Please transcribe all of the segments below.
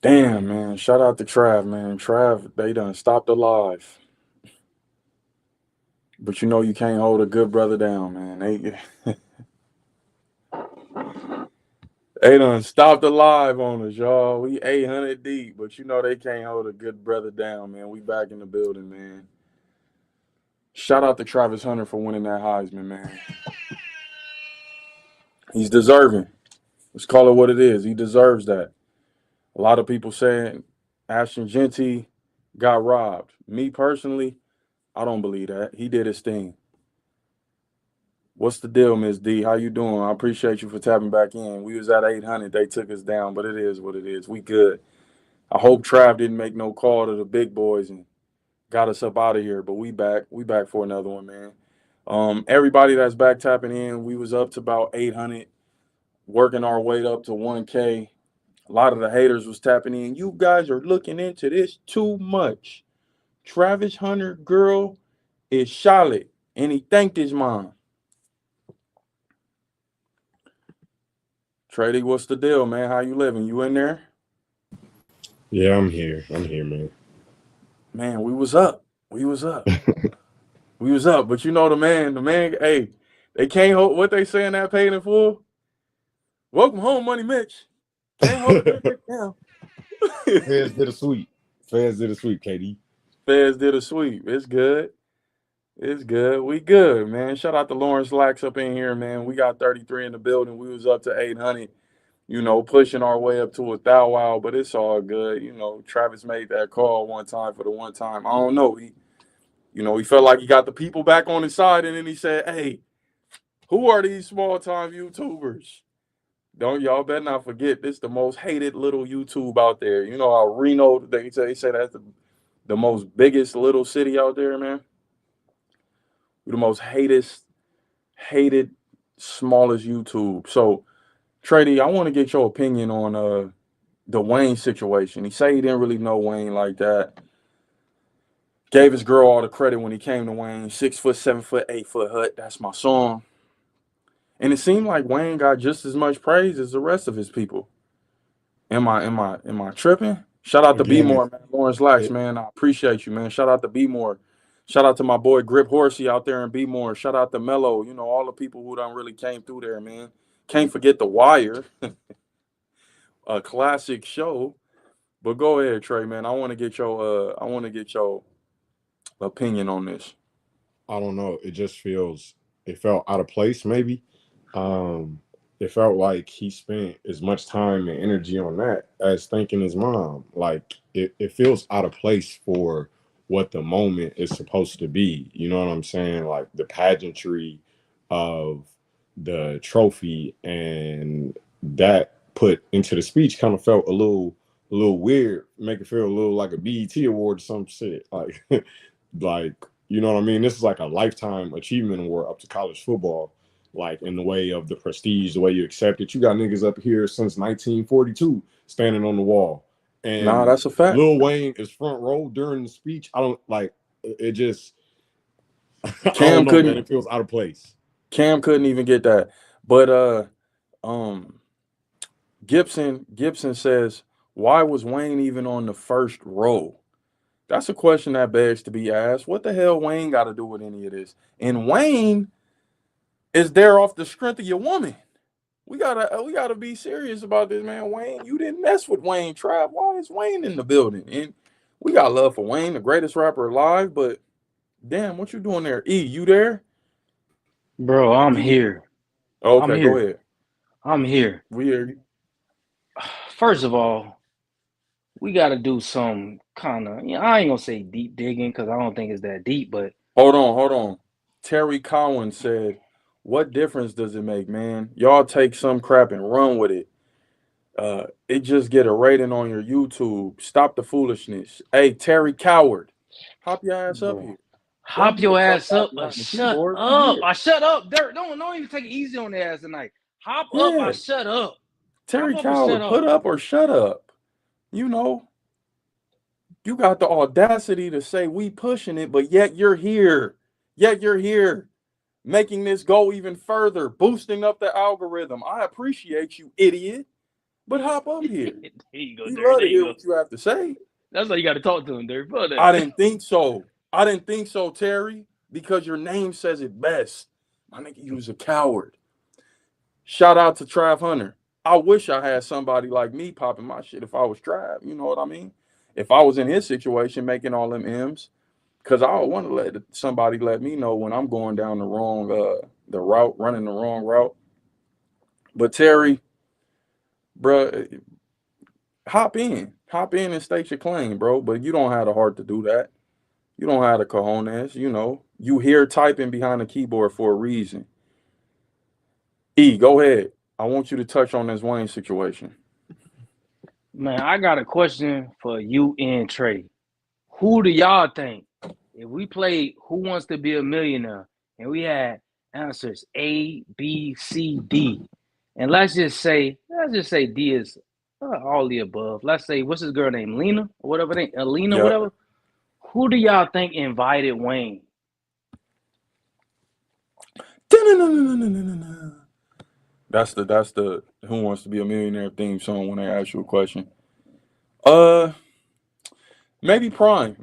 Damn, man. Shout out to Trav, man. Trav, they done stopped the live. But you know you can't hold a good brother down, man. They done stopped the live on us, y'all. We 800 deep, but you know they can't hold a good brother down, man. We back in the building, man. Shout out to Travis Hunter for winning that Heisman, man. He's deserving. Let's call it what it is. He deserves that. A lot of people saying Ashton Genty got robbed. Me personally, I don't believe that. He did his thing. What's the deal, Miss D? How you doing? I appreciate you for tapping back in. We was at 800. They took us down, but it is what it is. We good. I hope Trav didn't make no call to the big boys and got us up out of here. But we back. We back for another one, man. Everybody that's back tapping in, we was up to about 800, working our way up to 1K. A lot of the haters was tapping in. You guys are looking into this too much. Travis Hunter girl is Charlotte, and he thanked his mom. Trady, what's the deal, man? How you living? You in there? Yeah, I'm here. I'm here, man. Man, we was up. We was up. We was up. But you know the man, hey, they can't hold what they saying that paid in full. Welcome home, Money Mitch. Can't hold it down. Feds did a sweep. Feds did a sweep, KD. Feds did a sweep. It's good. It's good. We good, man. Shout out to Lawrence Lax up in here, man. We got 33 in the building. We was up to 800, pushing our way up to a thou wow, but it's all good. Travis made that call one time for the one time. I don't know. He felt like he got the people back on his side, and then he said, "Hey, who are these small time YouTubers? Don't y'all better not forget this the most hated little YouTube out there. You know how Reno they say that's the most biggest little city out there, man. We're the most hated smallest YouTube. So Trady, I want to get your opinion on the Wayne situation. He said he didn't really know Wayne like that. Gave his girl all the credit when he came to Wayne. 6 foot, 7 foot, 8 foot hut. That's my song. And it seemed like Wayne got just as much praise as the rest of his people. Am I tripping? Shout out to B Again, More, man. Lawrence Lax, it, man. I appreciate you, man. Shout out to B More. Shout out to my boy Grip Horsey out there in B More. Shout out to Mello. All the people who done really came through there, man. Can't forget The Wire, a classic show. But go ahead, Trey, man. I want to get your opinion on this. I don't know. It felt out of place, maybe. Um, it felt like he spent as much time and energy on that as thanking his mom. Like it feels out of place for what the moment is supposed to be. You know what I'm saying? Like the pageantry of the trophy and that put into the speech kind of felt a little weird, make it feel a little like a BET award or some shit. Like like you know what I mean? This is like a lifetime achievement award up to college football, like in the way of the prestige, the way you accept it. You got niggas up here since 1942 standing on the wall, Nah, and that's a fact. Lil Wayne is front row during the speech. I don't like it. Just I don't Cam know, man. couldn't It feels out of place. Cam couldn't even get that. But um Gibson says, why was Wayne even on the first row? That's a question that begs to be asked. What the hell Wayne got to do with any of this? And Wayne is there off the strength of your woman. We gotta be serious about this, man. Wayne, you didn't mess with Wayne Trav. Why is Wayne in the building? And we got love for Wayne, the greatest rapper alive. But damn, what you doing there? E, you there? Bro, I'm You here. I'm okay? Go here. ahead. I'm here. We hear you. First of all, we got to do some kind of, I ain't gonna say deep digging because I don't think it's that deep, but Hold on. Terry Cowan said, "What difference does it make, man? Y'all take some crap and run with it. It just get a rating on your YouTube. Stop the foolishness. Hey, Terry Coward, hop your ass up bro, here. Don't hop be a your fuck ass out up or behind the shut keyboard. We up. here. I shut up. Don't even take it easy on the ass tonight. Hop up, I Yeah, shut up. Hop Terry up or shut Coward, up. put up or shut up. You know, you got the audacity to say we pushing it, but yet you're here. Yet you're here, making this go even further, boosting up the algorithm. I appreciate you, idiot. But hop up here. There you go, We Dirk. love There to you hear go. what you have to say. That's why you got to talk to him, Dirk. Fuck that. I didn't think so. I didn't think so, Terry, because your name says it best. My nigga, you was a coward. Shout out to Trav Hunter. I wish I had somebody like me popping my shit if I was Trav. You know what I mean? If I was in his situation making all them M's, because I want to let somebody let me know when I'm going down the wrong the route, running the wrong route. But Terry, bruh, hop in and state your claim, bro. But you don't have the heart to do that. You don't have the cojones. You know, you here typing behind the keyboard for a reason. E, go ahead. I want you to touch on this Wayne situation. Man, I got a question for you and Trey. Who do y'all think, if we played Who Wants to Be a Millionaire and we had answers A, B, C, D, and let's just say D is all the above. Let's say, what's this girl name? Lena or whatever name, Alina, Yeah. whatever. Who do y'all think invited Wayne? That's the Who Wants to Be a Millionaire theme song when they ask you a question. Maybe Prime.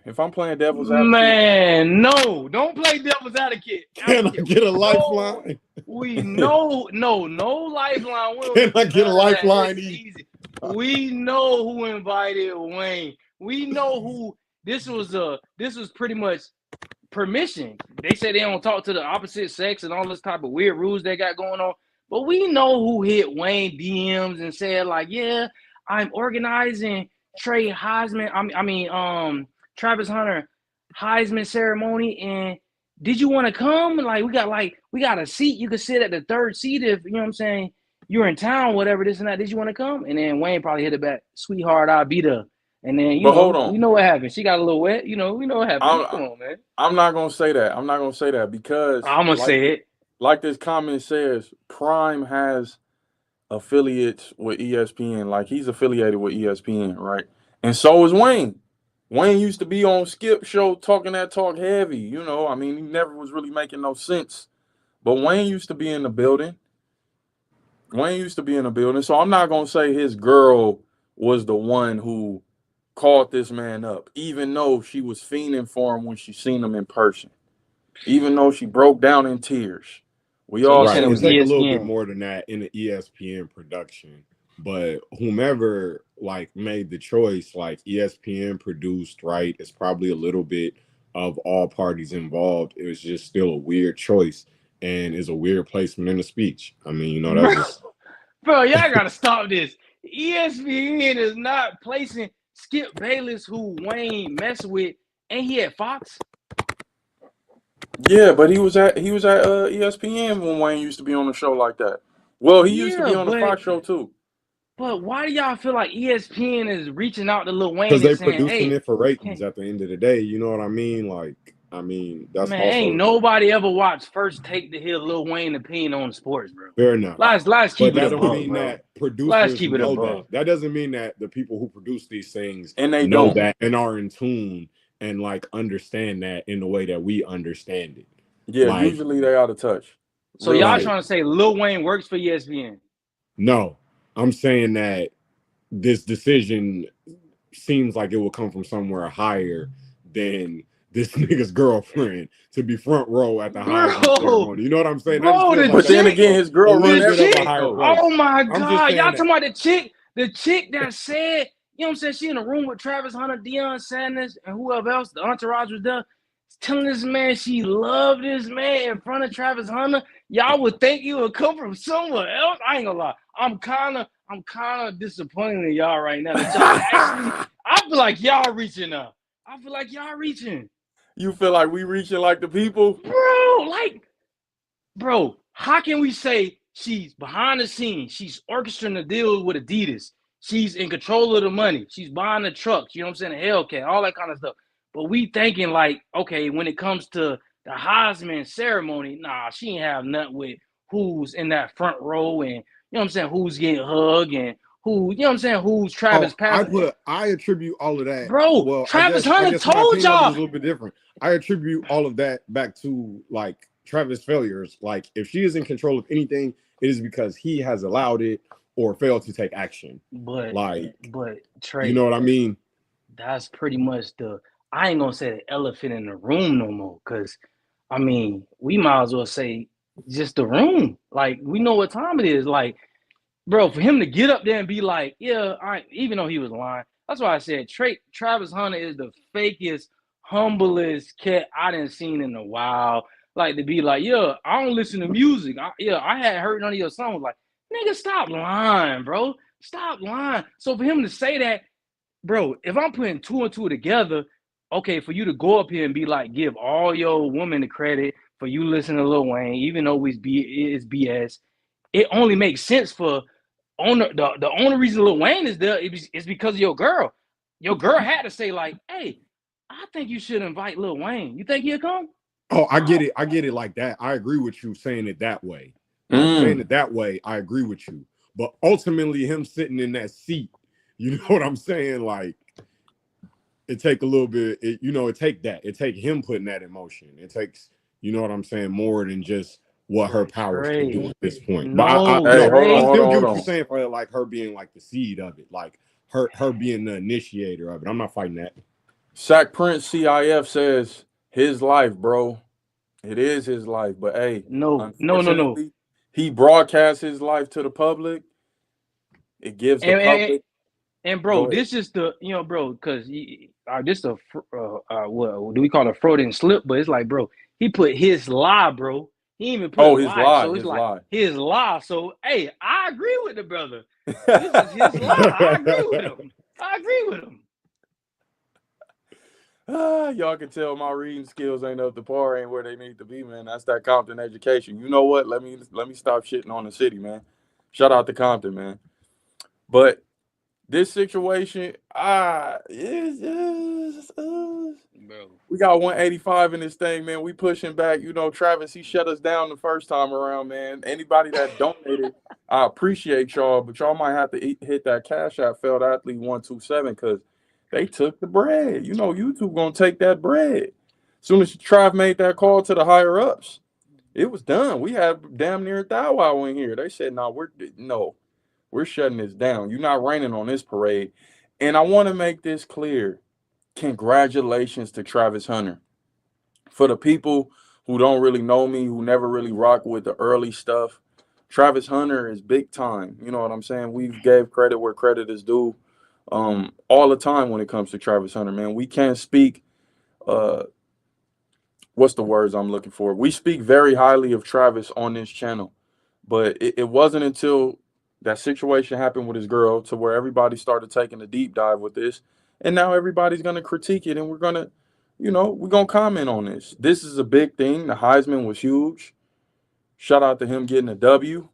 If I'm playing devil's advocate. Man, no, don't play devil's advocate. Can I get a lifeline? We know, no lifeline. We don't Can I do get a none of that. lifeline? It's easy. We know who invited Wayne. We know who. This was pretty much permission. They say they don't talk to the opposite sex and all this type of weird rules they got going on. But we know who hit Wayne DMs and said like, yeah, I'm organizing Trey Heisman. Travis Hunter Heisman ceremony, and did you want to come? Like we got a seat. You could sit at the third seat if you know what I'm saying. You're in town, whatever, this and that. Did you want to come? And then Wayne probably hit it back, sweetheart, I'll be there. And then you But know, hold on. we know what happened. She got a little wet. You know, we know what happened. Come on, man. I'm not gonna say that because I'm gonna say it. Like this comment says, Prime has affiliates with ESPN. Like he's affiliated with ESPN, right? And so is Wayne. Wayne used to be on Skip show talking that talk heavy. You know, I mean, he never was really making no sense. But Wayne used to be in the building. So I'm not gonna say his girl was the one who called this man up, even though she was fiending for him when she seen him in person. Even though she broke down in tears. We So all you saying Right. it It was take a little bit ESPN. more than that in the ESPN production. But whomever like made the choice, like ESPN produced, right? It's probably a little bit of all parties involved. It was just still a weird choice and is a weird placement in the speech. I mean, you know, that's just Bro, y'all gotta stop this. ESPN is not placing Skip Bayless, who Wayne messed with, and he at Fox. Yeah, but he was at ESPN when Wayne used to be on the show like that. Well, he used to be on the Fox show too. But why do y'all feel like ESPN is reaching out to Lil Wayne because and they saying, producing hey, it for ratings at the end of the day. You know what I mean? Like, I mean, that's man, also ain't nobody ever watched First Take to hear Lil Wayne opinion on sports, bro. fair enough. Let's keep But it that above, don't mean bro. that Let's producers keep it know above. that. That doesn't mean that the people who produce these things And they know don't. that and are in tune and like understand that in the way that we understand it. Yeah, Like, usually they out of touch. So Real y'all shit. trying to say Lil Wayne works for ESPN? no, I'm saying that this decision seems like it will come from somewhere higher than this nigga's girlfriend to be front row at the Heisman ceremony. You know what I'm saying? That just Bro, feels the like But then chick- again, his girl a run little that bit of a shit, higher though. growth. Oh my I'm just God. saying Y'all that. talking about the chick that said, you know what I'm saying, she in a room with Travis Hunter, Deion Sanders, and whoever else, the entourage was there, telling this man she loved this man in front of Travis Hunter. Y'all would think you would come from somewhere else. I ain't gonna lie. I'm kinda disappointed in y'all right now that y'all actually, I feel like y'all reaching up. You feel like we reaching like the people? Bro, how can we say she's behind the scenes? She's orchestrating the deal with Adidas. She's in control of the money. She's buying the trucks, you know what I'm saying? The Hellcat, all that kind of stuff. But we thinking like, okay, when it comes to the Heisman ceremony, nah, she ain't have nothing with who's in that front row and, you know what I'm saying, who's getting hugged and who, you know what I'm saying, who's Travis passing. I attribute all of that. Bro, Well, Travis I Hunter guess my told opinion on it is a y'all. little bit different. I attribute all of that back to like Travis' failures. Like, if she is in control of anything, it is because he has allowed it, or failed to take action. But Like, Trey, you know what I mean? that's pretty much I ain't gonna say the elephant in the room no more, because I mean, we might as well say just the room. Like, we know what time it is. Like, bro, for him to get up there and be like, yeah, even though he was lying, that's why I said Travis Hunter is the fakest, humblest cat I done seen in a while. Like, to be like, yeah, I don't listen to music. I hadn't heard none of your songs. Like, nigga, stop lying, bro. Stop lying. So for him to say that, bro, if I'm putting two and two together, okay, for you to go up here and be like, give all your women the credit for you listening to Lil Wayne, even though it's BS, it only makes sense for the only reason Lil Wayne is there is because of your girl. Your girl had to say, like, hey, I think you should invite Lil Wayne. You think he'll come? Oh, I get it. I get it like that. I agree with you saying it that way. Saying it that way, I agree with you. But ultimately, him sitting in that seat, you know what I'm saying? Like, it take a little bit, it take that. It take him putting that in motion. It takes, you know what I'm saying, more than just what her powers can do at this point. But I still get what you're saying for like her being like the seed of it, like her being the initiator of it. I'm not fighting that. Sack Prince CIF says his life, bro. It is his life, but hey, no. He broadcasts his life to the public. It gives the public. And bro, this is the, bro, because this a what do we call a Freudian slip? But it's like, bro, he put his lie, bro. He even put his lie. So it's his lie. So hey, I agree with the brother. This is his lie. I agree with him. Y'all can tell my reading skills ain't up to par, ain't where they need to be, man. That's that Compton education. You know what? Let me stop shitting on the city, man. Shout out to Compton, man. But this situation, we got 185 in this thing, man. We pushing back. Travis, he shut us down the first time around, man. Anybody that donated, I appreciate y'all, but y'all might have to hit that Cash App Failed Athlete 127 because they took the bread. YouTube gonna take that bread. As soon as Trav made that call to the higher ups, it was done. We had damn near Thou Wow in here. They said, we're shutting this down. You're not raining on this parade. And I want to make this clear. Congratulations to Travis Hunter. For the people who don't really know me, who never really rock with the early stuff, Travis Hunter is big time. You know what I'm saying? We gave credit where credit is due all the time when it comes to Travis Hunter, man. We can't speak, what's the words I'm looking for? We speak very highly of Travis on this channel. But it wasn't until that situation happened with his girl to where everybody started taking a deep dive with this. And now everybody's going to critique it, and we're going to comment on this. This is a big thing. The Heisman was huge. Shout out to him getting a W.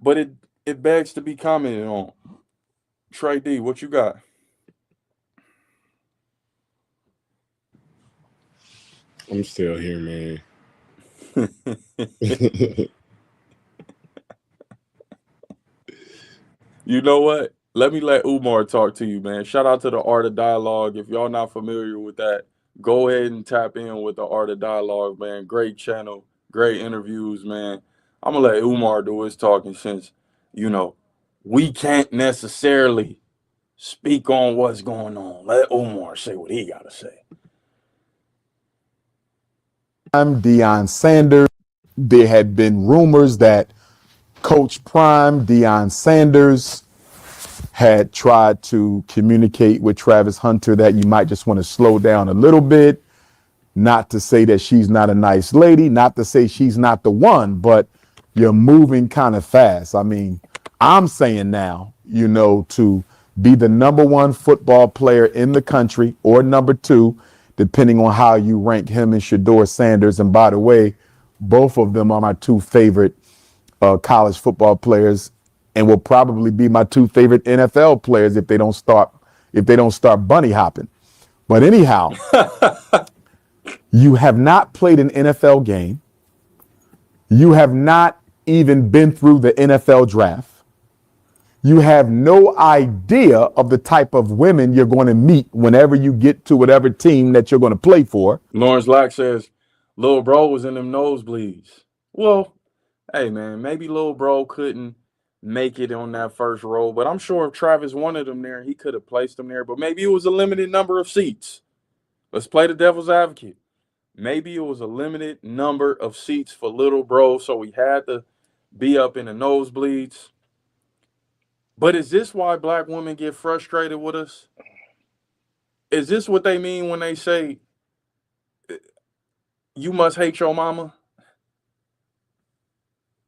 But it begs to be commented on. Trey D, what you got? I'm still here, man. You know what? Let me let Umar talk to you, man. Shout out to the Art of Dialogue. If y'all not familiar with that, go ahead and tap in with the Art of Dialogue, man. Great channel, great interviews, man. I'm going to let Umar do his talking since, we can't necessarily speak on what's going on. Let Umar say what he got to say. I'm Deion Sanders. There had been rumors that Coach Prime, Deion Sanders, had tried to communicate with Travis Hunter that you might just want to slow down a little bit. Not to say that she's not a nice lady, not to say she's not the one, but you're moving kind of fast. I mean, I'm saying now, to be the number one football player in the country or number two, depending on how you rank him and Shedeur Sanders. And by the way, both of them are my two favorite college football players, and will probably be my two favorite NFL players if they don't start bunny hopping. But anyhow, you have not played an NFL game. You have not even been through the NFL draft. You have no idea of the type of women you're going to meet whenever you get to whatever team that you're going to play for. Lawrence Lack says, Lil Bro was in them nosebleeds. Well, hey, man, maybe Lil Bro couldn't make it on that first row. But I'm sure if Travis wanted him there, he could have placed him there. But maybe it was a limited number of seats. Let's play the devil's advocate. Maybe it was a limited number of seats for little bro, so we had to be up in the nosebleeds. But is this why black women get frustrated with us? Is this what they mean when they say, you must hate your mama?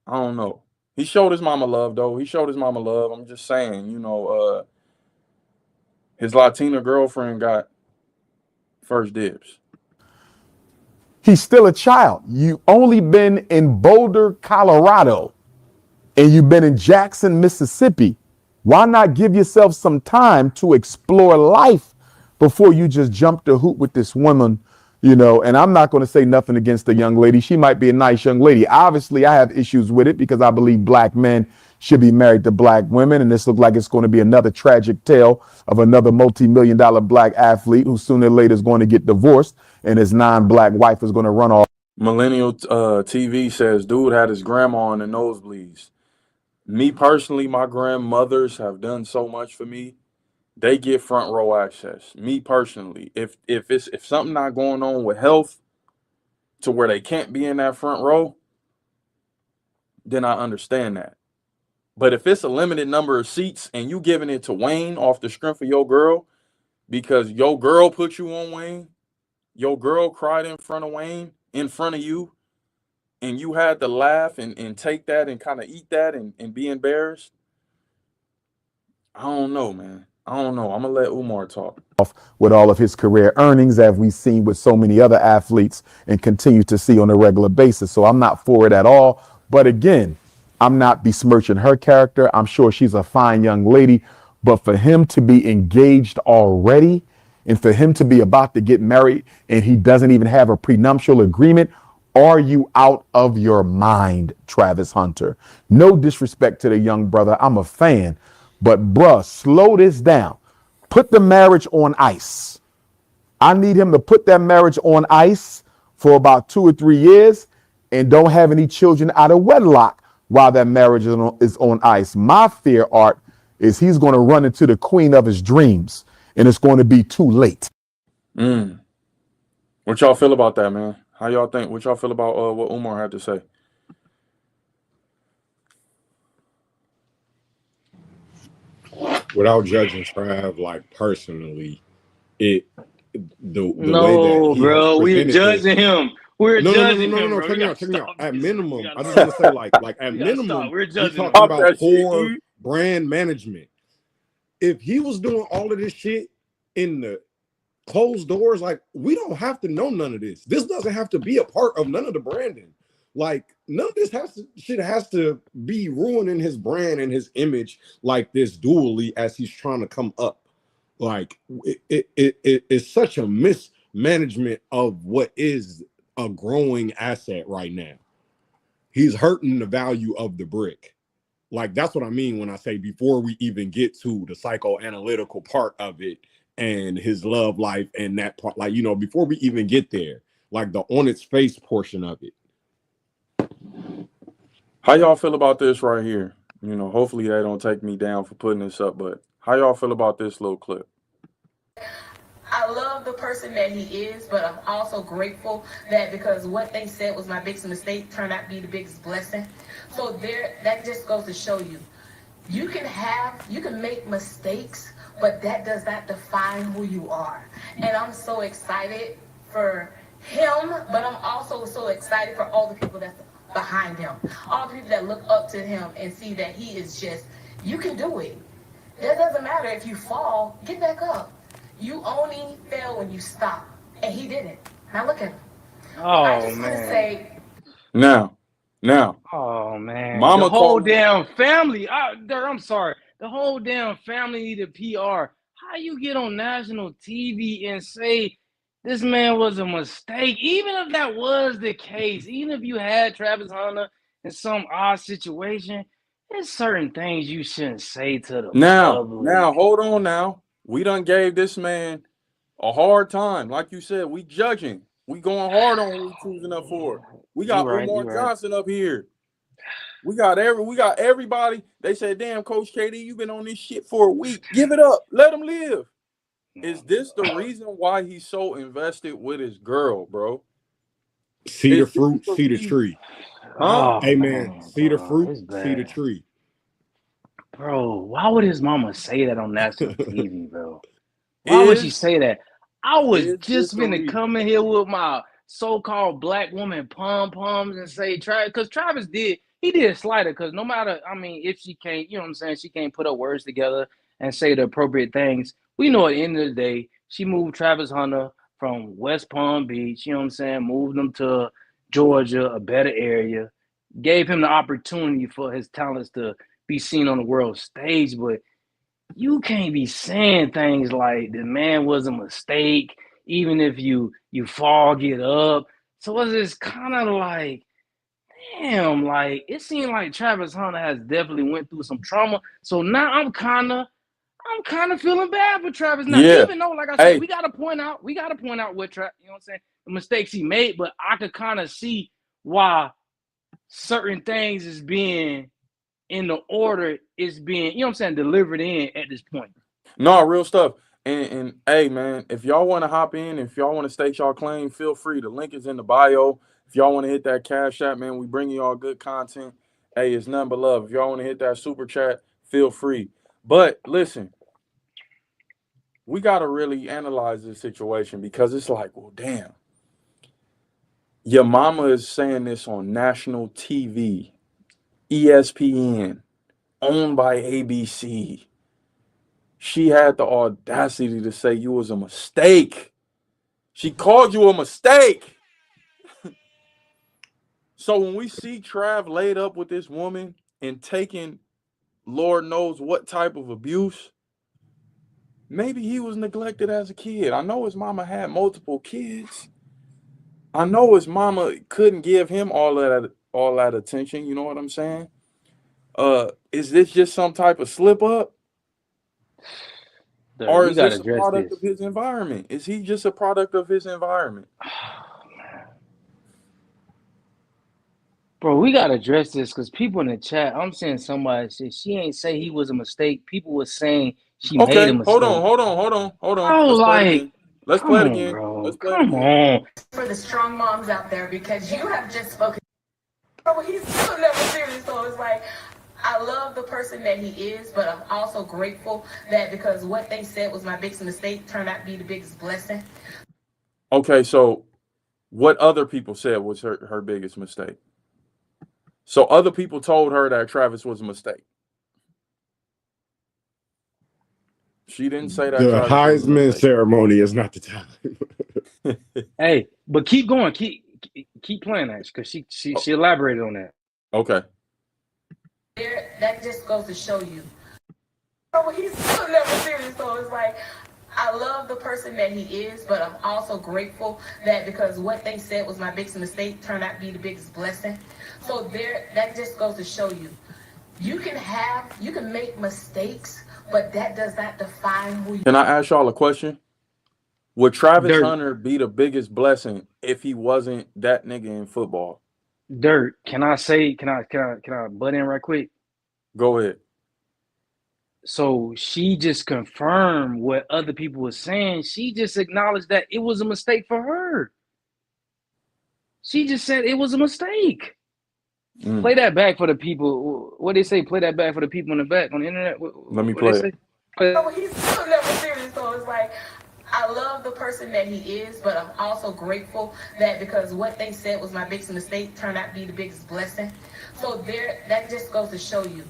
I don't know. He showed his mama love, though. He showed his mama love. I'm just saying, his Latina girlfriend got first dibs. He's still a child. You only been in Boulder, Colorado, and you've been in Jackson, Mississippi. Why not give yourself some time to explore life before you just jump the hoop with this woman? And I'm not going to say nothing against the young lady. She might be a nice young lady. Obviously, I have issues with it because I believe black men should be married to black women. And this looks like it's going to be another tragic tale of another multi-million-dollar black athlete who sooner or later is going to get divorced and his non-black wife is going to run off. Millennial TV says, dude had his grandma in the nosebleeds. Me personally, my grandmothers have done so much for me. They get front row access. Me personally, if something not going on with health to where they can't be in that front row, then I understand that. But if it's a limited number of seats and you giving it to Wayne off the strength of your girl, because your girl put you on Wayne, your girl cried in front of Wayne, in front of you, and you had to laugh and take that and kind of eat that and be embarrassed, I don't know, man. I don't know. I'm going to let Umar talk. With all of his career earnings, as we've seen with so many other athletes and continue to see on a regular basis. So I'm not for it at all. But again, I'm not besmirching her character. I'm sure she's a fine young lady. But for him to be engaged already and for him to be about to get married and he doesn't even have a prenuptial agreement, are you out of your mind, Travis Hunter? No disrespect to the young brother. I'm a fan. But bruh, slow this down. Put the marriage on ice. I need him to put that marriage on ice for about 2 or 3 years and don't have any children out of wedlock while that marriage is on ice. My fear, Art, is he's going to run into the queen of his dreams and it's going to be too late. What y'all feel about that, man? How y'all think? What y'all feel about what Umar had to say? Without judging Trav, like personally, the way No, that he has bro, we're presented judging this. him. We're judging him, No. bro. Check We me gotta out. Check me out. stop At this. minimum, We I gotta just want to stop. say, like at We gotta minimum, stop. We're we're judging him. talking Stop about that shit, poor dude. brand management. If he was doing all of this shit in the closed doors, like we don't have to know none of this. This doesn't have to be a part of none of the branding. Like none of this has to be ruining his brand and his image like this dually as he's trying to come up. Like it's such a mismanagement of what is a growing asset right now. He's hurting the value of the brick. Like that's what I mean when I say before we even get to the psychoanalytical part of it and his love life and that part, like before we even get there, like the on its face portion of it. How y'all feel about this right here? Hopefully they don't take me down for putting this up, but how y'all feel about this little clip? I love the person that he is, but I'm also grateful that because what they said was my biggest mistake turned out to be the biggest blessing. So that just goes to show you, you can make mistakes, but that does not define who you are. And I'm so excited for him, but I'm also so excited for all the people that's behind him, all the people that look up to him and see that he is just, you can do it. It doesn't matter if you fall, get back up. You only fail when you stop, and he didn't. Now look at him. I just want to say. Now. Oh man, Mama the whole called me. damn family. I'm sorry. The whole damn family needed PR. How you get on national TV and say this man was a mistake? Even if that was the case, even if you had Travis Hunter in some odd situation, there's certain things you shouldn't say to the public. Now, hold on now. We done gave this man a hard time. Like you said, we judging. We going hard on who we choosing up for. We got You right, Umar you right. Johnson up here. We got everybody. They said, "Damn, Coach KD, you've been on this shit for a week. Give it up. Let him live." Is this the reason why he's so invested with his girl, bro? See the Is this fruit, the see the reason- tree. Huh? Oh, Hey man, see the bro, fruit, it's see the bad. tree. Bro, why would his mama say that on national TV, bro? Why would she say that? I was is just this the finna reason? come in here with my so-called black woman pom-poms and say Travis, because Travis did a slider, because no matter, I mean, if she can't, you know what I'm saying, she can't put her words together and say the appropriate things. We know at the end of the day, she moved Travis Hunter from West Palm Beach, you know what I'm saying, moved him to Georgia, a better area, gave him the opportunity for his talents to be seen on the world stage, but you can't be saying things like the man was a mistake, even if you fall, get up. So it's just kind of like, damn, like it seemed like Travis Hunter has definitely went through some trauma. So now I'm kind of feeling bad for Travis now. Yeah. Even though, like I said, Hey. we gotta point out what you know what I'm saying, the mistakes he made, but I could kind of see why certain things is being in the order is being, you know what I'm saying, delivered in at this point. No, real stuff. And hey, man, if y'all want to hop in, if y'all want to stake y'all claim, feel free. The link is in the bio. If y'all want to hit that Cash App, man, we bring y'all good content. Hey, it's nothing but love. If y'all want to hit that super chat, feel free. But listen, we got to really analyze this situation, because it's like, well, damn. Your mama is saying this on national TV, ESPN, owned by ABC. She had the audacity to say you was a mistake. She called you a mistake. So when we see Trav laid up with this woman and taking Lord knows what type of abuse, maybe he was neglected as a kid. I know his mama had multiple kids. I know his mama couldn't give him all that attention. You know what I'm saying? Is this just some type of slip up? Dude, Or we is gotta this a address product this. of his environment? Is he just a product of his environment? Bro, we gotta address this because people in the chat, I'm seeing somebody say she ain't say he was a mistake. People were saying she made a Okay, mistake. hold on. Oh, Let's play it like, again. Let's come play it on, again. bro. Let's play it Come again. on. For the strong moms out there, because you have just spoken. Bro, he's still never serious. So it's like, I love the person that he is, but I'm also grateful that because what they said was my biggest mistake turned out to be the biggest blessing. Okay, so what other people said was her biggest mistake? So other people told her that Travis was a mistake. She didn't say that The Travis was a Heisman mistake. ceremony is not the time. Hey, but keep going. Keep playing that because she elaborated on that. Okay. That just goes to show you. Bro, he's still never serious. So it's like, I love the person that he is, but I'm also grateful that because what they said was my biggest mistake turned out to be the biggest blessing. So that just goes to show you. You can make mistakes, but that does not define who you are. Can I ask y'all a question? Would Travis Dirt. Hunter be the biggest blessing if he wasn't that nigga in football? Dirt, can I butt in right quick? Go ahead. So she just confirmed what other people were saying. She just acknowledged that it was a mistake for her. She just said it was a mistake. Play that back for the people. What they say? Play that back for the people in the back on the internet. Let me what play they it. say? Oh, he's still never serious. So it's like, I love the person that he is, but I'm also grateful that because what they said was my biggest mistake turned out to be the biggest blessing. So that just goes to show you.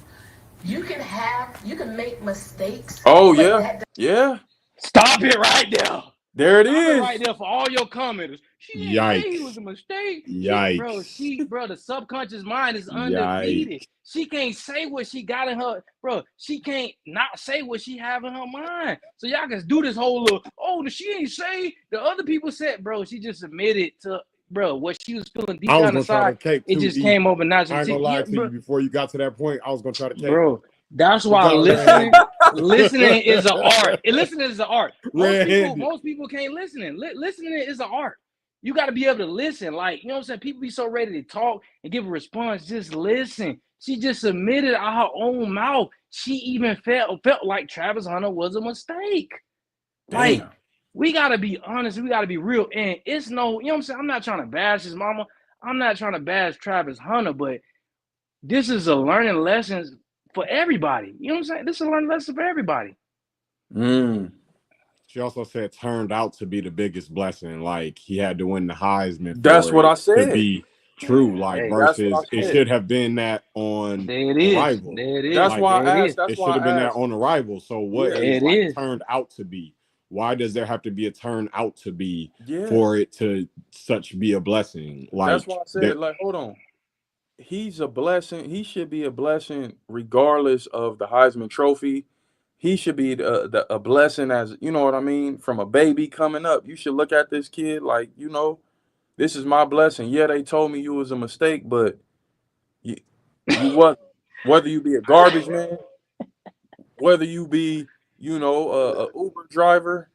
You can make mistakes. Oh, yeah. Yeah. Stop it right there. There it Stop it is. right there for all your commenters. She didn't say he was a mistake. Yikes. Bro, the subconscious mind is undefeated. Yikes. She can't say what she got in her, bro. She can't not say what she have in her mind. So y'all can do this whole little, she ain't say, the other people said, bro, she just admitted to, bro, what she was feeling deep down inside. It just came over naturally. I ain't gonna lie to you, before you got to that point, I was gonna try to cake. Bro, that's why listening is an art. Listening is an art. Most people can't listen. Listening is an art. You got to be able to listen. Like, you know what I'm saying? People be so ready to talk and give a response. Just listen. She just admitted out her own mouth. She even felt like Travis Hunter was a mistake. Like, Damn. we gotta be honest. We gotta be real. And it's no, you know what I'm saying? I'm not trying to bash his mama. I'm not trying to bash Travis Hunter, but this is a learning lesson for everybody. You know what I'm saying? This is a learning lesson for everybody. She also said turned out to be the biggest blessing. Like, he had to win the Heisman. That's what I said. To be true. Like, Hey, versus it should have been that on there it is. Arrival. There it is. That's Like, why there I it asked. is. That's It why should have I been that asked. on Arrival. So what Yeah, is it like is. turned out to be? Why does there have to be a turn out to be Yeah. for it to such be a blessing? Like, That's why I said, that, like, hold on. He's a blessing. He should be a blessing regardless of the Heisman Trophy. He should be a blessing, as you know what I mean, from a baby coming up. You should look at this kid like, you know, this is my blessing. Yeah, they told me you was a mistake, but you what? Whether you be a garbage man, whether you be, you know, a Uber driver,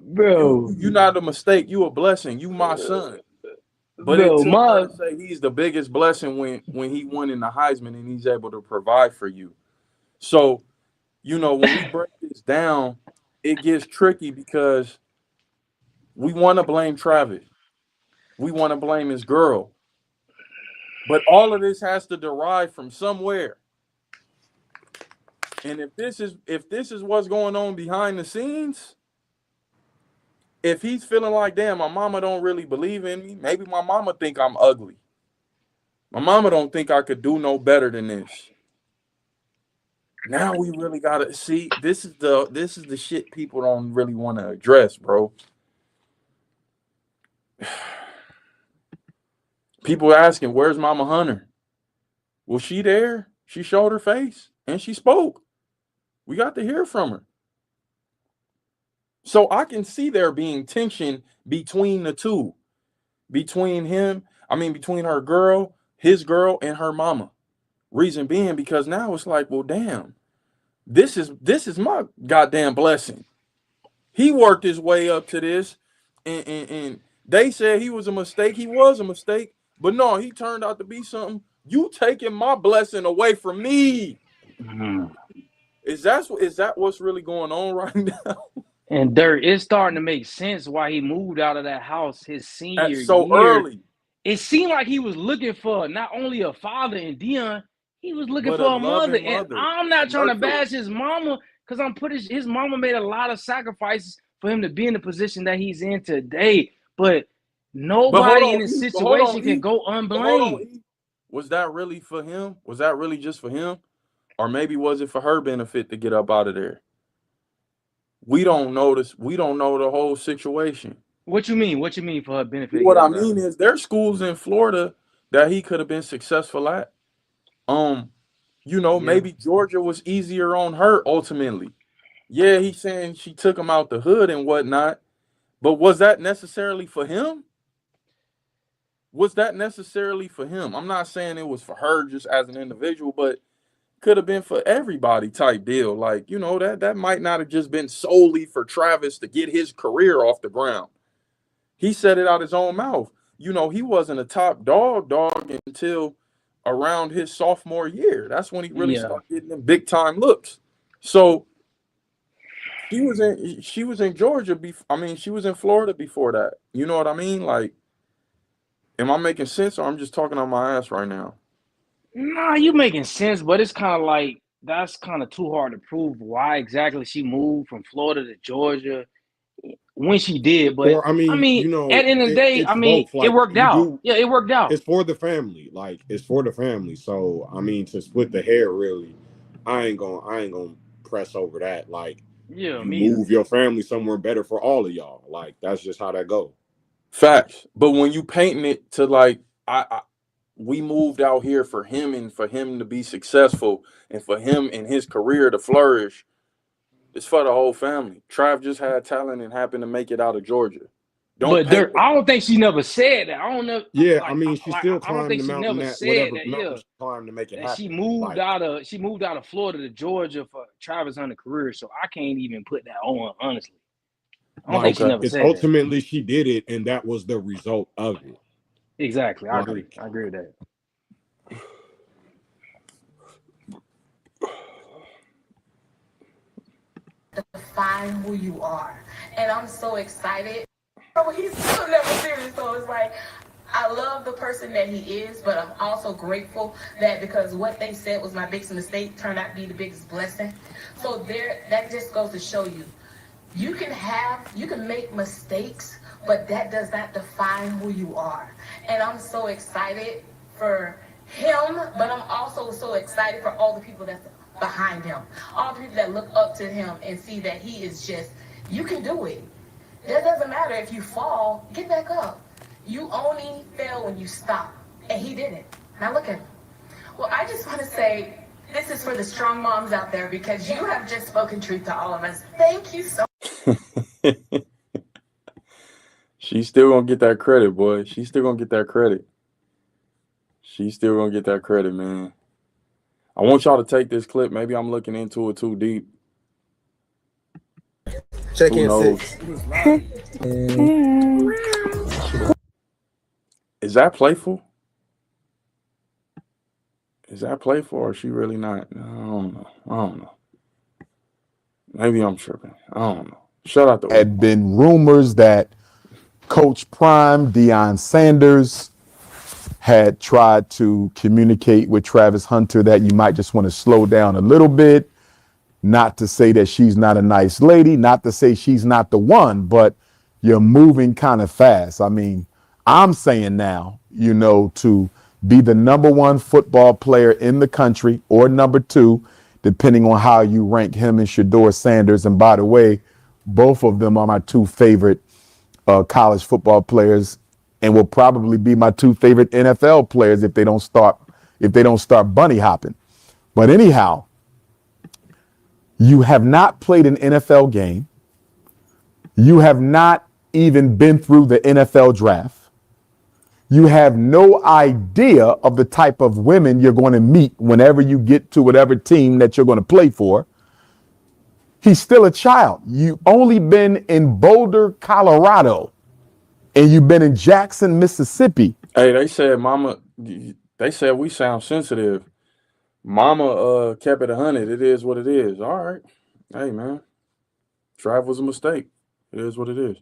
Bro, you not a mistake. You a blessing. You my son. But bro, it took her to say he's the biggest blessing when he won in the Heisman and he's able to provide for you. So, you know, when we break this down, it gets tricky because we want to blame Travis. We want to blame his girl. But all of this has to derive from somewhere. And if this is what's going on behind the scenes, if he's feeling like, damn, my mama don't really believe in me, maybe my mama think I'm ugly. My mama don't think I could do no better than this. Now we really gotta see. This is the shit people don't really want to address, bro. People asking, where's Mama Hunter? Was she there? She showed her face and she spoke. We got to hear from her. So I can see there being tension between the two, between her girl, his girl, and her mama. Reason being because now it's like, well, damn, this is my goddamn blessing. He worked his way up to this, and they said he was a mistake. He was a mistake, but no, he turned out to be something. You taking my blessing away from me. Is that what's really going on right now? And Dirt, it's starting to make sense why he moved out of that house his senior So year. early. It seemed like he was looking for not only a father in Dion, he was looking But for a a mother. loving And mother. I'm not trying to Nurture. bash his mama because I'm pretty sure his mama made a lot of sacrifices for him to be in the position that he's in today. But nobody in this situation can go unblamed. Was that really for him? Was that really just for him? Or maybe was it for her benefit to get up out of there? We don't know this. We don't know the whole situation. What you mean? What you mean for her benefit? What I mean is there's schools in Florida that he could have been successful at. Maybe Georgia was easier on her ultimately. Yeah, he's saying she took him out the hood and whatnot. But was that necessarily for him? Was that necessarily for him? I'm not saying it was for her just as an individual, but could have been for everybody type deal. Like, that might not have just been solely for Travis to get his career off the ground. He said it out his own mouth. He wasn't a top dog until around his sophomore year. That's when he really started getting them big time looks. So she was in Georgia she was in Florida before that. You know what I mean? Like, am I making sense or I'm just talking on my ass right now? Nah, you making sense, but it's kind of like that's kind of too hard to prove why exactly she moved from Florida to Georgia when she did. But or, at the end of the day, it worked out. Yeah, it worked out. It's for the family. Like, it's for the family. So to split the hair, really, I ain't gonna press over that. Like, you move your family somewhere better for all of y'all. Like, that's just how that go. Facts. But when you painting it to like, we moved out here for him and for him to be successful and for him and his career to flourish, it's for the whole family. Trav just had talent and happened to make it out of Georgia. I don't think she never said that. I don't know. Yeah, she still climbed the mountain. Climbed to make it happen. She moved out of Florida to Georgia for Travis Hunter's career. So I can't even put that on, honestly. I don't think she never said ultimately that. She did it, and that was the result of it. Exactly. I agree with that. define who you are. And I'm so excited. Oh, he's still never serious. So it's like, I love the person that he is, but I'm also grateful that because what they said was my biggest mistake turned out to be the biggest blessing. So that just goes to show you, you can make mistakes, but that does not define who you are. And I'm so excited for him, but I'm also so excited for all the people that's behind him, all the people that look up to him and see that he is just, you can do it. It doesn't matter if you fall, get back up. You only fail when you stop, and he didn't. Now look at him. Well, I just want to say, this is for the strong moms out there because you have just spoken truth to all of us. Thank you so much. She's still gonna get that credit, boy. She's still gonna get that credit. She's still gonna get that credit, man. I want y'all to take this clip. Maybe I'm looking into it too deep. Check Who in knows? 6. Is that playful? Is that playful or is she really not? I don't know. Maybe I'm tripping. I don't know. Shout out to Had been rumors that Coach Prime, Deion Sanders, had tried to communicate with Travis Hunter that you might just want to slow down a little bit. Not to say that she's not a nice lady, not to say she's not the one, but you're moving kind of fast. I mean, I'm saying now, to be the number one football player in the country or number two, depending on how you rank him and Shedeur Sanders. And by the way, both of them are my two favorite college football players and will probably be my two favorite NFL players if they don't start bunny hopping. But anyhow, you have not played an NFL game. You have not even been through the NFL draft. You have no idea of the type of women you're going to meet whenever you get to whatever team that you're going to play for. He's still a child. You've only been in Boulder, Colorado, and you've been in Jackson, Mississippi. Hey, they said we sound sensitive. Mama kept it 100. It is what it is. All right. Hey, man. Trav was a mistake. It is what it is.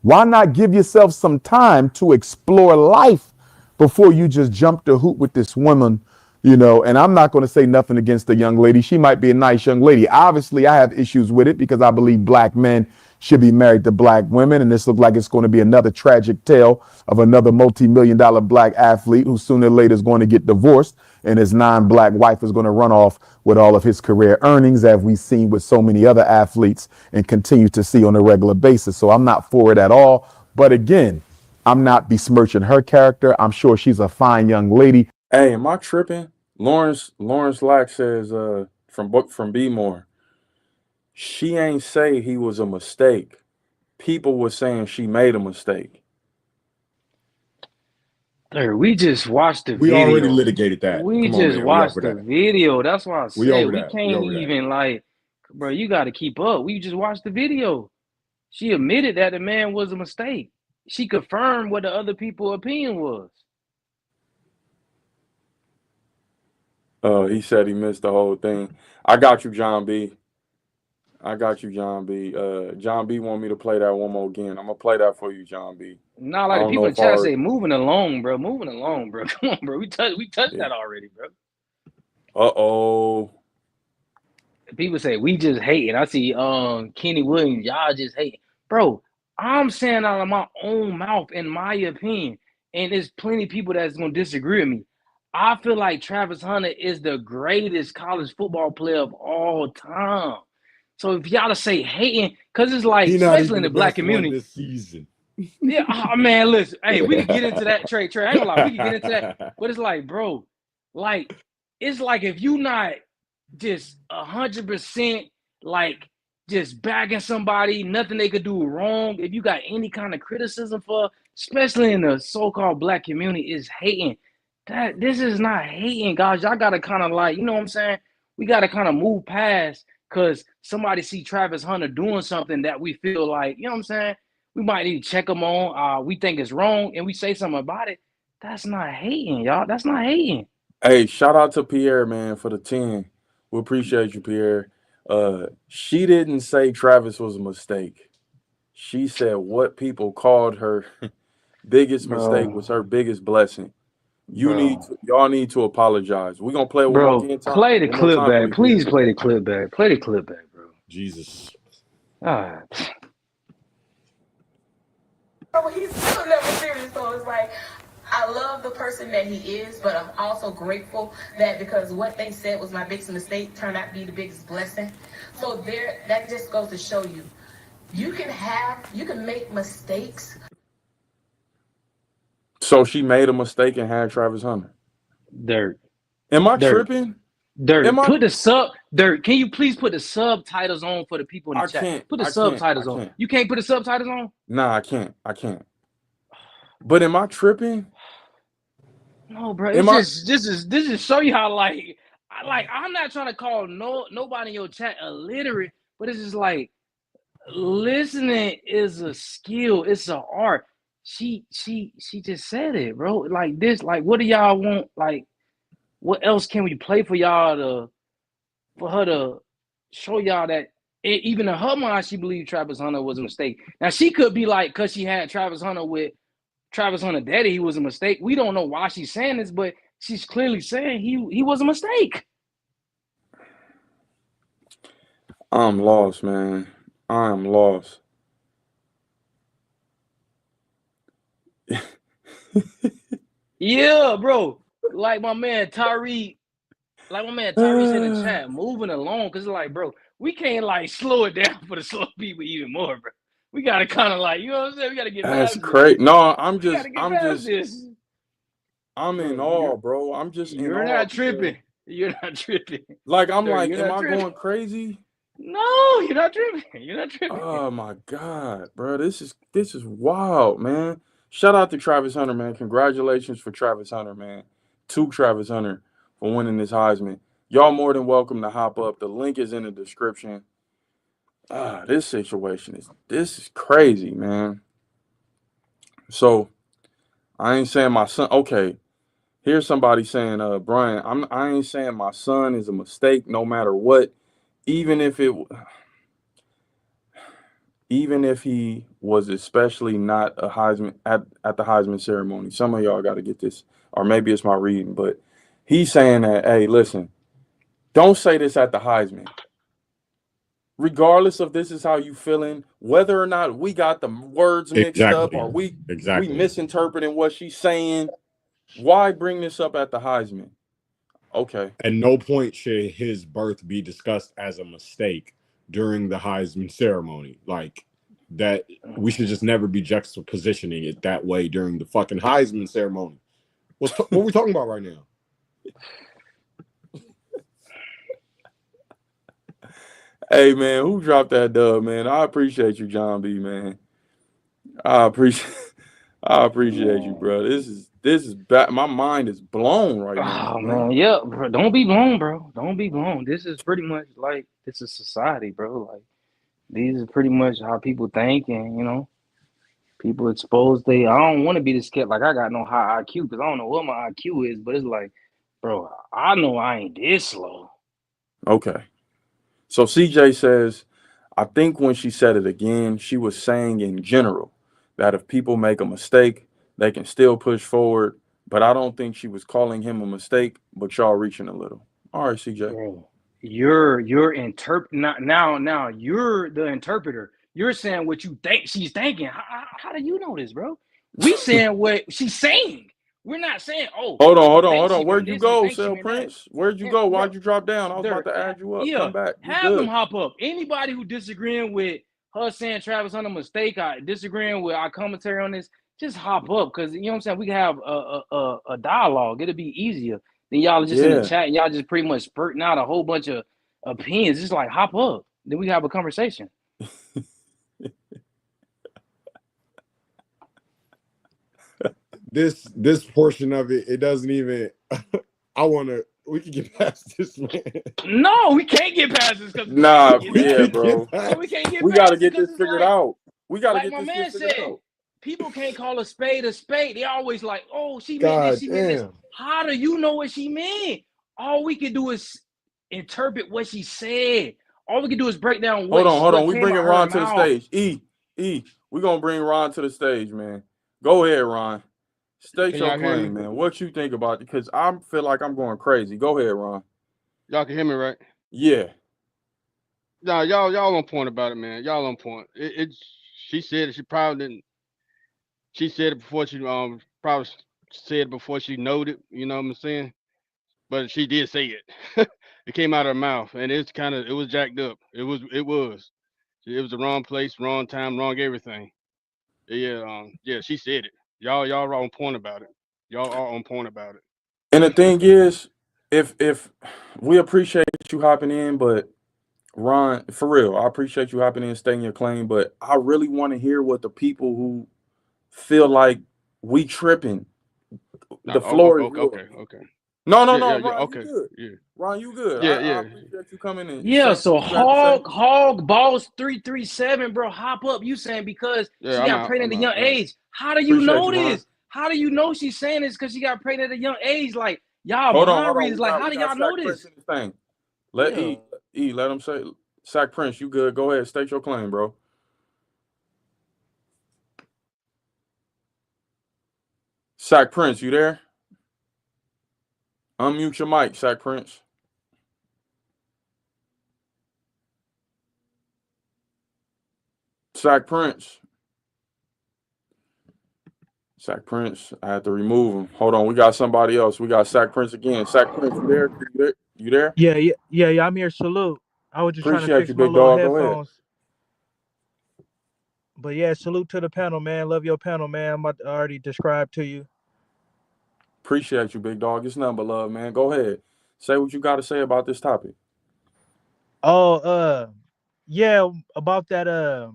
Why not give yourself some time to explore life before you just jump the hoop with this woman, and I'm not going to say nothing against the young lady. She might be a nice young lady. Obviously, I have issues with it because I believe black men should be married to black women. And this looks like it's going to be another tragic tale of another multi-million-dollar black athlete who sooner or later is going to get divorced and his non-black wife is going to run off with all of his career earnings, as we've seen with so many other athletes and continue to see on a regular basis. So I'm not for it at all. But again, I'm not besmirching her character. I'm sure she's a fine young lady. Hey, am I tripping? Lawrence Lack says from B-More, she ain't say he was a mistake. People were saying she made a mistake. Larry, we just watched the We video. already litigated that. We Come on, just man. watched We the over that. video. That's why I We said over we that. We can't over that. even bro, you got to keep up. We just watched the video. She admitted that the man was a mistake. She confirmed what the other people's opinion was. He said he missed the whole thing. I got you, John B. John B want me to play that one more again. I'm gonna play that for you, John B. Not like the people in chat say, moving along, bro. Moving along, bro. Come on, bro. We touched that already, bro. Uh-oh. People say we just hating. I see Kenny Williams, y'all just hating. Bro, I'm saying out of my own mouth, in my opinion, and there's plenty of people that's gonna disagree with me. I feel like Travis Hunter is the greatest college football player of all time. So if y'all say hating, because it's like, especially in the black community. This season. Yeah, oh, man, listen. Hey, we can get into that, Trey. I ain't gonna lie, we can get into that. But it's like, bro, it's like if you not just 100% just backing somebody, nothing they could do wrong. If you got any kind of criticism for, especially in the so-called black community, is hating. This is not hating, guys. Y'all gotta kind of you know what I'm saying? We gotta kind of move past because somebody see Travis Hunter doing something that we feel like, you know what I'm saying? We might need to check him on. We think it's wrong, and we say something about it. That's not hating, y'all. That's not hating. Hey, shout out to Pierre, man, for the 10. We appreciate you, Pierre. She didn't say Travis was a mistake. She said what people called her biggest mistake was her biggest blessing. Y'all need to apologize. We're gonna play it one more time. Play the One more clip time for back. me, Please please. play the clip back. Play the clip back, bro. Jesus. Ah, So he's still never serious. So it's like, I love the person that he is, but I'm also grateful that because what they said was my biggest mistake turned out to be the biggest blessing. So that just goes to show you, you can make mistakes. So she made a mistake and had Travis Hunter. Dirt. Am I Dirt. tripping? Dirt. Am I- Put the Dirt. Can you please put the subtitles on for the people in the I chat? can't. Put the I subtitles can't. on. You can't put the subtitles on? Nah, I can't. But am I tripping? No, bro. Am I- This is show you how I'm not trying to call nobody in your chat illiterate, but it's just like listening is a skill. It's an art. She just said it, bro. Like this, like what do y'all want? Like, what else can we play for y'all for her to show y'all that even in her mind she believed Travis Hunter was a mistake. Now she could be like, cause she had Travis Hunter with Travis Hunter daddy, he was a mistake. We don't know why she's saying this, but she's clearly saying he was a mistake. I'm lost, man. I'm lost. Yeah, bro. Like my man Tyree in the chat, moving along, because like, bro, we can't like slow it down for the slow people even more, bro. We gotta kind of like, you know what I'm saying? We gotta get That's past crazy. No, I'm this. I'm in awe, bro. I'm just in awe. You're not tripping. You're not tripping. Like I'm Dirk, like, you're am not I tripping. going crazy? No, you're not tripping. You're not tripping. Oh my God, bro. This is wild, man. Shout out to Travis Hunter, man. Congratulations for Travis Hunter, man. To Travis Hunter for winning this Heisman. Y'all more than welcome to hop up. The link is in the description. This situation is crazy, man. So I ain't saying my son. Okay, here's somebody saying, Brian, I ain't saying my son is a mistake, no matter what, even if he was especially not a Heisman at the Heisman ceremony. Some of y'all got to get this, or maybe it's my reading, but he's saying that, hey, listen, don't say this at the Heisman. Regardless of this is how you feeling, whether or not we got the words mixed up or we misinterpreting what she's saying, why bring this up at the Heisman? Okay. At no point should his birth be discussed as a mistake during the Heisman ceremony. Like that, we should just never be juxtapositioning it that way during the fucking Heisman ceremony. What are we talking about right now? Hey man, who dropped that dub, man? I appreciate you, John B, man. I appreciate you, bro. This is bad. My mind is blown right now. Oh man, yeah, bro. Don't be blown, bro. Don't be blown. This is pretty much like this is society, bro. Like these are pretty much how people think, and you know, people expose I don't want to be this kid. Like I got no high IQ because I don't know what my IQ is, but it's like, bro, I know I ain't this slow. Okay. So CJ says, I think when she said it again, she was saying in general that if people make a mistake, they can still push forward. But I don't think she was calling him a mistake, but y'all reaching a little. All right, CJ. Bro, you're now you're the interpreter. You're saying what you think she's thinking. How do you know this, bro? We saying what she's saying. We're not saying, oh. Hold on. Where'd you go, Sel Prince? Where'd you go? Why'd you drop down? I was about to add you up. Yeah, come back. Have them hop up. Anybody who disagreeing with her saying Travis Hunter mistake, disagreeing with our commentary on this, just hop up, because you know what I'm saying. We can have a dialogue. It'll be easier than y'all just in the chat. And y'all just pretty much spurting out a whole bunch of opinions. Just like hop up, then we have a conversation. This portion of it doesn't even. We can get past this, man. No, we can't get past this because bro. We can't get. We gotta get this figured out. We gotta like get this figured out. People can't call a spade a spade. They always like, oh, she meant this, she meant this. How do you know what she meant? All we can do is interpret what she said. All we can do is break down Hold on. what We came bringing out her Ron to the mouth. stage. We gonna bring Ron to the stage, man. Go ahead, Ron. State Can your y'all hear me? claim, man. What you think about it? Because I feel like I'm going crazy. Go ahead, Ron. Y'all can hear me, right? Yeah. Nah, y'all on point about it, man. Y'all on point. She said it. She probably didn't. She said it before she probably said it before she noted. You know what I'm saying? But she did say it. It came out of her mouth, and it was jacked up. It was the wrong place, wrong time, wrong everything. Yeah, she said it. Y'all are on point about it. Y'all are on point about it. And the thing is, if we appreciate you hopping in, but Ron, for real, I appreciate you hopping in, stating your claim, but I really want to hear what the people who feel like we tripping. No, The floor is yours. okay. No, Yeah, Ron, okay. you good. Yeah. Ron, you good. Yeah, I yeah. appreciate you coming in. Yeah, Saying so what you got to say. Hog Balls 337, bro. Hop up. You saying because Yeah, she I'm got out. pregnant at a young All right. age. How do you Appreciate know you, Ron. this? How do you know she's saying this because she got pregnant at a young age? Like, y'all Hold mind on. readers, like, how We do got y'all know Sack Prince this? in this thing. Let Yeah. let him say. Sack Prince, you good? Go ahead, state your claim, bro. Sack Prince, you there? Unmute your mic, Sack Prince. Sack Prince. Sack Prince. I had to remove him. Hold on. We got somebody else. We got Sack Prince again. Sack Prince, you there? You there? Yeah. I'm here. Salute. I was just trying to Appreciate you, fix my big little dog. Go ahead. headphones. But yeah, salute to the panel, man. Love your panel, man. I already described to you. Appreciate you, big dog. It's nothing but love, man. Go ahead. Say what you got to say about this topic. Oh, yeah, about that.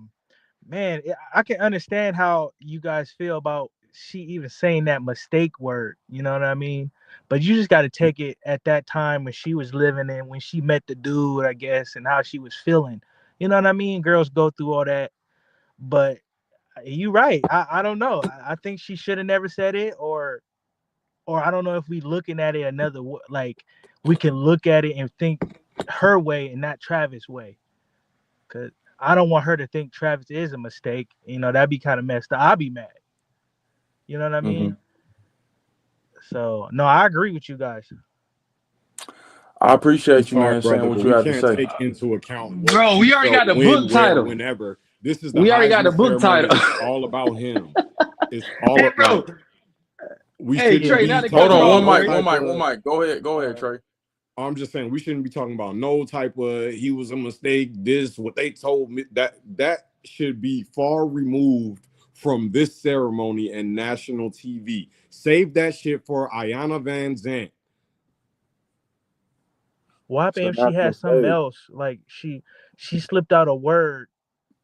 Man, I can understand how you guys feel about she even saying that mistake word. You know what I mean? But you just got to take it at that time when she was living and when she met the dude, I guess, and how she was feeling. You know what I mean? Girls go through all that, but you right. I don't know. I think she should have never said it, or I don't know if we looking at it another like we can look at it and think her way and not Travis' way. Cause I don't want her to think Travis is a mistake. You know, that'd be kind of messed up. I'd be mad. You know what I mean? So no, I agree with you guys. I appreciate you, Sorry, man, saying brother, what but you we have to can't say. take into account what Bro, she we already felt got the when, book where, title. whenever. This is the We already got the Heisman book ceremony. title. It's all about him. It's all Hey, bro. like we Hey, shouldn't Trey, be not to Hold cut talking you on, about one off, no mic, Trey. one type mic, of. one mic. Go ahead, Trey. I'm just saying we shouldn't be talking about no type of he was a mistake. This what they told me that should be far removed from this ceremony and national TV. Save that shit for Ayanna Van Zandt. What happened if she had something else? Like she slipped out a word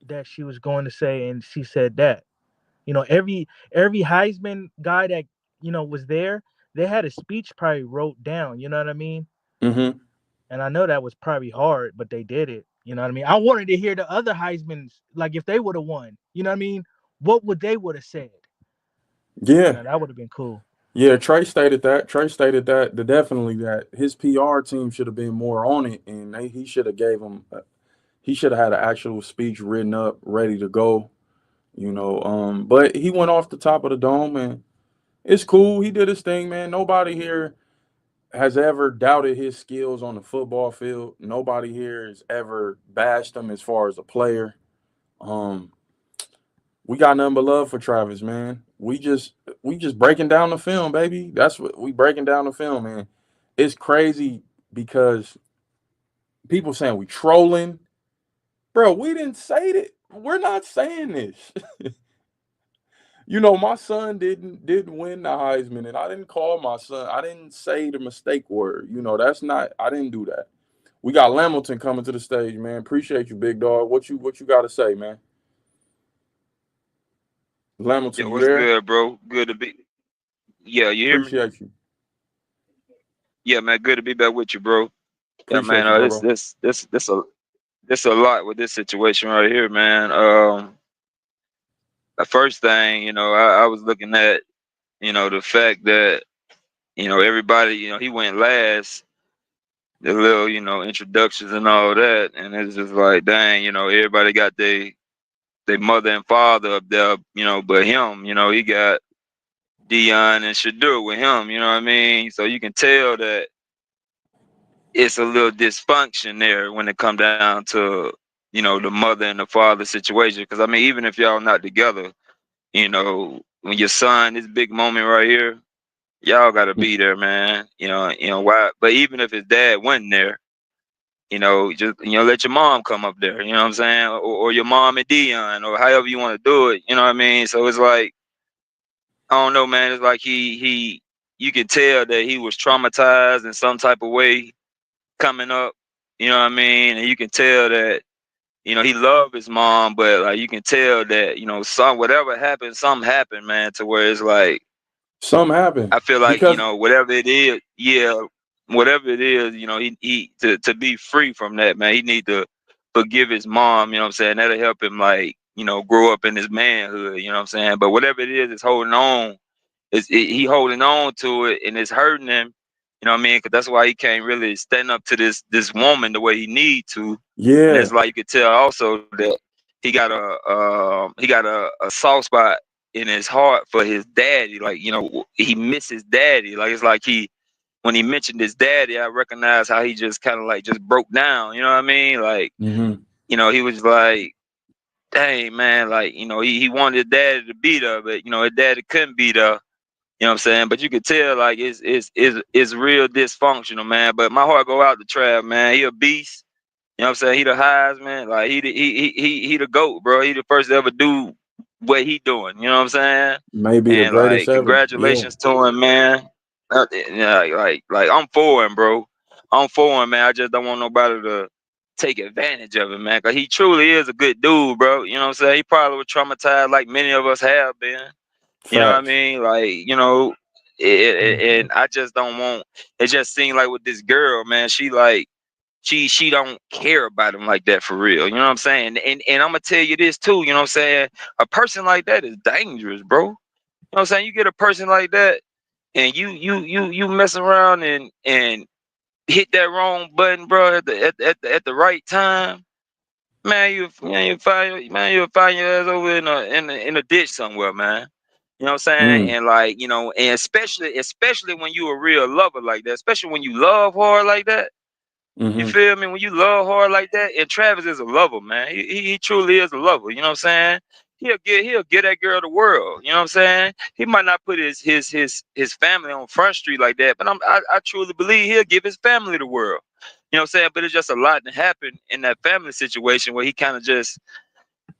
that she was going to say and she said that. You know, every Heisman guy that, you know, was there, they had a speech probably wrote down, you know what I mean? Mm-hmm. And I know that was probably hard, but they did it. You know what I mean? I wanted to hear the other Heismans, like if they would have won, you know what I mean? What would they would have said? Yeah. You know, that would have been cool. Yeah, Trey stated that. Definitely that his PR team should have been more on it, and he should have gave him. He should have had an actual speech written up, ready to go. You know, but he went off the top of the dome, and it's cool. He did his thing, man. Nobody here has ever doubted his skills on the football field. Nobody here has ever bashed him as far as a player. We got nothing but love for Travis, man. We just breaking down the film, baby. That's what we breaking down the film, man. It's crazy because people saying we trolling. Bro, we didn't say that. We're not saying this. You know, my son didn't win the Heisman, and I didn't call my son. I didn't say the mistake word. You know, that's not. I didn't do that. We got Lamilton coming to the stage, man. Appreciate you, big dog. What you got to say, man? Lamilton, Yeah, you what's there? good, bro? Good to be. Yeah, you hear me? Appreciate you. Yeah, man. Good to be back with you, bro. Yeah, Appreciate man. you, bro. This a lot with this situation right here, man. The first thing, I was looking at, the fact that, everybody, he went last. the little, introductions and all that, and it's just like, dang, everybody got their mother and father up there, but him, he got Dion and Shadur with him, you know what I mean? So you can tell that it's a little dysfunction there when it come down to, the mother and the father situation. Because I mean, even if y'all not together, when your son, this big moment right here, y'all gotta be there, man. Why? But even if his dad wasn't there, just let your mom come up there. You know what I'm saying? Or your mom and Dion, or however you want to do it. You know what I mean? So it's like, I don't know, man. It's like you can tell that he was traumatized in some type of way coming up. You know what I mean? And you can tell that he loved his mom, but like you can tell that whatever happened, something happened, man, to where it's like. Something happened. I feel like, Because whatever it is, whatever it is, he to be free from that, man, he need to forgive his mom, you know what I'm saying? That'll help him, like, grow up in his manhood, you know what I'm saying? But whatever it is, it's holding on. He holding on to it, and it's hurting him, you know what I mean? Because that's why he can't really stand up to this woman the way he need to. And yeah, it's like you could tell also that he got a soft spot in his heart for his daddy. Like, he misses daddy. Like, it's like when he mentioned his daddy, I recognized how he just kind of like just broke down. You know what I mean? Like, he was like, dang, man, like, he wanted his daddy to be there, but his daddy couldn't be there. You know what I'm saying? But you could tell like it's real dysfunctional, man. But my heart go out to Trav, man. He a beast. You know what I'm saying? He the Heisman. Like he the GOAT, bro. He the first to ever do what he doing. You know what I'm saying? maybe the And greatest like, ever. Yeah. congratulations to him, man. Yeah, like I'm for him, bro. I'm for him, man. I just don't want nobody to take advantage of him, man. Cause he truly is a good dude, bro. You know what I'm saying? He probably was traumatized like many of us have been. You know what I Facts. mean? Like, and I just don't want. It just seemed like with this girl, man, she like. She don't care about him like that for real. You know what I'm saying? And I'm gonna tell you this too, you know what I'm saying? A person like that is dangerous, bro. You know what I'm saying? You get a person like that and you mess around and hit that wrong button, bro, at the right time, man, you'll find your ass over in a ditch somewhere, man. You know what I'm saying? And like, and especially when you a real lover like that, especially when you love hard like that. You feel me? When you love hard like that, and Travis is a lover, man. He truly is a lover. You know what I'm saying? He'll get that girl the world. You know what I'm saying? He might not put his family on Front Street like that, but I truly believe he'll give his family the world. You know what I'm saying? But it's just a lot to happen in that family situation where he kind of just,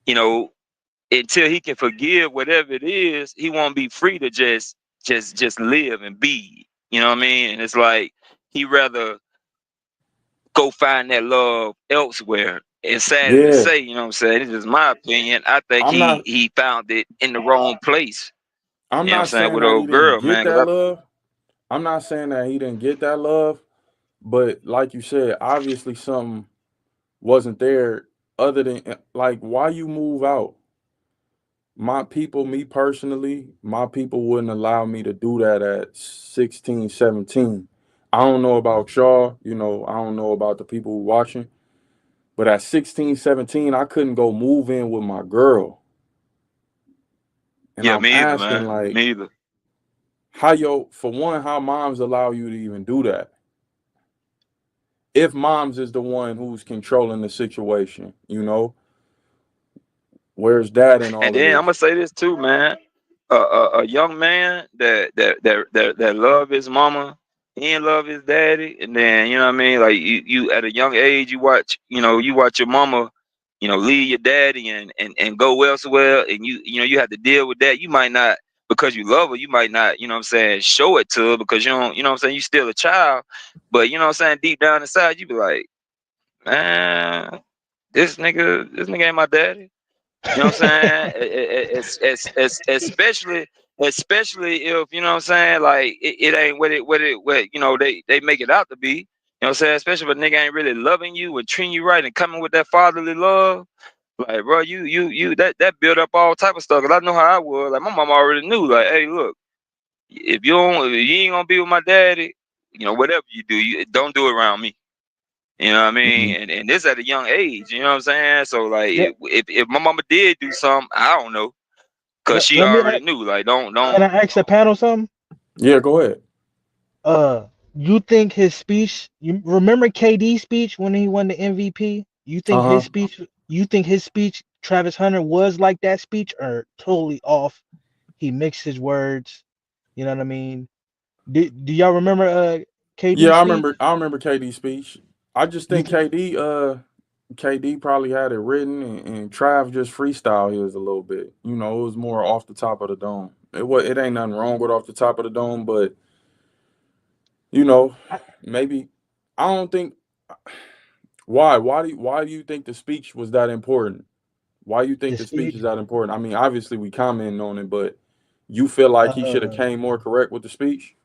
until he can forgive whatever it is, he won't be free to just live and be. You know what I mean? And it's like he rather go find that love elsewhere. And sad to Yeah. say, you know what I'm saying? It's just my opinion. I think I'm not he found it in the wrong place. I'm You know what I'm not saying? saying With that he old didn't girl, get man. that Cause love. I'm not saying that he didn't get that love, but like you said, obviously something wasn't there other than like why you move out. My people, me personally, my people wouldn't allow me to do that at 16, 17. I don't know about y'all, I don't know about the people who watching, but at 16, 17, I couldn't go move in with my girl. And yeah, I'm me either, asking man. like, Me either. for one, how moms allow you to even do that? If moms is the one who's controlling the situation, where's dad in And all of then I'm this? gonna say this too, man. A young man that love his mama, he ain't love his daddy, and then you know what I mean. Like you at a young age, you watch your mama, leave your daddy and go elsewhere, and you have to deal with that. You might not, because you love her, you might not, you know what I'm saying, show it to her because you don't, you know what I'm saying, you still a child, but you know what I'm saying, deep down inside, you be like, man, this nigga ain't my daddy. You know what I'm saying? It's especially if you know what I'm saying, like it ain't what they make it out to be. You know what I'm saying? Especially if a nigga ain't really loving you and treating you right and coming with that fatherly love. Like, bro, you that build up all type of stuff. Cause I know how I was. Like, my mom already knew. Like, hey, look, if you ain't gonna be with my daddy, whatever you do, you don't do it around me. You know what I mean? And this at a young age. You know what I'm saying? So like, if my mama did do something, I don't know, cause she Let me already knew. Like, don't. can I ask the panel something? Yeah, go ahead. You think his speech? You remember KD's speech when he won the MVP? You think Uh-huh. his speech? You think his speech, Travis Hunter, was like that speech, or totally off? He mixed his words. You know what I mean? Do y'all remember KD's Yeah, speech? I remember KD's speech. I just think KD probably had it written, and Trav just freestyle his a little bit. You know, it was more off the top of the dome. It ain't nothing wrong with off the top of the dome, but you know, maybe I don't think. Why do you think the speech was that important? Why do you think the speech is that important? I mean, obviously we commenting on it, but you feel like he should have came more correct with the speech?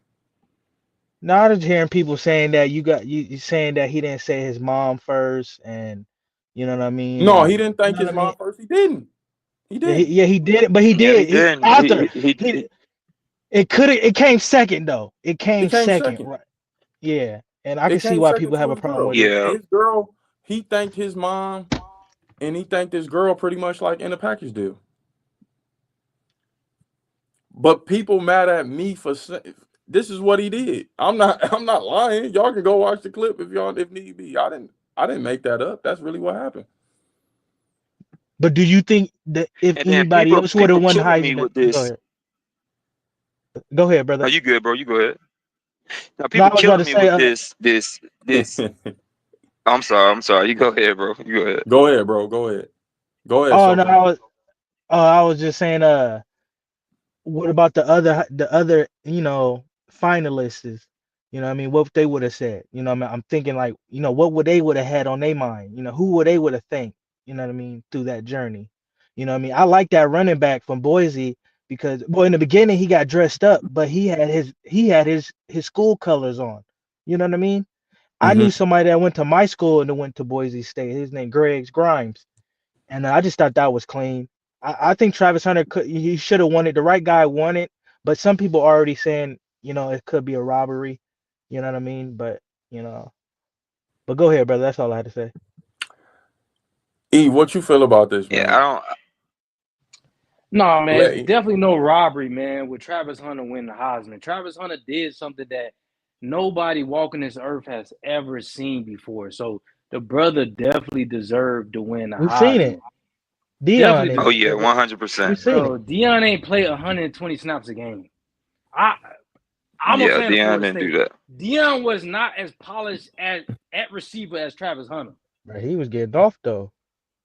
No, I was hearing people saying that you saying that he didn't say his mom first, and you know what I mean. No, and, he didn't thank his mom first. He didn't. He did. He did it, but he Yeah, did. he didn't. After He it came second though. It came second, second. right? Yeah, and I It can see came why second people to have a his problem girl. with it. Yeah. His girl, he thanked his mom, and he thanked his girl pretty much like in a package deal. But people mad at me for saying this is what he did. I'm not lying. Y'all can go watch the clip if need be. I didn't make that up. That's really what happened. But do you think that if And then anybody else would have won the killing me Heisman? with this. Go ahead, brother. Are you good, bro? You go ahead. Now No, people I was about killing to me say, with this. I'm sorry. You go ahead, bro. You go ahead. Go ahead, bro. Go ahead. Go ahead. oh no, Soka. I was just saying, what about the other finalists? You know what I mean, what they would have said. You know what I mean? I'm thinking like, what would they would have had on their mind? Who would they would have thanked, you know what I mean, through that journey. You know what I mean? I like that running back from Boise because in the beginning he got dressed up, but he had his school colors on. You know what I mean? I knew somebody that went to my school and went to Boise State. His name Greg Grimes. And I just thought that was clean. I think Travis Hunter he should have won it. The right guy won it, but some people are already saying, it could be a robbery. You know what I mean? But but go ahead, brother. That's all I had to say. E, what you feel about this, man? Yeah, I don't. No, man, Let- it's definitely no robbery, man, with Travis Hunter winning the Heisman. Travis Hunter did something that nobody walking this earth has ever seen before. So the brother definitely deserved to win the We've Heisman. seen it. Dion. Definitely. Oh yeah, We've 100%. seen it. Bro, Dion ain't played 120 snaps a game. I'm a Yeah, fan of Deion Florida didn't State. do that. Dion was not as polished at receiver as Travis Hunter. Bro, he was getting off though.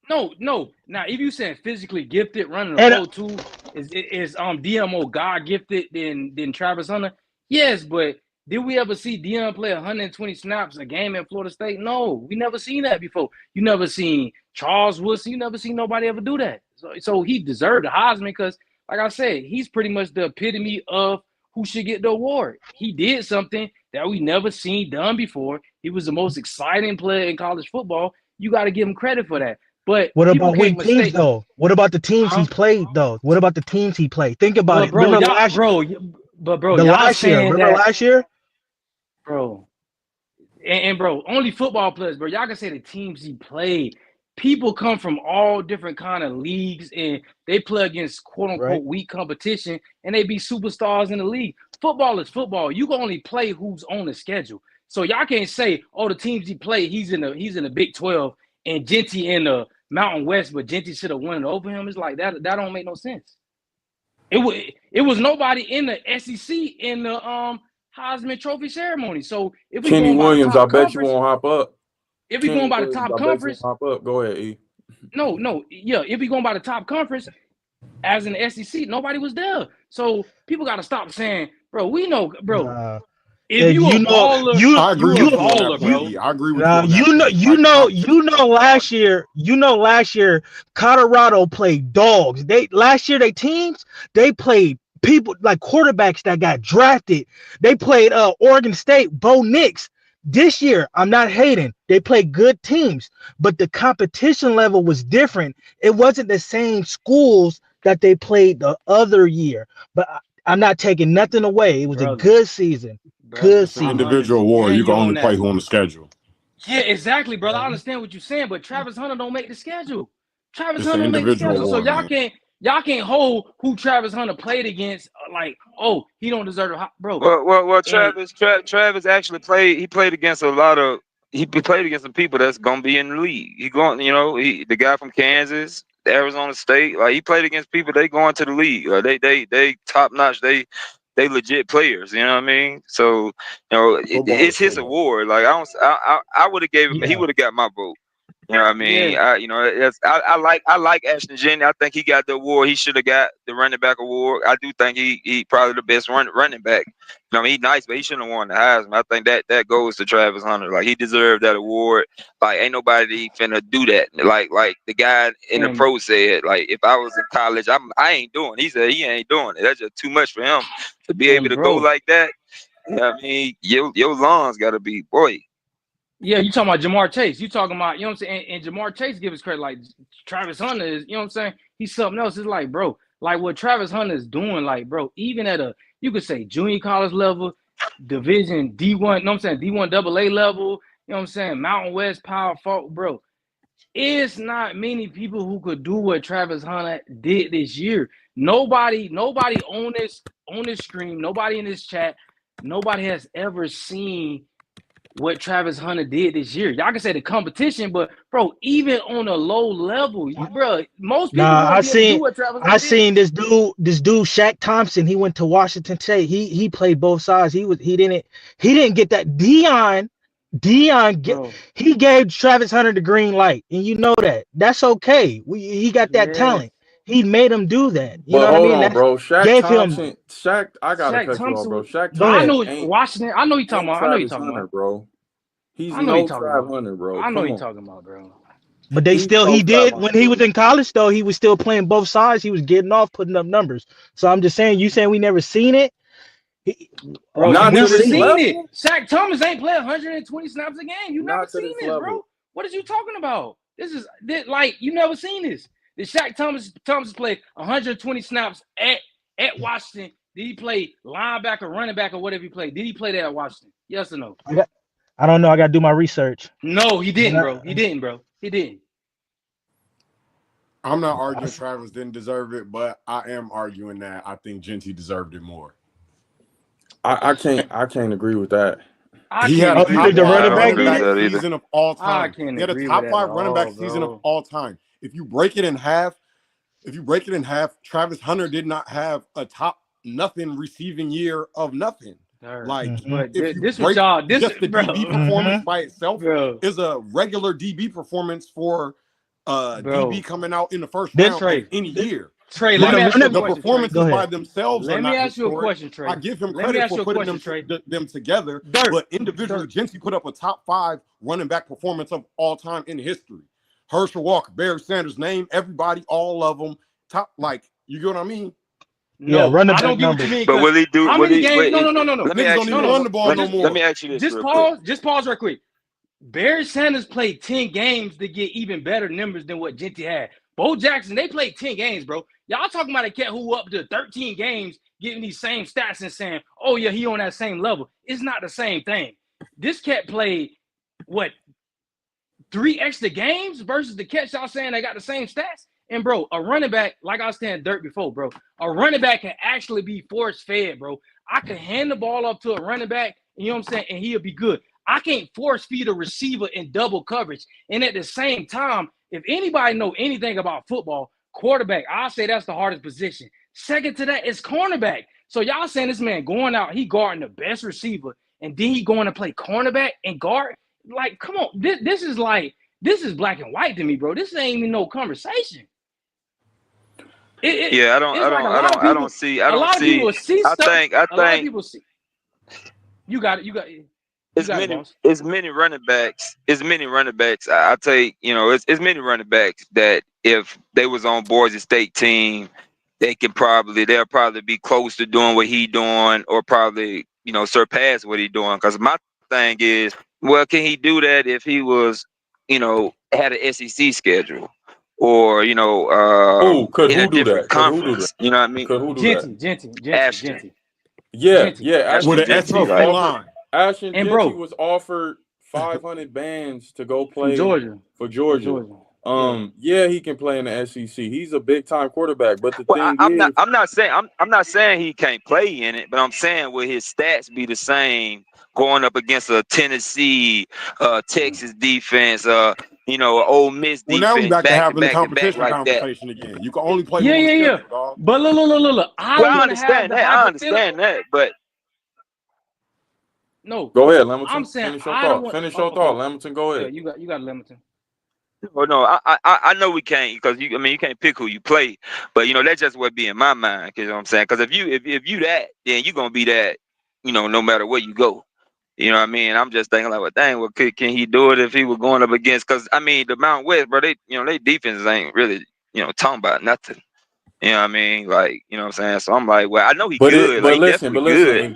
No. Now, if you saying physically gifted, running And- a 4.2, is Dion more God gifted than Travis Hunter? Yes, but did we ever see Dion play 120 snaps a game in Florida State? No, we never seen that before. You never seen Charles Woodson. You never seen nobody ever do that. So he deserved the Heisman because, like I said, he's pretty much the epitome of who should get the award. He did something that we never seen done before. He was the most exciting player in college football. You got to give him credit for that. But what people about can't weak teams mistake. though? What about the teams he played though? What about the teams he played? Think about it. Bro, Remember y'all, last bro, the y'all last year. saying Remember that, last year? bro. And bro, only football players, bro. Y'all can say the teams he played. People come from all different kind of leagues and they play against quote unquote Right. weak competition and they be superstars in the league. Football is football. You can only play who's on the schedule. So y'all can't say, oh, the teams he played, he's in the Big 12 and Genty in the Mountain West, but Genty should have won it over him. It's like that don't make no sense. It was nobody in the SEC in the Heisman Trophy ceremony. So if we Kenny going by the Williams, top I bet you conference, won't hop up. if we going by the Williams, top I bet you conference, won't hop up. Go ahead, E. if we going by the top conference, as in the SEC, nobody was there. So people got to stop saying, bro, we know, bro. If you a baller, I agree you a with you on baller, that bro. point, E. I agree with you on that last year, Colorado played dogs. Last year they teams, they played people like quarterbacks that got drafted. They played Oregon State, Bo Nix. This year, I'm not hating. They played good teams, but the competition level was different. It wasn't the same schools that they played the other year. But I'm not taking nothing away. It was a good season. Good It's an season. individual award. You can only play who on the schedule. Yeah, exactly, brother. I Mhm. understand what you're saying, but Travis Hunter don't make the schedule. Travis It's Hunter an don't make the individual schedule, so award, man. y'all can't hold who Travis Hunter played against. Like, oh, he don't deserve to, bro. Well, And Travis actually played. He played against a lot of. He played against some people that's gonna be in the league. He going, the guy from Kansas, Arizona State. Like he played against people. They going to the league. They top notch. They legit players. You know what I mean? So Football it's is his football. award. Like I would have gave him. He Yeah. would have got my vote. You know what I mean? yeah, I like Ashton Jennings. I think he got the award. He should have got the running back award. I do think he probably the best running back. I mean, he's nice, but he shouldn't have won the Heisman. I think that goes to Travis Hunter. Like he deserved that award. Like ain't nobody finna do that. Like the guy in the and pro said, like if I was in college, I ain't doing it. He said he ain't doing it. That's just too much for him to be able to go bro, like that. You know what I mean, your lungs gotta be, boy. yeah, you talking about Jamar Chase. You talking about, you know what I'm saying? And Jamar Chase give his credit. Like Travis Hunter is, you know what I'm saying? He's something else. It's like, bro, like what Travis Hunter is doing, like, bro, even at you could say junior college level, division D1, you know what I'm saying? D1 AA level, you know what I'm saying? Mountain West Power 4, bro. It's not many people who could do what Travis Hunter did this year. Nobody on this screen, nobody in this chat, nobody has ever seen what Travis Hunter did this year. Y'all can say the competition, but bro, even on a low level, bro, most people Nah, won't be able to do what Travis Hunter I did. seen this dude, Shaq Thompson. He went to Washington State. He played both sides. He didn't get that. Deion Bro, he gave Travis Hunter the green light, and you know that. That's okay. He got that yeah. talent. He made him do that. You But know what I hold mean? on, That bro. Shaq gave him. Thompson. Shaq, I gotta Shaq cut you off, Thompson. bro. Shaq Go I ahead. know Thompson Washington. I know he talking ain't about. I know he Travis talking Hunter, about. bro. He's I know he no talking Trav about. Hunter, bro. I know Come he on. talking about, bro. But He's no he Trav did Hunter, when he was bro. in college though. He was still playing both sides. He was getting off, putting up numbers. So I'm just saying, you saying we never seen it? Bro, Not you to never this seen level. it. Shaq Thomas ain't playing 120 snaps a game. You never Not to seen this this, level. bro. What is you talking about? This like you never seen this. Did Shaq Thomas play 120 snaps at Washington? Did he play linebacker, running back, or whatever he played? Did he play that at Washington? Yes or no? I don't know. I got to do my research. No, he didn't, bro. He didn't, bro. He didn't. I'm not arguing Travis didn't deserve it, but I am arguing that I think Genty deserved it more. I can't agree with that. He had a You top think the 5 running don't back agree running with back that either. season of all I time. can't He had a agree top with that 5 at running back all, season of bro. all time. If you break it in half, Travis Hunter did not have a top nothing receiving year of nothing. Like But if you this break what y'all just the bro. DB performance by itself Bro, is a regular DB performance for bro. DB coming out in the first This round Trey, of any year. Trey, This let me Like ask you a the question, Trey. performances Go ahead. by themselves Let are me not ask you a historic. question, Trey. I give him Let me credit ask for you a putting question, Trey. them together, Dirt. but individually, Genty put up a top 5 running back performance of all time in history. Herschel Walker, Barry Sanders, name everybody, all of them top. Like you get what I mean? Yeah, No, running I don't back get what you numbers. mean. But will he do? How Will many he? games? No. Let me Niggas ask don't you even this. run the ball no Let more. me ask you this. Just real quick. Just pause real quick. Barry Sanders played 10 games to get even better numbers than what Genty had. Bo Jackson, they played 10 games, bro. Y'all talking about a cat who up to 13 games getting these same stats and saying, oh, yeah, he on that same level. It's not the same thing. This cat played, what, 3 extra games versus the catch y'all saying they got the same stats? And, bro, a running back, like I was saying dirt before, bro, a running back can actually be force-fed, bro. I can hand the ball up to a running back, you know what I'm saying, and he'll be good. I can't force-feed a receiver in double coverage. And at the same time, if anybody know anything about football, quarterback, I'll say that's the hardest position. Second to that is cornerback. So y'all saying this man going out, he guarding the best receiver, and then he going to play cornerback and guard? Like, come on. This is black and white to me, bro. This ain't even no conversation. Yeah, I don't see. A lot of people see stuff. I A lot of think people see. You got it. It's many running backs. I take, it's many running backs that if they was on Boise State team, they'll probably be close to doing what he doing, or probably, surpass what he doing. Because my thing is, well, can he do that if he was, had an SEC schedule, or in a different conference? You know what I mean? Could who do that? Genty. Yeah, Genty. Ashton With an Genty SEC was offered. line. Ashton And Genty bro, was offered 500 bands to go From play Georgia. for From Georgia. Georgia. Yeah. Yeah, he can play in the SEC. He's a big time quarterback. But the Well, thing I'm is, not saying I'm not saying he can't play in it, but I'm saying will his stats be the same going up against a Tennessee, Texas defense, Ole Miss Well, now we defense back to back to having the back to back competition like that. conversation again. You can only play Yeah, who's on the yeah, yeah. schedule, dog. But look. I Well, I want to have understand the that. I understand hypothetical. that, but No, go ahead, I'm Lemington. saying Finish your I don't thought. want. Finish Oh, your thought, okay. Lemington. Go Yeah, ahead. you got Lemington. well, no, I know we can't because you can't pick who you play, but that's just what be in my mind. You know what I'm saying? Because if you that, then you gonna be that, no matter where you go. You know what I mean? I'm just thinking like, well, dang, well, can he do it if he was going up against? Because I mean, the Mountain West, bro, they defenses ain't really, talking about nothing. You know what I mean? Like, you know what I'm saying? So I'm like, well, I know he good. Like, he definitely good.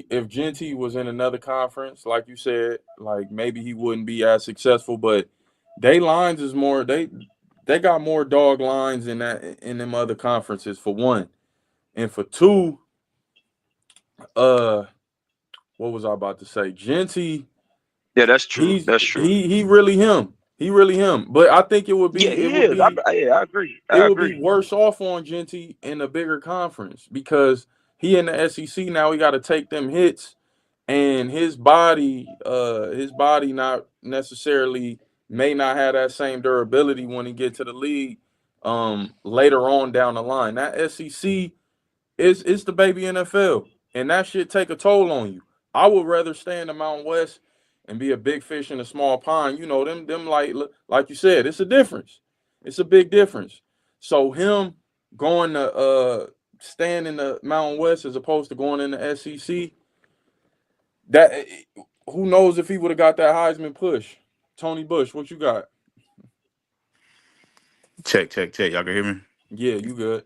If Genty was in another conference, like you said, like maybe he wouldn't be as successful. But they lines is more. They got more dog lines in them other conferences for one, and for two. What was I about to say? Genty. Yeah, that's true. He's That's true. he really him. He really him. But I think it would be Yeah, he is. I agree. it I would be agree. worse off on Genty in a bigger conference because he in the SEC now. He got to take them hits, and his body not necessarily may not have that same durability when he get to the league later on down the line. That SEC it's the baby NFL, and that shit take a toll on you. I would rather stay in the Mountain West and be a big fish in a small pond. Them like you said, it's a difference. It's a big difference. So him going to staying in the Mountain West as opposed to going in the SEC, that who knows if he would have got that Heisman push. Tony Bush, what you got? Check. Y'all can hear me? Yeah, you good.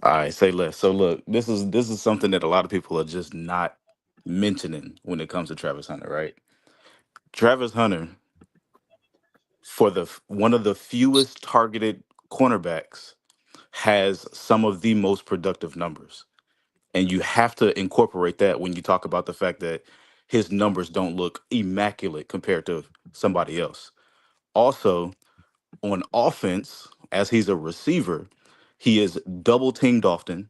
All right, say less. So look, this is something that a lot of people are just not mentioning when it comes to Travis Hunter, right? Travis Hunter, for one of the fewest targeted cornerbacks, has some of the most productive numbers. And you have to incorporate that when you talk about the fact that his numbers don't look immaculate compared to somebody else. Also, on offense, as he's a receiver, he is double teamed often.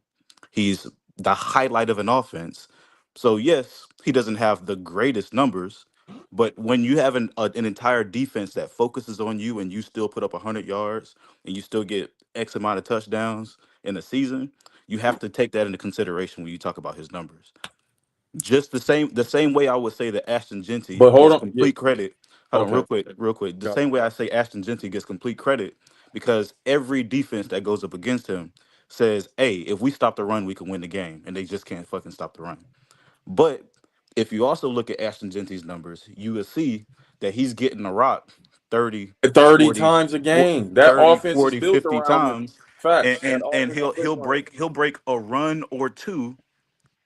He's the highlight of an offense. So yes, he doesn't have the greatest numbers, but when you have an entire defense that focuses on you and you still put up 100 yards and you still get X amount of touchdowns in a season, you have to take that into consideration when you talk about his numbers. Just the same way I would say that Ashton Genty But hold gets on. Yeah. complete credit. Hold on, Okay. real quick. The Got it. same way I say Ashton Genty gets complete credit because every defense that goes up against him says, "Hey, if we stop the run, we can win the game," and they just can't fucking stop the run. But if you also look at Ashton Genty's numbers, you will see that he's getting a rock 30, 30 40, times a for- game. That 30, offense is 40, built 50 around him. times, and Facts. That and, and offense is he'll built he'll around him. break a run or two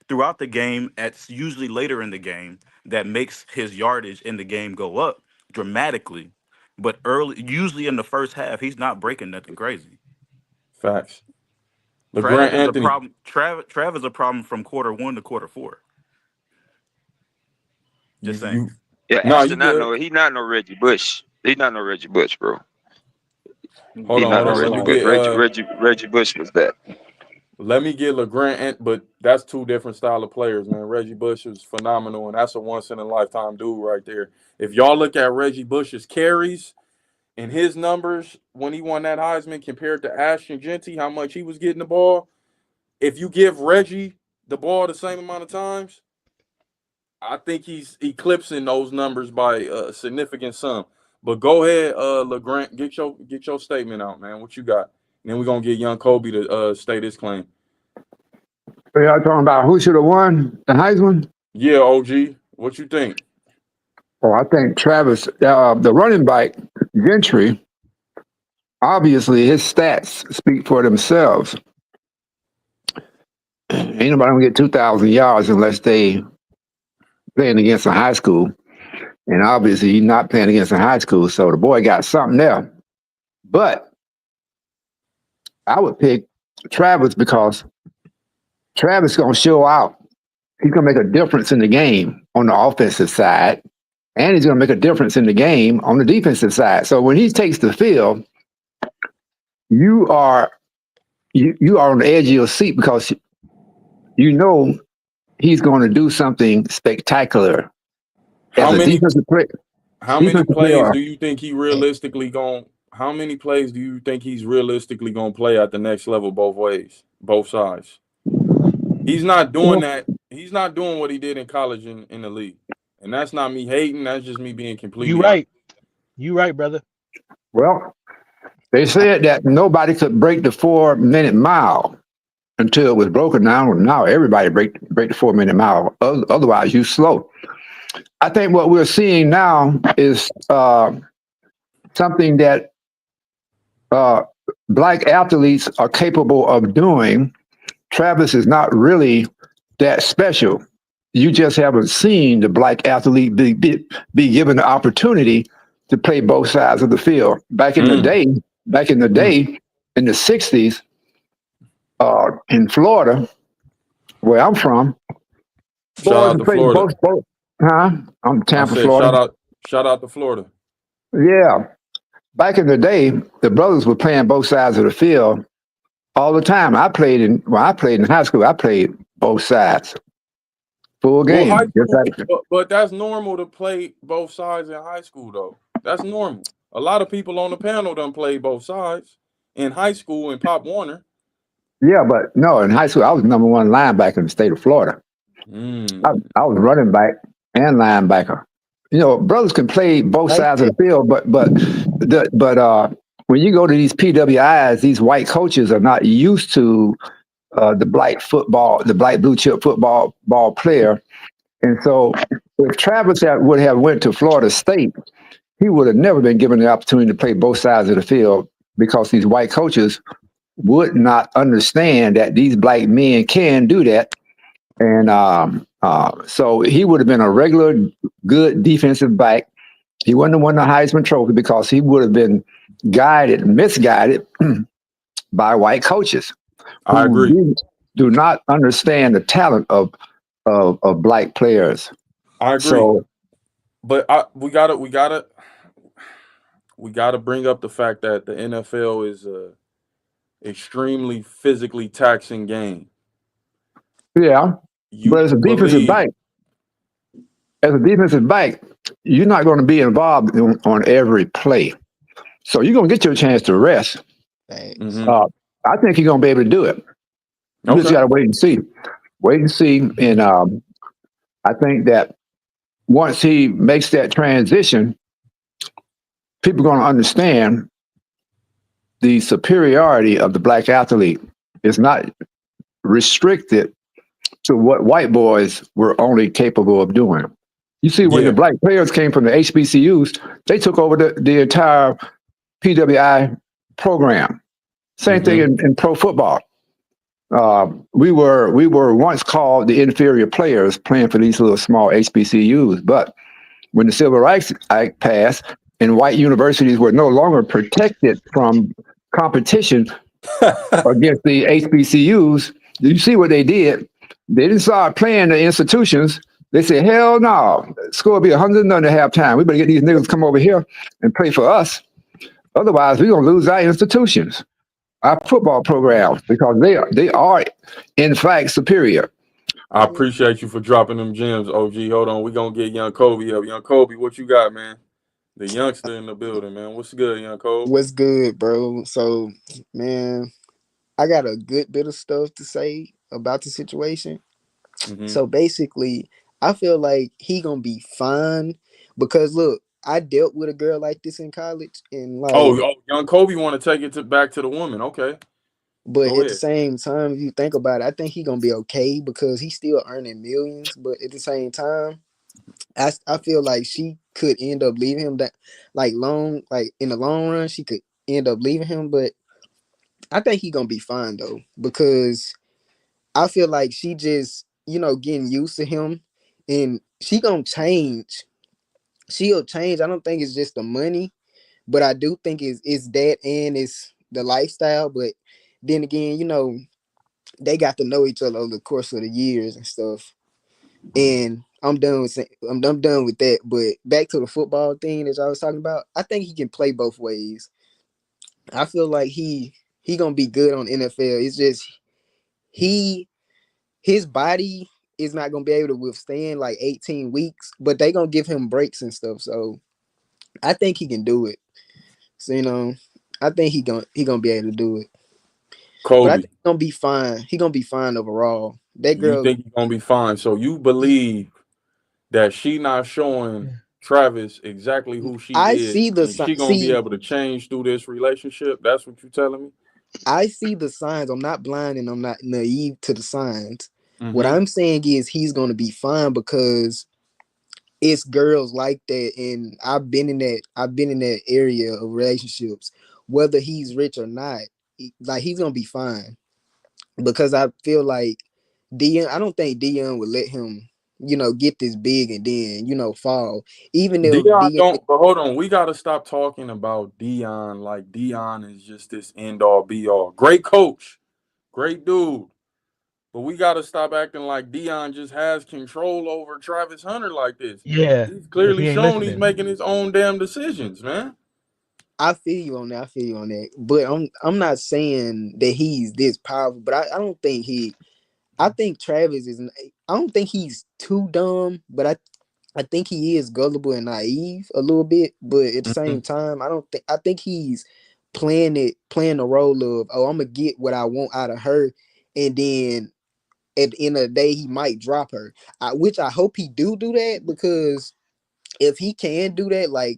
throughout the game at usually later in the game that makes his yardage in the game go up dramatically. But usually in the first half, he's not breaking nothing crazy. Facts. Trav LeGrant is a Anthony. problem. Trav is a problem from quarter one to quarter four. Just saying. Yeah, No, you Ashton good. he's not no Reggie Bush. He's not no Reggie Bush, bro. Hold He's on, not hold no on. Let me Reggie Bush. get Reggie Bush was that. LeGrant, but that's two different style of players, man. Reggie Bush is phenomenal, and that's a once in a lifetime dude right there. If y'all look at Reggie Bush's carries and his numbers when he won that Heisman compared to Ashton Genty, how much he was getting the ball, if you give Reggie the ball the same amount of times, I think he's eclipsing those numbers by a significant sum. But go ahead, LeGrant, get your statement out, man. What you got? And then we're gonna get young Kobe to state his claim. Are y'all talking about who should have won the Heisman? Yeah, OG, what you think? Oh, I think Travis, the running back, Gentry, obviously his stats speak for themselves. Ain't nobody gonna get 2,000 yards unless they playing against a high school. And obviously he's not playing against a high school, so the boy got something there. But I would pick Travis because Travis gonna show out. He's gonna make a difference in the game on the offensive side. and he's going to make a difference in the game on the defensive side. So when he takes the field, you are on the edge of your seat because you know he's going to do something spectacular. How As a many defensive player, how many defensive plays player, do you think he realistically going how many plays do you think he's realistically going to play at the next level both ways, both sides? He's not doing that. He's not doing what he did in college in the league. And that's not me hating, that's just me being completely You honest. right. You right, brother. well, they said that nobody could break the 4-minute mile until it was broken down. Now everybody break the 4-minute mile. Otherwise, you slow. I think what we're seeing now is something that black athletes are capable of doing. Travis is not really that special. You just haven't seen the black athlete be given the opportunity to play both sides of the field. Back in the day, in the 60s, in Florida, where I'm from, Shout out boys to played Florida. both. I'm I Tampa, said Florida. shout out to Florida. Yeah. Back in the day, the brothers were playing both sides of the field all the time. I played in high school. I played both sides, full game. Well, Just like, but that's normal to play both sides in high school, though. That's normal. A lot of people on the panel done played both sides in high school in Pop Warner. yeah, but no, in high school I was number one linebacker in the state of Florida. I was running back and linebacker. You know, brothers can play both sides of the field, but when you go to these PWIs, these white coaches are not used to the black blue chip football player. And so if Travis would have went to Florida State, he would have never been given the opportunity to play both sides of the field because these white coaches would not understand that these black men can do that. And so he would have been a regular good defensive back. He wouldn't have won the Heisman Trophy because he would have been misguided by white coaches. I agree. Do not understand the talent of black players. I agree. So, but we gotta bring up the fact that the NFL is a extremely physically taxing game. Yeah, but as a defensive back, you're not going to be involved on every play. So you're going to get your chance to rest. Mm-hmm. I think you're going to be able to do it. You just got to wait and see. And I think that once he makes that transition, people are going to understand the superiority of the black athlete. It's not restricted to what white boys were only capable of doing. You see, when the black players came from the HBCUs, they took over the entire PWI program. Same thing in pro football. We were once called the inferior players playing for these little small HBCUs, but when the Civil Rights Act passed and white universities were no longer protected from competition against the HBCUs, you see what they did? They didn't start playing the institutions. They said, hell no, score will be 100 at halftime. We better get these niggas to come over here and play for us. Otherwise, we're going to lose our institutions, our football programs, because they are in fact superior. I appreciate you for dropping them gems, OG. Hold on, we're going to get Young Kobe up. Young Kobe, what you got, man? The youngster in the building, man. What's good, Young Kobe? What's good, bro? So, man, I got a good bit of stuff to say about the situation. So basically, I feel like he gonna be fine because look, I dealt with a girl like this in college, and like, Young Kobe want to take it back to the woman, okay? But at the same time, if you think about it, I think he gonna be okay because he's still earning millions. But at the same time, I feel like she could end up leaving him, that like in the long run, she could end up leaving him. But I think he gonna be fine though, because I feel like she just, getting used to him, and she gonna change. She'll change. I don't think it's just the money, but I do think it's that and it's the lifestyle. But then again, they got to know each other over the course of the years and stuff. And I'm done with I'm done with that. But back to the football thing that I was talking about, I think he can play both ways. I feel like he gonna be good on NFL. It's just his body is not gonna be able to withstand like 18 weeks, but they gonna give him breaks and stuff. So I think he can do it. So I think he gonna be able to do it. But I Kobe, think he's gonna be fine. He gonna be fine overall. That you girl, think he's gonna be fine? So you believe that she not showing Travis exactly who she I is, see the and she gonna be see. able to change through this relationship? That's what you telling me? I see the signs. I'm not blind and I'm not naive to the signs. What Mm-hmm. I'm saying is he's gonna be fine because it's girls like that, and I've been in that area of relationships. Whether he's rich or not, like he's gonna be fine because I feel like Dion. I don't think Dion would let him, get this big and then fall. Even if Dion Dion, don't, but hold on, we gotta stop talking about Dion like Dion is just this end all be all. Great coach, great dude. But we got to stop acting like Dion just has control over Travis Hunter like this. Yeah, He's clearly he ain't shown he's listening. making his own damn decisions, man. I feel you on that. I feel you on that. But I'm not saying that he's this powerful. But I don't think I think Travis is. I don't think he's too dumb, but I think he is gullible and naive a little bit. But at the Mm-hmm. same time, I think he's playing the role of, oh, I'm gonna get what I want out of her, and then at the end of the day, he might drop her. Which I hope he do that, because if he can do that, like,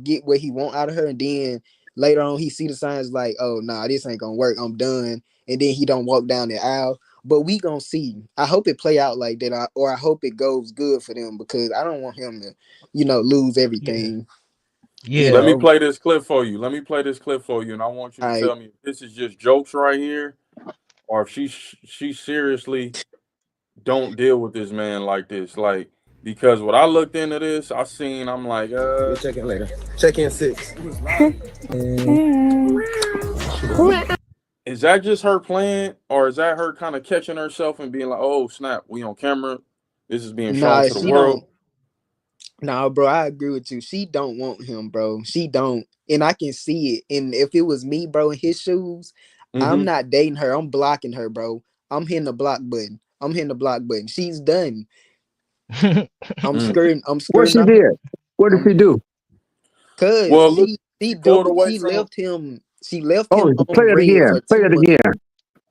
get what he want out of her, and then later on he see the signs like, oh nah, this ain't gonna work, I'm done, and then he don't walk down the aisle. But we gonna see. I hope it play out like that, or I hope it goes good for them, because I don't want him to, lose Yeah, everything. yeah. Let me So play this clip for you. And I want you to I tell me if this is just jokes right here, or if she seriously don't deal with this man like this. Like, because when I looked into this, I'm like, We'll check in later. Check in 6. is that just her playing, or is that her kind of catching herself and being like, oh snap, we on camera, this is being shown nah, to the she world? don't. Nah, bro, I agree with you. She don't want him, bro. She don't. And I can see it. And if it was me, bro, in his shoes, I'm Mm-hmm. not dating her. I'm blocking her, bro. I'm hitting the block button. She's done. I'm Mm. skirting. I'm What skirting she her. did? What did Um, she do? cause Well, look, she she pulled double. away She from him. left him. She left him Oh, play on it red again. for Play 2 it months. again.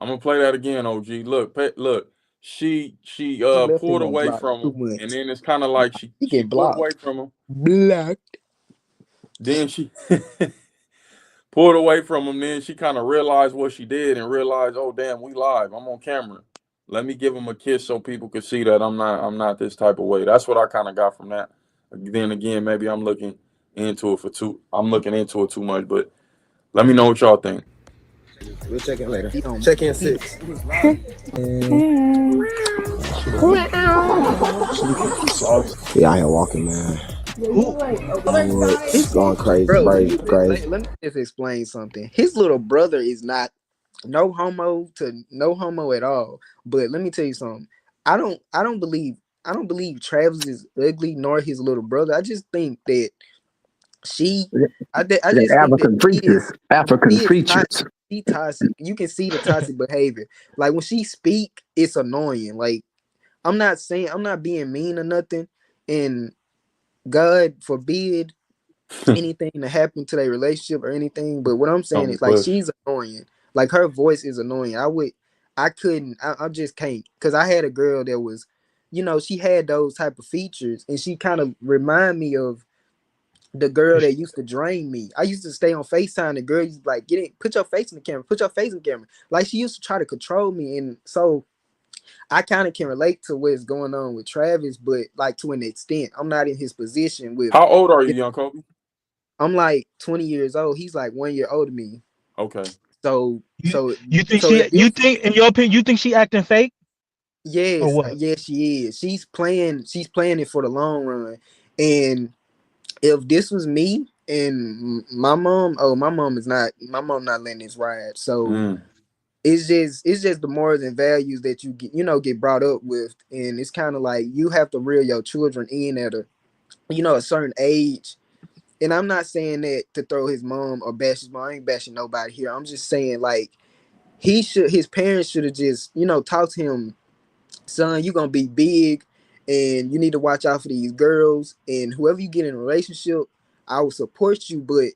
I'm gonna play that again, OG. Look, look. She She left pulled him on away block from 2 him, and months. then it's kind of like He she get pulled away blocked. from him. Blocked. Then she pulled away from him. Then she kind of realized what she did and realized, oh damn, we live. I'm on camera. Let me give him a kiss so people could see that I'm not this type of way. That's what I kind of got from that. Then again, maybe I'm looking into it too much. But let me know what y'all think. We'll check in later. He don't. Check in He, 6. Yeah, I ain't walking, man. who? It's going crazy, Bro, crazy. let me just explain something. His little brother is not no homo at all. But let me tell you something. I don't believe Travis is ugly, nor his little brother. I just think that she I The just think that African preachers. African she is preachers. toxic. She toxic. You can see the toxic behavior. Like when she speak, it's annoying. Like I'm not being mean or nothing. And God forbid anything to happen to their relationship or anything. But what I'm saying Don't is, like, push. she's annoying. Like her voice is annoying. I just can't, because I had a girl that was, she had those type of features, and she kind of remind me of the girl that used to drain me. I used to stay on FaceTime. The girl used to like, put your face in the camera, put your face in the camera. Like she used to try to control me. And so I kind of can relate to what's going on with Travis, but like to an extent. I'm not in his position with, How old are you, young Kobe? I'm like 20 years old. He's like 1 year older than me. Okay. So You think if in your opinion, you think she acting fake or yes, what? yes, she is. She's playing it for the long run. And if this was me and my mom not letting this ride. So Mm. it's just the morals and values that you get brought up with, and it's kind of like you have to reel your children in at a certain age. And I'm not saying that to throw his mom or bash his mom. I ain't bashing nobody here. I'm just saying like his parents should have just taught him, son, you're gonna be big and you need to watch out for these girls, and whoever you get in a relationship, I will support you, but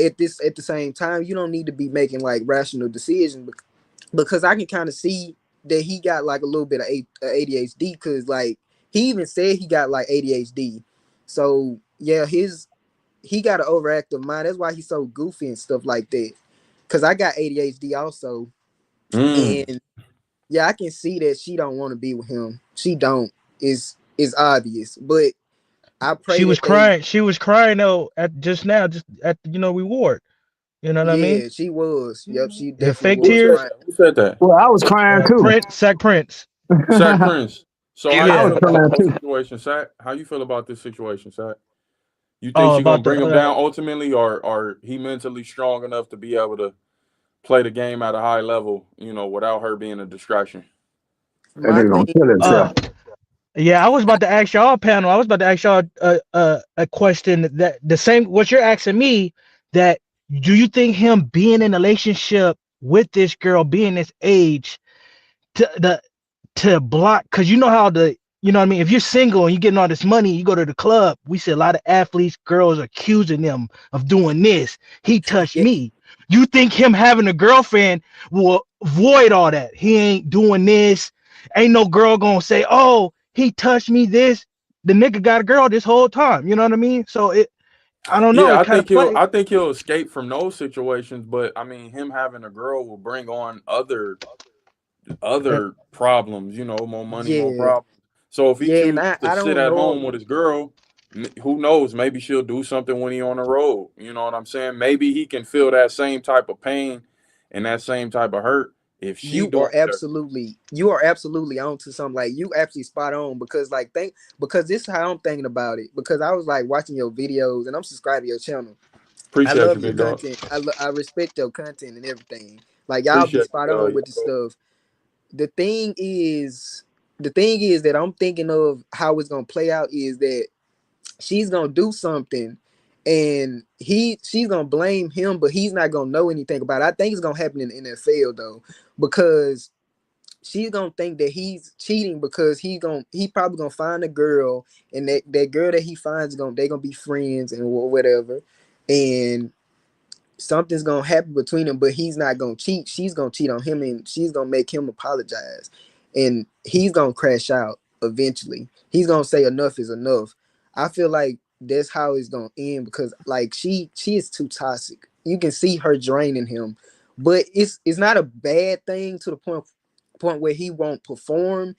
at the same time, you don't need to be making like rational decisions, because I can kind of see that he got like a little bit of ADHD, because like he even said he got like ADHD. So yeah, he got an overactive mind. That's why he's so goofy and stuff like that. Because I got ADHD also, and yeah, I can see that she don't want to be with him. She don't. It's obvious, but I pray She was that they. crying. She was crying though just at reward. You know what I mean? Yeah, she was. Yep, she The definitely fake Who was said tears. crying. who said that? Well, I was crying too. Prince. Sack Prince. So how I you Yeah. was feel about crying the whole too. situation, Sack? How you feel about this situation, Sack? You think Oh, she gonna about the bring him down ultimately, or he mentally strong enough to be able to play the game at a high level, without her being a distraction? That My nigga gonna thing kill is, himself. Yeah, I was about to ask y'all panel. I was about to ask y'all a question that the same what you're asking me, that do you think him being in a relationship with this girl being this age to block, because you know how what I mean, if you're single and you're getting all this money, you go to the club, we see a lot of athletes, girls accusing them of doing this. He touched yeah, me. You think him having a girlfriend will void all that? He ain't doing this. Ain't no girl gonna say, oh, he touched me this. The nigga got a girl this whole time. You know what I mean? So I don't know. Yeah, It I kind of think he'll play. I think he'll escape from those situations, but I mean, him having a girl will bring on Uh, other problems, more money, more yeah, problems. So if he yeah, and chooses to I sit don't at know. home with his girl, who knows? Maybe she'll do something when he on the road. You know what I'm saying? Maybe he can feel that same type of pain and that same type of hurt if she do it with her. You are absolutely on to something. Like you actually spot on, because because this is how I'm thinking about it, because I was like watching your videos and I'm subscribed to your channel. I Appreciate you, love your big dog. content. I respect your content and everything. Like y'all be Appreciate you, spot dog. on Yeah, with the bro. stuff. The thing is that I'm thinking of how it's gonna play out is that she's gonna do something and she's gonna blame him, but he's not gonna know anything about it. I think it's gonna happen in the NFL though, because she's gonna think that he's cheating, because he probably gonna find a girl, and that girl that he finds they gonna be friends and whatever, and something's gonna happen between them, but he's not gonna cheat. She's gonna cheat on him, and she's gonna make him apologize, and he's gonna crash out eventually. He's gonna say enough is enough. I feel like that's how it's gonna end, because like she is too toxic. You can see her draining him, but it's not a bad thing to the point where he won't perform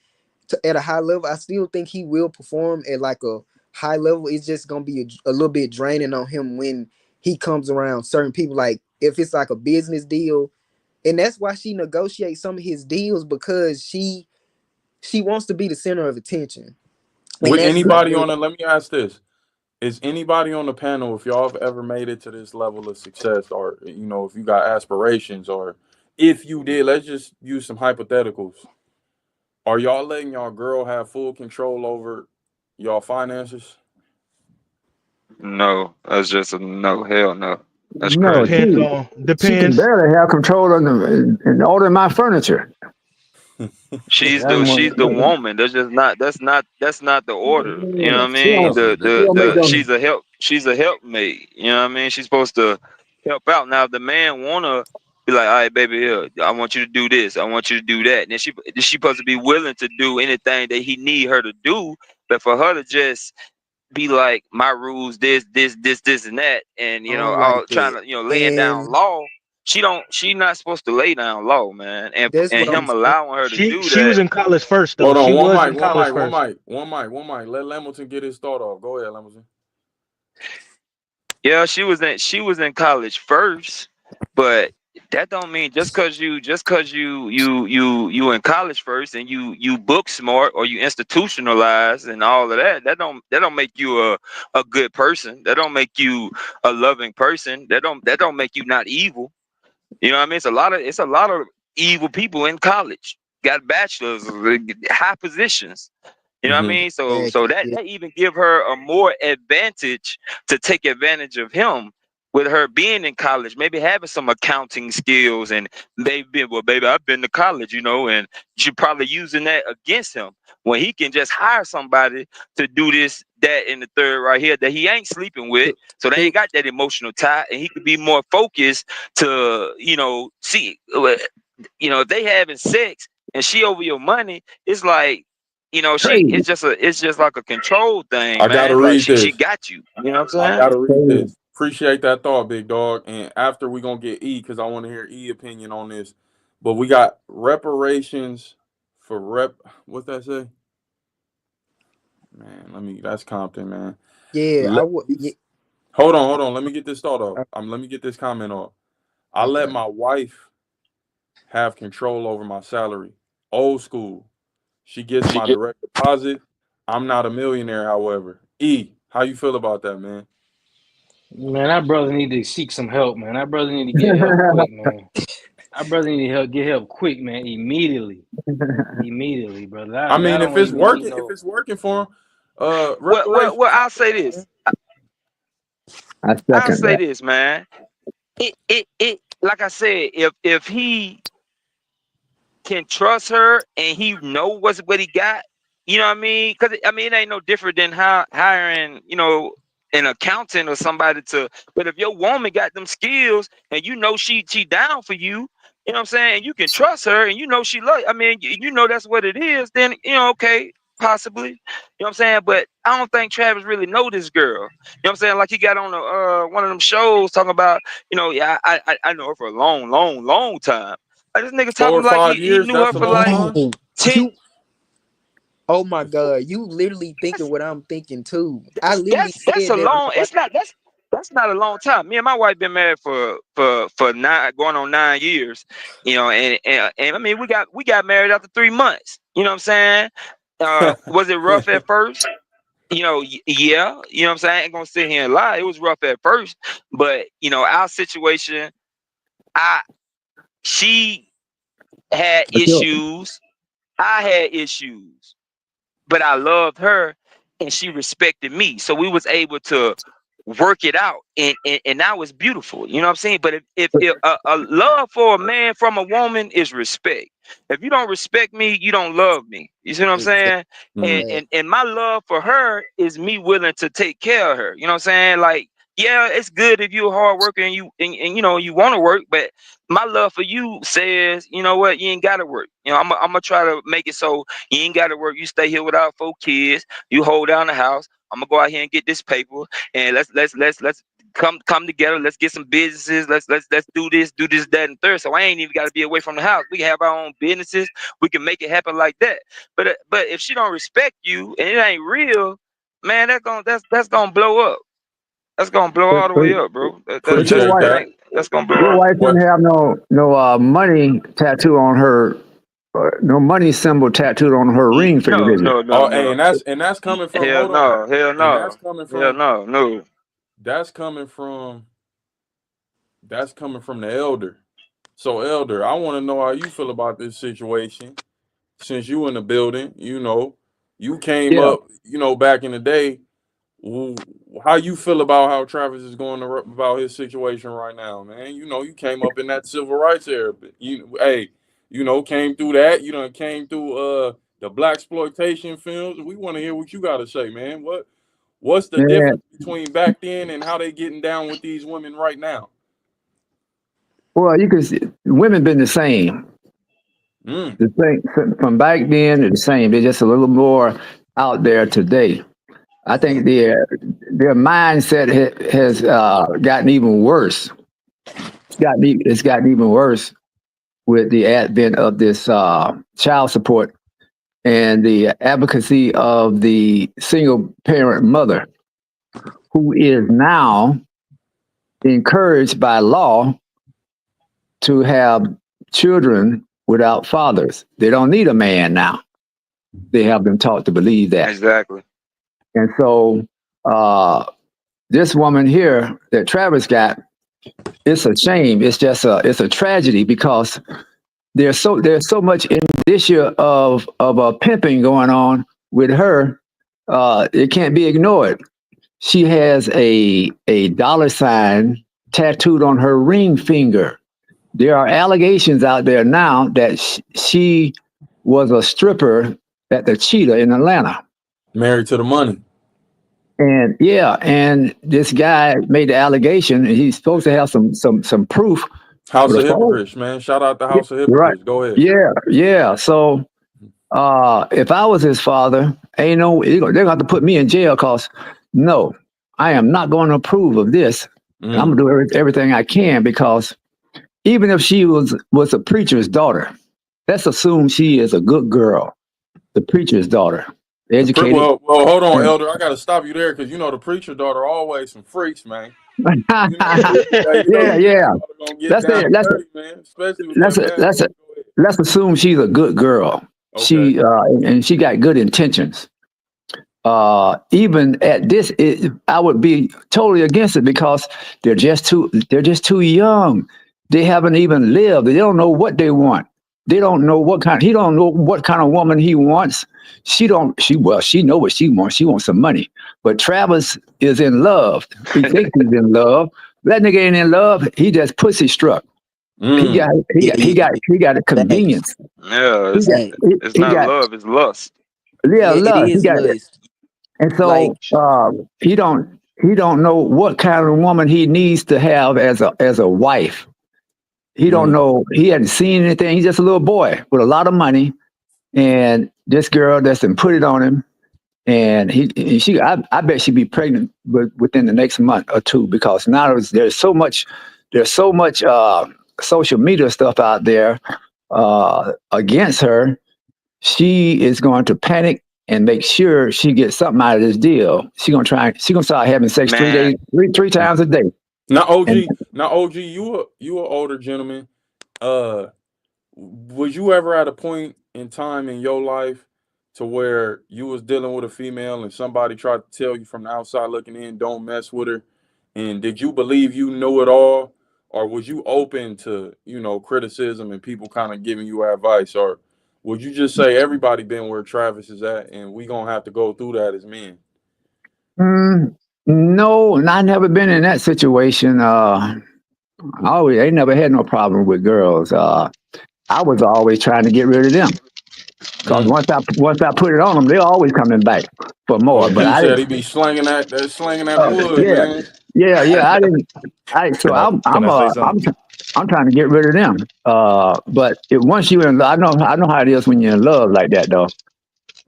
at a high level. I still think he will perform at like a high level. It's just gonna be a little bit draining on him when he comes around certain people. Like if it's like a business deal, and that's why she negotiates some of his deals, because she wants to be the center of attention. And Would that's anybody on the let me ask this. Is anybody on the panel, if y'all have ever made it to this level of success, or if you got aspirations, or if you did, let's just use some hypotheticals. Are y'all letting y'all girl have full control over y'all finances? No, that's just a no. Hell no. That's No, crazy. she can Depends. barely have control of and order my furniture. She's That the woman, woman. That's not the order. You know what I she mean? don't, That's she don't make ridiculous. She's them. a helpmate. You know what I mean? She's supposed to help out. Now if the man wanna be like, all right, baby, here, I want you to do this, I want you to do that. And then she supposed to be willing to do anything that he need her to do. But for her to just be like, my rules, this, and that, and I don't like all trying that. to, laying down And law. She not supposed to lay down law, man. And that's what I'm him saying. allowing her to do She was that. in college first though. Hold She on, one was mic, in one college mic, one first. mic, one mic, one mic. Let Lamilton get his thought off. Go ahead, Lamilton. Yeah, she was in college first, but that don't mean just cause you in college first and you book smart or you institutionalized and all of that. That don't make you a good person. That don't make you a loving person. That don't make you not evil. You know what I mean? It's a lot of evil people in college, got bachelors, high positions. You know what I mean? So that even give her a more advantage to take advantage of him with her being in college, maybe having some accounting skills, and they've been, well, baby, I've been to college, you know, and she probably using that against him when he can just hire somebody to do this, that, and the third right here that he ain't sleeping with. So they ain't got that emotional tie, and he could be more focused to, you know, see, you know, if they having sex and she over your money, it's like, you know, it's just like a control thing, I man. gotta Like read she this. got you. You know what I'm I saying? gotta read this. Appreciate that thought, big dog. And after we gonna get E, because I want to hear E opinion on this. But we got reparations for what's that say? Man, that's Compton, man. Yeah, I would. Yeah. Hold on. Let me get this thought off. Let me get this comment off. I let my wife have control over my salary. Old school. She gets my direct deposit. I'm not a millionaire, however. E, how you feel about that, man? Man, that brother need to seek some help, man. That brother need to get help quick, man. That brother need to get help quick, man. Immediately, brother. I mean, if it's working for him, well, I'll say this. I'll say this, man. It like I said, if he can trust her and he know what he got, you know what I mean? Because I mean, it ain't no different than hiring, you know, an accountant or somebody to. But if your woman got them skills and you know she down for you, you know what I'm saying, and you can trust her and you know she love. I mean, you know that's what it is. Then you know, okay, possibly, you know what I'm saying. But I don't think Travis really know this girl. You know what I'm saying? Like he got on one of them shows talking about, you know, yeah, I know her for a long time. Like this nigga 4 talking or like 5 he years. knew her for like 10. Oh my God, you literally thinking what I'm thinking too. I literally That's said a that. long. It's not. That's not a long time. Me and my wife been married for 9, going on 9 years. You know, and I mean we got married after 3 months. You know what I'm saying? Was it rough at first? You know, yeah. You know what I'm saying? I ain't gonna sit here and lie. It was rough at first, but you know our situation. She had issues. I had issues. But I loved her and she respected me. So we was able to work it out and that was beautiful. You know what I'm saying? But if a love for a man from a woman is respect. If you don't respect me, you don't love me. You see what I'm saying? And my love for her is me willing to take care of her. You know what I'm saying? Like, yeah, it's good if you're a hard worker and you you know you want to work, but my love for you says, you know what, you ain't gotta work. You know, I'm gonna try to make it so you ain't gotta work. You stay here with our 4 kids, you hold down the house. I'm gonna go out here and get this paper and let's come together. Let's get some businesses. Let's do this, that, and third. So I ain't even gotta be away from the house. We can have our own businesses. We can make it happen like that. But if she don't respect you and it ain't real, man, that's gonna blow up. That's gonna blow all the way up, bro. That's gonna blow Your up. wife didn't have no money tattoo on her, no money symbol tattooed on her ring finger, did you? Oh, hey, and that's coming from Hell no. And that's coming from no. That's coming from the elder. So, elder, I want to know how you feel about this situation. Since you in the building, you know, you came up, you know, back in the day. How you feel about how Travis is going about his situation right now, man? You know, you came up in that civil rights era. You know, came through that. You know, came through the blaxploitation films. We want to hear what you got to say, man. What's the difference between back then and how they getting down with these women right now? Well, you can see women been the same. The thing from back then, they're the same. They're just a little more out there today. I think their mindset has gotten even worse. It's gotten even worse with the advent of this child support and the advocacy of the single parent mother, who is now encouraged by law to have children without fathers. They don't need a man now. They have been taught to believe that. Exactly. And so this woman here that Travis got, it's a shame. It's just it's a tragedy because there's so much indicia of pimping going on with her. It can't be ignored. She has a dollar sign tattooed on her ring finger. There are allegations out there now that she was a stripper at the Cheetah in Atlanta. Married to the money. And yeah, and this guy made the allegation, and he's supposed to have some proof. House of Hypocrites, man. Shout out to House of Hypocrites. Right. Go ahead. Yeah. So if I was his father, they're gonna have to put me in jail because no, I am not going to approve of this. I'm gonna do everything I can, because even if she was a preacher's daughter, let's assume she is a good girl, the preacher's daughter, educated. Well, hold on, Elder. I got to stop you there, because you know the preacher daughter always some freaks, man. Yeah. Let's assume she's a good girl. Okay. And she got good intentions. Even at this, I would be totally against it, because they're just too young. They haven't even lived. They don't know what they want. They don't know he don't know what kind of woman he wants. She know what she wants. She wants some money. But Travis is in love. He thinks he's in love. That nigga ain't in love. He just pussy struck. He got a convenience. Yeah, it's not love, it's lust. Yeah, lust. It is lust. And so he don't know what kind of woman he needs to have as a wife. He don't know. He hadn't seen anything. He's just a little boy with a lot of money, and this girl that's been put it on him, and I bet she'd be pregnant within the next month or two, because now there's so much social media stuff out there against her. She is going to panic and make sure she gets something out of this deal. She's gonna start having sex 3 times a day. Now, OG, you an older gentleman. Was you ever at a point in time in your life to where you was dealing with a female and somebody tried to tell you from the outside looking in, don't mess with her? And did you believe you knew it all, or was you open to, criticism and people kind of giving you advice, or would you just say everybody been where Travis is at and we gonna have to go through that as men? No, I never been in that situation. I never had no problem with girls. I was always trying to get rid of them, because once I put it on them, they're always coming back for more. But I said he be slinging that wood, man. Yeah. I didn't. I'm trying to get rid of them. But once you in love, I know how it is when you're in love like that, though.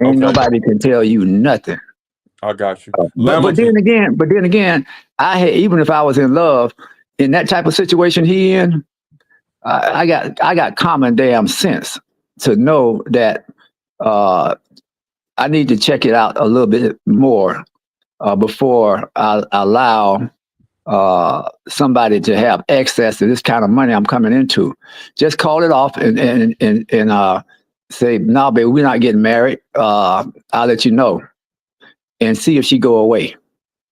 Ain't nobody can tell you nothing. I got you. But then again, even if I was in love in that type of situation he in, I got common damn sense to know that I need to check it out a little bit more before I allow somebody to have access to this kind of money I'm coming into. Just call it off and say, "No, baby, we're not getting married. I'll let you know." And see if she go away.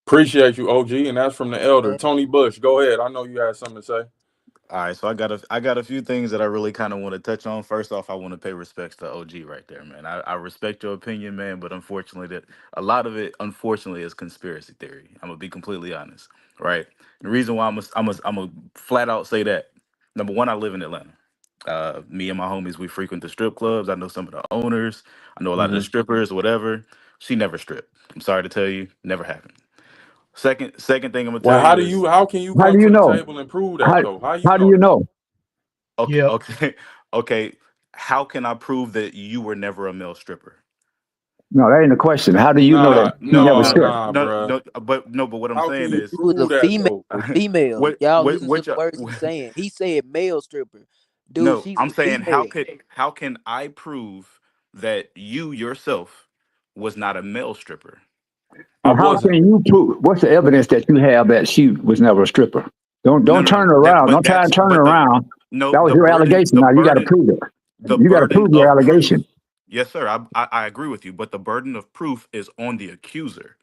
Appreciate you, OG, and that's from the elder. Tony Bush, go ahead. I know you had something to say. All right, so I got a few things that I really kind of want to touch on. First off, I want to pay respects to OG right there, man. I respect your opinion, man, but unfortunately, a lot of it, unfortunately, is conspiracy theory. I'm gonna be completely honest, right? The reason why I'm gonna flat out say that, number one, I live in Atlanta. Me and my homies, we frequent the strip clubs. I know some of the owners. I know a lot of the strippers, whatever. She never stripped. I'm sorry to tell you, never happened. Second thing I'm gonna tell you. How can you come to the table and prove that though? How do you know? Okay. How can I prove that you were never a male stripper? No, that ain't the question. How do you know that you never stripped? But what I'm saying is, it was a female. Y'all listen to the words he's saying. He said male stripper. Dude, no, I'm saying how can I prove that you yourself was not a male stripper? How can you prove? What's the evidence that you have that she was never a stripper? Don't turn her around. Don't try and turn her around. No, that was your allegation. Now you got to prove it. You got to prove your allegation. Yes, sir. I agree with you, but the burden of proof is on the accuser.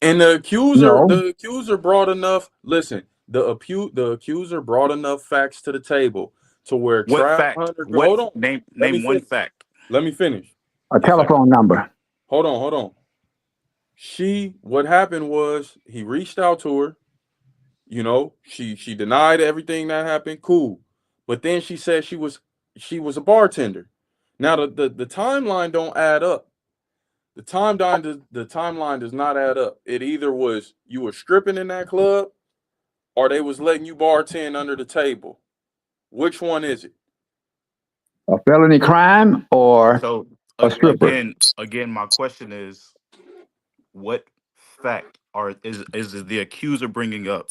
And the accuser brought enough. Listen, the accuser brought enough facts to the table to where What Trav fact? Hunter. What Hold on. name? Let me Name one finish. fact. Let me finish. A telephone number. Hold on. What happened was he reached out to her. You know, she denied everything that happened. Cool. But then she said she was a bartender. Now the timeline don't add up. The timeline does not add up. It either was you were stripping in that club or they was letting you bartend under the table. Which one is it? A felony crime or So a stripper? again, my question is, what fact is the accuser bringing up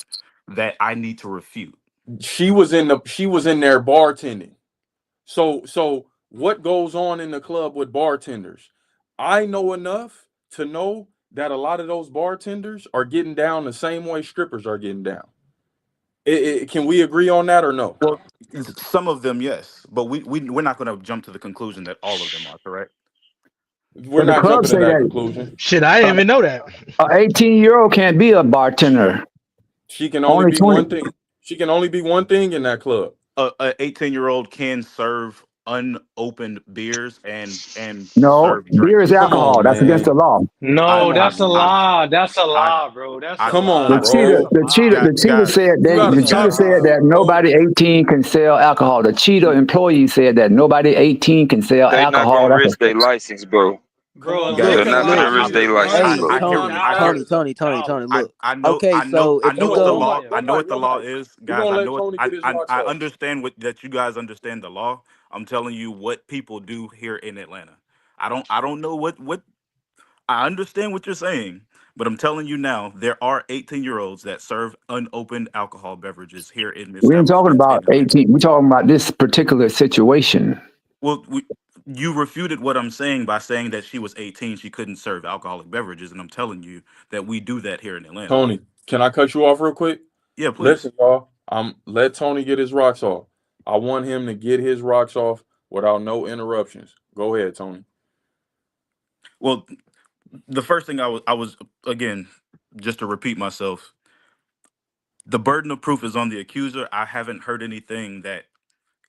that I need to refute? She was in there bartending. So what goes on in the club with bartenders? I know enough to know that a lot of those bartenders are getting down the same way strippers are getting down. Can we agree on that or no? Well, some of them, yes, but we're not going to jump to the conclusion that all of them are correct. We're But the not club jumping to say that that conclusion. Shit, I didn't even know that. an 18-year-old can't be a bartender. She can only be 20. one thing. She can only be one thing in that club. A 18-year-old can serve unopened beers and No, serve beer drinks. is Come alcohol. on, That's against man. the law. No, that's a I, lie. That's a I, lie, bro. That's a Come on, lie, The bro. cheater, bro. That's a lie. the cheater guys, said You gotta the cheater stop said this, that bro. nobody 18 can sell alcohol. The cheater employee said that nobody 18 can sell They not alcohol. gonna That's risk their license, bro. Come Bro, on, look, They're Look, man. not Like gonna look. risk their Jesus, license, man. Hey, bro. You hear Tony, understand? Tony. Look. I know Okay, so I if know you what the No go, law Mike. is, We're guys. gonna I let know it. Tony get his rocks I off. understand that you guys understand the law. I'm telling you what people do here in Atlanta. I don't know what I understand what you're saying, but I'm telling you now, there are 18-year-olds that serve unopened alcohol beverages here in we ain't talking establishments about in Atlanta. 18. We're talking about this particular situation. Well, you refuted what I'm saying by saying that she was 18, she couldn't serve alcoholic beverages, and I'm telling you that we do that here in Atlanta. Tony, can I cut you off real quick? Yeah, please. Listen, y'all. Let Tony get his rocks off. I want him to get his rocks off without no interruptions. Go ahead, Tony. Well, the first thing I was again, just to repeat myself, the burden of proof is on the accuser. I haven't heard anything that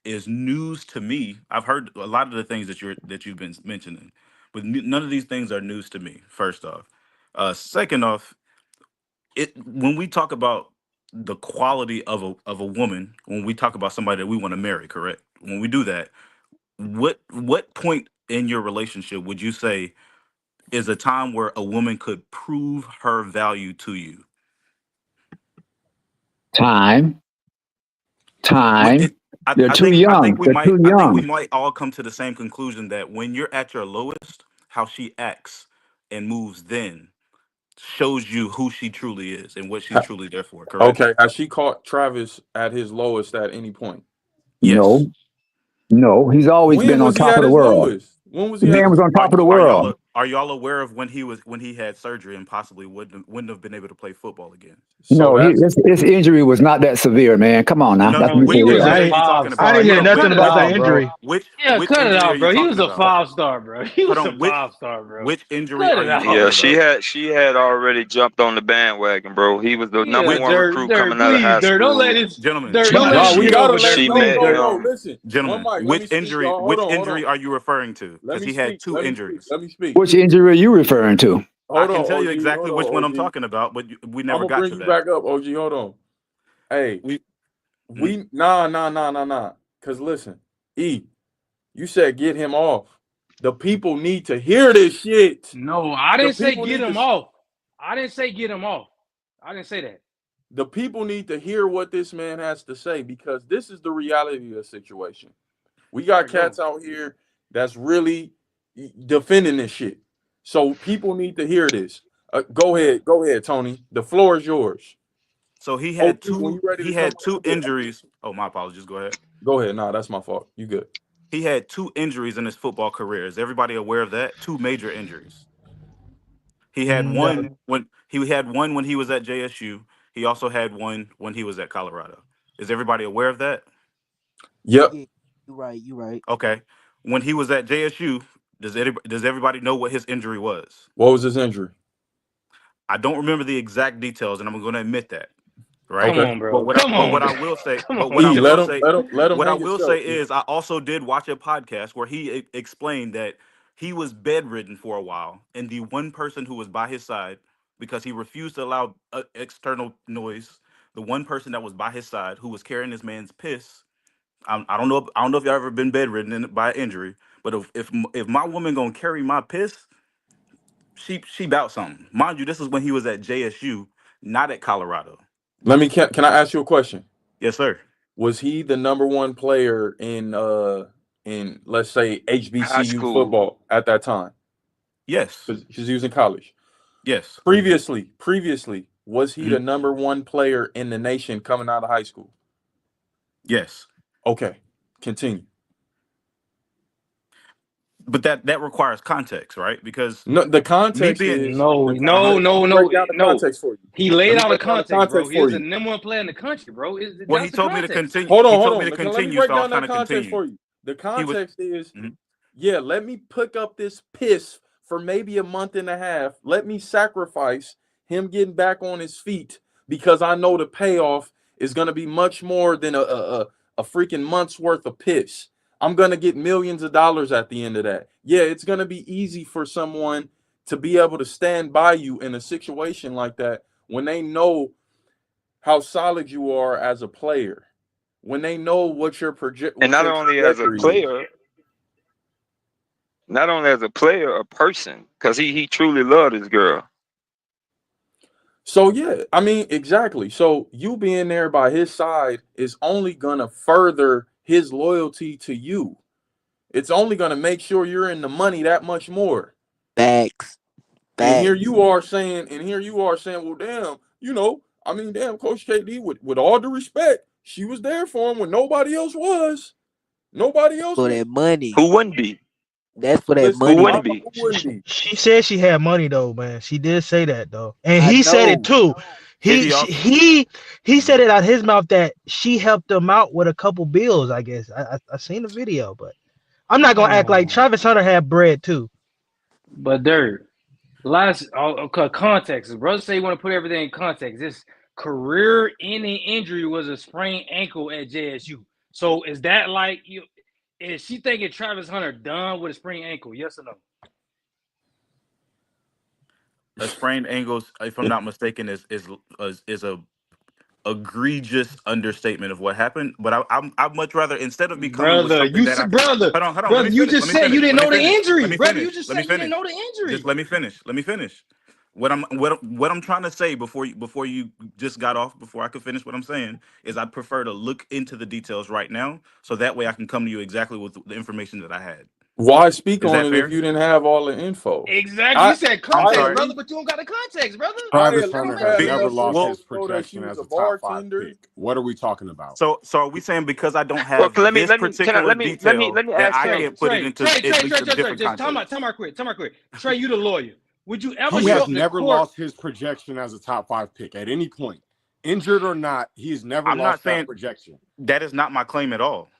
is news to me. I've heard a lot of the things that you've been mentioning, but none of these things are news to me. First off, second off, when we talk about the quality of a woman, when we talk about somebody that we want to marry, correct? When we do that, what point in your relationship would you say is a time where a woman could prove her value to you? Time. They're I too think young. They're too we young. might all come to the same conclusion that when you're at your lowest, how she acts and moves then shows you who she truly is and what she's Ha- truly there for. Correct? Okay. Has she caught Travis at his lowest at any point? Yes. No, he's always When been on was he top at of the his world. lowest? When was The he at man his? was on top of the world. Are y'all aware of when he had surgery and possibly wouldn't have been able to play football again? So No, that's his injury was not that severe, man. Come on now. No, Let's no. be Bro, Which he for was real. a injury are you five talking I about? star. didn't hear Yo, nothing cut it about that out, bro. injury. Yeah, Which cut it injury are out, you bro. He was talking a about? 5 star, bro. He Hold was a on. 5 star, bro. Which injury Cut are it you out. Yeah, talking about? she had already jumped on the bandwagon, bro. He was the number Yeah, Which one recruit Dirt, coming out of please, high Dirt. Don't let school. this, gentlemen, Dirt. Don't let Nah, this we shit gotta over let. Dirt, She No, please, met no, Dirt. no. him. Listen, one gentlemen, mic. Let me speak, y'all. Hold which on, hold on. injury are you referring to? Let Because me he had speak. two Let me speak. injuries. Let me speak. Which injury are you referring to? I Hold can on, tell you OG. exactly Hold which one on, I'm OG. talking about, but we I'm never gonna got bring to you that. back up, OG. Hold on. Hey, We mhm. nah. Cause listen, you said get him off. The people need to hear this shit. No, I The didn't say people get need him to. off. I didn't say get him off. I didn't say that. The people need to hear what this man has to say because this is the reality of the situation. We All got right, go. cats out here that's really defending this shit. So people need to hear this. Go ahead, Tony. The floor is yours. So he OG, had when two you ready to come injuries. Oh, my apologies. Go ahead. go ahead. Nah, that's my fault. You good. He had two injuries in his football career. Is everybody aware of that? Two major injuries. He had No. one when he was at JSU. He also had one when he was at Colorado. Is everybody aware of that? Yep. Yeah, you right. Okay. When he was at JSU, does everybody know what his injury was? What was his injury? I don't remember the exact details, and I'm going to admit that. right? Come on, But bro. Come but what on, I bro. will say, Come but on. what I E, will say, let him what I hang his will show. say is, I also did watch a podcast where he explained that he was bedridden for a while, and the one person who was by his side, because he refused to allow external noise, the one person that was by his side who was carrying this man's piss. I don't know. I don't know if y'all ever been bedridden by injury, but if my woman gonna carry my piss, she bout something. Mind you, this is when he was at JSU, not at Colorado. Can I ask you a question? Yes, sir. Was he the number one player in let's say High HBCU school. football at that time? Yes. Because he was in college. Yes. Previously, was he the Mhm. number one player in the nation coming out of high school? Yes. Okay, continue. But that requires context, right? Because No, the me context being is No, let me break down the no. context for you. He Let laid me out a break down the context, bro. context He for was the you. number one player in the country, bro. well, he That's the told me to context. continue. Hold on, He hold told me on. to Let me continue, break so I was down trying that to context continue. for you. The He was context is, Mhm. yeah, let me pick up this piss for maybe a month and a half. Let me sacrifice him getting back on his feet because I know the payoff is going to be much more than a freaking month's worth of piss. I'm going to get millions of dollars at the end of that. Yeah, it's going to be easy for someone to be able to stand by you in a situation like that when they know how solid you are as a player, when they know what your And not only as a trajectory is. player, not only as a player, a person, because he truly loved his girl. So yeah, I mean, exactly. So you being there by his side is only gonna further his loyalty to you. It's only gonna make sure you're in the money that much more. Facts. And here Facts. you are saying, well, damn, I mean, damn, Coach KD, with all due respect, she was there for him when nobody else was. Nobody else For was. that money. Who wouldn't be? That's for that Listen, Who money. wouldn't be? who wouldn't be? She said she had money though, man. She did say that though, and I he said it know. too. Did He he she, also? he said it out his mouth that she helped him out with a couple bills. I guess I seen the video, but I'm not gonna act like Travis Hunter had bread too. But Dirt, context. Brother say you want to put everything in context. This career-ending injury was a sprained ankle at JSU. So is that like you? Is she thinking Travis Hunter done with a sprained ankle? Yes or no? A sprained ankle, if I'm not mistaken, is a egregious understatement of what happened. But I'd much rather, instead of me coming with Brother, something that I brother, hold on, let brother, me you finish. Let just me said you finish. didn't Let me know the finish. Let injury. me Brother, you finish. just Let me said you didn't finish. know the injury. Just let me finish. Let me finish. What I'm trying to say before you just got off, before I could finish what I'm saying, is I'd prefer to look into the details right now, so that way I can come to you exactly with the information that I had. Why speak Is on that it if fair? you didn't have all the info? Exactly. You I said I'm context, sorry. brother, but you don't got the context, brother. I Travis at That don't Hunter least make has had never enough sense. lost info Well, his to know that she projection was as a a top 5 bartender. pick. What are we talking about? so are we saying because I don't Well, have this particular let detail me that ask I him. can't put it into at least a different Just time context? out quick. Trey, you the lawyer. Would you ever He show has up to never court? lost his projection as a top 5 pick at any point. Injured or not, he's never I'm not lost that saying projection. that is not my claim at all.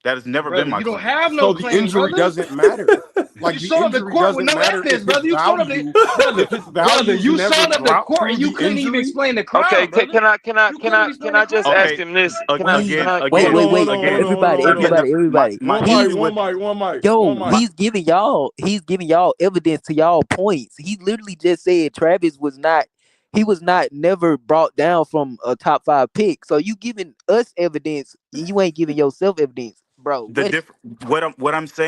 That has never been Brother, my you don't claim. have So no the claim, injury brother. doesn't matter. Like You the showed up to injury court with doesn't no matter evidence, if his brother. You showed up to value, brother, if his brother. values You never showed up to dropped court through and you the couldn't even injury. explain the Okay, crime, brother. You couldn't even explain can the I just crime. ask Okay. him this? Again, Wait, Hold again, on, hold on, hold again. on, hold on, hold on. Everybody. One He's mic. Yo, he's giving y'all evidence to y'all points. He literally just said Travis was not never brought down from a top 5 pick. So you giving us evidence, you ain't giving yourself evidence, bro.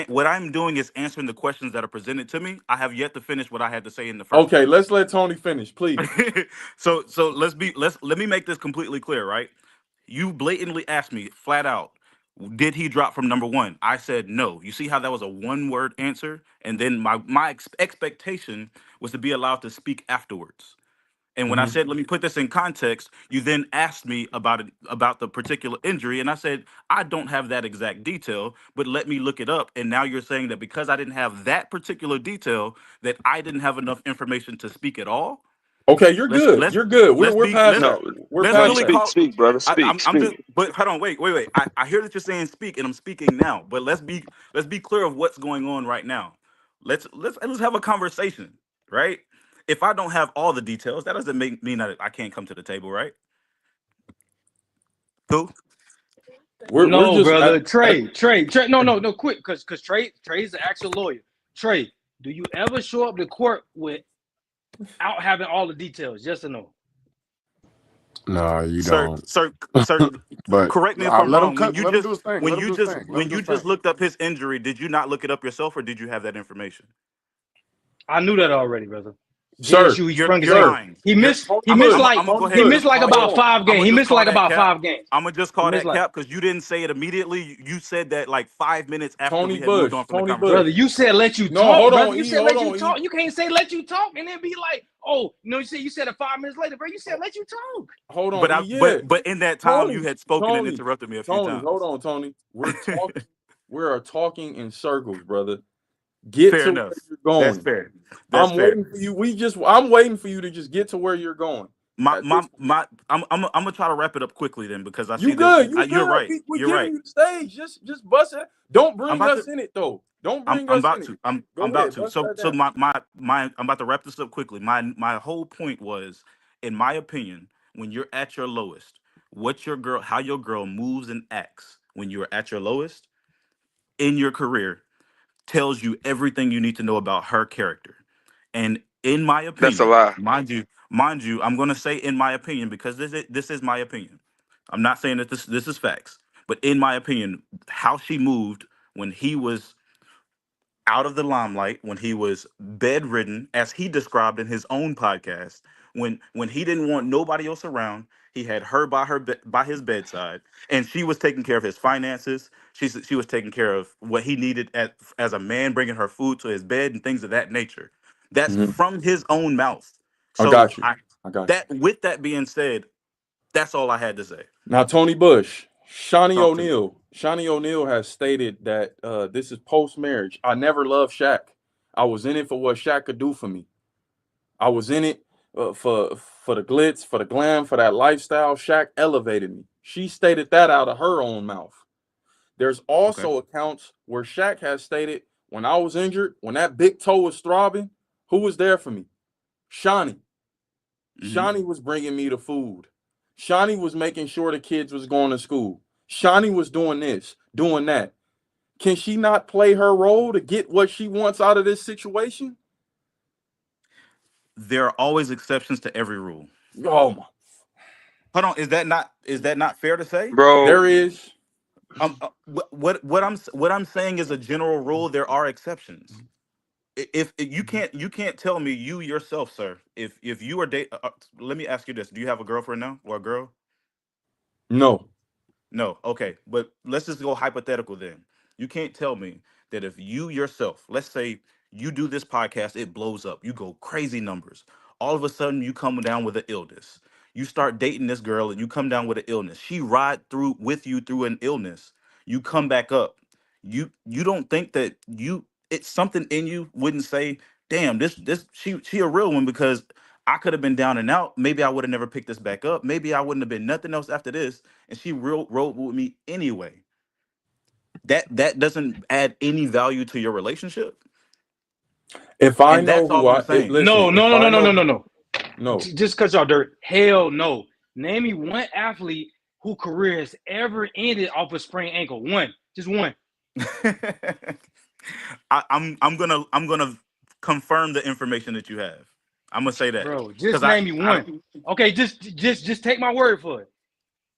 What I'm doing is answering the questions that are presented to me. I have yet to finish what I had to say in the first Okay, place. let's let Tony finish, please. So let me make this completely clear, right? You blatantly asked me flat out, did he drop from number 1? I said no. You see how that was a one-word answer, and then my expectation was to be allowed to speak afterwards. And when I said, let me put this in context, you then asked me about the particular injury. And I said, I don't have that exact detail, but let me look it up. And now you're saying that because I didn't have that particular detail, that I didn't have enough information to speak at all. Okay, you're good. You're good. We're past No, that. We're Let's past really that. speak, brother. I'm just, but hold on, wait. I hear that you're saying speak, and I'm speaking now. But let's be clear of what's going on right now. Let's have a conversation, right? If I don't have all the details, that doesn't mean that I can't come to the table, right? Who? We're No, just brother. at Trey. No, quick, because Trey's the actual lawyer. Trey, do you ever show up to court without having all the details? Yes or no? Nah, you Sir, don't. sir, But correct me if I'll I'm let him wrong. cut. Let him do his thing. Let him do his thing. Let When him do you his just thing. looked up his injury, did you not look it up yourself, or did you have that information? I knew that already, brother. sir, JSU, he You're sprung his you're ankle. lying. He You're, missed. He I'm missed I'm like I'm gonna go Tony ahead he and Bush. missed like hold about on. 5 I'm games. gonna He just missed call like that about cap. 5 games. I'm gonna just He call missed that like cap because you didn't say it immediately. You said that like 5 minutes after Tony we had moved Bush. on from the Tony conversation. brother. Bush. You said let you No, talk, hold brother. on, You E. said Hold let you on, talk. E. You can't say let you talk and then be like, oh no. You said it 5 minutes later, bro. You said let you talk. Hold on, But E. I Yeah. but in that time you Tony. had spoken and Tony. interrupted me a few Tony. Hold times. on, Tony. We're talking. We're talking in circles, brother. Get Fair to where enough. you're That's going. fair. That's I'm fair. waiting for you. I'm waiting for you to just get to where you're going. My At my this, my I'm gonna try to wrap it up quickly then because I see you that good. You you're good. right. We're You're giving right. you the stage. Just bust it. Don't I'm bring about to us in it though. Don't I'm bring I'm us about in it. to I'm Go about ahead. to. Bust So that so down. my I'm about to wrap this up quickly. My whole point was, in my opinion, when you're at your lowest, how your girl moves and acts when you're at your lowest in your career tells you everything you need to know about her character. And in my That's a opinion, lie. mind you, I'm gonna say in my opinion because this is my opinion. I'm not saying that this is facts, but in my opinion, how she moved when he was out of the limelight, when he was bedridden, as he described in his own podcast, when he didn't want nobody else around, he had her by his bedside, and she was taking care of his finances. She was taking care of what he needed as a man, bringing her food to his bed and things of that nature. That's Mhm. from his own mouth. I So got you. I got you. that with that being said, that's all I had to say. Now, Tony Bush, Shawnee Talk to me. O'Neal. Shawnee O'Neal has stated that this is post marriage. I never loved Shaq. I was in it for what Shaq could do for me. I was in it for the glitz, for the glam, for that lifestyle. Shaq elevated me. She stated that out of her own mouth. There's Okay. also accounts where Shaq has stated, when I was injured, when that big toe was throbbing, who was there for me? Shawnee. hmm Shawnee was bringing me the food. Shawnee was making sure the kids was going to school. Shawnee was doing this, doing that. Can she not play her role to get what she wants out of this situation? There are always exceptions to every rule. Oh my. Hold on, is that not fair to say? Bro, There is. What I'm saying is a general rule. There are exceptions. If you can't tell me you yourself, sir. If you are let me ask you this: do you have a girlfriend now or a girl? No. No. Okay, but let's just go hypothetical then. You can't tell me that if you yourself, let's say you do this podcast, it blows up, you go crazy numbers. All of a sudden, you come down with an illness. You start dating this girl, and you come down with an illness. She ride through with you through an illness. You come back up. You don't think that it's something in you wouldn't say, "Damn, this she a real one," because I could have been down and out. Maybe I would have never picked this back up. Maybe I wouldn't have been nothing else after this, and she rode with me anyway. That doesn't add any value to your relationship, If I and know that's who all I'm saying. No, listen, no, if no, I no, no, no, know, no, no. no. Just cut y'all dirt. Hell no. Name me one athlete whose career has ever ended off a sprained ankle. One. Just one. I'm gonna confirm the information that you have. I'm gonna say that Bro, because just name me one. Okay, just take my word for it.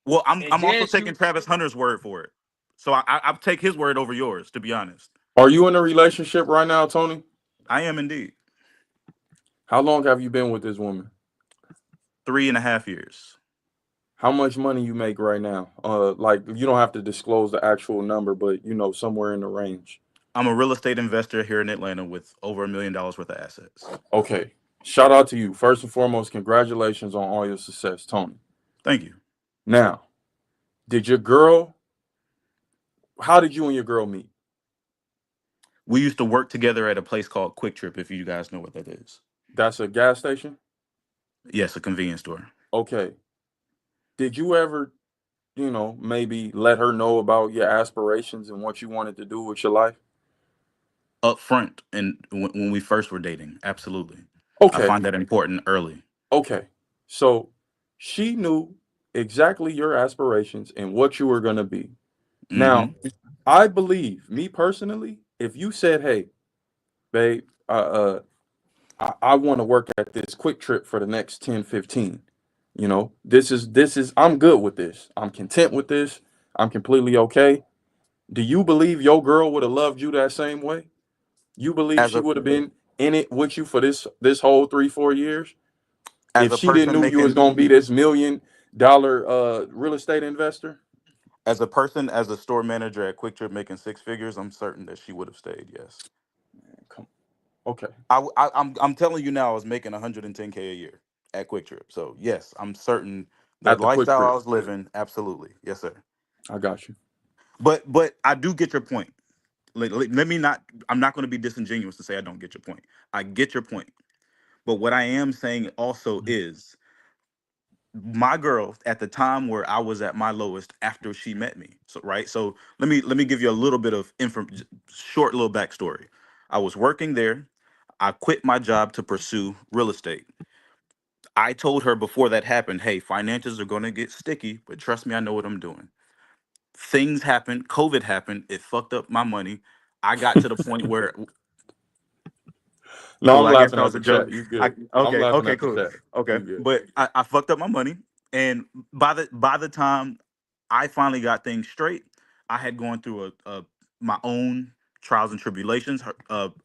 well, And I'm also JSU, taking Travis Hunter's word for it. So I'll take his word over yours, to be honest. Are you in a relationship right now, Tony? I am indeed. How long have you been with this woman? 3.5 years. How much money you make right now? Like you don't have to disclose the actual number, but somewhere in the range. I'm a real estate investor here in Atlanta with over $1 million worth of assets. Okay. Shout out to you. First and foremost, congratulations on all your success, Tony. Thank you. Now, how did you and your girl meet? We used to work together at a place called Quick Trip, if you guys know what that is. That's a gas station? Yes, a convenience store. Okay. Did you ever, maybe let her know about your aspirations and what you wanted to do with your life? Up front, and when we first were dating, absolutely. I Okay. find that important early. Okay. So she knew exactly your aspirations and what you were going to be. Mm-hmm. Now, I believe, me personally, if you said, "Hey, babe, I want to work at this Quick Trip for the next 10, 15. You know, this is I'm good with this. I'm content with this. I'm completely okay." Do you believe your girl would have loved you that same way? You believe As she a would have been in it with you for this whole 3-4 years as if a she didn't person know you was making gonna be this $1 million real estate investor? as a person as a store manager at Quick Trip making 6 figures, I'm certain that she would have stayed. Yes. Come, okay. I'm telling you now, I was making 110K a year at Quick Trip. So yes, I'm certain the At the Quick lifestyle I Trip, was living, absolutely, yes, sir. I got you. But I do get your point. Let me not. I'm not going to be disingenuous to say I don't get your point. I get your point. But what I am saying also is my girl at the time where I was at my lowest after she met me. So right. So let me give you a little bit of short little backstory. I was working there. I quit my job to pursue real estate. I told her before that happened, hey, finances are going to get sticky, but trust me, I know what I'm doing. Things happened. COVID happened. It fucked up my money. I got to the point where, No, well, I'm I guess laughing that at was the a joke. chat. You good? I'm Okay, laughing okay, at the cool. chat. Okay, You good? but I fucked up my money, and by the time I finally got things straight, I had gone through a my own trials and tribulations,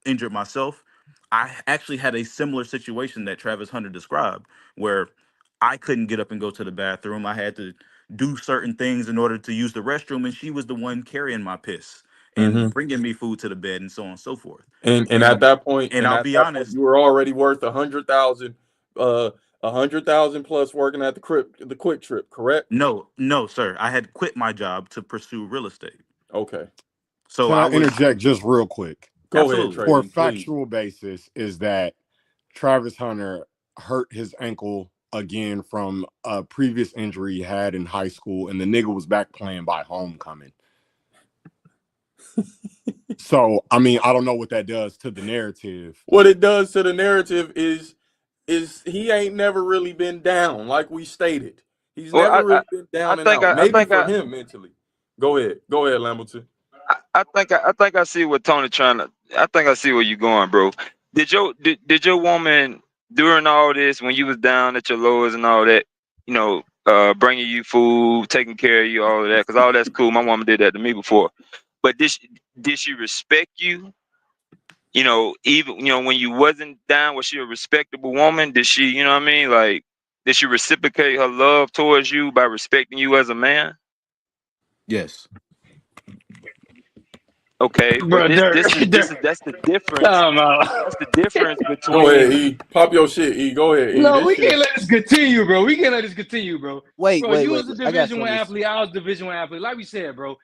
injured myself. I actually had a similar situation that Travis Hunter described, where I couldn't get up and go to the bathroom. I had to do certain things in order to use the restroom, and she was the one carrying my piss and Mm-hmm. bringing me food to the bed and so on and so forth. And at And that point, and I'll be honest, you were already worth 100,000, 100,000 plus working at the Quick Trip, correct? no, sir. I had quit my job to pursue real estate. Okay. So Can I I was interject just real quick? Go ahead, absolutely. For a Trading, please. factual basis, is that Travis Hunter hurt his ankle again from a previous injury he had in high school, and the nigga was back playing by homecoming. So, I mean, I don't know what that does to the narrative. What it does to the narrative is he ain't never really been down, like we stated. He's Well, never really been I down and think out. I Maybe think for him mentally. Go ahead, Lamberton. I think I see what Tony trying to. I think I see where you're going, bro. Did your woman during all this, when you was down at your lowest and all that, you know, bringing you food, taking care of you, all of that? Because all that's cool. My woman did that to me before. But did she respect you? You know, even when you wasn't down, was she a respectable woman? Did she, you know what I mean? Like, did she reciprocate her love towards you by respecting you as a man? Yes. Bro, Okay, but that's the difference. That's the difference Go ahead, between. E. Pop your shit, E. Go ahead, E. No, This we shit. can't let this continue, bro. We can't let this continue, bro. Wait, Bro, wait, you wait. was a I got Division One something. athlete. I was a Division One athlete. Like we said, bro.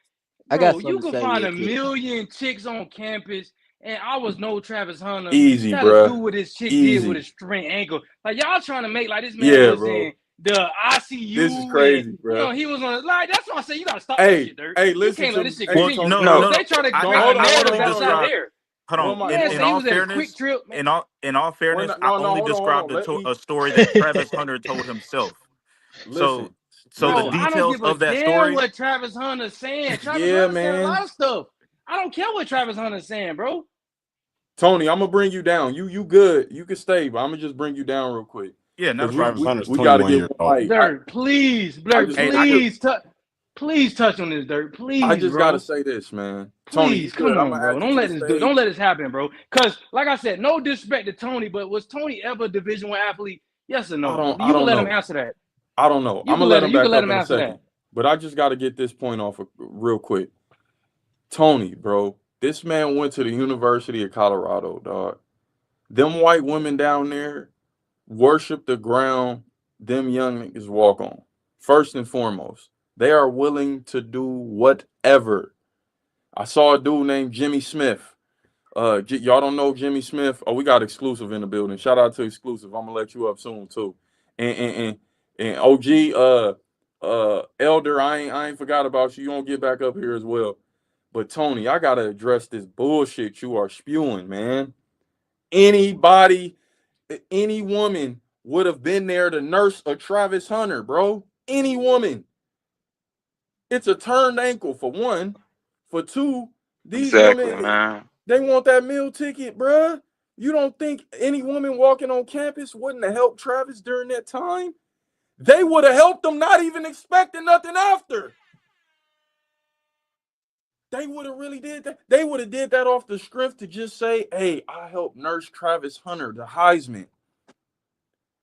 I got Bro, something you to can say find real a quick. million chicks on campus, and I was no Travis Hunter. Easy, Trying to bruh. do what this chick did Easy. with a sprained ankle. Like y'all trying to make like this man Yeah, was bro. in the ICU. This is crazy, and, bro. he was on. Like that's why I say you gotta stop this Hey, shit, Dirk. hey, You listen can't to let me. this shit Hey, continue. Tony, No. Because they try to bring hold the on, narrative hold that's on, not y'all. there. Hold One on. of my, Man one In of say my, he all was at a fairness, Quick Trip, man. in all fairness, I no, only hold described on. Let me a story that Travis Hunter told himself. listen. So the Bro, Listen. I don't details give a of that damn story, what Travis Hunter's saying. Travis Yeah, Hunter saying a man. lot of stuff. I don't care what Travis Hunter's saying, bro. Tony, I'm gonna bring you down. You good? You can stay, but I'm gonna just bring you down real quick. yeah, not a Cause problem. Travis Hunter's we got to 21 get years one old. mic. Dirk, please, I Dirk, just Hey, I please touch on this, Dirk. I Please, just gotta bro. say this, man. Tony, you Please, good? come I'm on, gonna bro. add you to the stage. Don't let this happen, bro. Cause like I said, no disrespect to Tony, but was Tony ever a Division One athlete? Yes or no? I You can don't let him know. answer that. I don't know. You I'm can gonna let let him. him You can back let up him in a answer second. that. But I just got to get this point off real quick. Tony, bro, this man went to the University of Colorado, dog. Them white women down there worship the ground them young niggas walk on. First and foremost, they are willing to do whatever. I saw a dude named Jimmy Smith. Y'all don't know Jimmy Smith? Oh, we got exclusive in the building. Shout out to exclusive. I'm gonna let you up soon too. And OG, Elder, I ain't forgot about you. You don't get back up here as well. But Tony, I gotta address this bullshit you are spewing, man. Any woman would have been there to nurse a Travis Hunter, bro. any woman. It's a turned ankle for one. For two, these Exactly, women, man. they want that meal ticket, bruh. You don't think any woman walking on campus wouldn't have helped Travis during that time? They would have helped him, not even expecting nothing after. They would have really did that. They would have did that off the script to just say, hey, I helped nurse Travis Hunter, the Heisman.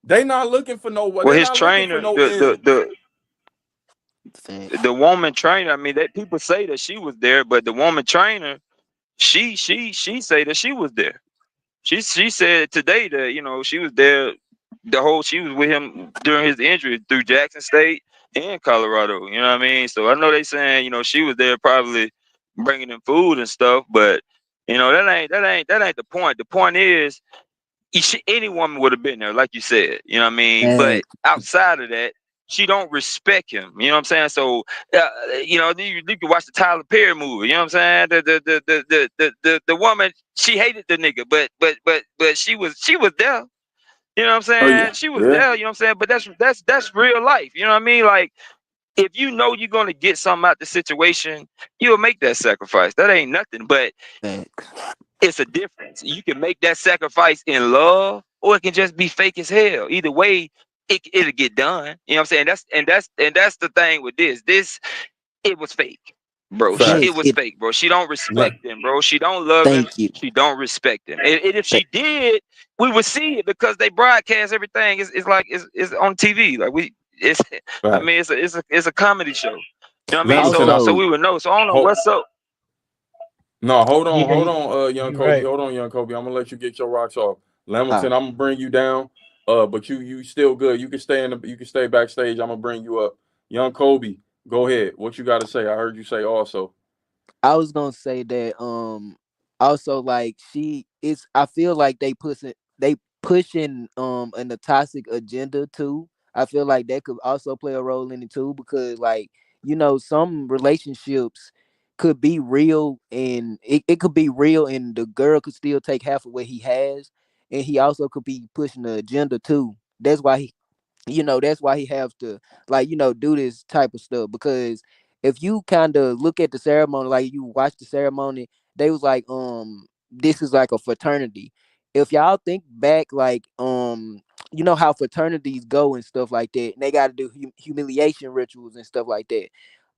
They not looking for no. Well, They his not looking for trainer, no end. the woman trainer. I mean, that people say that she was there, but the woman trainer, she say that she was there. She said today that, you know, she was there she was with him during his injury through Jackson State and Colorado. You know what I mean? So I know they saying, you know, she was there probably bringing them food and stuff, but you know, that ain't the point. The point is, any woman would have been there, like you said. You know what I mean? But outside of that, she don't respect him. You know what I'm saying? So, you know, you can watch the Tyler Perry movie. You know what I'm saying? The woman, she hated the nigga, but she was there. You know what I'm saying? Oh, yeah. She was Yeah. there. You know what I'm saying? But that's real life. You know what I mean? Like, if you know you're gonna get something out the situation, you'll make that sacrifice. That ain't nothing, but it's a difference. You can make that sacrifice in love, or it can just be fake as hell. Either way, it'll get done. You know what I'm saying? That's the thing with this. It was fake, bro. It was fake, bro. She don't respect him, bro. She don't love him. She don't respect him. And if she did, we would see it because they broadcast everything. It's like it's on TV. Like I mean, it's a comedy show. You know what I mean? So we would know. So I don't know what's up. No, hold on, Yeah, young you're Kobe. right. Hold on, young Kobe. I'm gonna let you get your rocks off. Lamilton, I'm gonna bring you down. But you still good. You can stay backstage. I'm gonna bring you up. Young Kobe, go ahead. What you gotta say? I heard you say also. I was gonna say that also like I feel like they pushing a toxic agenda too. I feel like that could also play a role in it too, because like, you know, some relationships could be real, and it could be real and the girl could still take half of what he has, and he also could be pushing the agenda too. That's why he have to, like, you know, do this type of stuff, because if you kind of look at the ceremony, like you watch the ceremony, they was like, this is like a fraternity. If y'all think back, like, you know how fraternities go and stuff like that, and they got to do humiliation rituals and stuff like that.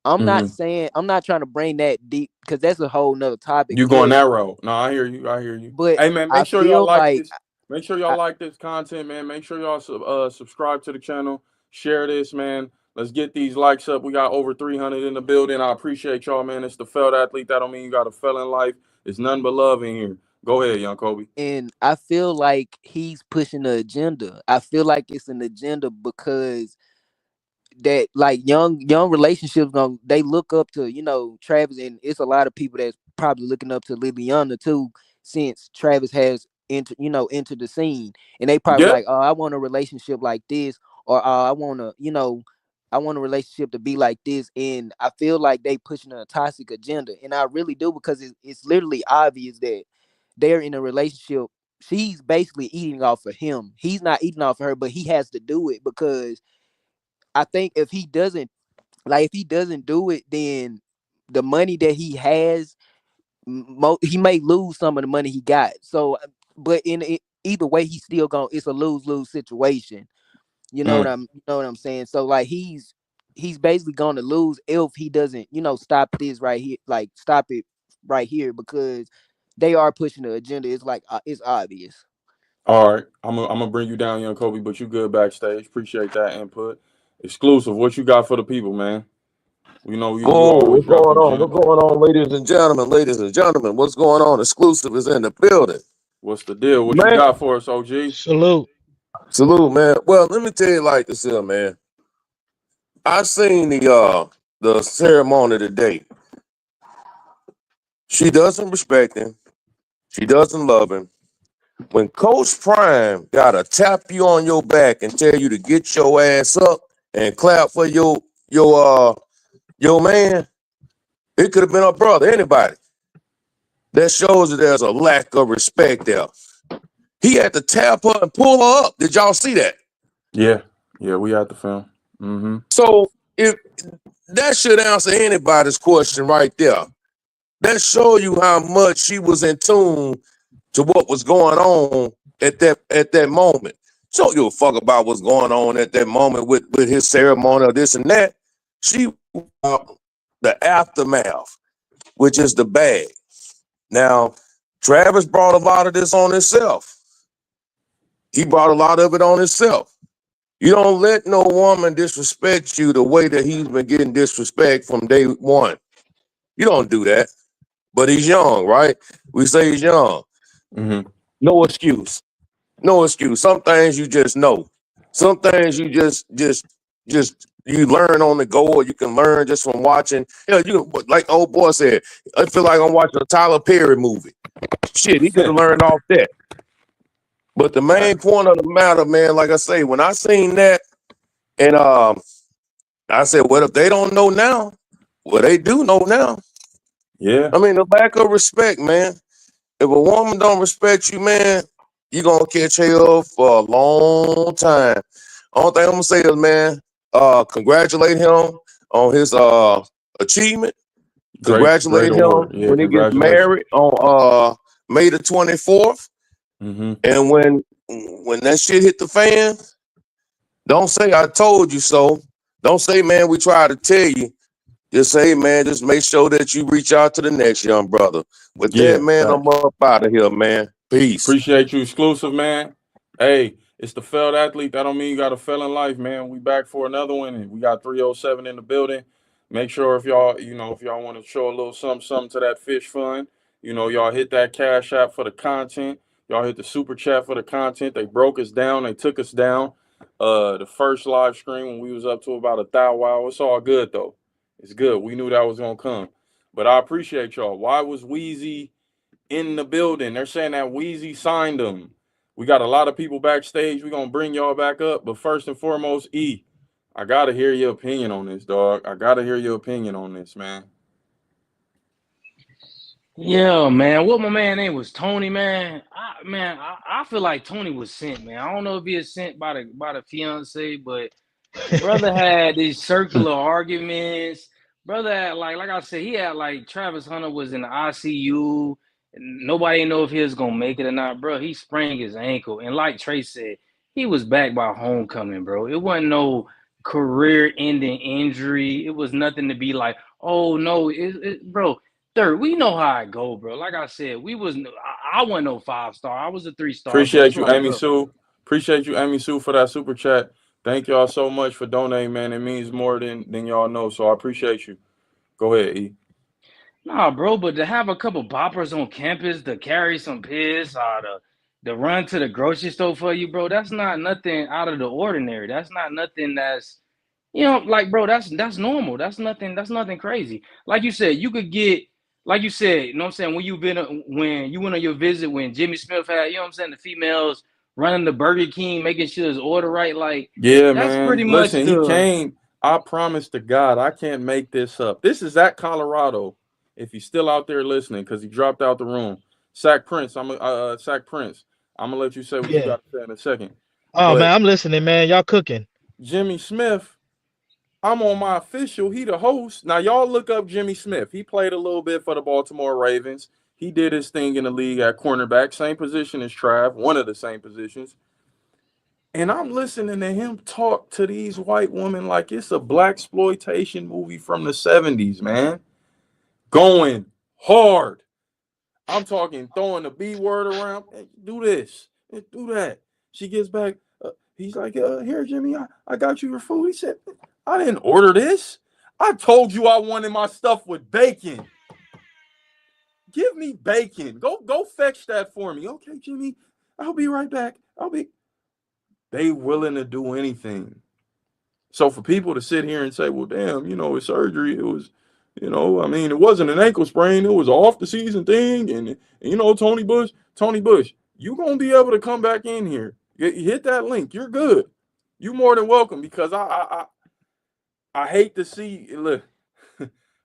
I'm not trying to bring that deep, because that's a whole nother topic. You going that route? No, I hear you. I hear you. But Hey man, I make sure y'all feel like like this. Make sure y'all like this content, man. Make sure y'all subscribe to the channel. Share this, man. Let's get these likes up. We got over 300 in the building. I appreciate y'all, man. It's the failed athlete. That don't mean you got to fail in life. It's nothing but love in here. Go ahead, young Kobe. And I feel like he's pushing the agenda. I feel like it's an agenda because that, like, young relationships they look up to, you know, Travis, and it's a lot of people that's probably looking up to Liliana too, since Travis has entered the scene, and they probably like, oh, I want a relationship like this, or I want a relationship to be like this. And I feel like they pushing a toxic agenda, and I really do, because it's literally obvious that they're in a relationship. She's basically eating off of him. He's not eating off of her, but he has to do it, because I think if he doesn't do it, then the money that he has, he may lose some of the money he got. So, but either way, he's still it's a lose-lose situation. You know what I'm saying? So like, he's basically going to lose if he doesn't, stop this right here, like stop it right here, because they are pushing the agenda. It's like, it's obvious. All right, I'm gonna bring you down, young Kobe, but you good backstage. Appreciate that input. Exclusive, what you got for the people, man? We know you always What's going drop them on? gems. What's going on, ladies and gentlemen? Ladies and gentlemen, what's going on? Exclusive is in the building. What's the deal? What Man, you got for us, OG? Salute. Salute, man. Well, let me tell you like this here, man. I seen the ceremony today. She doesn't respect him. She doesn't love him. When Coach Prime gotta tap you on your back and tell you to get your ass up and clap for your man, it could have been a brother, anybody. That shows that there's a lack of respect there. He had to tap her and pull her up. Did y'all see that? Yeah, we had the film. Mm-hmm. So if that should answer anybody's question right there. That show you how much she was in tune to what was going on at that moment. She don't give a fuck about what's going on at that moment with his ceremony or this and that. She the aftermath, which is the bag. Now, Travis brought a lot of this on himself. He brought a lot of it on himself. You don't let no woman disrespect you the way that he's been getting disrespect from day one. You don't do that. But he's young, right? We say he's young. Mm-hmm. No excuse. No excuse. Some things you just know. Some things you just you learn on the go, or you can learn just from watching. You like old boy said, I feel like I'm watching a Tyler Perry movie. Shit, he could have learned off that. But the main point of the matter, man, like I say, when I seen that, and I said, well, if they don't know now, well, they do know now. Yeah. I mean, the lack of respect, man. If a woman don't respect you, man, you're gonna catch hell for a long time. Only thing I'm gonna say is, man, congratulate him on his achievement. Congratulate great him award. Yeah, when he gets congratulations. married on May the 24th. Mm-hmm. And when that shit hit the fan, don't say I told you so. Don't say, man, we tried to tell you. Just say, man, just make sure that you reach out to the next young brother. With that, man, I'm up out of here, man. Peace. Appreciate you, exclusive, man. Hey, it's the failed athlete. That don't mean you got to fail in life, man. We back for another one, and we got 307 in the building. Make sure if y'all want to show a little something to that fish fund, y'all hit that Cash App for the content. Y'all hit the super chat for the content. They broke us down. They took us down. The first live stream when we was up to about 1,000. Wow, it's all good though. It's good. We knew that was gonna come, but I appreciate y'all. Why was Weezy in the building? They're saying that Weezy signed him. We got a lot of people backstage. We're gonna bring y'all back up, but first and foremost, E, I gotta hear your opinion on this, dog. I gotta hear your opinion on this, man. Yeah, man. What my man name was Tony, man. I feel like Tony was sent, man. I don't know if he was sent by the fiance, but brother had these circular arguments. Brother had like I said, he had like Travis Hunter was in the ICU. And nobody know if he was gonna make it or not, bro. He sprained his ankle, and like Trey said, he was back by homecoming, bro. It wasn't no career-ending injury. It was nothing to be like, oh no, bro. Third, we know how it go, bro. Like I said, I wasn't no 5-star. I was a 3-star. Appreciate you, Amy Sue. Appreciate you, Amy Sue, for that super chat. Thank y'all so much for donating, man. It means more than y'all know. So I appreciate you. Go ahead, E. Nah, bro, but to have a couple boppers on campus to carry some piss or to run to the grocery store for you, bro, that's not nothing out of the ordinary. That's not nothing that's, like, bro, that's normal. That's nothing crazy. Like you said, you could get, like you said, you know what I'm saying, when you went on your visit when Jimmy Smith had, you know what I'm saying, the females running the Burger King, making sure his order right, like, yeah, that's man. pretty Listen, much he came. I promise to God, I can't make this up. This is at Colorado. If he's still out there listening, because he dropped out the room. Sack Prince, Sack Prince. I'm gonna let you say what you got to say in a second. Oh But man, I'm listening, man. Y'all cooking. Jimmy Smith, I'm on my official. He the host. Now y'all look up Jimmy Smith. He played a little bit for the Baltimore Ravens. He did his thing in the league at cornerback, same position as Trav, one of the same positions. And I'm listening to him talk to these white women like it's a blaxploitation movie from the 70s, man. Going hard. I'm talking throwing the B word around. Hey, do this. Hey, do that. She gets back. He's like, here, Jimmy, I got you your food. He said, I didn't order this. I told you I wanted my stuff with bacon. Give me bacon. Go fetch that for me. Okay, Jimmy, I'll be right back. They willing to do anything. So for people to sit here and say, well, damn, it's surgery. It was, it wasn't an ankle sprain. It was an off the season thing. And Tony Bush, you going to be able to come back in here. You hit that link. You're good. You more than welcome, because I hate to see, look,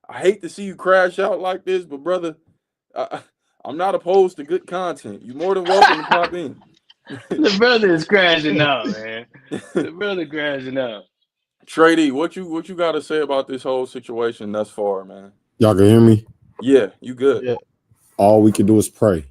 I hate to see you crash out like this, but brother, I'm not opposed to good content. You're more than welcome to pop in. The brother is crashing out, man. The brother crashing out. Trey D, what you got to say about this whole situation thus far, man? Y'all can hear me? Yeah, you good. Yeah. All we can do is pray.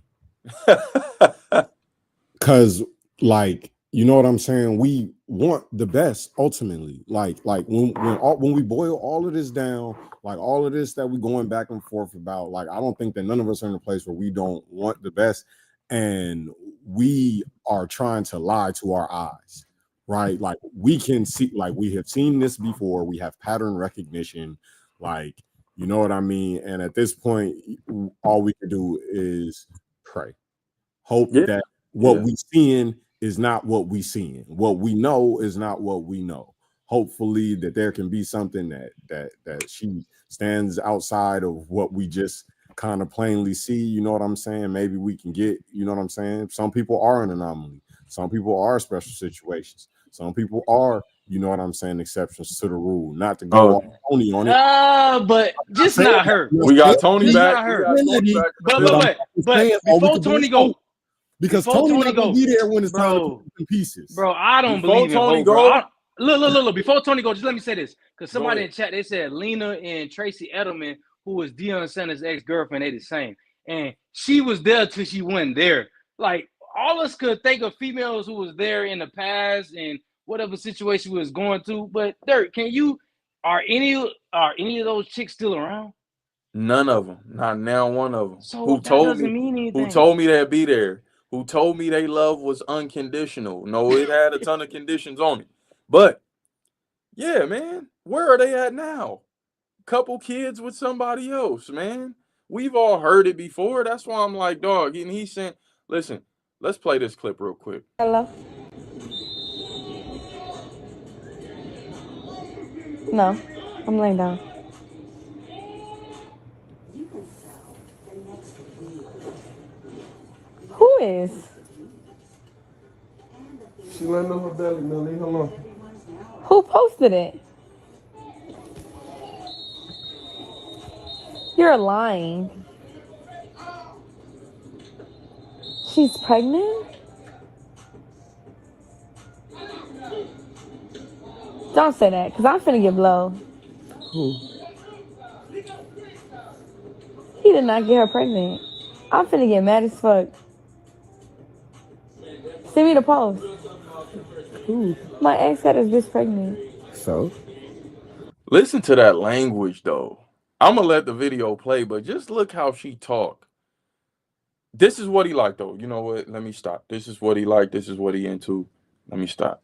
Cause like, you know what I'm saying? We want the best ultimately. Like when we boil all of this down, like all of this that we're going back and forth about, like I don't think that none of us are in a place where we don't want the best, and we are trying to lie to our eyes, right? Like we can see, like we have seen this before. We have pattern recognition, like you know what I mean. And at this point, all we can do is pray, hope that what we seeing is not what we seeing. What we know is not what we know. Hopefully that there can be something that she stands outside of what we just kind of plainly see. You know what I'm saying? Maybe we can get, you know what I'm saying? Some people are an anomaly. Some people are special situations. Some people are, you know what I'm saying, exceptions to the rule. Not to go off Tony on it. But just not her. We got Tony Just back. not her. We got Tony back in the But before Tony go, because Tony not gonna be there when it's time to put in pieces. Bro, I don't Before believe in Tony Hope, go- bro. Look. Before Tony go, just let me say this, because somebody ahead. in chat they said Lena and Tracy Edelman, who was Deion Sanders' ex-girlfriend, they the same, and she was there till she went there. Like all of us could think of females who was there in the past and whatever situation we was going through. But Dirk, are any of those chicks still around? None of them. Not now one of them. So Who that told doesn't me? mean anything. Who told me they'd be there? Who told me they love was unconditional? No, it had a ton of conditions on it. But yeah, man, where are they at now? Couple kids with somebody else, man. We've all heard it before. That's why I'm like, dog. And he said, listen, let's play this clip real quick. Hello? No, I'm laying down. Who is? She landed on her belly, man. Leave her alone. Who posted it? You're lying. She's pregnant? Don't say that, because I'm finna get blow. Who? He did not get her pregnant. I'm finna get mad as fuck. Send me the post. Who? My ex got his bitch pregnant. So? Listen to that language, though. I'm going to let the video play, but just look how she talk. This is what he like, though. You know what? Let me stop. This is what he like. This is what he into. Let me stop.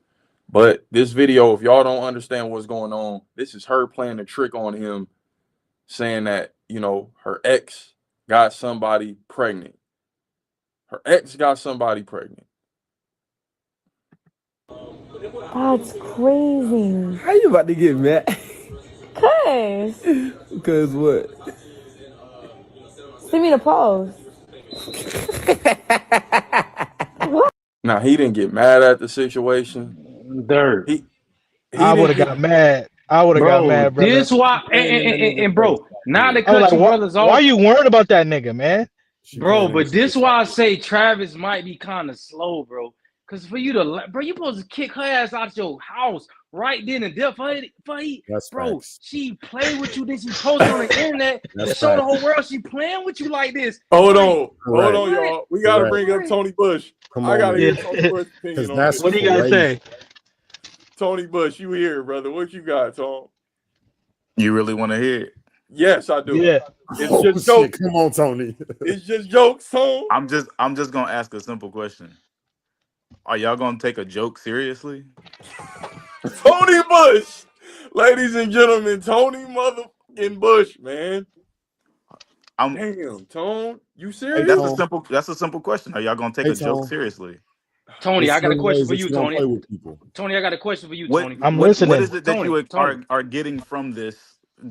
But this video, if y'all don't understand what's going on, this is her playing a trick on him, saying that, you know, her ex got somebody pregnant. Her ex got somebody pregnant. That's crazy. How you about to get mad? Cuz what? Send me the post. Now, he didn't get mad at the situation. Dirt. I would have got mad. I would have got mad, brother. This why and bro, not to I was cut like, you brothers off. why are you worried about that nigga, man? Bro, but this why I say Travis might be kind of slow, bro. Cause for you to, bro, you supposed to kick her ass out your house right then and there. That's bro, facts. she played with you, then she posted on the internet to show the whole world she playing with you like this. Hold on, y'all. We gotta bring up Tony Bush. I gotta get Tony Bush's opinion on this. What do you gotta say? Tony Bush, you here, brother? What you got, Tom? You really want to hear it? Yes, I do. Yeah. It's just jokes. Come on, Tony. It's just jokes, Tom. I'm just gonna ask a simple question. Are y'all gonna take a joke seriously? Tony Bush, ladies and gentlemen, Tony motherfucking Bush, man. Damn, Tone, you serious? That's a simple question. Are y'all gonna take a joke seriously? Tony, I got a question for you, Tony. Tony, I got a question for you, Tony. I'm listening. What is it that Tony, you are getting from this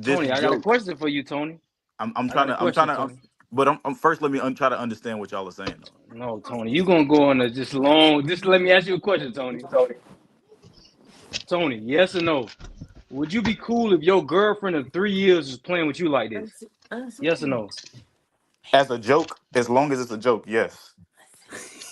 Tony, I got a joke? question for you, Tony. I'm trying to. But I'm first. Let me try to understand what y'all are saying. No, Tony, you gonna go on a just long. Just let me ask you a question, Tony. Tony, yes or no? Would you be cool if your girlfriend of 3 years was playing with you like this? Yes or no? As a joke, as long as it's a joke, yes.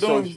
still so doing?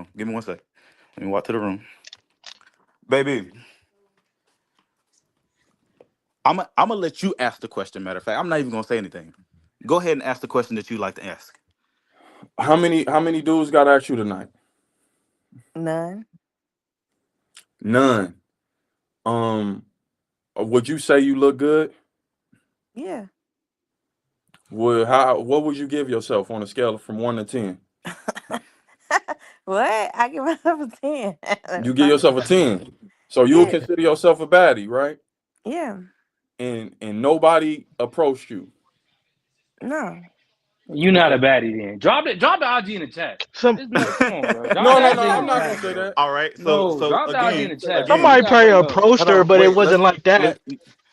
on. Give me 1 sec. Let me walk to the room. Baby, I'm gonna let you ask the question. Matter of fact, I'm not even gonna say anything. Go ahead and ask the question that you like to ask. How many dudes got at you tonight? None. None. Would you say you look good? Yeah. What would you give yourself on a scale from 1 to 10? What? I give myself a 10. You give yourself a 10. So you would Yeah. consider yourself a baddie, right? Yeah. And nobody approached you. No. You not a baddie then. Drop the IG in the chat. Some Come on, bro. Drop No, the IG in I'm the not chat, gonna say bro. that. All right. No, So drop the IG in again, the chat. again, somebody You probably gotta bring up. approached hold her, on, but it wait. wasn't like that.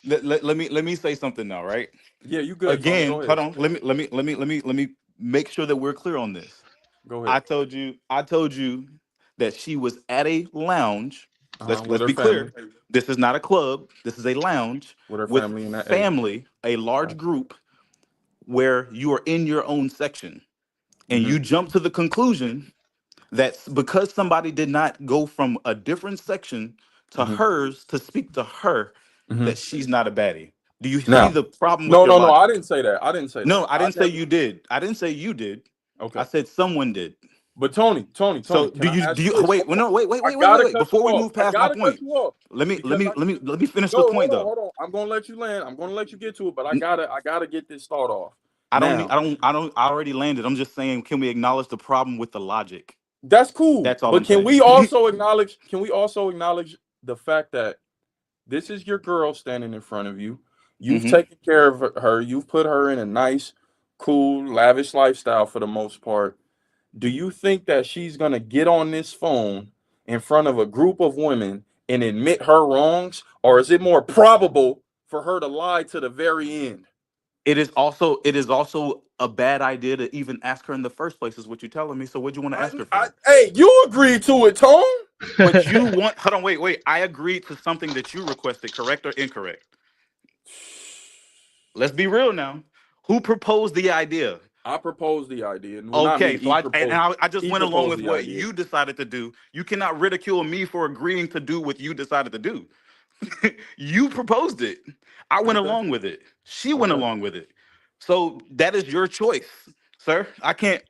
Let me say something now, right? Yeah, you good, Tony. Again, Go hold ahead. on. Let me make sure that we're clear on this. Go I ahead. told you that she was at a lounge. With Let's her be family. clear. This is not a club. This is a lounge With her with family in that A. family, a large group where you are in your own section. And Mm-hmm. you jump to the conclusion that because somebody did not go from a different section to Mm-hmm. hers to speak to her, Mm-hmm. that she's not a baddie. Do you see Now, the problem with no, your no, no. I logic? didn't say that. I didn't say No, that. I didn't say never. you did. I didn't say you did. Okay. I said someone did. But Tony, So can I ask do you this? wait? Well, no, wait. I gotta cut Before you we off. move I past my gotta cut point, you off. let me finish the No, point though. hold on. I'm gonna let you land. I'm gonna let you get to it, but I gotta get this thought off. I Now, already landed. I'm just saying, can we acknowledge the problem with the logic? that's cool. That's all But I'm can saying. we also acknowledge the fact that this is your girl standing in front of you. You've Mhm. taken care of her. You've put her in a nice, cool, lavish lifestyle for the most part. Do you think that she's going to get on this phone in front of a group of women and admit her wrongs? Or is it more probable for her to lie to the very end? It is also a bad idea to even ask her in the first place, is what you're telling me. So what do you want to ask her for? Hey, you agreed to it, Tone. But you want, hold on, wait. I agreed to something that you requested, correct or incorrect? Let's be real now. Who proposed the idea? I proposed the idea. Well, Okay, not me. so I just he went along proposed with the what idea. you decided to do. You cannot ridicule me for agreeing to do what you decided to do. You proposed it. I went Okay. along with it. She went Okay. along with it. So that is your choice, sir. I can't.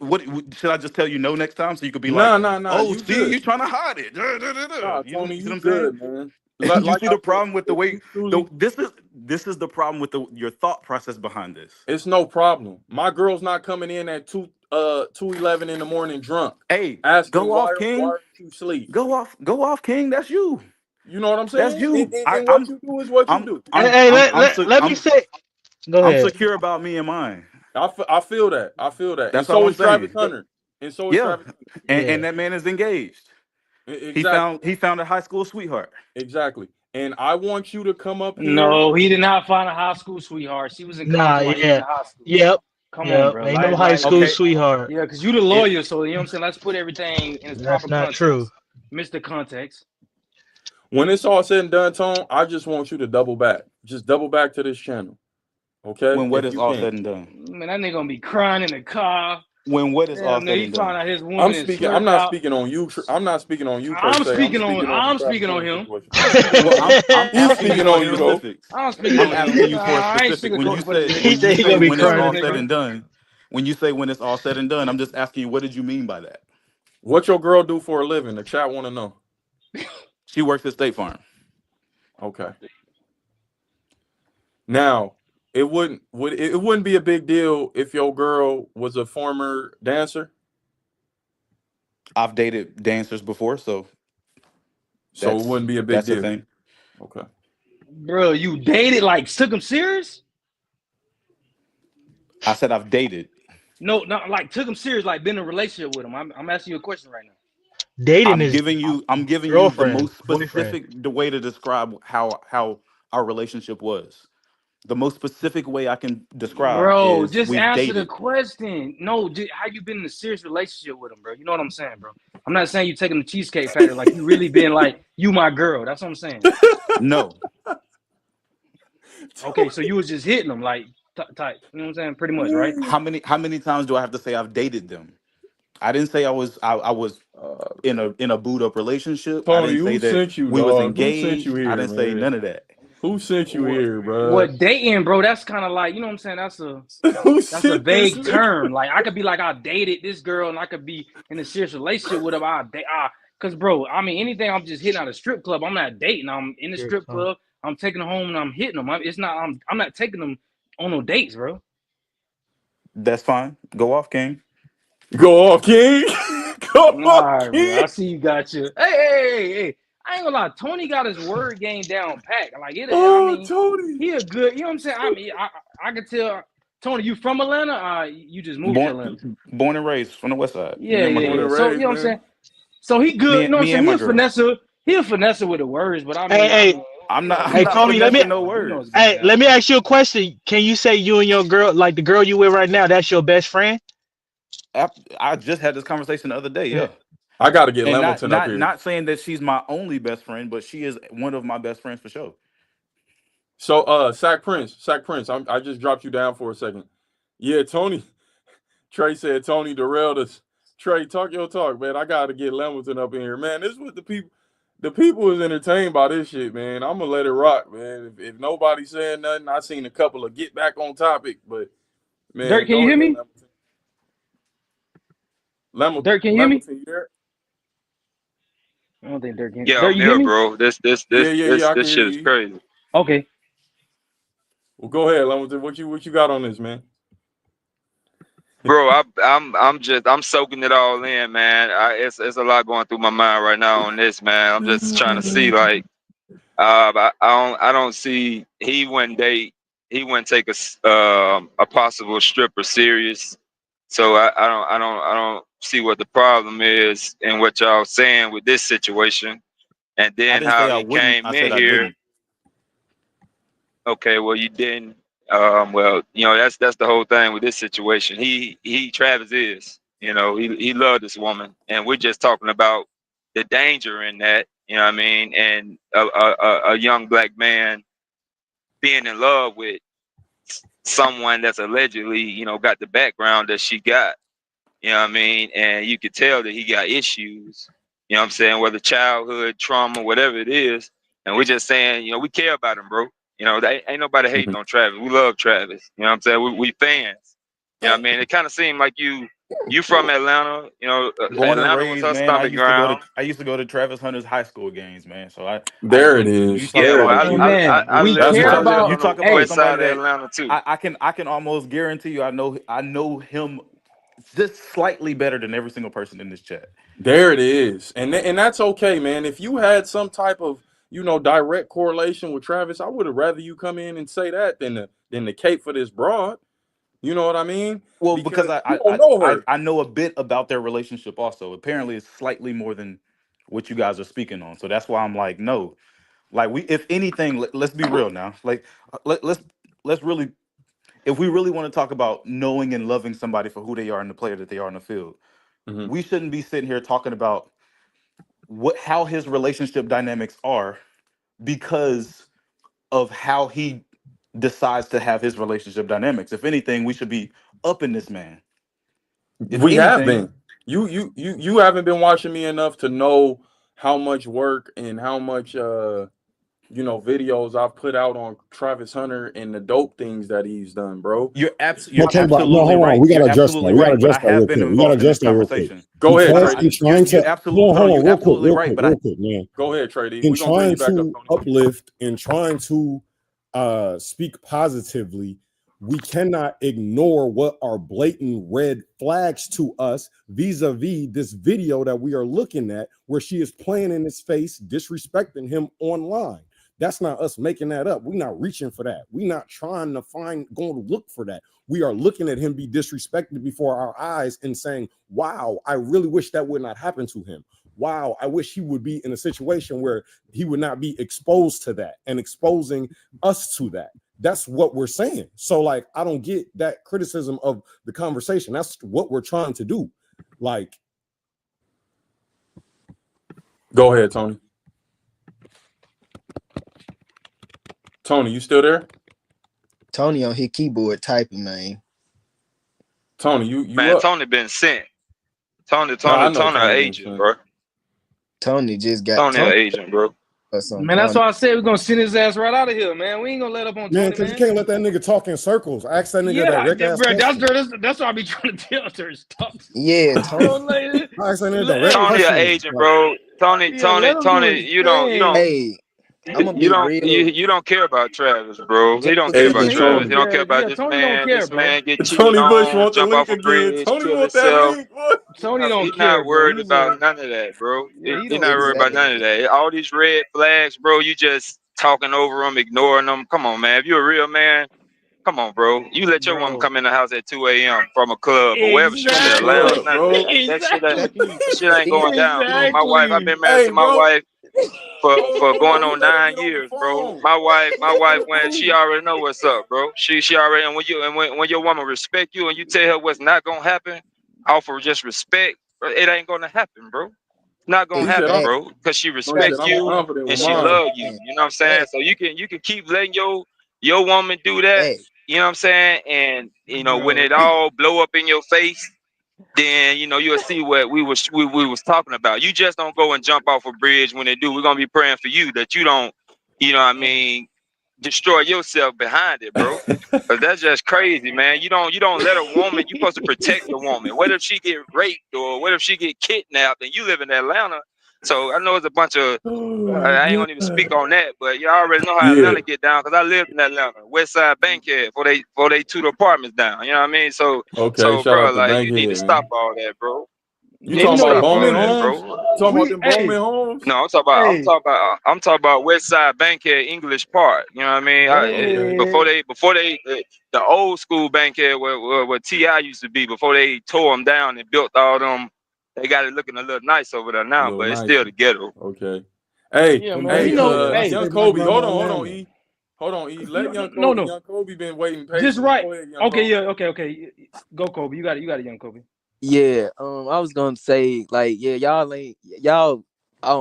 What should I just tell you no next time so you could be like, Nah. oh, You see, good. you trying to hide it. Nah, You know, Tony, you see you what I'm saying? good, man. You Like see I the said, problem with the if way you truly, this is the problem with your thought process behind this. it's no problem. My girl's not coming in at 2:11 in the morning drunk. Hey, Asking go off, King. why aren't you sleep? Go off, King. That's you. You know what I'm That's saying? you. And what you do is what you do. Hey, let me say. Go I'm ahead. secure about me and mine. I feel that. And That's so all I'm is Travis saying. Hunter. And so is Yeah, Travis Hunter. and that man is engaged. Exactly. He found a high school sweetheart. Exactly. And I want you to come up here. No, he did not find a high school sweetheart. She was in college while he was in high school. Yep. Come on, bro. Ain't no high school sweetheart. Yeah, because you the lawyer, so you know what I'm saying. Let's put everything in its That's proper not context. true. Mr. Context. When it's all said and done, Tone, I just want you to double back. Just double back to this channel. Okay? When what If is you all can. said and done? Man, that nigga gonna be crying in the car. When what is all said He and found done? out his woman I'm is speaking. slurped I'm not out. speaking on you. I'm not speaking on you per I'm se. speaking on. I'm the speaking on Travis him. Hunter I'm speaking Well, on him. I'm He's speaking on you though. specifics. I'm speaking I'm on asking him. you for a I ain't specific. When you sugarcoating for this say nigga. He gonna be when it's crying all in the said car. and done, when you say when it's all said and done, I'm just asking you, what did you mean by that? What your girl do for a living? The chat want to know. She works at State Farm. Okay. Now, it wouldn't be a big deal if your girl was a former dancer. I've dated dancers before, so it wouldn't be a big that's deal. the thing. Okay. Bro, you dated, like, took him serious? I said I've dated. No, not like took him serious, like been in a relationship with him. I'm asking you a question right now. Dating I'm is giving you the girlfriend, most boyfriend. specific the way to describe how our relationship was. The most specific way I can describe Bro, is just we've answer the dated. question. No, how you been in a serious relationship with him, bro? You know what I'm saying, bro? I'm not saying you taking the Cheesecake Factory, like you really been like, you my girl. That's what I'm saying. No. Okay, so you was just hitting them, like, type. You know what I'm saying? Pretty much, right? How many times do I have to say I've dated them? I didn't say I was in a boot up relationship. I Tony, didn't say who that sent you, we was dog? Who sent you engaged. I here, didn't say man? none of that. Who sent you here, bro? What dating, bro? That's kind of like, you know what I'm saying? That's a vague term. Like I could be like, I dated this girl, and I could be in a serious relationship with her. Cause bro, I mean, anything I'm just hitting out a strip club. I'm not dating. I'm in the strip club. I'm taking them home and I'm hitting them. I'm not taking them on no dates, bro. That's fine. Go off, King. Go off, King. Go All right, off, King. bro. I see you got you. Hey. I ain't gonna lie. Tony got his word game down pat. Like it. Oh, I mean, Tony. He a good. You know what I'm saying? I mean, I can tell. Tony, you from Atlanta? You just moved to Atlanta? Born and raised from the West Side. Yeah. So you know what I'm saying? So he good. You know what I'm saying? He a finesse with the words, but I mean, I'm not. Hey, Tony, let me. No words. Hey, let me ask you a question. Can you say you and your girl, like the girl you with right now, that's your best friend? I just had this conversation the other day. Yeah. I got to get Lemilton up here. Not saying that she's my only best friend, but she is one of my best friends for sure. So, Sack Prince, I just dropped you down for a second. Yeah, Tony. Trey said Tony derailed us. Trey, talk your talk, man. I got to get Lemilton up in here, man. This is what the people is entertained by this shit, man. I'm gonna let it rock, man. If nobody's saying nothing, I seen a couple of get back on topic, but man, Dirk, can you hear me? Dirk, can you hear me? You there? I don't think Dirk can. Yeah, Dirk, I'm you hear here, me? bro. This shit is crazy. Okay. Well, go ahead, Lemilton. What you got on this, man? Bro, I'm soaking it all in, man. It's a lot going through my mind right now on this, man. I'm just trying to see, like, I don't see he wouldn't take a possible stripper serious. So I don't see what the problem is in what y'all saying with this situation, and then how he came in here. Okay, well you didn't. Well, you know that's the whole thing with this situation. Travis is, you know, he loved this woman, and we're just talking about the danger in that. You know what I mean? And a young black man being in love with someone that's allegedly, you know, got the background that she got. You know what I mean? And you could tell that he got issues. You know what I'm saying? Whether childhood trauma, whatever it is, and we're just saying, you know, we care about him, bro. You know, ain't nobody hating on Travis. We love Travis. You know what I'm saying? We fans. You know what I mean? It kind of seemed like you from Atlanta. You know, Born and Atlanta raised, was her man. stomping ground. I used to go to Travis Hunter's high school games, man. So it is. Yeah, well, we care about. You talk about west side somebody of Atlanta too. I can almost guarantee you I know him just slightly better than every single person in this chat. There it is, and that's okay, man. If you had some type of, you know, direct correlation with Travis, I would have rather you come in and say that than the cape for this broad. You know what I mean? Well, because I know a bit about their relationship also. Apparently it's slightly more than what you guys are speaking on. So that's why I'm like, no. Like if anything, let's be real now. Like let's really, if we really want to talk about knowing and loving somebody for who they are and the player that they are in the field, we shouldn't be sitting here talking about how his relationship dynamics are because of how he decides to have his relationship dynamics. If anything, we should be upping this man. Have been. You haven't been watching me enough to know how much work and how much you know, videos I've put out on Travis Hunter and the dope things that he's done, bro. You're absolutely right. We gotta adjust that. We gotta adjust that real quick. We gotta adjust that real quick. Go ahead, Trey. Trying to hold on, real quick, man. Go ahead, Trey. In trying to uplift and trying to speak positively, we cannot ignore what are blatant red flags to us vis-a-vis this video that we are looking at, where she is playing in his face, disrespecting him online. That's not us making that up. We're not reaching for that. We're not trying to going to look for that. We are looking at him be disrespected before our eyes and saying, wow, I really wish that would not happen to him. Wow, I wish he would be in a situation where he would not be exposed to that and exposing us to that. That's what we're saying. So, like, I don't get that criticism of the conversation. That's what we're trying to do. Like, go ahead, Tony. Tony, you still there? Tony on his keyboard typing, man. Tony, you man, up? Tony been sent. Tony, Nah, I Tony, know Tony, an Tony agent, Vincent. bro. Tony just got Tony, an Tony agent, bro. or something. Man, that's why I said we're gonna send his ass right out of here, man. We ain't gonna let up on Man, Tony, because you man. can't let that nigga talk in circles. Ask that nigga Yeah, direct ass bro, questions. that's what I be trying to tell her. Stop. Yeah, Tony. Bro, like, Ask that nigga let- direct Tony, an questions. agent, Like, bro. Tony, yeah, let him do Tony. his You don't thing. Hey, I'm gonna be real. you don't care about Travis, bro. He Just don't care Hey, because about but he Travis. He Tony, don't care about Yeah, this Tony don't man. care, This bro. man get cheated Tony Bush on, want the jump link off a again. bridge, Tony kill want that himself. link. What? Tony He's don't care, not bro. worried He's about none of that, bro. yeah, he He's don't not worried care, about exactly. none of that. All these red flags, bro. You just talking over them, ignoring them. Come on, man. If you're a real man, come on, bro. You let your woman bro. come in the house at 2 a.m. from a club or wherever she from, in the lounge, What, Exactly. none of bro? that. Exactly. That shit ain't going down, bro. My wife, I've Exactly. been married Hey, to my bro. wife for Hold going on. He on let her 9 get on the years, bro. phone. My wife, when she already know what's up, bro. She already, and when your woman respect you and you tell her what's not gonna happen, offer just respect, bro, it ain't gonna happen, bro. Not gonna He said, happen, I'm, Exactly. bro, because she no, he said, respect I'm you confident and with she mine. love you. You know what I'm saying? So you can keep letting your woman do that. Hey, You know what I'm saying? And you know when Bro. it all blow up in your face, then you'll see what we was talking about. You just don't go and jump off a bridge when they do. We're gonna be praying for you that you don't, you know what I mean, destroy yourself behind it, bro. Cause that's just crazy, man. You don't let a woman. You're supposed to protect the woman. What if she get raped or what if she get kidnapped and you live in Atlanta? So I know it's a bunch of. Oh, I ain't gonna even speak God. on that, but you already know how Yeah. Atlanta get down. Cause I lived in Atlanta, West Side Bankhead, before they two apartments down. You know what I mean? So, Okay. Shout bro, out to like you need to Bankhead, stop man. all that, bro. You You need You to talking know about what's stop all Bowman funny? that, Homes? bro. You talking about them Hey, Bowman Homes? No, hey, I'm talking about West Side Bankhead English Park. You know what I mean? Okay. Before hey. they the old school Bankhead where Ti used to be before they tore them down and built all them. They got it looking a little nice over there A now, little but it's still nicer. the ghetto. Okay. Hey, Yeah, them man. You hey, know, Bankhead. I hey, young stayed with my Kobe. grandma Hold in on, Atlanta. E. Hold on, E. Let young no, Kobe. no. Young Kobe been waiting Just patiently. right. Go ahead, young Okay, Kobe. yeah, okay. Go, Kobe. You got it, young Kobe. Yeah, I was gonna say like, yeah, y'all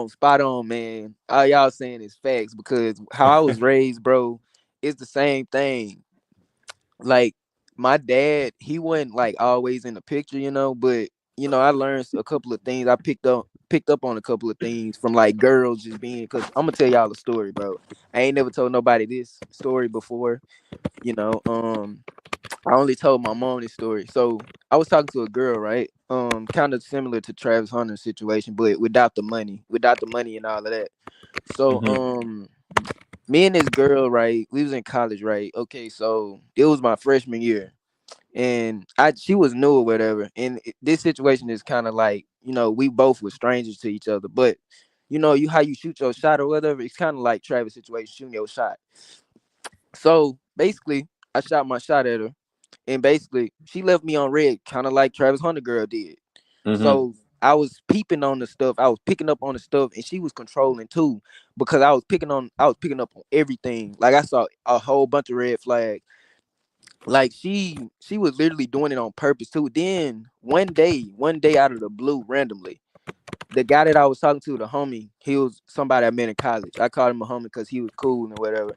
spot on, man. All y'all saying is facts because how I was raised, bro, it's the same thing. Like my dad, he wasn't like always in the picture, but I learned a couple of things. I picked up on a couple of things from like girls just being, because I'm gonna tell y'all a story, bro. I ain't never told nobody this story before, you know. I only told my mom this story. So I was talking to a girl, right? Kind of similar to Travis Hunter's situation, but without the money and all of that. So Mm-hmm. me and this girl, right? We was in college, right? Okay, so it was my freshman year, and she was new or whatever. And this situation is kind of like, we both were strangers to each other, but how you shoot your shot or whatever. It's kind of like Travis' situation, shooting your shot. So basically, I shot my shot at her. And basically, she left me on red, kind of like Travis Hunter girl did. Mm-hmm. So I was peeping on the stuff. I was picking up on the stuff, and she was controlling too, because I was picking up on everything. Like I saw a whole bunch of red flags. Like she was literally doing it on purpose too. Then one day out of the blue, randomly, the guy that I was talking to, the homie, he was somebody I met in college. I called him a homie because he was cool and whatever.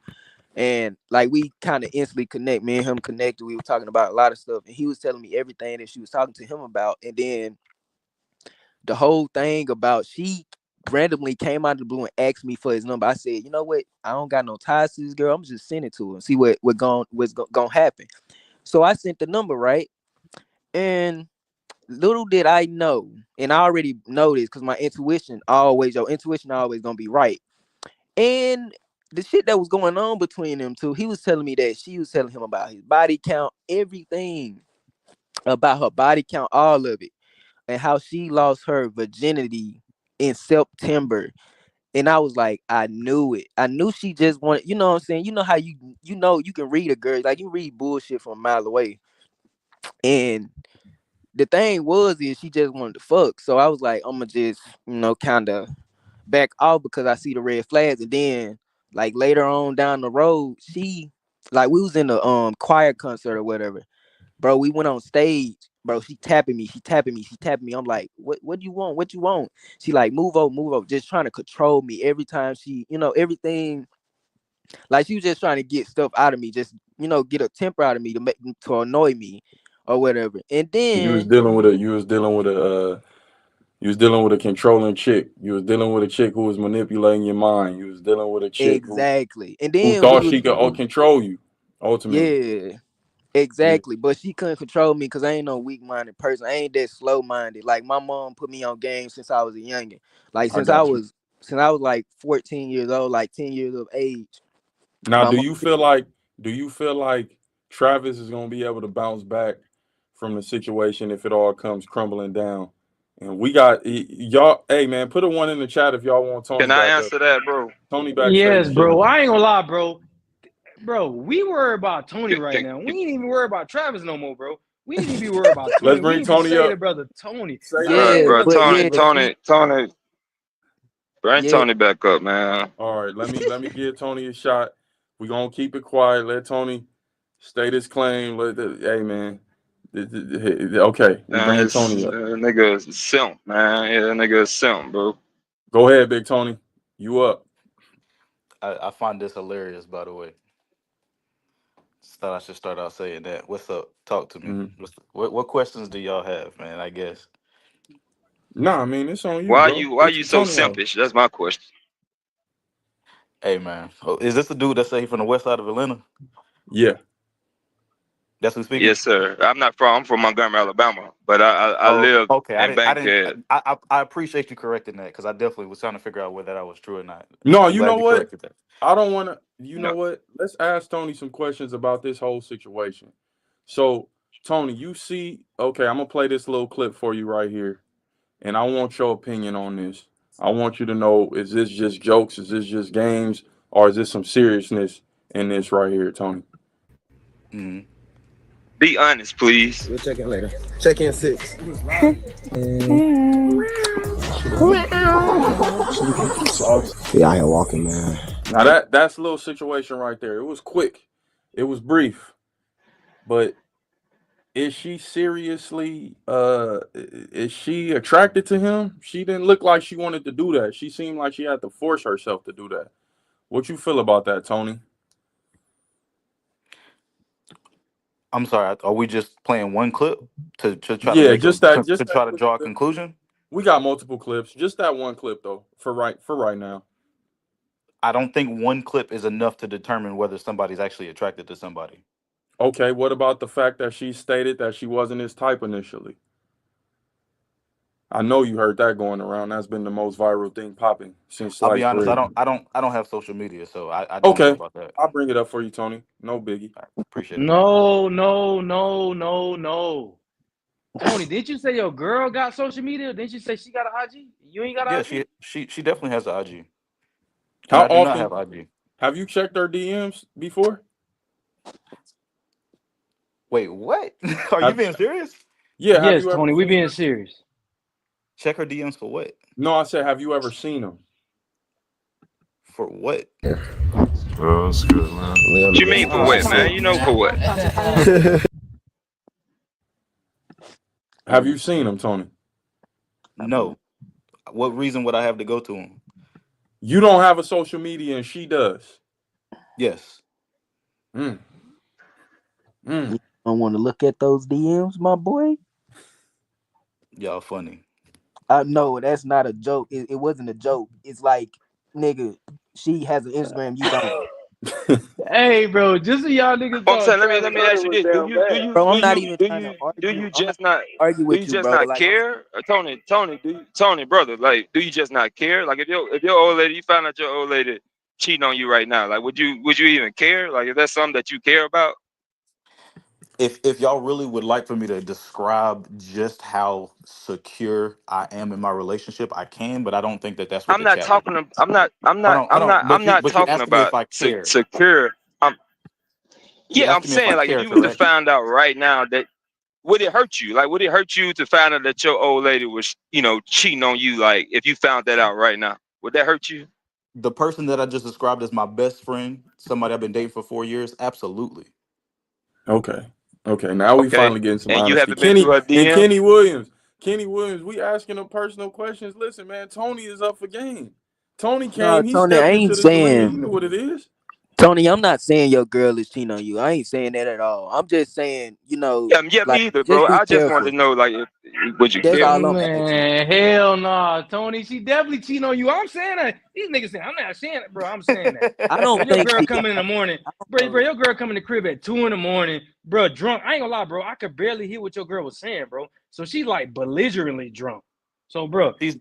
And like we kind of instantly connect. Me and him connected. We were talking about a lot of stuff, and he was telling me everything that she was talking to him about. And then the whole thing about she randomly came out of the blue and asked me for his number. I said, you know what? I don't got no ties to this girl. I'm just send it to her and see what's gonna happen. So I sent the number, right? And little did I know, and I already know this because your intuition always gonna be right. And the shit that was going on between them two, he was telling me that she was telling him about his body count, everything about her body count, all of it, and how she lost her virginity in September. And I was like, I knew it. I knew she just wanted, you know what I'm saying? You know how you can read a girl, like you read bullshit from a mile away. And the thing is she just wanted to fuck. So I was like, I'm gonna just, kind of back off because I see the red flags. And then like later on down the road, we was in the choir concert or whatever. Bro, we went on stage. Bro, she tapping me. I'm like, what do you want? What you want? She like, move over, just trying to control me every time she, everything. Like she was just trying to get stuff out of me, just get a temper out of me to annoy me or whatever. And You was then dealing with a You was dealing with a controlling chick. You was dealing with a chick who was manipulating your mind. You was dealing with a chick Exactly. And who then thought she could control you. Ultimately, yeah, exactly. But she couldn't control me because I ain't no weak-minded person. I ain't that slow-minded. Like my mom put me on game since I was a youngin. Like I since I got you. was like 14 years old, like 10 years of age. Now, My do mom, you feel like Travis is gonna be able to bounce back from the situation if it all comes crumbling down? And we got y'all. Hey man, put a 1 in the chat if y'all want Tony Can I back up. answer that, bro? Tony backstage. Yes, bro. chilling. I ain't gonna lie, bro. Bro, we worry about Tony Can- right can- now. can- We ain't even worry about Travis no more, bro. We need to be worried about Let's Tony. We bring need to Tony say up. the brother Tony. Say All right, yeah, bro. but yeah, Tony, bring yeah. Tony back up, man. All right, let me give Tony a shot. We're gonna keep it quiet. Let Tony state his claim. Hey man. Okay, we bringing Tony up. Nigga is simp, man. Yeah, nigga is simp, bro. Go ahead, Big Tony. You up. I find this hilarious, by the way. Just thought I should start out saying that. What's up? Talk to me. What questions do y'all have, man? I guess. Nah, I mean it's on you, Why bro. you Get your so Tony out. simpish? That's my question. Hey, man. Oh, is this the dude that say he from the west side of Atlanta? Yeah. That's who's speaking? Yes, sir. I'm from Montgomery, Alabama, but I live Okay. in Bankhead. I appreciate you correcting that because I definitely was trying to figure out whether that was true or not. No, I'm you glad know what? corrected that. I don't want to. You No. know what? Let's ask Tony some questions about this whole situation. So, Tony, you see, okay, I'm gonna play this little clip for you right here, and I want your opinion on this. I want you to know: is this just jokes? Is this just games? Or is this some seriousness in this right here, Tony? Mm-hmm. Be honest, please. We'll check in later. Check in 6. Yeah, I ain't walking, man. Now that's a little situation right there. It was quick, it was brief, but is she seriously? Is she attracted to him? She didn't look like she wanted to do that. She seemed like she had to force herself to do that. What you feel about that, Tony? I'm sorry. Are we just playing one clip to try Yeah, to try to draw a conclusion? We got multiple clips. Just that one clip though, for right now. I don't think one clip is enough to determine whether somebody's actually attracted to somebody. Okay, what about the fact that she stated that she wasn't his type initially? I know you heard that going around. That's been the most viral thing popping since. I'll be honest. I don't have social media, so I don't know about that. I'll bring it up for you, Tony. No biggie. I appreciate it. No. Tony, didn't you say your girl got social media? Didn't you say she got an IG? You ain't got an IG? Yeah, she definitely has an IG. How I do often not have IG. Have you checked her DMs before? Wait, what? Are you being serious? Yeah. Yes, Tony, we being serious. Check her DMs for what? No, I said, have you ever seen them? For what? Oh, that's good, man. What you mean for what, man? You know for what? Have you seen them, Tony? No. What reason would I have to go to him? You don't have a social media and she does. Yes. You don't want to look at those DMs, my boy? Y'all funny. No, that's not a joke. It wasn't a joke. It's like, nigga, she has an Instagram, you don't. Hey, bro, just so y'all niggas I'm saying, let me ask you this: Do you Bro, I'm not even trying to argue. do you just not argue do with you you, just bro. not Like, care? Tony, brother, like, do you just not care? Like, if your old lady, you found out your old lady cheating on you right now, like, would you even care? Like, if that's something that you care about? If y'all really would like for me to describe just how secure I am in my relationship, I can, but I don't think that's what I'm not talking about secure. I'm saying, like, if you would have found out right now, that would it hurt you? Like, would it hurt you to find out that your old lady was, cheating on you? Like, if you found that out right now, would that hurt you? The person that I just described as my best friend, somebody I've been dating for 4 years, absolutely. Okay. Now we finally getting some and honesty. You haven't been through her DM? Kenny Williams, we asking them personal questions. Listen, man, Tony is up for game. Tony came. He Tony, I stepped ain't into the arena. saying. You know what it is. Tony, I'm not saying your girl is cheating on you. I ain't saying that at all. I'm just saying, Yeah, like me either, just bro. be I just wanted careful. to know, like, would you That's care? all I'm asking. Man, hell nah, Tony. She definitely cheating on you. I'm saying that. These niggas saying, I'm not saying it, bro. I'm saying that. I don't When your think girl she. coming in the morning, bro, your girl coming to the crib at 2 a.m, bro, drunk. I ain't gonna lie, bro. I could barely hear what your girl was saying, bro. So she like belligerently drunk. So, bro, She's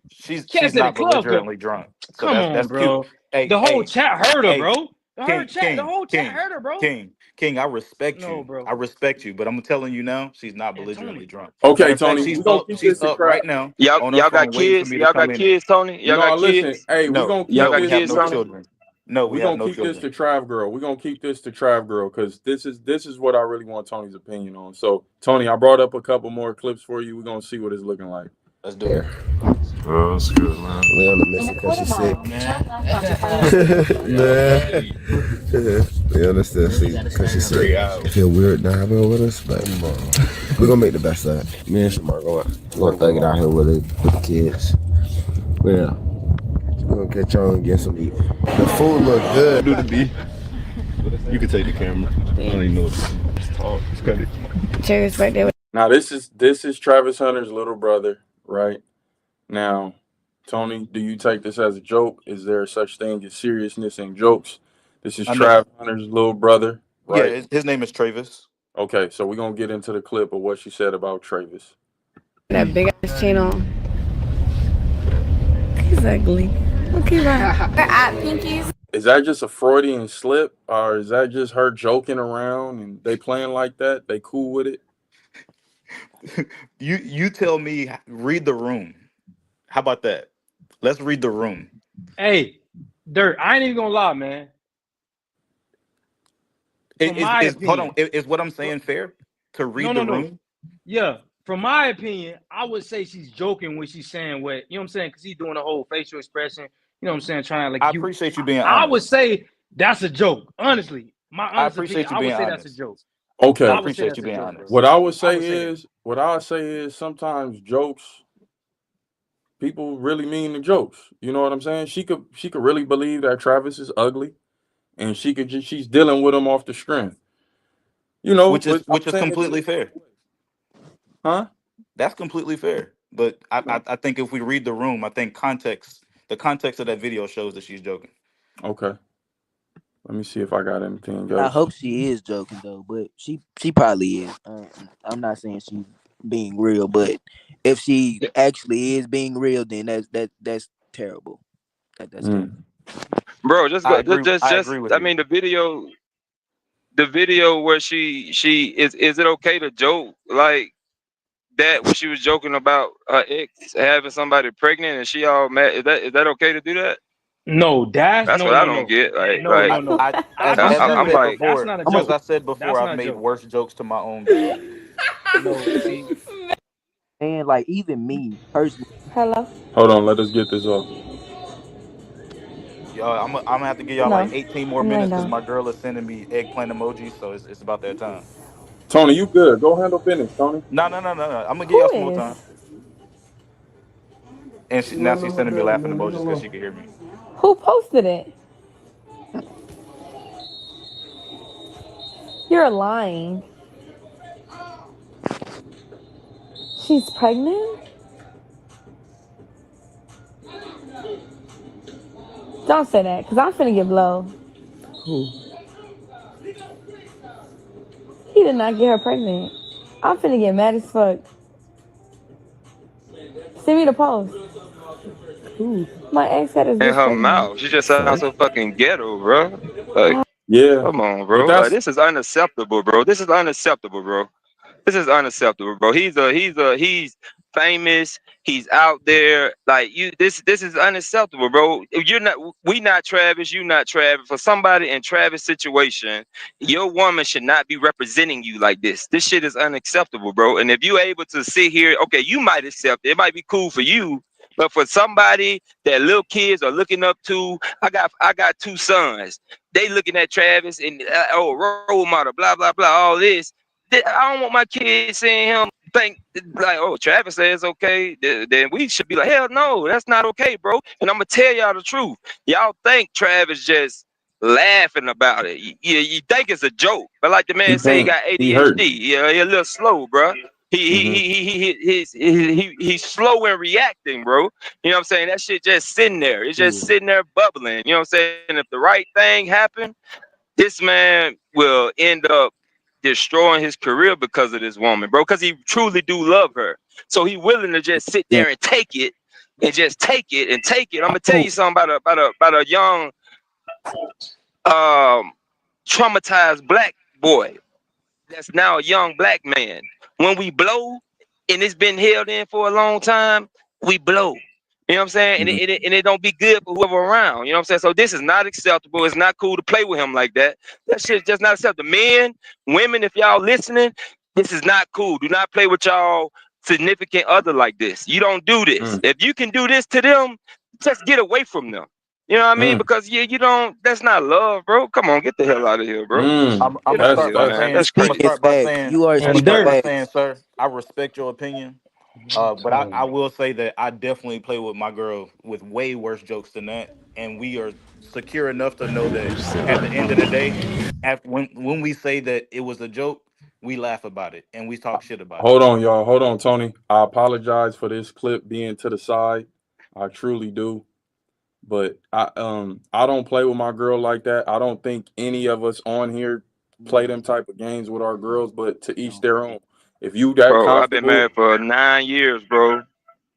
cats at the not club could. belligerently drunk. So Come on, that's cute. bro. Hey, The whole hey, chat heard her, hey, bro. The whole chat King, heard her, bro. King, I respect No, you. bro. I respect you, but I'm telling you now, she's not And belligerently Tony. drunk. Okay, Matter of fact, Tony, we're gonna keep she's this to up trap. right now Y'all, on her y'all got phone waiting for kids? me to Y'all come got in there. kids, Tony? Y'all No, got listen, kids? hey, we're No, gonna Y'all keep no, got we have this. kids, no We're Tony? gonna children. No, we we're have gonna no keep this children. to Trav Girl. We're gonna keep this to Trav Girl because this is what I really want Tony's opinion on. So, Tony, I brought up a couple more clips for you. We're gonna see what it's looking like. Let's do it. Oh, that's good, man. Leona missing because she's sick. Man. Leona still sleep because she's sick. It feel weird not having her with us, but we're gonna make the best of it. Me and Shamar gonna thug it out here with the kids. Yeah. We're gonna catch on and get some eat. The food look good. Do the B. You can take the camera. I don't even know what to do. Just talk. Just cut it. Cherry's right there. Now, this is Travis Hunter's little brother, right? Now, Tony, do you take this as a joke? Is there such thing as seriousness in jokes? This is I know. Travis Hunter's little brother, Yeah, right? his name is Travis. Okay, so we're gonna get into the clip of what she said about Travis. That big ass chain on. He's ugly. Okay, bye. At Pinkies. Is that just a Freudian slip, or is that just her joking around and they playing like that? They cool with it? You tell me. Read the room. How about that? Let's read the room. Hey, Dirt, I ain't even gonna lie, man. From my Hold on. opinion. Is what I'm saying fair? To read No. the room? Yeah, from my opinion, I would say she's joking when she's saying what, you know what I'm saying? Because he's doing a whole facial expression, you know what I'm saying? Trying like I appreciate you being I would honest. say that's a joke. Honestly, my I honest opinion, appreciate you I would being say that's a honest. joke. Okay. I I would say appreciate that's you a being joke, honest. bro. What I would I would say say that. is sometimes jokes, people really mean the jokes. You know what I'm saying? She could really believe that Travis is ugly, and she's dealing with him off the strength. You know, Which is but I'm saying completely fair. huh? That's completely fair. But I think if we read the room, I think the context of that video shows that she's joking. Okay. Let me see if I got anything I else. hope she is joking though, but she probably is. I'm not saying she's being real, but if she actually is being real, then that's terrible. That's terrible. Bro, just I go, agree. just, I just. agree with I you. mean, the video where she is it okay to joke like that when she was joking about her ex having somebody pregnant and she all mad? Is that okay to do that? No, That's what I don't get. No. I As I disagree I'm with said that. like, That's before, not a as joke. I said before, That's I've not a made joke. worse jokes to my own girl. No, see, and like even me personally. Hello? Hold on, let us get this off. Yo, I'm gonna have to give y'all No. like 18 more I'm laying minutes because down. my girl is sending me eggplant emojis, so it's about that time. Tony, you good. Go handle business, Tony. No. I'm gonna give Who y'all some more is? time. And now she's sending me laughing emojis because she can hear me. Who posted it? You're lying. She's pregnant? Don't say that, because I'm finna get blow. Who? He did not get her pregnant. I'm finna get mad as fuck. Send me the post. Who? My ex had his in bitch her pregnant. mouth. She just sounds so fucking ghetto, bro. Like, Yeah. come on, But bro. Like, that's this is unacceptable, bro. This is unacceptable, bro. This is unacceptable, bro. He's famous. He's out there. Like this is unacceptable, bro. If we not Travis. You not Travis. For somebody in Travis' situation, your woman should not be representing you like this. This shit is unacceptable, bro. And if you able to sit here, okay, you might accept it. It might be cool for you, but for somebody that little kids are looking up to, I got 2 sons. They looking at Travis and role model, blah blah blah, all this. I don't want my kids seeing him think like, oh, Travis says okay, then we should be like, hell no, that's not okay, bro. And I'm gonna tell y'all the truth. Y'all think Travis just laughing about it. You think it's a joke, but like the man He say, he can't. got He hurting. ADHD. Yeah, he a little slow, bro. He's slow in reacting, bro. You know what I'm saying? That shit just sitting there. It's just sitting there bubbling. You know what I'm saying? If the right thing happened, this man will end up destroying his career because of this woman, bro. Because he truly do love her, so he willing to just sit there and take it, and just take it and take it. I'm gonna tell you something about a young, traumatized black boy that's now a young black man. When we blow, and it's been held in for a long time, we blow. You know what I'm saying? And it don't be good for whoever around. You know what I'm saying? So this is not acceptable. It's not cool to play with him like that. That shit's just not acceptable. Men, women, if y'all listening, this is not cool. Do not play with y'all significant other like this. You don't do this. If you can do this to them, just get away from them. You know what I mean? Because you don't. That's not love, bro. Come on, get the hell out of here, bro. I'm gonna start by saying, That's I'm gonna crazy. start by saying, You are I'm gonna speaking start by facts. saying, sir, I respect your opinion. But I will say that I definitely play with my girl with way worse jokes than that, and we are secure enough to know that at the end of the day, when we say that it was a joke, we laugh about it and we talk shit about it. Hold on, y'all. Hold on, Tony. I apologize for this clip being to the side. I truly do. But I don't play with my girl like that. I don't think any of us on here play them type of games with our girls, but to each their own. If you that Bro, I've been comfortable, married for 9 years, bro.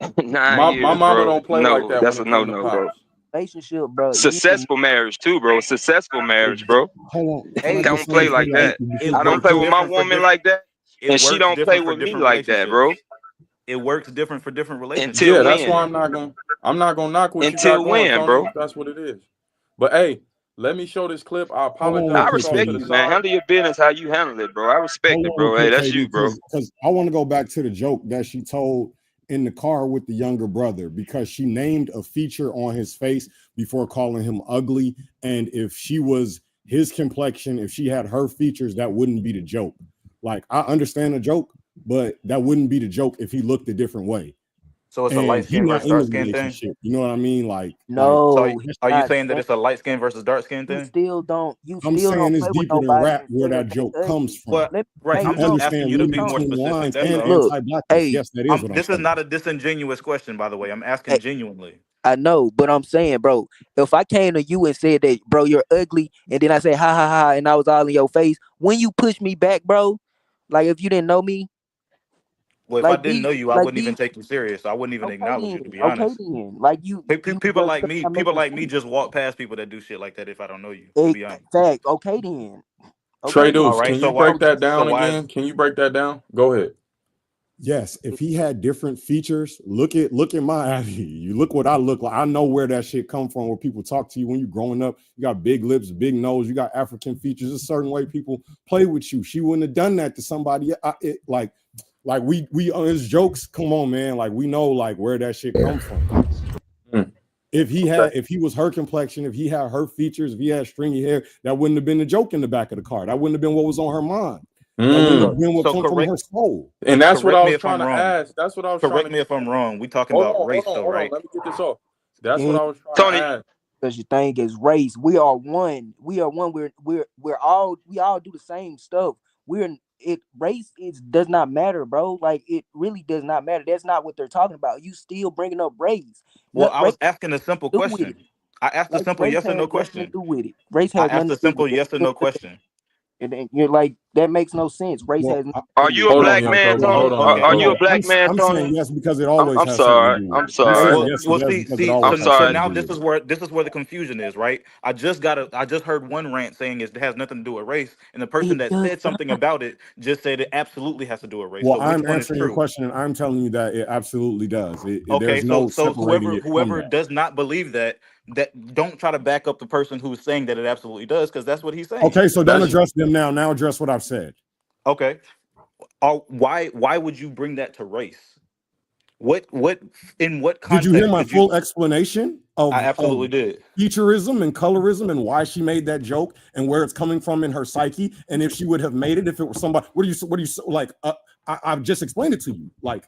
9 my years, mama bro. don't play like No, that that's when a it come to no, bro. pops. Relationship, bro. Successful marriage too, bro. Successful marriage, bro. Hold on. Hey, Don't play like that. I don't play with my woman like that, and she don't play with me like that, bro. It works different for different relationships. Yeah, Until that's why when? I'm not gonna knock what you Until got going, when, Tony, bro? if that's what it is. But hey, let me show this clip. I Hold on apologize. real I quick, It's off respect to the you, man. side. Handle your business how you handle it, bro. I respect Hold it, on real bro. Hey, quick, that's you, KD, bro. because I want to go back to the joke that she told in the car with the younger brother, because she named a feature on his face before calling him ugly. And if she was his complexion, if she had her features, that wouldn't be the joke. Like, I understand the joke, but that wouldn't be the joke if he looked a different way. So it's a And light he skin not versus in dark the skin thing. relationship. You know what I mean? Like, So No, are you not saying that saying. it's a light skin versus dark skin You thing? still don't. You I'm still saying don't it's play with deeper than nobody rap and where say that that they joke ugly. comes from. But Let right, hey, I'm He just look, asking understand you to reading be more between the specific. lines That's and all. look. anti-blackness. Hey, Yes, that is what I'm This is saying. not a disingenuous question, by the way. I'm asking hey, genuinely. I know, but I'm saying, bro, if I came to you and said that, bro, you're ugly, and then I say ha ha ha, and I was all in your face, when you push me back, bro, like if you didn't know me, Well, if I like didn't these, know you, I like wouldn't even these. take you serious. I wouldn't even Okay acknowledge then, you, to be okay honest. then, like you People just like me, not people making like me, sense. just walk past people that do shit like that if I don't know you, to be honest. Fact, okay then, Trey okay then. All Deuce, right. can So you why? break that So down why is again? Can you break that down? Go ahead. Yes, if he had different features, look at my ID. You look what I look like. I know where that shit come from. Where people talk to you when you growing up. You got big lips, big nose. You got African features. A certain way people play with you. She wouldn't have done that to somebody. Like we his jokes. Come on, man. Like we know like where that shit come from. If he was her complexion, if he had her features, if he had stringy hair, that wouldn't have been the joke in the back of the car. That wouldn't have been what was on her mind. That wouldn't have been what so come from her soul. And that's what correct I me was if trying I'm to wrong. ask. That's what I was trying Correct to me if I'm wrong. We talking hold about on, race though, right? Let me get this off. That's And what I was trying Tony, to ask. because your thing is race. We are one. We are one. We all do the same stuff. Race does not matter, bro. Like it really does not matter. That's not what they're talking about. You still bringing up race. Well, I Race was asking a simple has nothing to do with question. it. I asked a Like simple race yes or has no nothing to question. do with it. Race I has asked nothing a to do simple with it. yes or no question. And then you're like, that makes no sense. Race Well, has nothing are to do you a with Hold it. on, black young man, Kobe. Tony? Hold on, young Are you a Kobe. black man, I'm Tony? saying yes because it always I'm has something to sorry. do with I'm it. I'm saying sorry. yes, Well, yes see, because it see. always I'm has So sorry. something now to do with this is where the confusion is, right? I just heard one rant saying it has nothing to do with race, and the person It that does said something not. about it just said it absolutely has to do with race. Well, So which I'm one is answering your true? question and I'm telling you that it absolutely does. Okay, There's no so separating it from whoever that. does not believe that don't try to back up the person who's saying that it absolutely does, because that's what he's saying. Okay, so don't That's address them now. Now address what I've said. Okay. Why would you bring that to race? What in what Did you hear context my could you? full explanation I of absolutely did. featureism and colorism and why she made that joke and where it's coming from in her psyche? And if she would have made it, if it was somebody, what do you like? I've just explained it to you. Like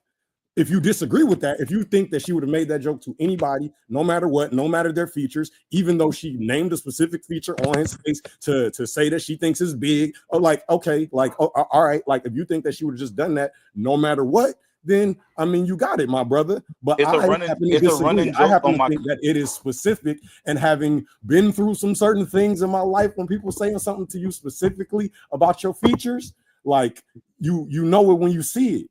If you disagree with that, if you think that she would have made that joke to anybody, no matter what, no matter their features, even though she named a specific feature on his face to say that she thinks is big, or like, okay, like, oh, all right, like if you think that she would have just done that, no matter what, then I mean, you got it, my brother. But It's a I running, happen to it's a disagree. running I joke happen on to my. think that it is specific, and having been through some certain things in my life, when people saying something to you specifically about your features, like you know it when you see it.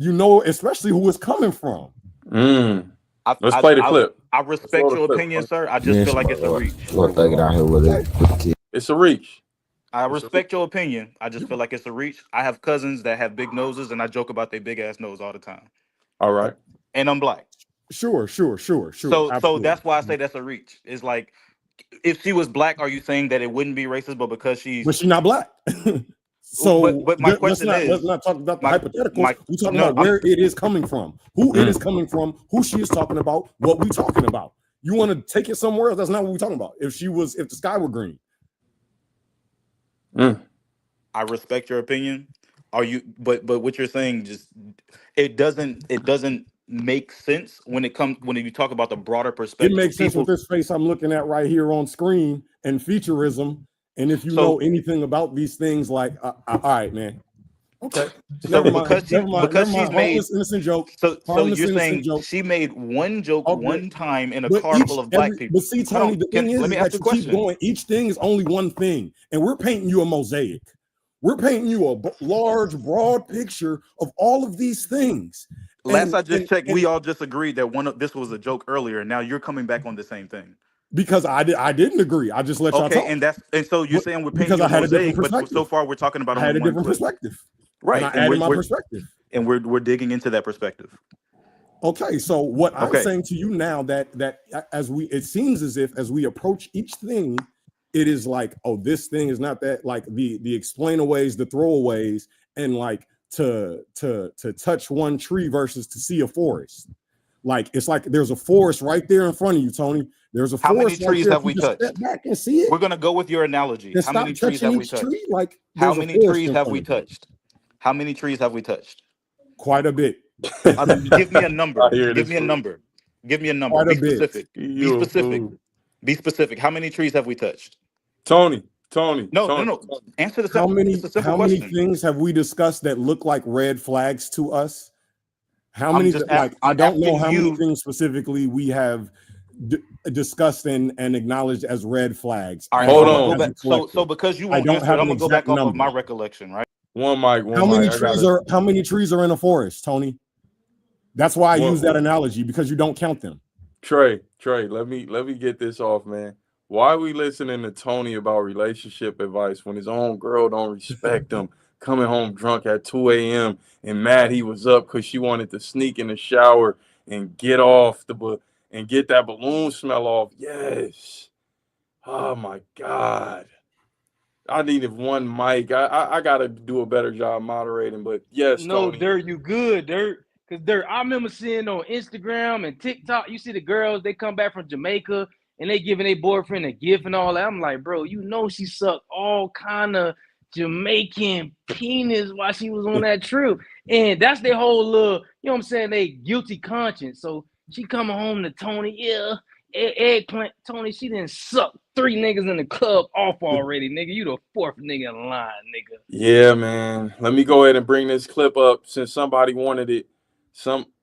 You know, especially who it's coming from. Let's play the clip. I respect your opinion, sir. I just feel like it's a reach. Gonna thug it out here with the kid. It's a reach. I respect your opinion. I just feel like it's a reach. I have cousins that have big noses, and I joke about their big ass nose all the time. All right. And I'm black. Sure. So Absolutely. that's why I say that's a reach. It's like, if she was black, are you saying that it wouldn't be racist? But because she's not black. So, but my question let's not talk about the hypotheticals. We're talking about where it is coming from, who it is coming from, who she is talking about, what we talking about. You want to take it somewhere else? That's not what we're talking about. If the sky were green. I respect your opinion. Are you? But what you're saying just it doesn't make sense when you talk about the broader perspective. It makes sense with this face I'm looking at right here on screen and featurism. And if you know anything about these things, like, all right, man. Okay. So Never mind. because she's made innocent joke. So you're saying she made one joke one time in a car full of black people. But see, Tony, the thing is that you keep going. Each thing is only one thing, and we're painting you a mosaic. We're painting you a large, broad picture of all of these things. Last I just checked, we all just agreed that this was a joke earlier. Now you're coming back on the same thing. Because I didn't agree. I just let y'all talk. And so you're saying we're painting you a mosaic, but so far we're talking about I had a different perspective. Right. And I added my perspective. And we're digging into that perspective. Okay, so what I'm saying to you now that it seems as if as we approach each thing, it is like, oh, this thing is not that, like the explainaways, the throwaways, and like to touch one tree versus to see a forest. Like it's like there's a forest right there in front of you, Tony. There's a How forest. many trees have we touched? Step back and see it. We're gonna go with your analogy. And How stop many trees have we touched? tree, like, How there's a many forest trees in have front we of you. touched? How many trees have we touched? Quite a bit. Give me a number. Give me a number. Give me a number. Quite Be a bit. specific. Be specific. Be specific. How many trees have we touched? Tony. No. Answer the How many question. things have we discussed that look like red flags to us? How many? I I'm don't know how asking many you- things specifically we have discussed and acknowledged as red flags. All right, Hold I'm on. gonna go back. So because you I won't don't answer, have I'm an gonna go back exact off of number. my recollection, right? One mic. How many trees are in a forest, Tony? That's why I use that analogy, because you don't count them. Trey, let me get this off, man. Why are we listening to Tony about relationship advice when his own girl don't respect him, coming home drunk at 2 a.m. and mad he was up because she wanted to sneak in the shower and get off and get that balloon smell off? Yes. Oh my God. I needed one mic. I gotta do a better job moderating, but yes, No, Tony. Dirt, you good, Dirt. Because Dirt, I remember seeing on Instagram and TikTok, you see the girls, they come back from Jamaica and they giving their boyfriend a gift and all that. I'm like, bro, you know she sucked all kind of Jamaican penis while she was on that trip. And that's their whole little, you know what I'm saying, they guilty conscience. So she coming home to Tony, eggplant, Tony, she didn't suck 3 niggas in the club off already, nigga. You the 4th nigga in line, nigga. Yeah, man. Let me go ahead and bring this clip up since somebody wanted it.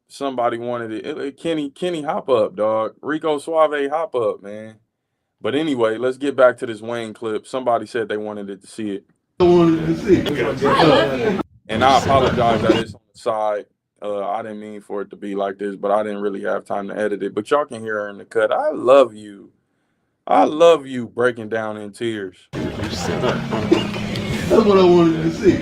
Somebody wanted it. Kenny, hop up, dog. Rico Suave, hop up, man. But anyway, let's get back to this Wayne clip. Somebody said they wanted it to see it. And I apologize that it's on the side. I didn't mean for it to be like this, but I didn't really have time to edit it. But y'all can hear her in the cut. I love you. I love you breaking down in tears. That's what I wanted to see.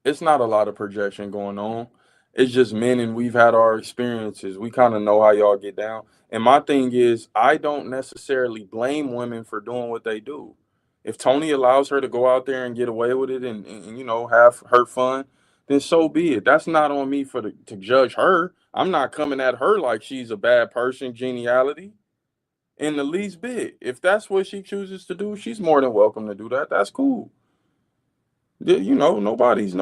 It's not a lot of projection going on. It's just men, and we've had our experiences. We kind of know how y'all get down. And my thing is, I don't necessarily blame women for doing what they do. If Tony allows her to go out there and get away with it and you know, have her fun, then so be it. That's not on me to judge her. I'm not coming at her like she's a bad person, geniality, in the least bit. If that's what she chooses to do, she's more than welcome to do that. That's cool. You know, nobody's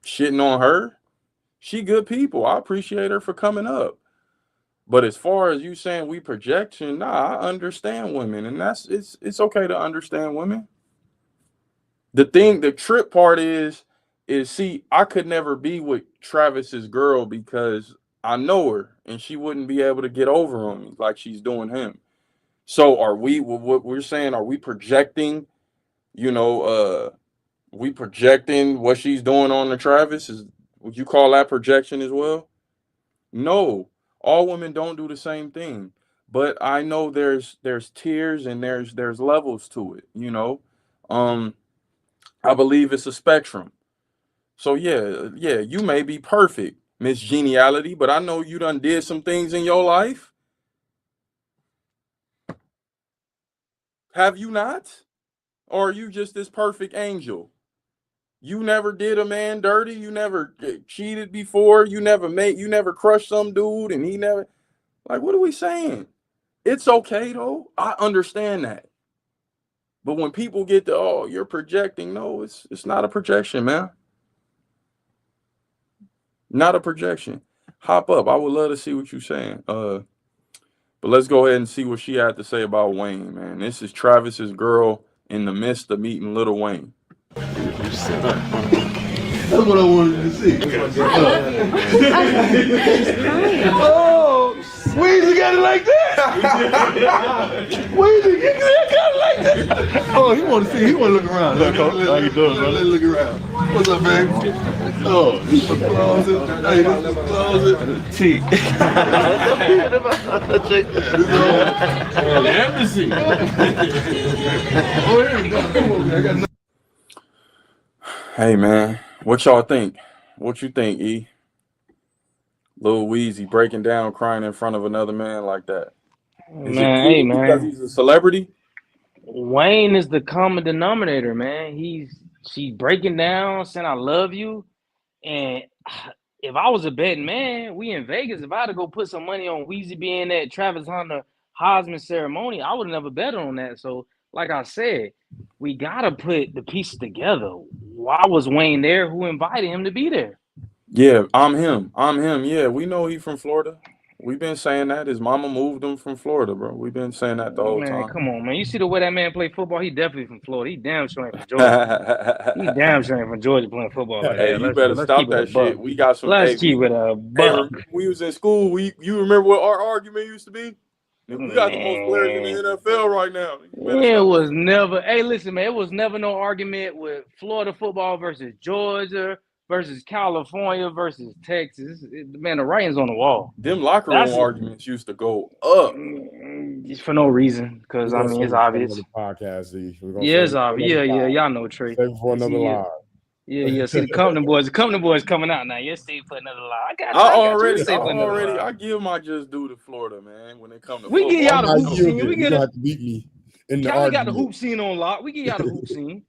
shitting on her. She good people. I appreciate her for coming up. But as far as you saying we projection, nah, I understand women, and it's okay to understand women. The trip part is see, I could never be with Travis's girl because I know her and she wouldn't be able to get over on me like she's doing him. So are we, what we're saying, are we projecting, we projecting what she's doing on the Travis? Would you call that projection as well? No, all women don't do the same thing. But I know there's tiers and there's levels to it, I believe it's a spectrum. So yeah, you may be perfect, Miss Geniality, but I know you done did some things in your life. Have you not? Or are you just this perfect angel? You never did a man dirty. You never cheated before. You never crushed some dude and he never, like, what are we saying? It's okay though. I understand that. But when people get to, oh, you're projecting, no, it's not a projection, man. Not a projection. Hop up. I would love to see what you're saying. But let's go ahead and see what she had to say about Wayne, man. This is Travis's girl in the midst of meeting Lil Wayne. That's what I wanted to see. Oh, Weezy got it like that. Weezy got it like that. Oh, he want to see. He want to look around. How you doing, brother? Let's look around. What's up, baby? Oh, this is closet. Hey, this is closet. T. The embassy. Oh, here we go. Come on, man. I got nothing. Hey man, what y'all think? What you think, E? Lil Weezy breaking down, crying in front of another man like that. Is it cool Hey, because man. he's a celebrity? Wayne is the common denominator, man. She's breaking down, saying I love you. And if I was a betting man, we in Vegas, if I had to go put some money on Weezy being at Travis Hunter Heisman ceremony, I would have never bet on that. So, like I said, we gotta put the pieces together. Why was Wayne there? Who invited him to be there? Yeah, I'm him. Yeah, we know he from Florida. We've been saying that. His mama moved him from Florida, bro. We've been saying that the whole Man, time. come on, man. You see the way that man play football? He definitely from Florida. He damn sure ain't from Georgia. He damn sure ain't from Georgia playing football like Hey, that. you better stop that shit. We got some. Let's Hey, keep it a buck. remember we was in school. You remember what our argument used to be? We got the most players in the NFL right now. It was never. Hey, listen, man. It was never no argument with Florida football versus Georgia versus California versus Texas. Man, the writing's on the wall. Them locker room arguments used to go up for no reason, because I mean it's obvious. Podcast, Yeah, it's obvious. Yeah, y'all know Trey. Save it for another live. Yeah. See the company boys coming out now. Yes, stay for another live. I give my just due to Florida, man. When it comes to we football. get y'all the hoop scene. We get have to beat me in the Cali got the hoop scene on lock. We get y'all the hoop scene.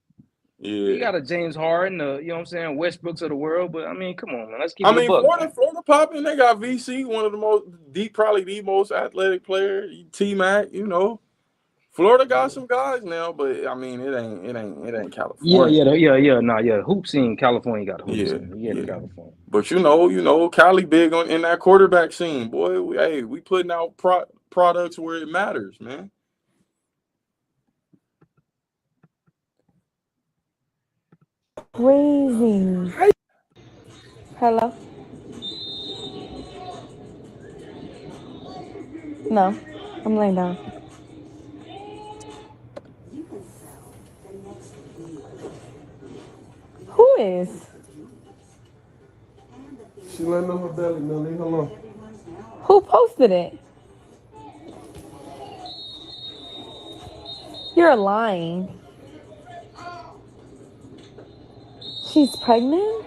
Yeah. We got a James Harden, you know what I'm saying, Westbrooks of the world. But I mean, come on, man. Let's keep it a buck. Florida popping. They got VC, one of the most probably the most athletic player. T-Mac, Florida got some guys now, but I mean, it ain't California. Yeah. Hoop scene, California got a hoop scene. Yeah, California. But Cali big in that quarterback scene, boy. We putting out products where it matters, man. Crazy. Hello? No, I'm laying down. Who is? She letting on her belly, man. Leave her alone. Who posted it? You're lying. She's pregnant?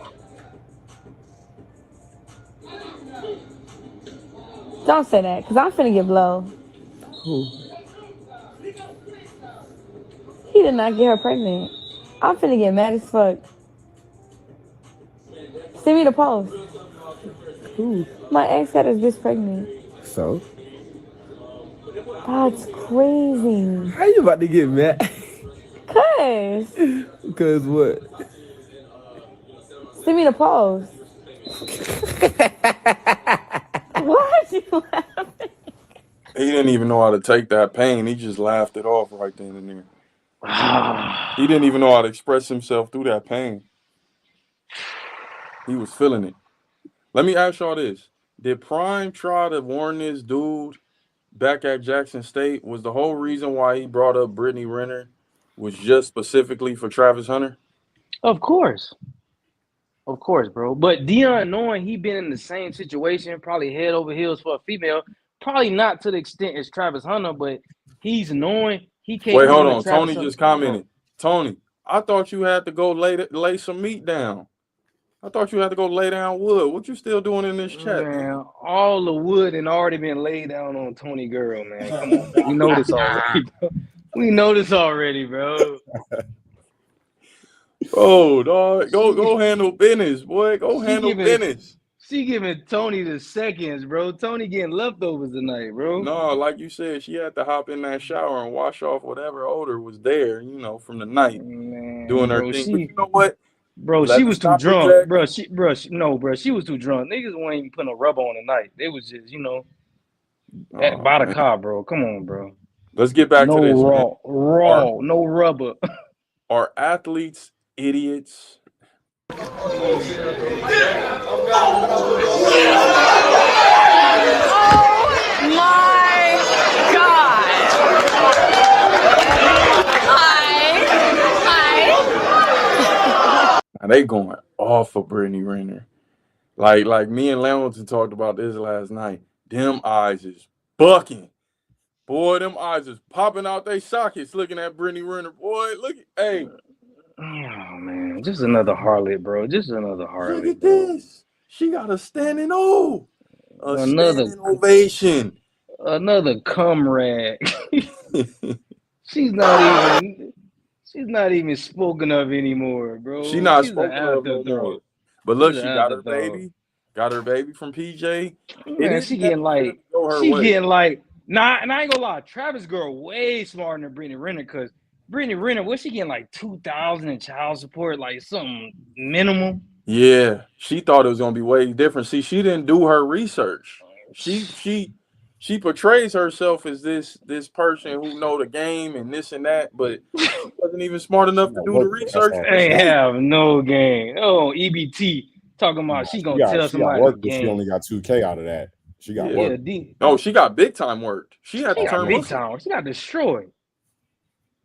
Don't say that, because I'm finna get blow. Who? He did not get her pregnant. I'm finna get mad as fuck. Send me the post. Who? My ex got his bitch pregnant. So? That's crazy. How you about to get mad? Cause Because what? Send me the post. Why are you laughing? He didn't even know how to take that pain. He just laughed it off right then and there. He didn't even know how to express himself through that pain. He was feeling it. Let me ask y'all this. Did Prime try to warn this dude back at Jackson State? Was the whole reason why he brought up Brittany Renner was just specifically for Travis Hunter? Of course, bro. But Deion, knowing he been in the same situation, probably head over heels for a female, probably not to the extent as Travis Hunter, but he's knowing he can't. Wait, hold come to on. Travis Tony Hunter. just commented. Tony, I thought you had to go lay some meat down. I thought you had to go lay down wood. What you still doing in this chat, Man, all the wood had already been laid down on Tony Girl, man. Come on, man. We know this already, bro. We know this already, bro. Oh, dog. Go handle business, boy. Go handle business. She giving Tony the seconds, bro. Tony getting leftovers tonight, bro. No, like you said, she had to hop in that shower and wash off whatever odor was there, from the night, doing her bro, thing. But you know what? Bro, Let she me was too stop drunk, projecting. bro. She was too drunk. Niggas weren't even putting a rubber on tonight. They was just, by the car, bro. Come on, bro. Let's get back to this, man. No rubber. Are athletes idiots? My God. Hi. Now they going off for Brittany Renner. Like me and Lamilton talked about this last night. Them eyes is bucking. Boy, them eyes is popping out they sockets looking at Brittany Renner. Boy, hey. Oh, man. Just another harlot, bro. Just another harlot. Look at this. She got a standing O. Standing ovation. Another cum rag. She's not even spoken of anymore, bro. She not She's spoken of no more. But look, she got her baby. Got her baby from PJ. Man, she getting like, nah, and I ain't gonna lie, Travis girl way smarter than Brittany Renner, because Brittany Renner, what's she getting, like 2,000 in child support, like something minimum? Yeah, she thought it was gonna be way different. See, she didn't do her research. She portrays herself as this person who know the game and this and that, but she wasn't even smart enough to do the research. Ain't have no game. Oh, EBT talking about she gonna tell somebody work, the but she game. only got 2K out of that. She got work. No, she got big time work. She had to turn big Muslim. time. She got destroyed.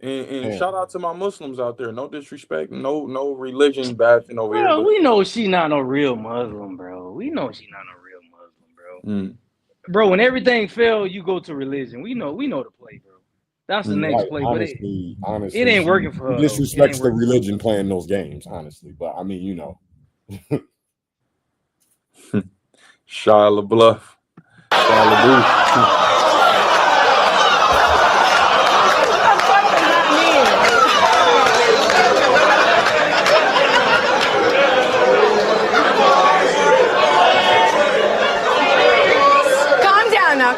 And shout out to my Muslims out there. No disrespect, no religion bashing over here. Bro, we know she not no real Muslim, bro. We know she not no real Muslim, bro. Bro, when everything failed, you go to religion. We know the play, bro. That's the next play, honestly, but it ain't working for her. She disrespects the religion playing those games, honestly. But I mean, Shia LaBeouf.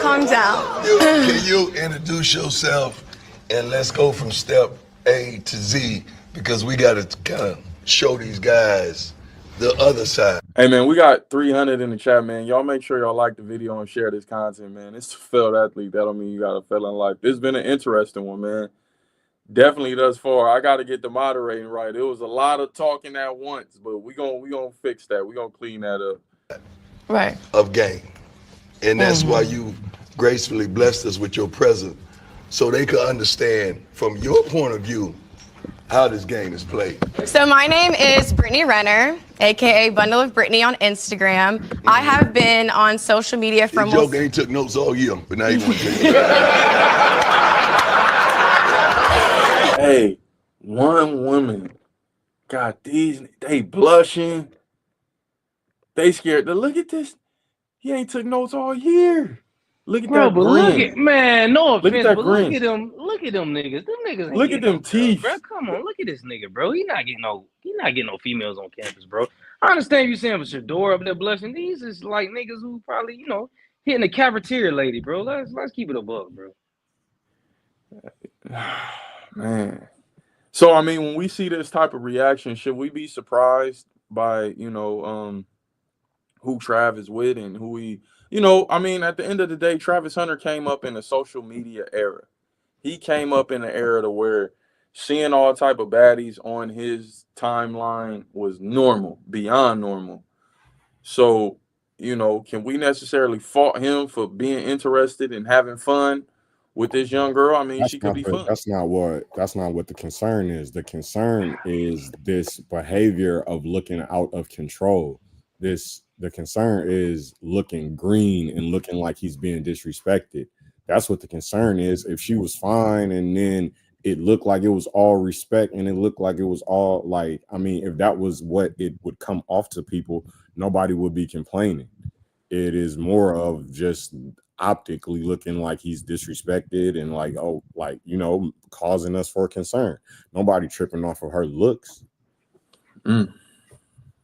Calm down. Can you introduce yourself and let's go from step A to Z, because we got to kind of show these guys the other side. Hey, man, we got 300 in the chat, man. Y'all make sure y'all like the video and share this content, man. It's a failed athlete. That don't mean you got a failing life. This has been an interesting one, man. Definitely thus far. I got to get the moderating right. It was a lot of talking at once, but we gonna fix that. We gonna clean that up. Right. Of game. And that's why you gracefully blessed us with your presence, so they could understand from your point of view how this game is played. So my name is Brittany Renner, aka Bundle of Brittany on Instagram. I have been on social media for Joe ain't took notes all year, but now he want to. Hey, one woman got these. They blushing. They scared to look at this. He ain't took notes all year. Look at that but grin. look at, man, no offense, Look at that but grin. look at them niggas. Them niggas ain't Look at them teeth. Bro, come on, look at this nigga, bro. He not getting no females on campus, bro. I understand you saying for Shador up there blushing. These is like niggas who probably, hitting the cafeteria lady, bro. Let's keep it a buck, bro. Man. So, I mean, when we see this type of reaction, should we be surprised by who Trav is with and who he, I mean, at the end of the day, Travis Hunter came up in a social media era. He came up in an era to where seeing all type of baddies on his timeline was normal, beyond normal. So, can we necessarily fault him for being interested and having fun with this young girl? I mean, she could be fun. That's not what the concern is. The concern is this behavior of looking out of control. The concern is looking green and looking like he's being disrespected. That's what the concern is. If she was fine and then it looked like it was all respect and it looked like it was all like, I mean, if that was what it would come off to people, nobody would be complaining. It is more of just optically looking like he's disrespected and like, causing us for concern. Nobody tripping off of her looks.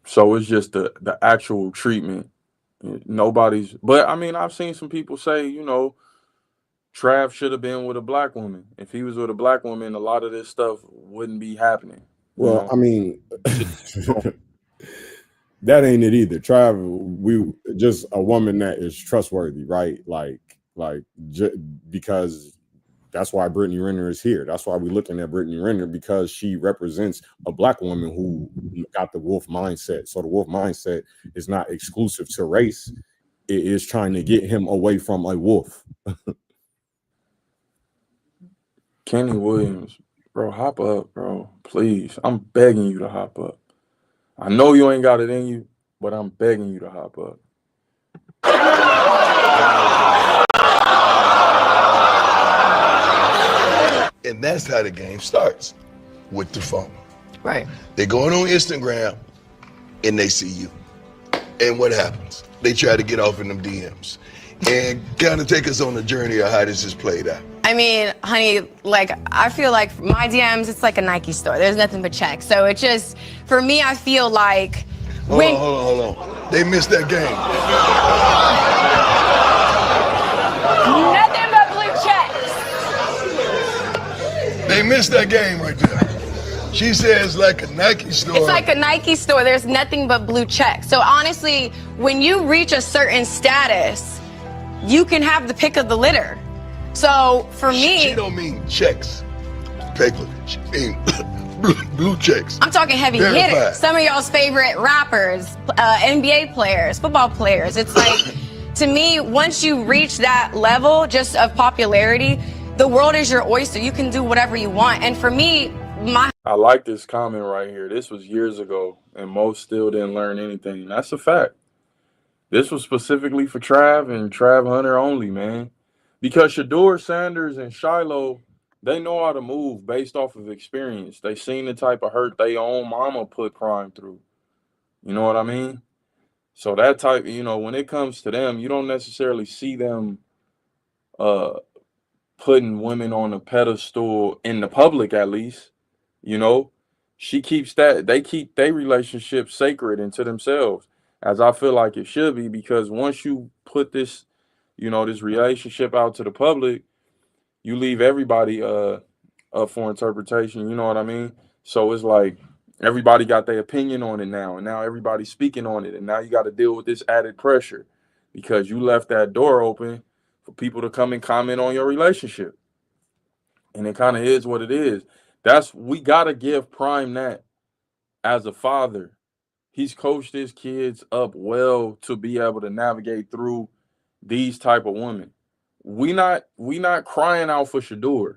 So it's just the actual treatment. But I mean, I've seen some people say, Trav should have been with a black woman. If he was with a black woman, a lot of this stuff wouldn't be happening. Well, I mean, that ain't it either. Trav, we just a woman that is trustworthy, right? Because that's why Brittany Renner is here. That's why we're looking at Brittany Renner, because she represents a black woman who got the wolf mindset. So the wolf mindset is not exclusive to race. It is trying to get him away from a wolf. Kenny Williams, bro, hop up, bro. Please. I'm begging you to hop up. I know you ain't got it in you, but I'm begging you to hop up. And that's how the game starts, with the phone. Right. They going on Instagram and they see you. And what happens? They try to get off in them DMs and kind of take us on the journey of how this is played out. I mean, honey, I feel like my DMs, it's like a Nike store. There's nothing but checks. So it just, for me, I feel like Hold on. They missed that game. Nothing but blue checks. They missed that game right there. She says like a Nike store. It's like a Nike store. There's nothing but blue checks. So honestly, when you reach a certain status, you can have the pick of the litter. So for me, she don't mean checks, paper. She mean blue checks. I'm talking heavy Verified. hitters. Some of y'all's favorite rappers, NBA players, football players. It's like, to me, once you reach that level just of popularity, the world is your oyster. You can do whatever you want. And for me, I like this comment right here. This was years ago, and most still didn't learn anything. That's a fact. This was specifically for Trav and Trav Hunter only, man. Because Shedeur Sanders and Shiloh, they know how to move based off of experience. They seen the type of hurt their own mama put Prime through. You know what I mean? So that type, when it comes to them, you don't necessarily see them putting women on a pedestal in the public, at least. She keeps they keep their relationship sacred into themselves, as I feel like it should be, because once you put this, this relationship out to the public, you leave everybody up for interpretation. You know what I mean? So it's like everybody got their opinion on it now, and now everybody's speaking on it, and now you got to deal with this added pressure because you left that door open for people to come and comment on your relationship. And it kind of is what it is. We got to give Prime that as a father. He's coached his kids up well to be able to navigate through these type of women. We not crying out for Shedeur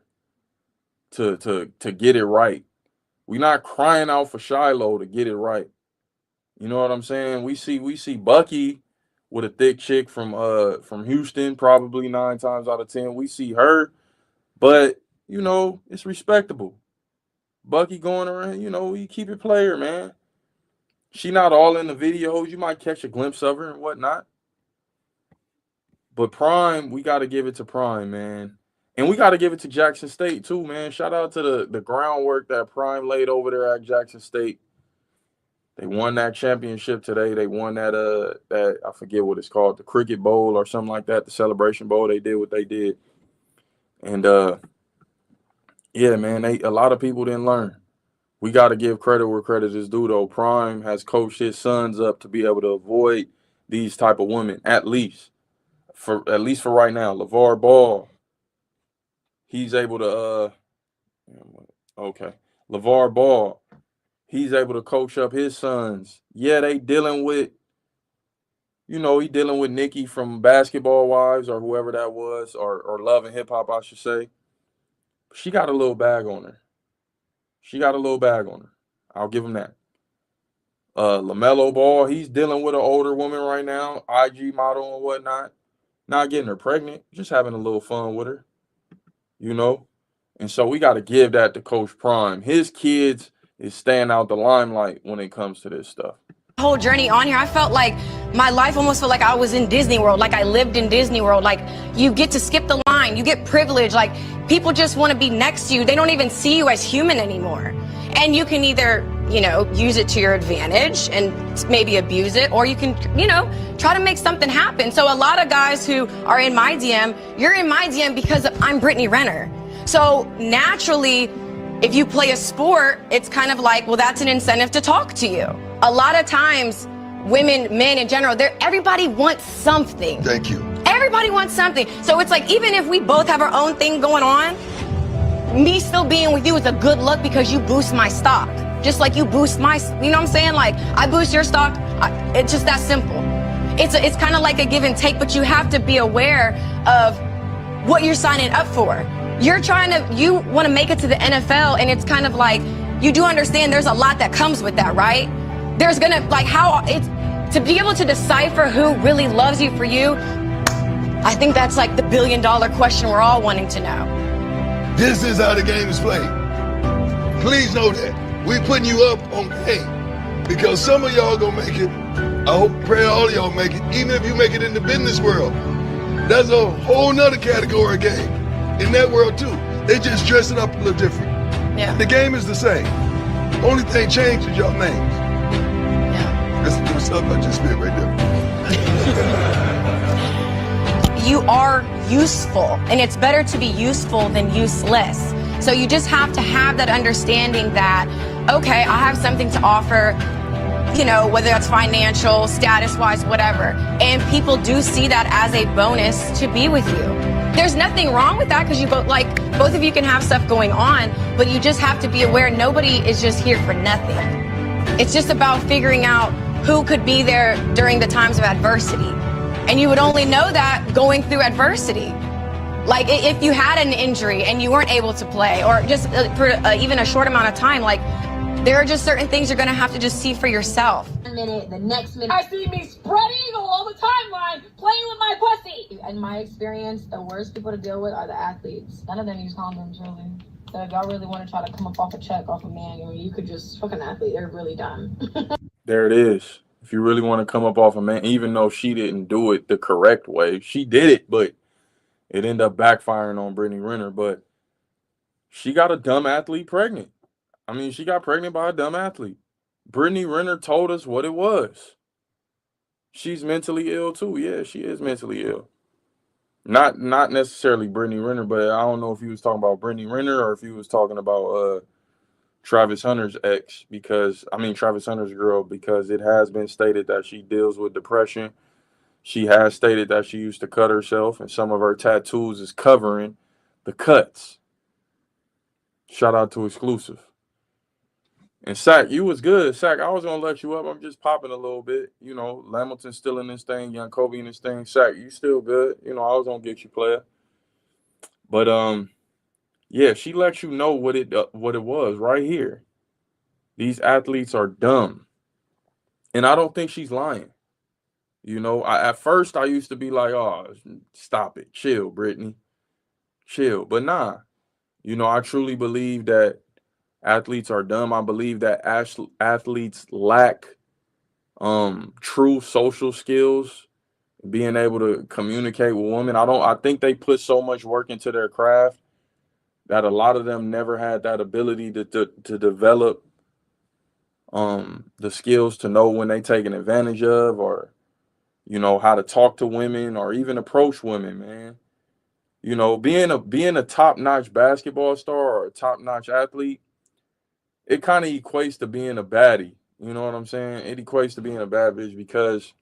to get it right. We not crying out for Shiloh to get it right. You know what I'm saying? We see Bucky with a thick chick from Houston, probably 9 times out of 10. We see her, but it's respectable. Bucky going around, you keep it player, man. She not all in the videos. You might catch a glimpse of her and whatnot. But Prime, we got to give it to Prime, man. And we got to give it to Jackson State, too, man. Shout out to the groundwork that Prime laid over there at Jackson State. They won that championship today. They won that I forget what it's called, the Cricket Bowl or something like that, the Celebration Bowl. They did what they did. And, yeah, man, a lot of people didn't learn. we got to give credit where credit is due, though. Prime has coached his sons up to be able to avoid these type of women, at least for right now. LeVar Ball, he's able to LeVar Ball, he's able to coach up his sons. Yeah, they dealing with, he dealing with Nikki from Basketball Wives or whoever that was, or Love and Hip Hop, I should say. She got a little bag on her. I'll give him that. LaMelo Ball, he's dealing with an older woman right now, IG model and whatnot. Not getting her pregnant, just having a little fun with her, And so we got to give that to Coach Prime. His kids is staying out the limelight when it comes to this stuff. Whole journey on here, I felt like my life almost felt like I was in Disney World, like I lived in Disney World. Like, you get to skip the line, you get privilege, like people just want to be next to you. They don't even see you as human anymore. And you can either, use it to your advantage and maybe abuse it, or you can, try to make something happen. So a lot of guys who are in my DM, you're in my DM because I'm Brittany Renner. So naturally, if you play a sport, it's kind of like, well, that's an incentive to talk to you. A lot of times, women, men in general, everybody wants something. Thank you. Everybody wants something. So it's like, even if we both have our own thing going on, me still being with you is a good look because you boost my stock. Just like you boost my, you know what I'm saying? Like, I boost your stock. It's just that simple. It's kind of like a give and take, but you have to be aware of what you're signing up for. You want to make it to the NFL, and it's kind of like, you do understand there's a lot that comes with that, right? There's gonna, to be able to decipher who really loves you for you, I think that's like the $1 billion question we're all wanting to know. This is how the game is played. Please know that. We putting you up on game because some of y'all gonna make it. I hope, pray all of y'all make it, even if you make it in the business world. That's a whole nother category of game. In that world too. They just dress it up a little different. Yeah. The game is the same. Only thing changed is your names. Yeah. That's the stuff I just spit right there. You are useful, and it's better to be useful than useless. So you just have to have that understanding that, okay, I have something to offer, whether that's financial, status-wise, whatever. And people do see that as a bonus to be with you. There's nothing wrong with that because both of you can have stuff going on, but you just have to be aware nobody is just here for nothing. It's just about figuring out who could be there during the times of adversity. And you would only know that going through adversity. Like if you had an injury and you weren't able to play, or just for even a short amount of time, there are just certain things you're gonna have to just see for yourself. The next minute, I see me spread eagle on the timeline playing with my pussy. In my experience, the worst people to deal with are the athletes. None of them use condoms, really. So if y'all really want to try to come up off a check off a man, you could just fuck an athlete. They're really dumb. There it is. If you really want to come up off a man, even though she didn't do it the correct way, she did it, but it ended up backfiring on Brittany Renner. But she got a dumb athlete pregnant. I mean, she got pregnant by a dumb athlete. Brittany Renner told us what it was. She's mentally ill too. Yeah, she is mentally ill. Not necessarily Brittany Renner, but I don't know if he was talking about Brittany Renner or if he was talking about Travis Hunter's ex, Travis Hunter's girl, because it has been stated that she deals with depression. She has stated that she used to cut herself, and some of her tattoos is covering the cuts. Shout out to Exclusive. And Sack, you was good. Sack, I was gonna let you up. I'm just popping a little bit. Lamilton's still in this thing, Young Kobe in this thing. Sack, you still good. I was gonna get you, player. But yeah, she let you know what it was right here. These athletes are dumb, and I don't think she's lying. At first I used to be like, oh, stop it, chill, Brittany, chill. But nah, I truly believe that athletes are dumb. I believe that athletes lack true social skills, being able to communicate with women. I think they put so much work into their craft that a lot of them never had that ability to develop the skills to know when they taken advantage of, or how to talk to women or even approach women, man. Being a top-notch basketball star or a top-notch athlete, it kind of equates to being a baddie. You know what I'm saying? It equates to being a bad bitch because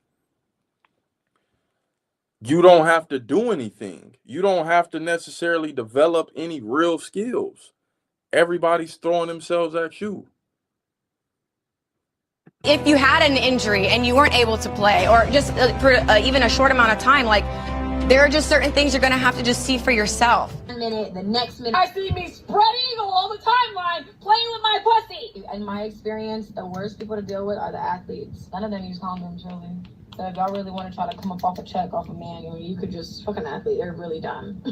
you don't have to do anything. You don't have to necessarily develop any real skills. Everybody's throwing themselves at you. If you had an injury and you weren't able to play, or just for even a short amount of time, like, there are just certain things you're gonna have to just see for yourself. Minute, the next minute, I see me spread eagle on the timeline playing with my pussy. In my experience, the worst people to deal with are the athletes. None of them use condoms, really. So if y'all really want to try to come up off a check off a manual, you could just fuck an athlete. They're really dumb.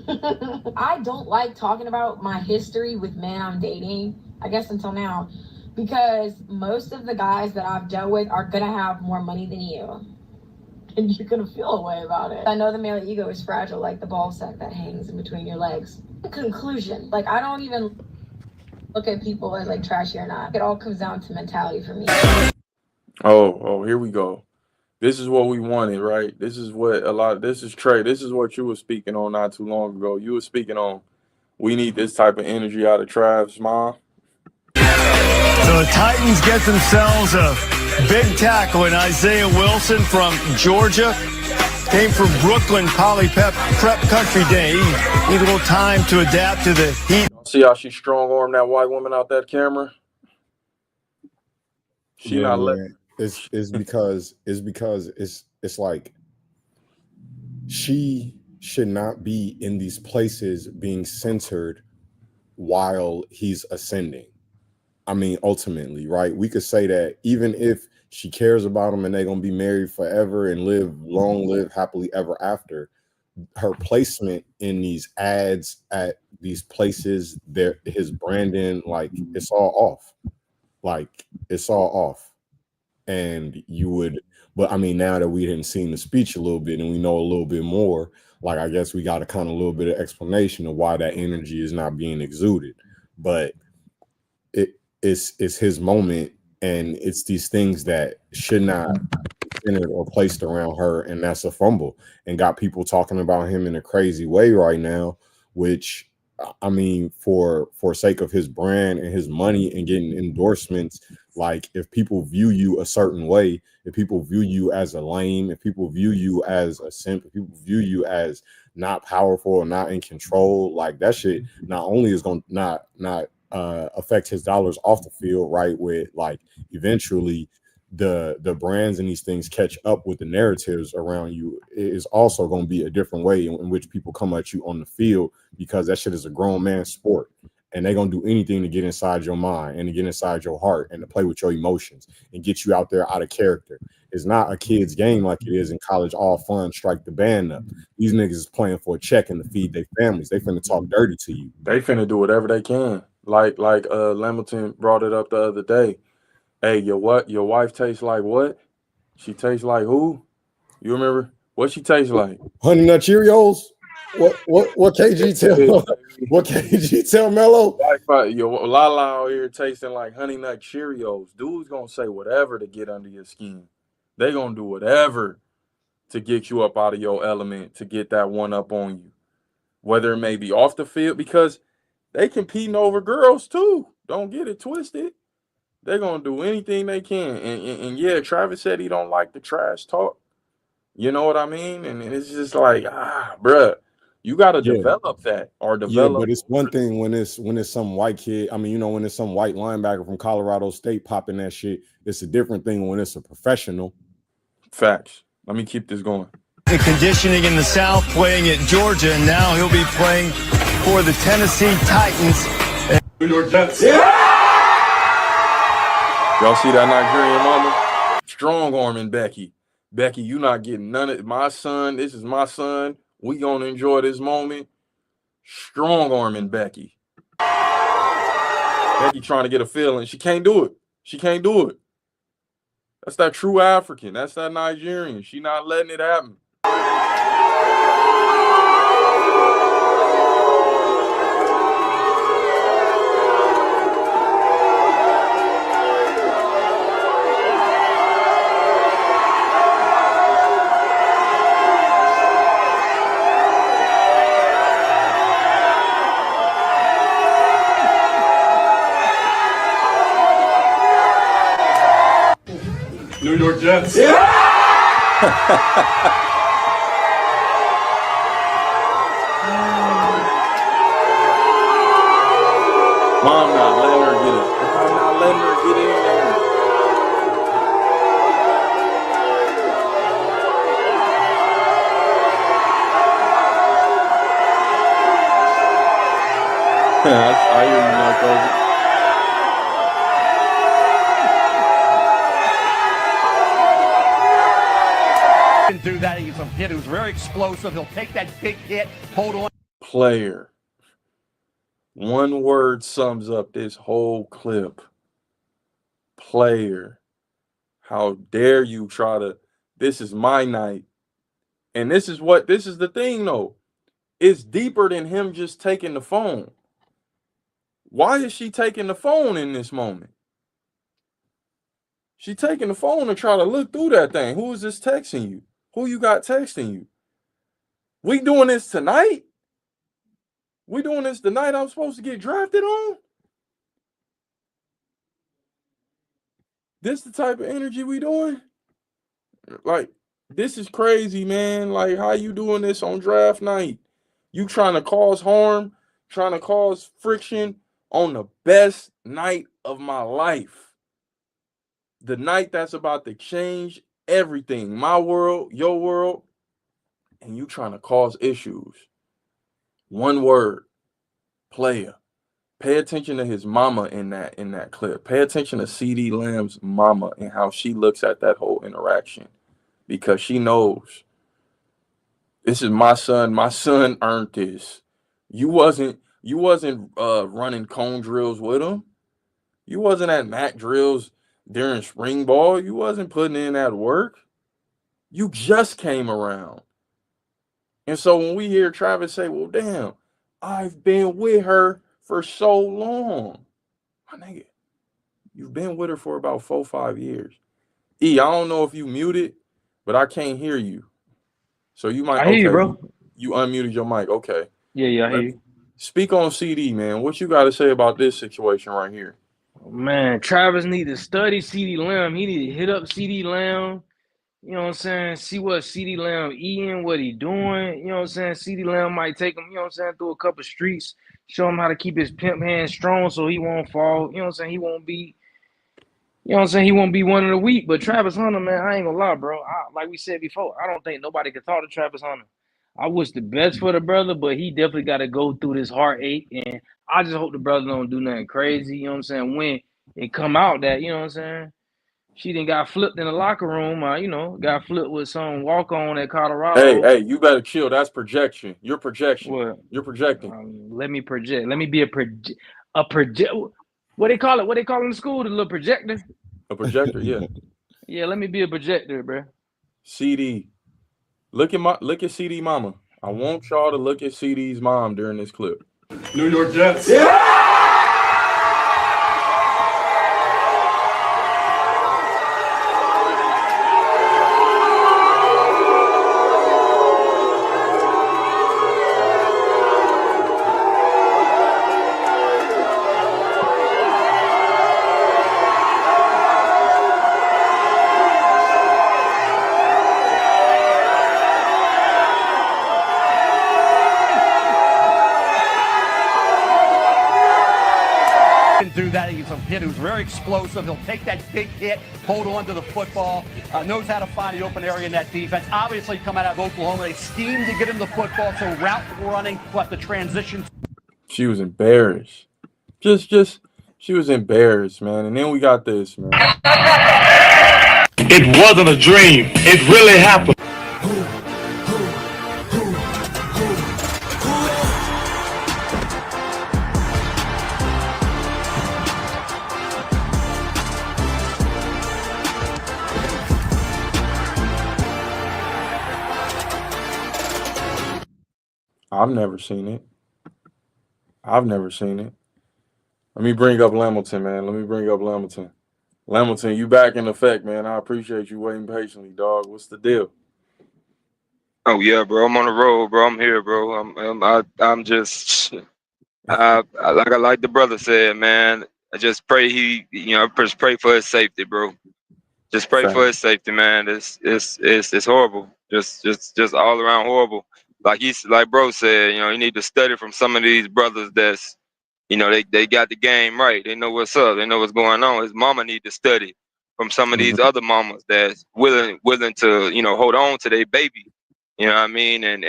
I don't like talking about my history with men I'm dating, I guess until now, because most of the guys that I've dealt with are gonna have more money than you. And you're gonna feel a way about it. I know the male ego is fragile, like the ball sack that hangs in between your legs. Conclusion, like, I don't even look at people as like trashy or not. It all comes down to mentality for me. Oh, here we go. This is what we wanted, right? This is what this is Trey. This is what you were speaking on not too long ago. You were speaking on, we need this type of energy out of Trav's mom. So the Titans get themselves a big tackle in Isaiah Wilson from Georgia. Came from Brooklyn Poly Prep Country Day. Need a little time to adapt to the heat. See how she strong-armed that white woman out that camera? She not letting. It's because it's like she should not be in these places being censored while he's ascending. I mean, ultimately, right? We could say that even if she cares about him and they're gonna be married forever and live happily ever after, her placement in these ads at these places, his branding, like, it's all off. Like, it's all off. And but I mean, now that we didn't see the speech a little bit and we know a little bit more, like, I guess we got a kind of little bit of explanation of why that energy is not being exuded. But it's his moment, and it's these things that should not be centered or placed around her, and that's a fumble, and got people talking about him in a crazy way right now, which, I mean, for sake of his brand and his money and getting endorsements, like, if people view you a certain way, if people view you as a lame, if people view you as a simp, if people view you as not powerful or not in control, like, that shit not only is going to not affect his dollars off the field, right? With, like, eventually the brands and these things catch up with the narratives around you, it is also going to be a different way in which people come at you on the field, because that shit is a grown man's sport, and they're going to do anything to get inside your mind and to get inside your heart and to play with your emotions and get you out there out of character. It's not a kid's game like it is in college, all fun, strike the band up. These niggas is playing for a check and to feed their families. They finna talk dirty to you. They finna do whatever they can. Like Lamilton brought it up the other day. Hey, your wife tastes like what? She tastes like who? You remember what she tastes like? Honey Nut Cheerios. What KG tell? What KG tell Mello? Your Lala out here tasting like Honey Nut Cheerios. Dude's gonna say whatever to get under your skin. They gonna do whatever to get you up out of your element, to get that one up on you, whether it may be off the field, because they competing over girls too. Don't get it twisted. They're gonna do anything they can. And yeah, Travis said he don't like the trash talk. You know what I mean? And it's just like, bruh, you gotta develop that or develop. Yeah, but it's one thing when it's some white kid. I mean, you know, when it's some white linebacker from Colorado State popping that shit, it's a different thing when it's a professional. Facts. Let me keep this going. The conditioning in the South, playing at Georgia, and now he'll be playing for the Tennessee Titans. New York Jets. Yeah! Y'all see that Nigerian mama? Strong arming Becky. Becky, you not getting none of my son. This is my son. We gonna enjoy this moment. Strong arming Becky. Becky trying to get a feeling. She can't do it. She can't do it. That's that true African. That's that Nigerian. She not letting it happen. York Jets. Mom not letting her get it. I'm not letting her get in there. I hear you now, Kobe. Through that, he's a hit who's very explosive. He'll take that big hit, hold on. Player. One word sums up this whole clip. Player. How dare you try to, this is my night. And this is the thing though. It's deeper than him just taking the phone. Why is she taking the phone in this moment? She taking the phone and try to look through that thing. Who is this texting you? Who you got texting you? We doing this tonight? We doing this the night I'm supposed to get drafted on? This the type of energy we doing? Like, this is crazy, man. Like, how you doing this on draft night? You trying to cause harm, trying to cause friction on the best night of my life. The night that's about to change everything. My world, your world, and you trying to cause issues. One word, player. Pay attention to his mama in that clip. Pay attention to CeeDee Lamb's mama and how she looks at that whole interaction. Because she knows this is my son. My son earned this. You wasn't running cone drills with him. You wasn't at MAC drills during spring ball. You wasn't putting in that work. You just came around. And so when we hear Travis say, well, damn, I've been with her for so long. My nigga, you've been with her for about 4 or 5 years. I don't know if you muted, but I can't hear you. So you might. I hear you, bro. You unmuted your mic. Okay. Yeah, I hear you. Speak on CD, man. What you got to say about this situation right here? Man, Travis need to study CeeDee Lamb. He need to hit up CeeDee Lamb. You know what I'm saying? See what CeeDee Lamb eating, what he doing. You know what I'm saying? CeeDee Lamb might take him, you know what I'm saying, through a couple streets, show him how to keep his pimp hand strong so he won't fall. You know what I'm saying? He won't be, you know what I'm saying? He won't be one of the weak. But Travis Hunter, man, I ain't gonna lie, bro. Like we said before, I don't think nobody can talk to Travis Hunter. I wish the best for the brother, but he definitely got to go through this heartache. And I just hope the brother don't do nothing crazy. You know what I'm saying? When it come out that, you know what I'm saying, she done got flipped in the locker room, got flipped with some walk-on at Colorado. Hey, you better chill. That's projection. You're projection. What? You're projecting. Let me project. Let me be a project. What they call it? What they call it in school? The little projector? A projector, yeah. Yeah, let me be a projector, bro. CD. Look at CD mama. I want y'all to look at CD's mom during this clip. New York Jets. Through that, he's a hit who's very explosive. He'll take that big hit, hold on to the football, knows how to find the open area in that defense. Obviously, come out of Oklahoma, they schemed to get him the football, so route running, but the transition. She was embarrassed. She was embarrassed, man. And then we got this, man. It wasn't a dream. It really happened. I've never seen it. Let me bring up Lamilton, man. Lamilton, you back in effect, man. I appreciate you waiting patiently, dog. What's the deal? Oh yeah, bro. I'm on the road, bro. I'm here, bro. I'm just like the brother said, man. I just pray just pray for his safety, bro. Just pray for his safety, man. It's horrible. Just all around horrible. Like bro said, you need to study from some of these brothers that's, they got the game right. They know what's up. They know what's going on. His mama need to study from some of these other mamas that's willing to, hold on to their baby. You know what I mean? And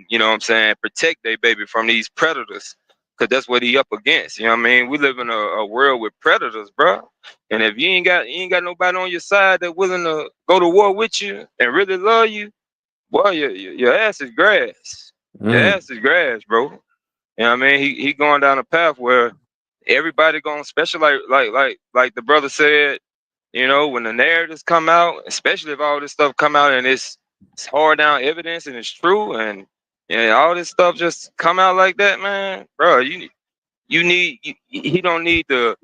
you know what I'm saying, protect their baby from these predators. Cause that's what he up against. You know what I mean? We live in a world with predators, bro. And if you ain't got nobody on your side that willing to go to war with you and really love you, boy, your ass is grass. Your ass is grass, bro. You know what I mean? He going down a path where everybody going, especially like the brother said, when the narratives come out, especially if all this stuff come out and it's hard down evidence and it's true and all this stuff just come out like that, man, bro. He don't need to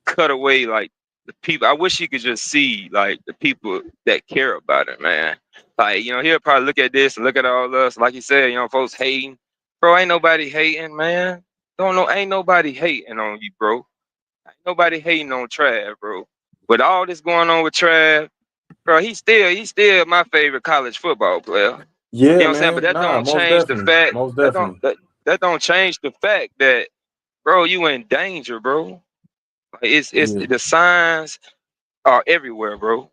cut away like the people. I wish he could just see like the people that care about it, man. Like, he'll probably look at this and look at all us, like he said, folks hating. Bro, ain't nobody hating, man. Ain't nobody hating on you, bro. Ain't nobody hating on Trav, bro. With all this going on with Trav, bro, he's still my favorite college football player. Yeah, you know what I'm man. saying? But that don't change the fact. Most definitely. That don't change the fact that, bro, you in danger, bro. It's the signs are everywhere, bro.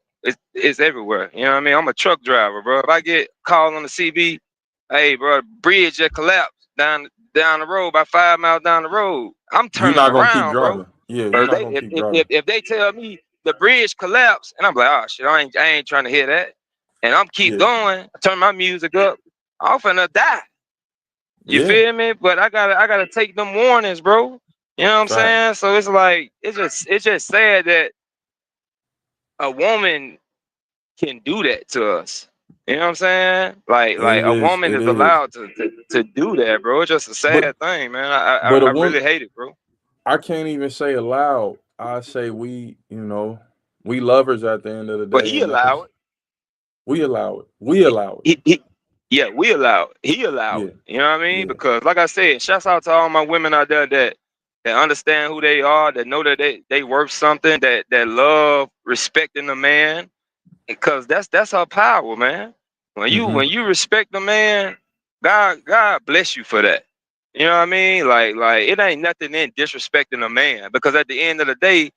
It's everywhere. You know what I mean? I'm a truck driver, bro. If I get called on the CB, hey, bro, bridge that collapsed down the road, about 5 miles down the road, I'm turning You're not gonna around, keep driving. bro. Yeah, you're not gonna keep driving. If they tell me the bridge collapsed, and I'm like, oh shit, I ain't trying to hear that, and I'm keep going, I turn my music up, I'm finna die. You feel me? But I gotta take them warnings, bro. You know what I'm saying? So it's like it's just sad that a woman can do that to us. You know what I'm saying? Like a woman is allowed to do that, bro. It's just a sad thing, man. I really hate it, bro. I can't even say aloud. I say we lovers at the end of the day. But he allow it. We allow it. We allow it. We allow it. He allowed it. You know what I mean? Because like I said, shouts out to all my women out there that understand who they are, that know that they worth something, that love respecting the man. Because that's our power, man. When you respect the man, God bless you for that. You know what I mean? Like it ain't nothing in disrespecting a man, because at the end of the day,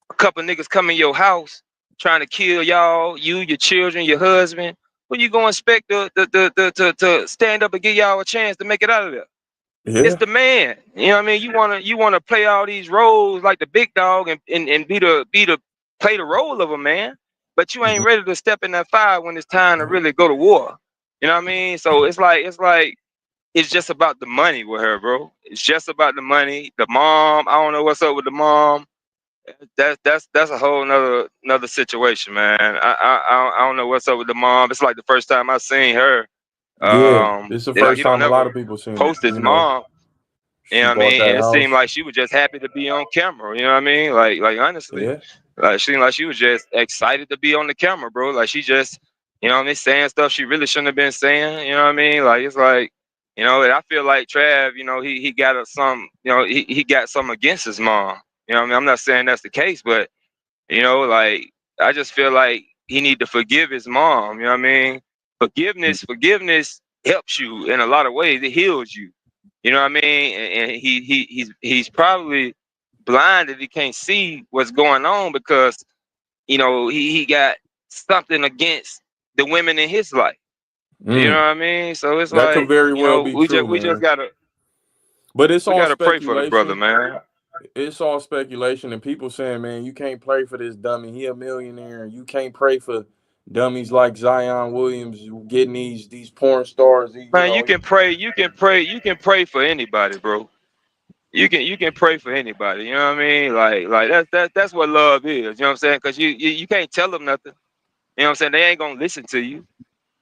a couple niggas come in your house trying to kill y'all, you, your children, your husband. When you gonna expect to stand up and give y'all a chance to make it out of there? Yeah. It's the man. You know what I mean? You wanna play all these roles like the big dog and play the role of a man, but you ain't ready to step in that fire when it's time to really go to war. You know what I mean? So it's just about the money with her, bro. It's just about the money. The mom, I don't know what's up with the mom. That's a whole nother situation, man. I don't know what's up with the mom. It's like the first time I seen her. It's the first time a lot of people seen post his mom. You know what I mean? And it seemed like she was just happy to be on camera. You know what I mean? Like honestly, like it seemed like she was just excited to be on the camera, bro. Like she just, you know what I mean, saying stuff she really shouldn't have been saying. You know what I mean? Like it's like, and I feel like Trav, he got he got something against his mom. You know what I mean? I'm not saying that's the case, but like I just feel like he need to forgive his mom. You know what I mean? Forgiveness helps you in a lot of ways. It heals you. You know what I mean? And he's probably blind if he can't see what's going on, because he got something against the women in his life. You know what I mean? So it's that like could very well be true, we just gotta. But it's all gotta pray speculation. for the brother, man. It's all speculation, and people saying, man, you can't pray for this dummy. He a millionaire. You can't pray for dummies like Zion Williams getting these porn stars. Man, you can pray for anybody, bro. You can pray for anybody. You know what I mean? Like that's what love is. You know what I'm saying? Because you can't tell them nothing. You know what I'm saying? They ain't gonna listen to you.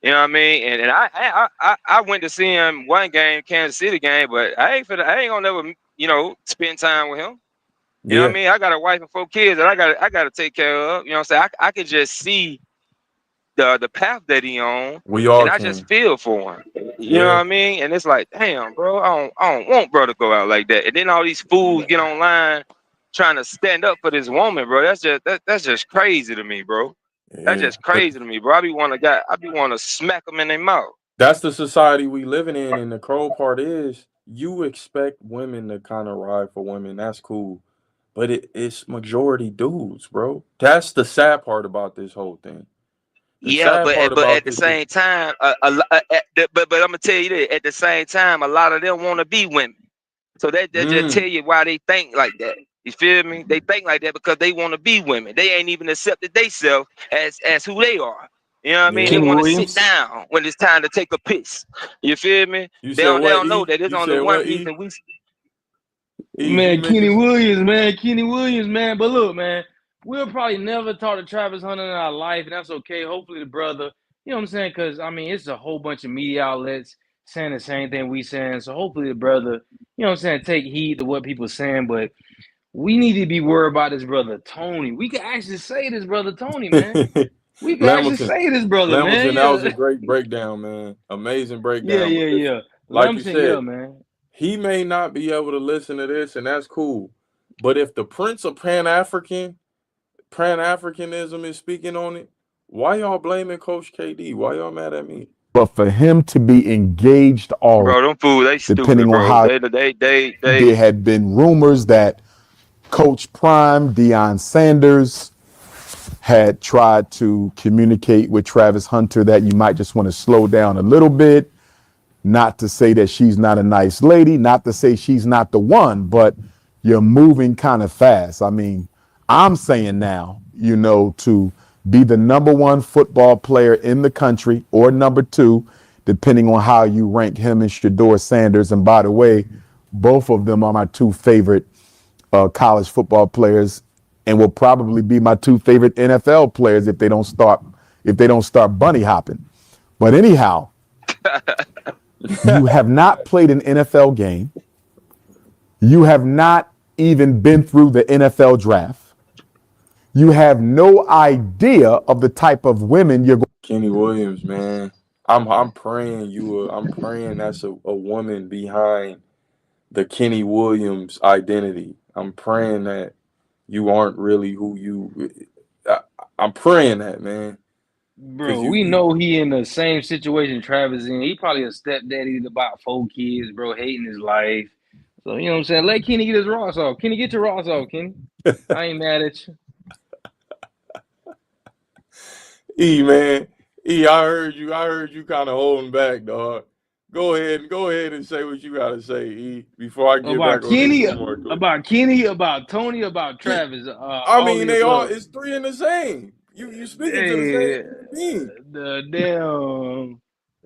You know what I mean? And I went to see him one game, Kansas City game, but I ain't gonna never spend time with him. You know what I mean? I got a wife and 4 kids that I gotta take care of. You know what I'm saying? I could just see the path that he on, and I just feel for him. You know what I mean? And it's like, damn, bro, I don't want bro to go out like that. And then all these fools get online trying to stand up for this woman, bro. That's just crazy to me, bro. That's Yeah, just crazy to me, bro. I be want to smack them in their mouth. that's the society we living in, and the cold part is you expect women to kind of ride for women. That's cool, but it's majority dudes, bro. That's the sad part about this whole thing. The Yeah, sad part but about at the this is same time, but I'm gonna tell you that at the same time, a lot of them want to be women. So that just tell you why they think like that. You feel me? They think like that because they want to be women. They ain't even accepted themselves as who they are. You know what I mean? They Kenny want to sit Williams. down when it's time to take a piss. You feel me? You They said don't what, know E? that it's You only said one what, E? reason we. E, you Man, Kenny mentioned Williams, man. But look, man, we'll probably never talk to Travis Hunter in our life, and that's okay. Hopefully, the brother, you know what I'm saying? Because I mean, it's a whole bunch of media outlets saying the same thing we saying. So hopefully, the brother, you know what I'm saying, take heed to what people saying. But we need to be worried about this brother Tony. We can actually say this brother Tony, man. We can actually Lamilton. say this brother, man. Lamilton, that was Yeah, a great breakdown, man. Amazing yeah, breakdown. yeah, Because, yeah. like you Lemson, yeah, said, man. he may not be able to listen to this, and that's cool. But if the Prince of Pan-Africanism is speaking on it, why y'all blaming Coach KD? Why y'all mad at me? But for him to be engaged already, Bro, them fools, they stupid, depending on bro. how They there had been rumors that Coach Prime, Deion Sanders, had tried to communicate with Travis Hunter that you might just want to slow down a little bit. Not to say that she's not a nice lady, not to say she's not the one, but you're moving kind of fast. I mean, I'm saying now, to be the number one football player in the country or number two, depending on how you rank him and Shedeur Sanders. And by the way, both of them are my two favorite college football players, and will probably be my two favorite NFL players if they don't start bunny hopping. But anyhow, you have not played an NFL game. You have not even been through the NFL draft. You have no idea of the type of women you're going. Kenny Williams, man. I'm praying I'm praying that's a woman behind the Kenny Williams identity. I'm praying that you aren't really who you. I'm praying that, man. Bro, we know he in the same situation Travis in. He probably a stepdaddy to about 4 kids, bro, hating his life. So, you know what I'm saying? Let Kenny get his Ross off. Kenny, get your Ross off, Kenny. I ain't mad at you. E, man. E, I heard you kind of holding back, dog. Go ahead and say what you gotta say, E, before I get About back Kenny, on this. about Kenny, about Tony, about Travis. I mean, it's three in the same. You speaking to the Hey, same team. the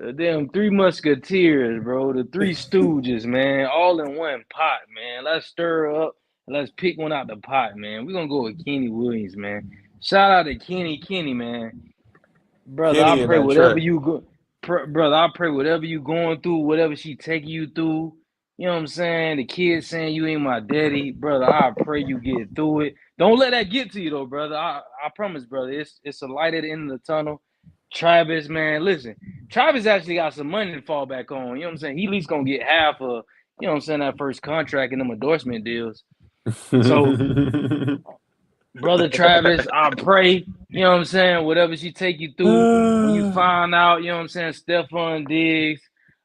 damn Three Musketeers, bro. The Three Stooges, man. All in one pot, man. Let's stir up and let's pick one out the pot, man. We're gonna go with Kenny Williams, man. Shout out to Kenny, man. Brother, Kenny I in pray that whatever track. you go, brother. I pray whatever you going through, whatever she taking you through. You know what I'm saying? The kids saying you ain't my daddy, brother. I pray you get through it. Don't let that get to you though, brother. I promise, brother. It's a light at the end of the tunnel. Travis, man, listen. Travis actually got some money to fall back on. You know what I'm saying? He at least gonna get half of, you know what I'm saying, that first contract and them endorsement deals. So brother Travis, I pray, you know what I'm saying, whatever she take you through, when you find out, you know what I'm saying, Stephon Diggs,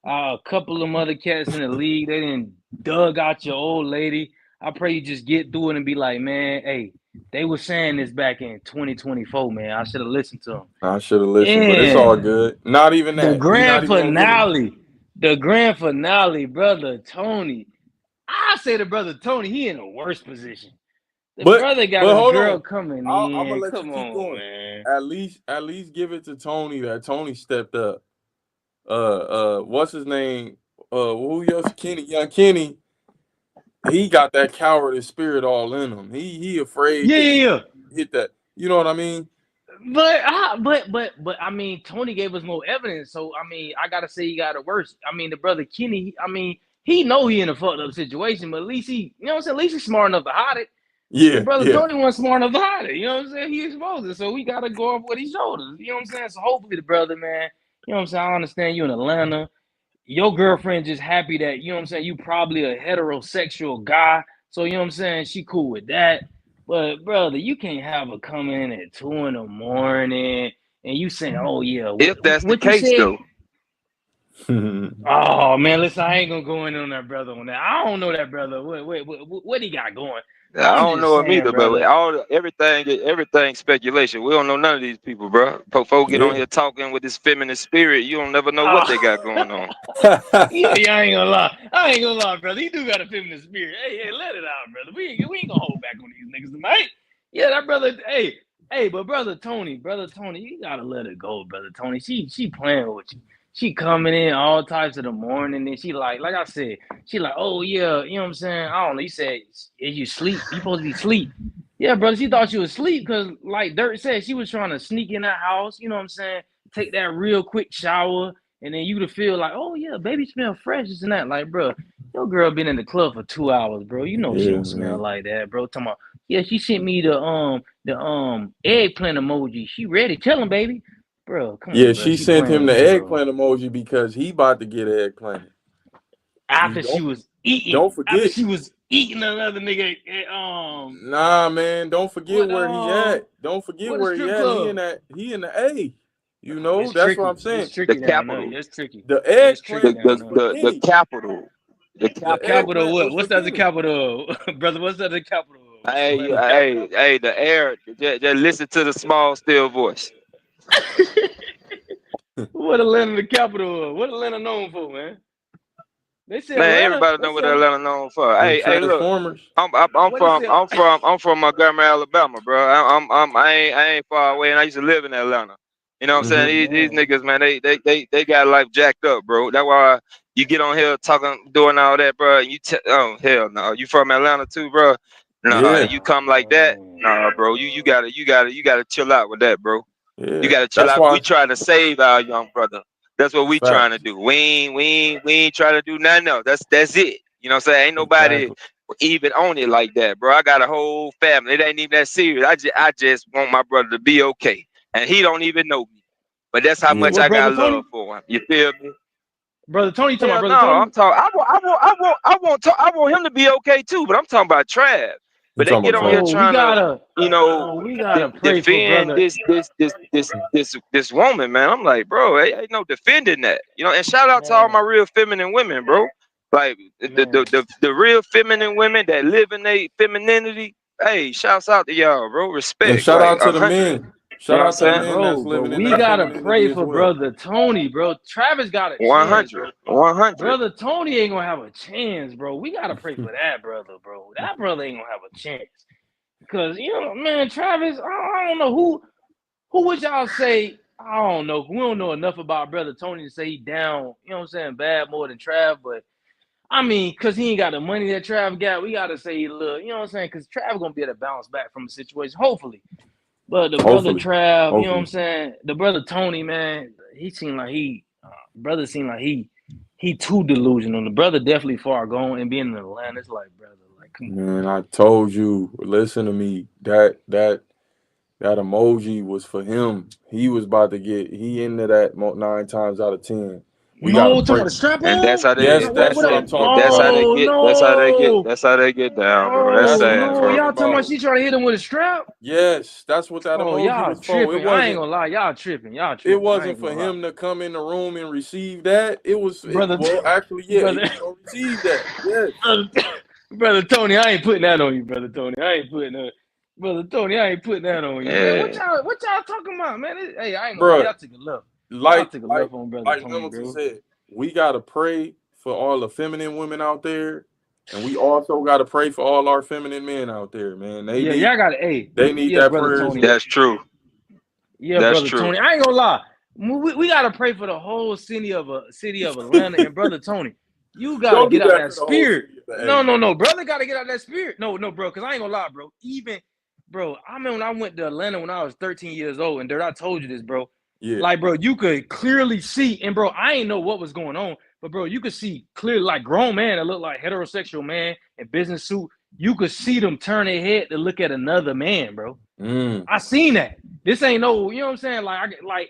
a couple of them other cats in the league, they didn't dug out your old lady. I pray you just get through it and be like, man, hey, they were saying this back in 2024, man. I should have listened to them. I should have listened, but it's all good. Not even that. The grand finale, brother Tony. I say the brother Tony, he in a worse position. The brother got a girl coming in. I'm gonna let Come you keep on, going. man. At least give it to Tony that Tony stepped up. What's his name? Who else? Young Kenny. He got that cowardice spirit all in him. He afraid. Yeah. Hit that. You know what I mean? But I mean, Tony gave us more evidence, so I mean, I gotta say he got it worse. I mean, the brother Kenny, I mean, he know he in a fucked up situation, but at least he, you know what I'm saying, at least he's smart enough to hide it. Yeah, the brother Tony wasn't smart enough to hide it. You know what I'm saying? He exposed it, so we gotta go off what he showed us. You know what I'm saying? So hopefully the brother, man, you know what I'm saying. I understand you in Atlanta. Your girlfriend just happy that, you know what I'm saying, you probably a heterosexual guy. So you know what I'm saying? She cool with that. But brother, you can't have her come in at 2 a.m. and you saying, "Oh yeah, If that's the what you case, said?" though. Oh man, listen, I ain't gonna go in on that brother on that. I don't know that brother. What he got going? I I'm don't just know him saying, either, but brother. everything speculation. We don't know none of these people, bro. Folks get on Yeah. here talking with this feminine spirit. You don't never know what they got going on. Yeah, I ain't gonna lie. I ain't gonna lie, brother. He do got a feminine spirit. Hey, let it out, brother. We ain't gonna hold back on these niggas tonight. Yeah, that brother. Hey, but brother Tony, you gotta let it go, brother Tony. She playing with you. She coming in all types of the morning, and she like I said, she like, oh yeah, you know what I'm saying? I don't know. You said, is you sleep? You supposed to be sleep. Yeah, brother. She thought she was asleep because, like Dirt said, she was trying to sneak in that house. You know what I'm saying? Take that real quick shower. And then you to feel like, oh yeah, baby smell fresh, this and that. Like, bro, your girl been in the club for 2 hours, bro. You know she Yeah, don't smell man. like that, bro. Talking about, yeah, she sent me the eggplant emoji. She ready? Tell him, baby. Bro, come Yeah, on, bro. she She sent playing him the with you, bro. eggplant emoji because he about to get eggplanted. After she was eating, Don't forget. another nigga. Nah, man, don't forget What where he at. Don't forget what a where he strip at. club? He in the A. You know, It's that's what tricky. I'm saying. It's tricky The down there. capital. It's tricky. The It's tricky eggplant down was there. for The Kenny. capital. The The capital. Capital eggplant what? was What's for that the Kenny. capital, brother? What's that the capital? What's Hey, Atlanta capital? hey, the air. Just listen to the small, still voice. What Atlanta the capital of? What Atlanta known for, man? They say Man, Atlanta. everybody know What's what up? Atlanta known for. Them Hey, look. Transformers. I'm What is it? from Montgomery, Alabama, bro. I ain't far away, and I used to live in Atlanta. You know what I'm saying? Mm-hmm. These niggas, man, they got life jacked up, bro. That's why you get on here talking, doing all that, bro. And oh hell no, you from Atlanta too, bro? Nah, Yeah, you come like that, nah, bro. You gotta chill out with that, bro. You yeah. gotta chill That's out. We why. trying to save our young brother. That's what we trying to Facts. do. We ain't trying to do nothing else. That's it. You know what I'm saying? Ain't nobody Exactly. even on it like that, bro. I got a whole family. It ain't even that serious. I just want my brother to be okay, and he don't even know me. But that's how Yeah. much What I brother got Tony? love for him. You feel me? Brother Tony, you talking Hell about no, brother Tony? I'm talking. I want him to be okay too. But I'm talking about Trav. You But they talking get about on here Trav? Oh, we trying to, gotta. you know, Oh, we gotta pray for defend brother. this woman, man. I'm like, bro, ain't no defending that. You know, and shout out to all my Man, real feminine women, bro. Like man. the real feminine women that live in their femininity. Hey, shouts out to y'all, bro. And Respect, shout like out to the 100. men. You Shout know what I'm out to the saying? men that's But living in we their gotta femininity pray as for well. brother Tony, bro. Travis got a chance, 100. bro. 100. Brother Tony ain't gonna have a chance, bro. We gotta pray for that brother, bro. That brother ain't gonna have a chance. Because you know, man, Travis, I don't know who would y'all say. I don't know. We don't know enough about brother Tony to say he down, you know what I'm saying, bad more than Trav, but I mean, because he ain't got the money that Trav got, we got to say he little, you know what I'm saying? Because Trav going to be able to bounce back from the situation, hopefully. But the brother Hopefully. Trav, you know what I'm Hopefully. saying? The brother Tony, man, he seemed like brother seemed like he too delusional. The brother definitely far gone, and being in Atlanta, it's like, brother, like, come on. Man, I told you, listen to me. That emoji was for him. He was about to get into that 9 times out of 10. We gotta No, talking pray. about the strap And on? that's how Yes, they that's what I'm talking that's how about. they Oh, get that's how they get no. that's how they get down, bro. That's Oh, That's what I'm sad, no. bro. talking Y'all talking about about. she trying to hit him with a strap? Yes, that's what that Oh, emoji y'all was for. It tripping. I ain't wasn't gonna lie. Y'all tripping. it I wasn't ain't for gonna lie. him to come in the room and receive that. Brother, Well, actually, yeah, he brother, was gonna receive that. Yes. brother Tony, I ain't putting that on you, brother Tony. I ain't putting that. Brother Tony, I ain't putting that on you, man. What Yeah. y'all talking about, man? Hey, I ain't gonna lie. Bruh, Y'all took a left. Y'all like took a like left on brother like Tony, Hamilton bro. said, we gotta pray for all the feminine women out there, and we also gotta pray for all our feminine men out there, man. Yeah, y'all got to, They need yeah, that brother prayer as Tony. well. That's true. Yeah, That's brother true. Tony. I ain't gonna lie. We gotta pray for the whole city of Atlanta, and brother Tony, you gotta Don't do get out that that to the whole spirit. city of the A. No, brother gotta get out that spirit. No, bro, because I ain't gonna lie, bro. Even, bro, I remember when I went to Atlanta when I was 13 years old, and Dirt, I told you this, bro. Yeah. Like, bro, you could clearly see, and bro, I ain't know what was going on, but bro, you could see clearly, like grown man that looked like heterosexual man in business suit. You could see them turn their head to look at another man, bro. I seen that. This ain't no, you know what I'm saying?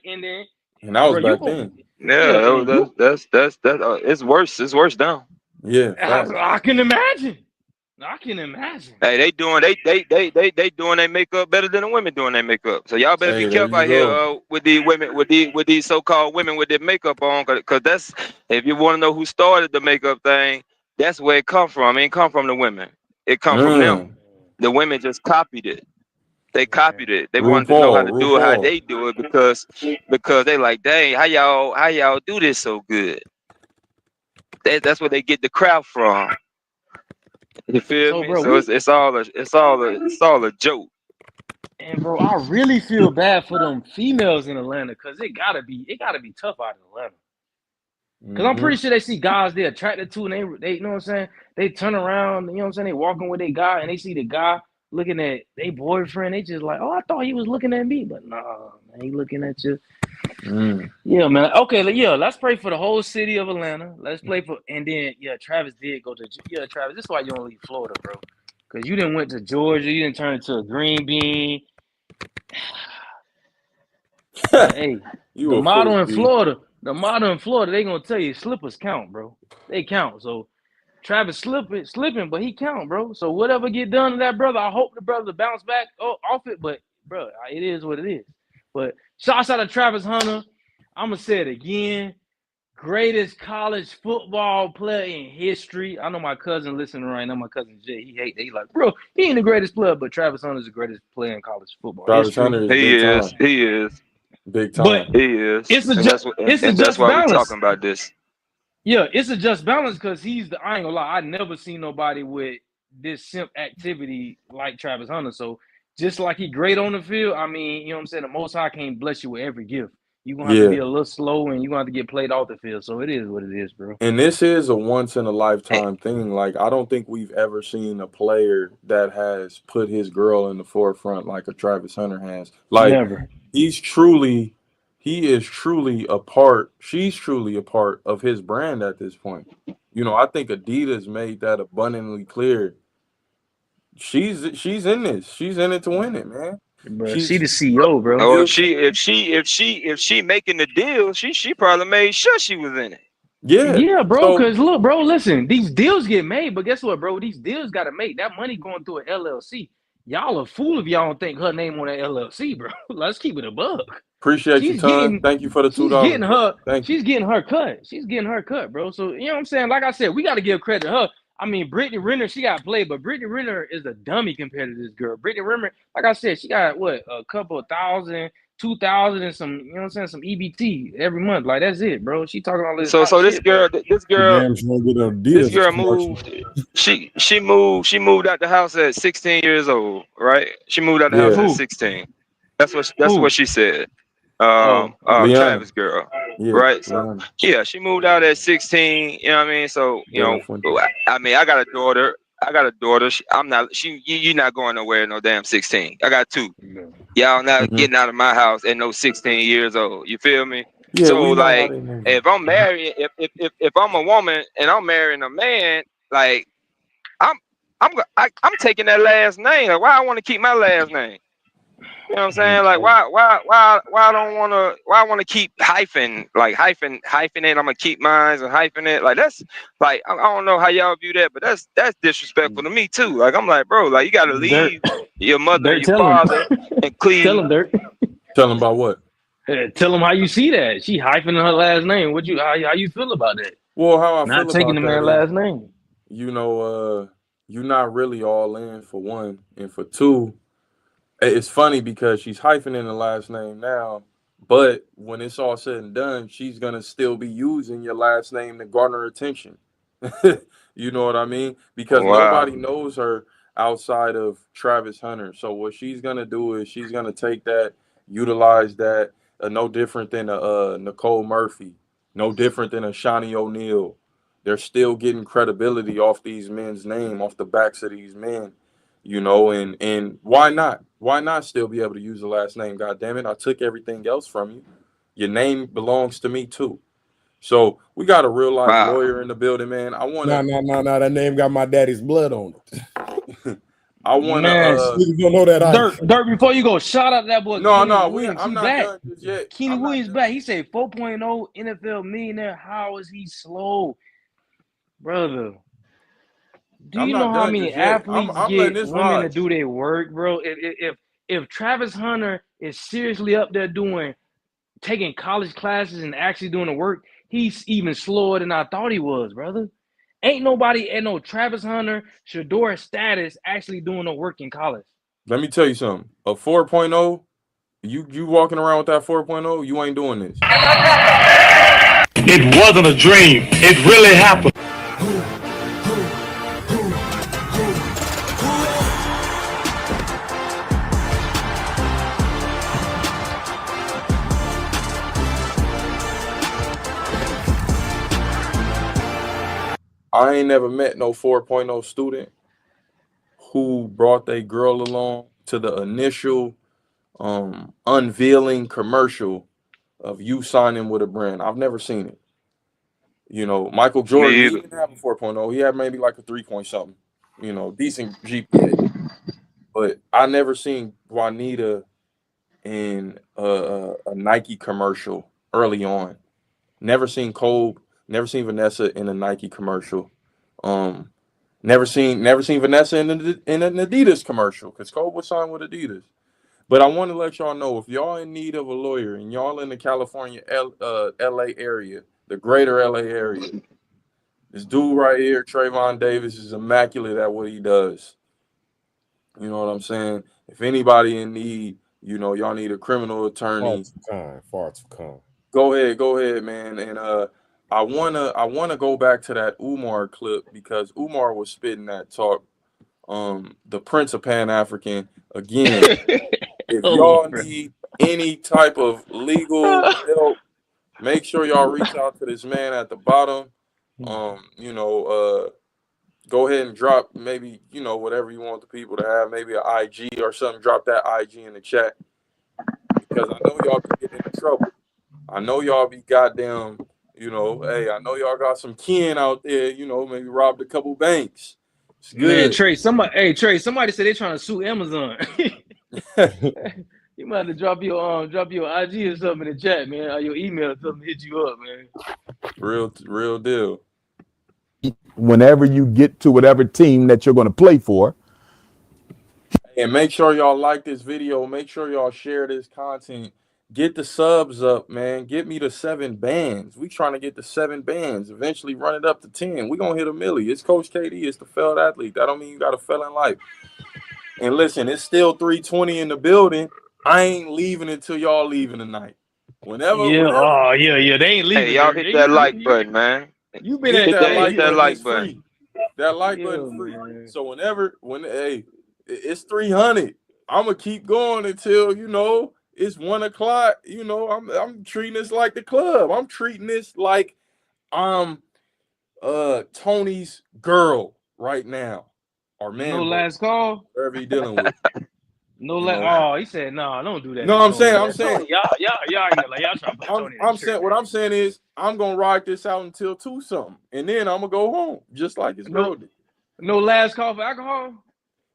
And then, And that was bro, you back go, then. yeah, Yeah, and you, that's it's worse. It's worse now. Yeah, facts. I can imagine. I can imagine. Hey, they doing their makeup better than the women doing their makeup. So y'all better Hey, be there careful you out here go. with these women, with these so-called women with their makeup on, cause that's, if you want to know who started the makeup thing, that's where it come from. It ain't come from the women. It come from them. The women just copied it. They copied it. They wanted to know how to do it how they do it because they like, dang, how y'all do this so good. That's where they get the crowd from. You feel So, me? bro, So it's all a joke. and bro, I really feel bad for them females in Atlanta because it gotta be tough out in Atlanta. Because I'm pretty sure they see guys they're attracted to, and they you know what I'm saying, they turn around, you know what I'm saying, they walking with their guy, and they see the guy looking at their boyfriend, they just like, oh, I thought he was looking at me, but nah, man, he looking at you. Yeah, man. Okay, yeah, let's pray for the whole city of Atlanta. Let's play for, and then Travis did go to Travis. This is why you don't leave Florida, bro, because you didn't went to Georgia, you didn't turn into a green bean. Hey, You the a model fool, in B. Florida, they gonna tell you slippers count, bro. They count. So Travis slipping, but he count, bro. So whatever get done to that brother, I hope the brother bounce back off it. But bro, it is what it is. But shouts out to Travis Hunter. I'm gonna say it again. Greatest college football player in history. I know my cousin listening right now. My cousin Jay, he like, bro, he ain't the greatest player, but Travis Hunter is the greatest player in college football Travis history. Hunter is big time. He is. Big But time. He is. it's a And that's just why we balance. talking about this. Yeah, it's a just balance because I ain't gonna lie, I never seen nobody with this simp activity like Travis Hunter. So just like he great on the field, I mean, you know what I'm saying? The Most High can't bless you with every gift. You're gonna have to be Yeah. a little slow and you're gonna have to get played off the field. So it is what it is, bro. And this is a once in a lifetime thing. Like, I don't think we've ever seen a player that has put his girl in the forefront like a Travis Hunter has. Like, Never. she's truly a part of his brand at this point. You know, I think Adidas made that abundantly clear. She's in this. She's in it to win it, man. Bro, she the CEO, bro. Oh, if she making the deal, she probably made sure she was in it. Yeah, bro. So Because look, bro, listen, these deals get made, but guess what, bro? These deals got to make that money going through an LLC. Y'all a fool if y'all don't think her name on that LLC, bro. Let's keep it a buck. appreciate you, Ton. Thank you for the She's $2. getting her. Thank you. She's getting her cut. She's getting her cut, bro. So you know what I'm saying? Like I said, we got to give credit to her. I mean, Brittany Renner, she got played, but Brittany Renner is a dummy compared to this girl. Brittany Renner, like I said, she got what, a couple of thousand, 2,000, and some, you know what I'm saying, some EBT every month. Like that's it, bro. She talking all this. So this shit, girl, bro. this girl commercial. moved. She moved out the house at 16 years old, right? She moved out the house at 16. That's what she said. Leanna. Travis girl, Yeah, right? So Leanna. yeah, she moved out at 16. You know what I mean? So you know, I mean, I got a daughter. You're not going nowhere no damn 16. I got 2. Y'all not getting out of my house at no 16 years old. You feel me? Yeah, so we know how like, they move. if I'm married, if I'm a woman and I'm marrying a man, like I'm taking that last name. Like, why I want to keep my last name? You know what I'm saying? Like, why I want to keep hyphen it? I'm gonna keep mine and hyphen it. Like, that's like, I don't know how y'all view that, but that's disrespectful to me too. Like, I'm like, bro, like, you gotta leave your mother and your father and cleave. Tell him, Dirk. Tell him about what? Tell him how you see that. She hyping her last name. How you feel about that? Well, how I Not feel taking about the that man's is, last name. you know, you're not really all in, for one, and for two, it's funny because she's hyphening the last name now, but when it's all said and done, she's gonna still be using your last name to garner attention. You know what I mean? Because nobody knows her outside of Travis Hunter. So what she's gonna do is she's gonna take that, utilize that, no different than a Nicole Murphy, no different than a Shawnee O'Neal. They're still getting credibility off these men's name, off the backs of these men. You know, and why not? Why not still be able to use the last name? God damn it, I took everything else from you. Your name belongs to me too. So we got a real life lawyer in the building, man. I want to. No. That name got my daddy's blood on it. I want to. Niggas don't know that. Dirk, before you go, shout out that boy. No, Kenny Williams. I'm He's not back. done just yet. Kenny Williams back. He said 4.0 NFL millionaire. How is he slow, brother? Do I'm you know not how done many just yet. athletes I'm letting get this women to ride. do their work, bro? If Travis Hunter is seriously up there taking college classes and actually doing the work, he's even slower than I thought he was, brother. Ain't nobody at no Travis Hunter, Shedeur status actually doing no work in college. Let me tell you something. A 4.0, you walking around with that 4.0, you ain't doing this. It wasn't a dream. It really happened. I ain't never met no 4.0 student who brought their girl along to the initial unveiling commercial of you signing with a brand. I've never seen it. You know, Michael Jordan, he didn't have a 4.0. He had maybe like a 3 point something, you know, decent GPA. But I never seen Juanita in a Nike commercial early on. Never seen Cole, never seen Vanessa in a Nike commercial. Never seen Vanessa in an Adidas commercial because Cole was signed with Adidas. But I want to let y'all know, if y'all in need of a lawyer and y'all in the California, LA area, the greater LA area, this dude right here, Trayvon Davis, is immaculate at what he does. You know what I'm saying? If anybody in need, you know, y'all need a criminal attorney. Far too kind. Go ahead, man. And I wanna go back to that Umar clip because Umar was spitting that talk. The Prince of Pan-African again. If y'all need any type of legal help, make sure y'all reach out to this man at the bottom. You know, go ahead and drop maybe, you know, whatever you want the people to have, maybe an IG or something. Drop that IG in the chat because I know y'all can get into trouble. I know y'all be goddamn, you know, hey, I know y'all got some kin out there, you know, maybe robbed a couple banks. It's good. Man, Trey, somebody said they're trying to sue Amazon. You might have to drop your IG or something in the chat, man, or your email or something to hit you up, man. Real deal. Whenever you get to whatever team that you're going to play for. And make sure y'all like this video. Make sure y'all share this content. Get the subs up, man. Get me to 7 bands. We trying to get to 7 bands. Eventually run it up to 10. We gonna hit a milli. It's Coach KD. It's the failed athlete. That don't mean you got to fail in life. And listen, it's still 3:20 in the building. I ain't leaving until y'all leaving tonight. Whenever. They ain't leaving. Hey, y'all hit that like button, man. You been Hit at that like button. free. That like button free. Man. So it's 300. I'm gonna keep going until, you know, it's 1 o'clock. You know, I'm treating this like the club. I'm treating this like I'm Tony's girl right now. Or man. No last call. Wherever he dealing with. He said no, don't do that. No, I'm saying Tony, y'all trying to put Tony in the shirt, what I'm saying is I'm gonna ride this out until 2 something, and then I'm gonna go home just like his girl did. No last call for alcohol.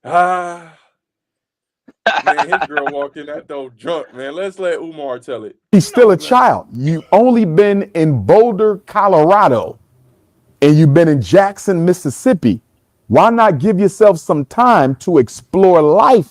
Man, his girl walked in that door drunk, man. Let's let Umar tell it. He's still a child. You only been in Boulder, Colorado, and you've been in Jackson, Mississippi. Why not give yourself some time to explore life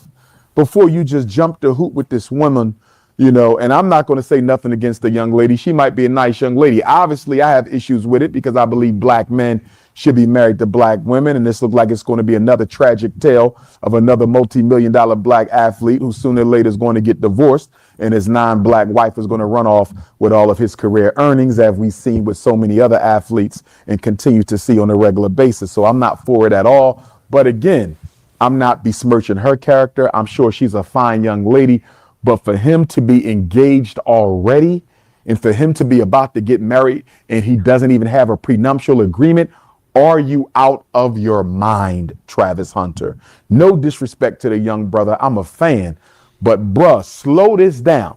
before you just jump the hoop with this woman, you know? And I'm not going to say nothing against the young lady. She might be a nice young lady. Obviously, I have issues with it because I believe black men should be married to black women. And this looks like it's going to be another tragic tale of another multi-million-dollar black athlete who sooner or later is going to get divorced and his non-black wife is going to run off with all of his career earnings, as we've seen with so many other athletes and continue to see on a regular basis. So I'm not for it at all. But again, I'm not besmirching her character. I'm sure she's a fine young lady. But for him to be engaged already and for him to be about to get married and he doesn't even have a prenuptial agreement, are you out of your mind, Travis Hunter? No disrespect to the young brother. I'm a fan. But bruh, slow this down.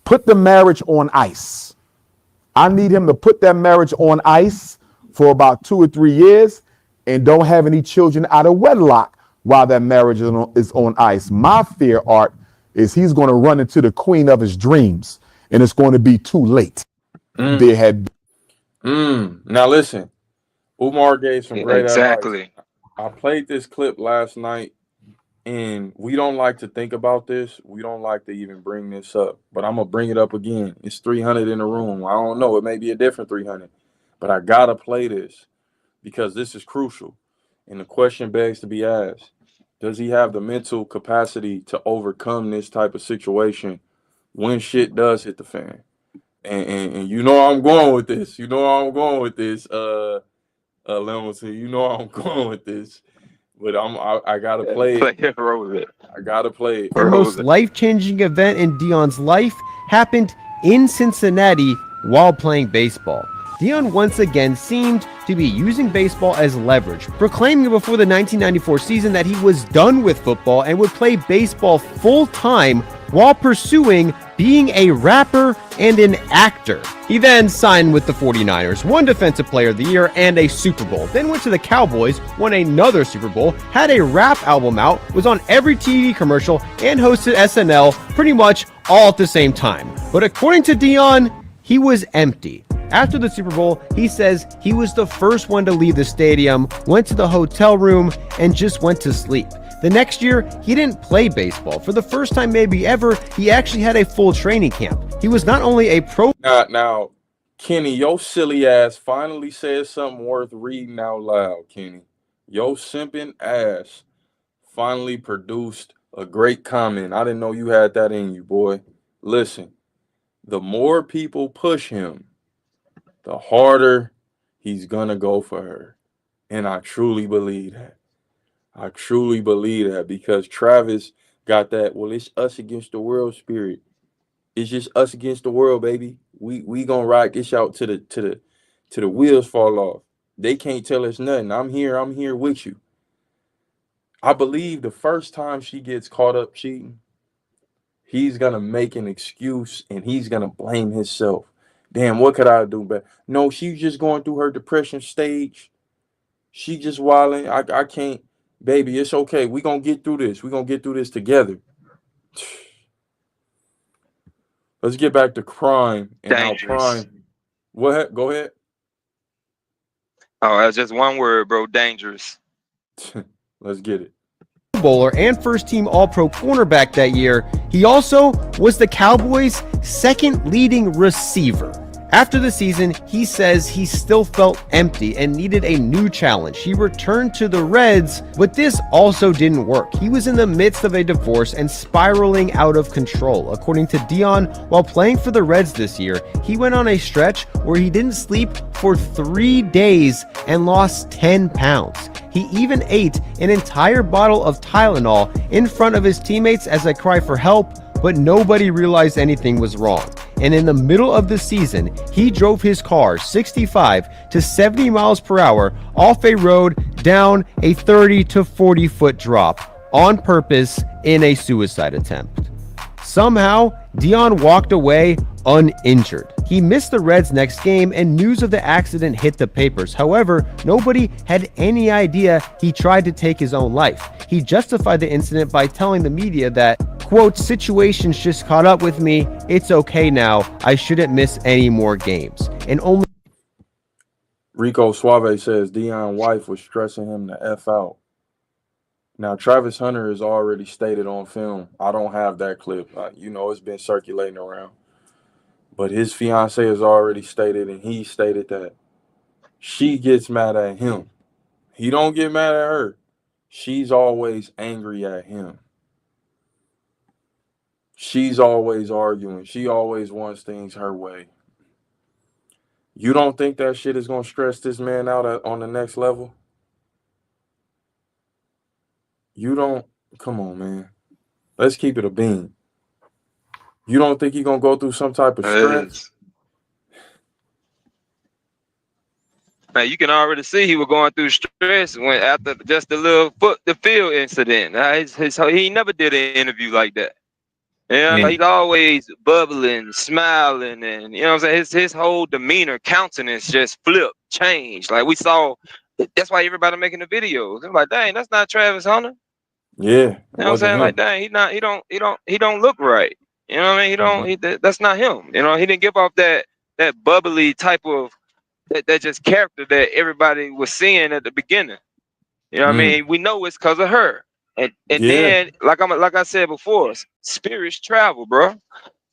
Put the marriage on ice. I need him to put that marriage on ice for about 2 or 3 years and don't have any children out of wedlock while that marriage is on ice. My fear, Art, is he's going to run into the queen of his dreams and it's going to be too late. Now listen, Umar gave some great advice. I played this clip last night, and we don't like to think about this. We don't like to even bring this up, but I'm gonna bring it up again. It's 300 in the room. I don't know. It may be a different 300, but I gotta play this because this is crucial. And the question begs to be asked: does he have the mental capacity to overcome this type of situation when shit does hit the fan? And you know I'm going with this. You know I'm going with this. Lemonson, you know I'm going with this. But I gotta play it. I gotta play it. The most life-changing event in Deion's life happened in Cincinnati while playing baseball. Deion once again seemed to be using baseball as leverage, proclaiming before the 1994 season that he was done with football and would play baseball full-time while pursuing being a rapper and an actor. He then signed with the 49ers, won Defensive Player of the Year and a Super Bowl, then went to the Cowboys, won another Super Bowl, had a rap album out, was on every TV commercial, and hosted SNL pretty much all at the same time. But according to Deion, he was empty. After the Super Bowl, he says he was the first one to leave the stadium, went to the hotel room, and just went to sleep. The next year, he didn't play baseball. For the first time maybe ever, he actually had a full training camp. He was not only a pro... Now, Kenny, your silly ass finally said something worth reading out loud, Kenny. Your simping ass finally produced a great comment. I didn't know you had that in you, boy. Listen, the more people push him, the harder he's gonna go for her. And I truly believe that. I truly believe that because Travis got that, well, it's us against the world spirit. It's just us against the world, baby. We gonna rock this out to the wheels fall off. They can't tell us nothing. I'm here with you. I believe the first time she gets caught up cheating, he's gonna make an excuse and he's gonna blame himself. Damn, what could I do better? No, she's just going through her depression stage. She just wilding. I can't. Baby, it's okay. We're going to get through this. We're going to get through this together. Let's get back to crime and how crime. What? Go ahead. Oh, that's just one word, bro. Dangerous. Let's get it. Bowler and first-team All-Pro cornerback that year, he also was the Cowboys' second leading receiver. After the season, he says he still felt empty and needed a new challenge. He returned to the Reds, but this also didn't work. He was in the midst of a divorce and spiraling out of control. According to Deion, while playing for the Reds this year, he went on a stretch where he didn't sleep for 3 days and lost 10 pounds. He even ate an entire bottle of Tylenol in front of his teammates as a cry for help, but nobody realized anything was wrong. And in the middle of the season, he drove his car 65 to 70 miles per hour off a road down a 30 to 40 foot drop on purpose in a suicide attempt. Somehow, Deion walked away uninjured. He missed the Reds' next game and news of the accident hit the papers. However, nobody had any idea he tried to take his own life. He justified the incident by telling the media that, quote, situations just caught up with me. It's okay now. I shouldn't miss any more games. And only Rico Suave says Deion's wife was stressing him the F out. Now, Travis Hunter has already stated on film. I don't have that clip. It's been circulating around. But his fiance has already stated, and he stated that she gets mad at him. He don't get mad at her. She's always angry at him. She's always arguing. She always wants things her way. You don't think that shit is going to stress this man out on the next level? You don't? Come on, man. Let's keep it a bean. You don't think he's going to go through some type of stress? Man, you can already see he was going through stress when after just the field incident. He never did an interview like that. Yeah, he's always bubbling, smiling, and you know what I'm saying? His whole demeanor, countenance just flipped, changed. Like we saw, that's why everybody making the videos. I'm like, dang, that's not Travis Hunter. Yeah. You know what I'm saying? Like, dang, he don't look right. You know what I mean? That's not him. You know, he didn't give off that bubbly type of that just character that everybody was seeing at the beginning. You know what I mean? We know it's because of her. And Yeah. then, like I said before, spirits travel, bro.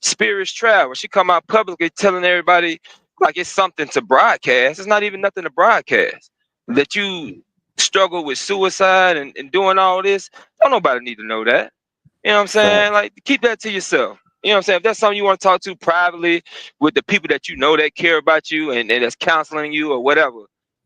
Spirits travel. She come out publicly telling everybody like it's something to broadcast. It's not even nothing to broadcast. That you struggle with suicide and doing all this. Don't nobody need to know that. You know what I'm saying? Like, keep that to yourself. You know what I'm saying? If that's something you want to talk to privately with the people that you know that care about you and that's counseling you or whatever,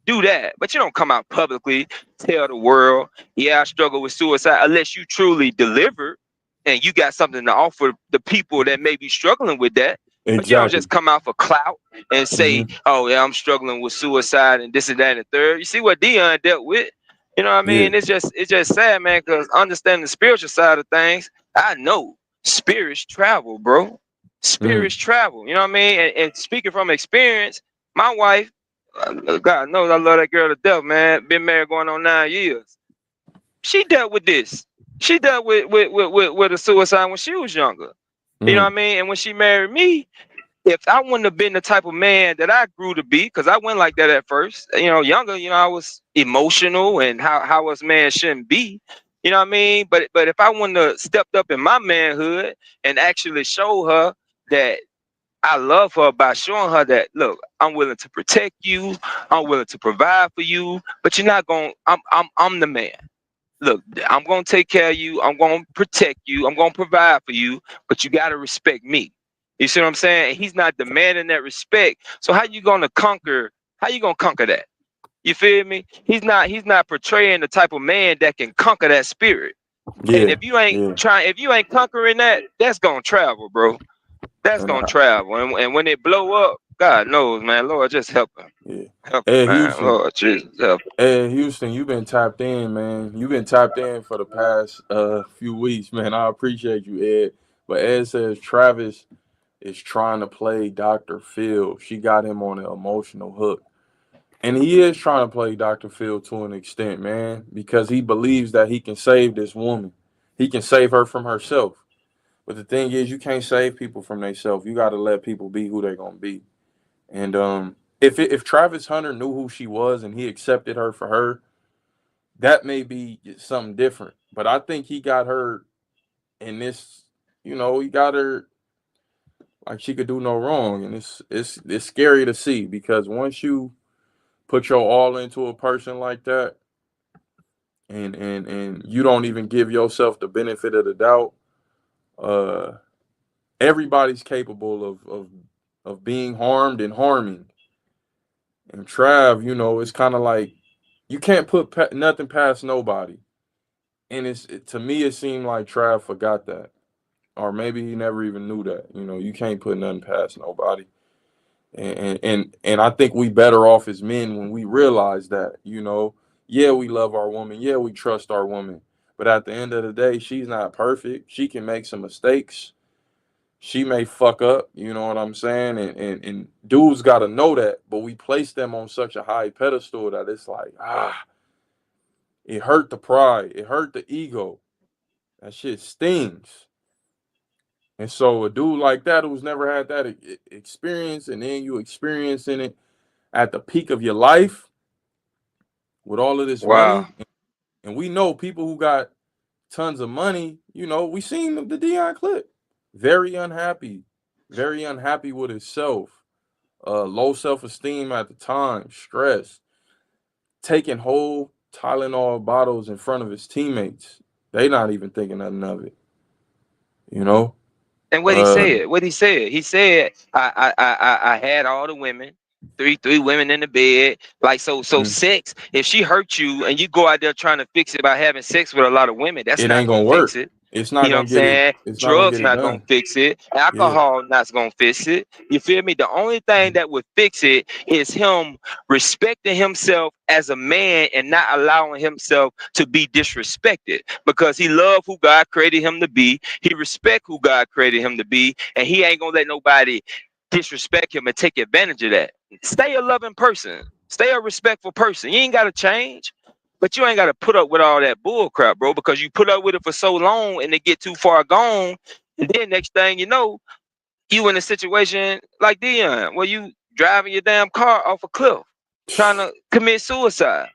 do that. But you don't come out publicly, tell the world, yeah, I struggle with suicide, unless you truly deliver and you got something to offer the people that may be struggling with that. But you don't just come out for clout and say, oh, yeah, I'm struggling with suicide and this and that and the third. You see what Deion dealt with? You know what I mean? Yeah. It's just sad, man, because understanding the spiritual side of things, I know spirits travel, bro. Spirits travel. You know what I mean? And speaking from experience, my wife, God knows I love that girl to death, man. Been married going on 9 years. She dealt with this. She dealt with a suicide when she was younger. You know what I mean? And when she married me, if I wouldn't have been the type of man that I grew to be, because I went like that at first, you know, younger, you know, I was emotional and how us man shouldn't be. You know what I mean? But if I wouldn't have stepped up in my manhood and actually show her that I love her by showing her that, look, I'm willing to protect you, I'm willing to provide for you, but you're not going, I'm the man. Look, I'm going to take care of you, I'm going to protect you, I'm going to provide for you, but you got to respect me. You see what I'm saying? And he's not demanding that respect. So how you going to conquer that? You feel me? He's not portraying the type of man that can conquer that spirit. Yeah. And if you ain't conquering that, that's going to travel, bro. That's going to travel. And when it blow up, God knows, man. Lord, just help him. Yeah. Help Hey, him, man. Houston. Lord, Jesus, help him. Hey, Houston, you've been tapped in, man. You've been tapped in for the past few weeks, man. I appreciate you, Ed. But Ed says Travis is trying to play Dr. Phil. She got him on an emotional hook. And he is trying to play Dr. Phil to an extent, man, because he believes that he can save this woman. He can save her from herself. But the thing is, you can't save people from themselves. You got to let people be who they're going to be. And if Travis Hunter knew who she was and he accepted her for her, that may be something different. But I think he got her in this, you know, he got her like she could do no wrong. And it's scary to see, because once you put your all into a person like that and you don't even give yourself the benefit of the doubt, everybody's capable of being harmed and harming. And Trav, you know, it's kind of like you can't put nothing past nobody. And to me, it seemed like Trav forgot that. Or maybe he never even knew that. You know, you can't put nothing past nobody. And I think we better off as men when we realize that, you know, yeah, we love our woman. Yeah, we trust our woman. But at the end of the day, she's not perfect. She can make some mistakes. She may fuck up, you know what I'm saying? And dudes got to know that. But we place them on such a high pedestal that it's like, it hurt the pride. It hurt the ego. That shit stings. And so a dude like that who's never had that experience, and then you experiencing it at the peak of your life with all of this money. And we know people who got tons of money, you know, we seen the Deion clip. Very unhappy with himself. Low self-esteem at the time, stress. Taking whole Tylenol bottles in front of his teammates. They not even thinking nothing of it. You know? And what he said, I had all the women, three women in the bed. Like, so sex, if she hurt you and you go out there trying to fix it by having sex with a lot of women, that's it not ain't gonna fix work. it. It's not You know gonna what I'm saying? it's Drugs not not gonna fix it. Alcohol not gonna fix it. You feel me? The only thing that would fix it is him respecting himself as a man and not allowing himself to be disrespected, because he love who God created him to be. He respect who God created him to be, and he ain't gonna let nobody disrespect him and take advantage of that. Stay a loving person. Stay a respectful person. You ain't gotta change. But you ain't got to put up with all that bull crap, bro, because you put up with it for so long and it get too far gone. And then next thing you know, you in a situation like Deion, where you driving your damn car off a cliff, trying to commit suicide.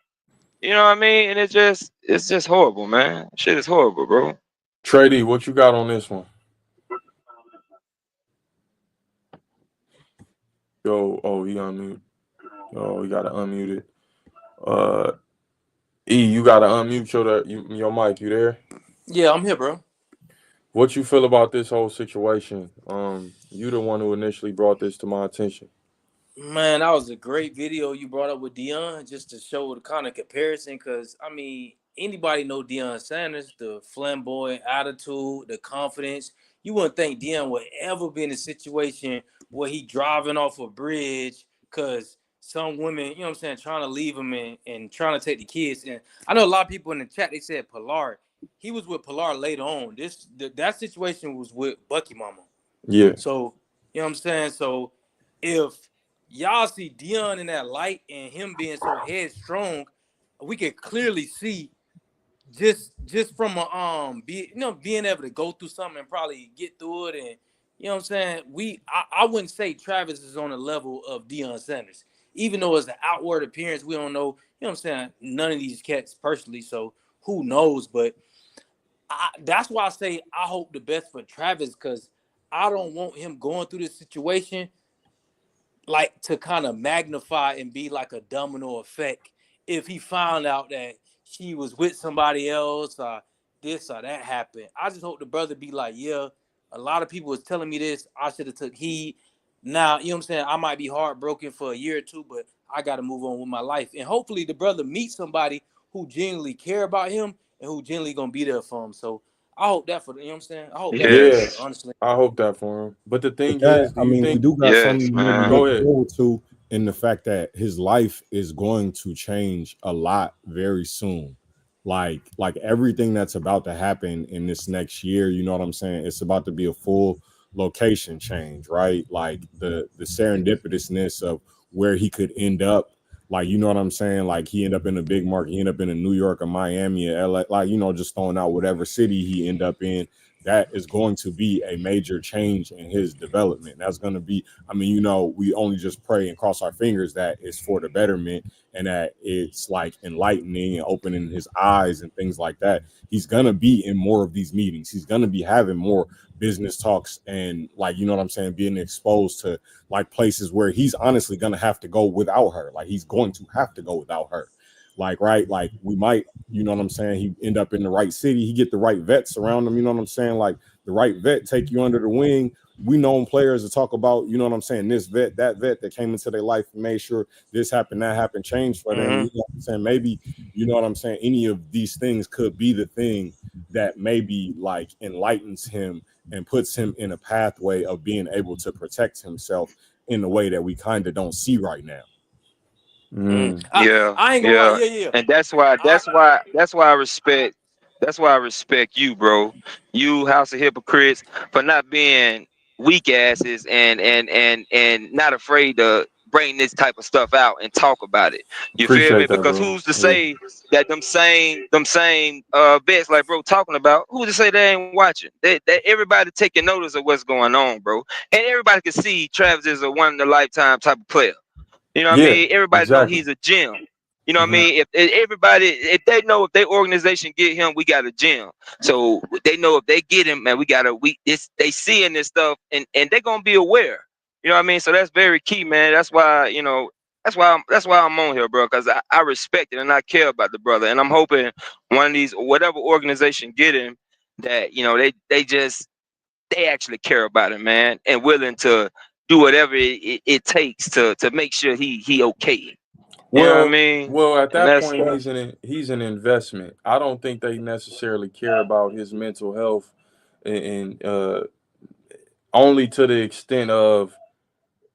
You know what I mean? And it's just horrible, man. Shit is horrible, bro. Trady, what you got on this one? Yo, oh, he unmute. Oh, you gotta unmute it. You gotta unmute your mic. You there? Yeah, I'm here, bro. What you feel about this whole situation? You the one who initially brought this to my attention. Man, that was a great video you brought up with Deion, just to show the kind of comparison. Because I mean, anybody know Deion Sanders, the flamboyant attitude, the confidence. You wouldn't think Deion would ever be in a situation where he driving off a bridge because some women, you know what I'm saying, trying to leave him and trying to take the kids. And I know a lot of people in the chat, they said Pilar. He was with Pilar later on. That situation was with Bucky Mama. Yeah. So, you know what I'm saying? So if y'all see Deion in that light and him being so headstrong, we can clearly see just from being able to go through something and probably get through it. And you know what I'm saying? I wouldn't say Travis is on the level of Deion Sanders, even though it's an outward appearance. We don't know, you know what I'm saying? None of these cats personally, so who knows? But that's why I say I hope the best for Travis, because I don't want him going through this situation like to kind of magnify and be like a domino effect if he found out that she was with somebody else or this or that happened. I just hope the brother be like, yeah, a lot of people was telling me this. I should have took heed. Now, you know what I'm saying? I might be heartbroken for a year or two, but I got to move on with my life. And hopefully the brother meets somebody who genuinely care about him and who genuinely going to be there for him. So I hope that for, you know what I'm saying? I hope that for him, honestly. I hope that for him. But the thing That, is, I mean, we do got something to Go look ahead. forward to in the fact that his life is going to change a lot very soon. Like everything that's about to happen in this next year, you know what I'm saying? It's about to be a full location change, right? Like the serendipitousness of where he could end up. Like, you know what I'm saying? Like he end up in a big market, he end up in a New York or Miami or LA, like, you know, just throwing out whatever city he end up in. That is going to be a major change in his development. That's going to be, I mean, you know, we only just pray and cross our fingers that it's for the betterment and that it's like enlightening and opening his eyes and things like that. He's going to be in more of these meetings. He's going to be having more business talks and, like, you know what I'm saying, being exposed to like places where he's honestly going to have to go without her. Like he's going to have to go without her. Like, right, like we might, you know what I'm saying, he end up in the right city, he get the right vets around him, you know what I'm saying, like the right vet take you under the wing. We known players to talk about, you know what I'm saying, this vet, that came into their life and made sure this happened, that happened, changed for them. You know what I'm saying? Maybe, you know what I'm saying, any of these things could be the thing that maybe like enlightens him and puts him in a pathway of being able to protect himself in a way that we kind of don't see right now. I ain't gonna lie. Yeah. And that's why I respect you, bro. You House of Hypocrites, for not being weak asses and not afraid to bring this type of stuff out and talk about it. You feel me? Because who's to say that them same vets like bro talking about, who's to say they ain't watching? That everybody taking notice of what's going on, bro. And everybody can see Travis is a one in a lifetime type of player. You know what I mean? Everybody know he's a gem. You know what I mean? If they know if their organization get him, we got a gem. So they know if they get him, man, they seeing this stuff and they're gonna be aware. You know what I mean? So that's very key, man. That's why, you know, that's why I'm on here, bro, because I respect it and I care about the brother. And I'm hoping one of these, whatever organization get him, that, you know, they actually care about him, man, and willing to do whatever it takes to make sure he okay. You know what I mean? Well, at that point, he's an investment. I don't think they necessarily care about his mental health, and only to the extent of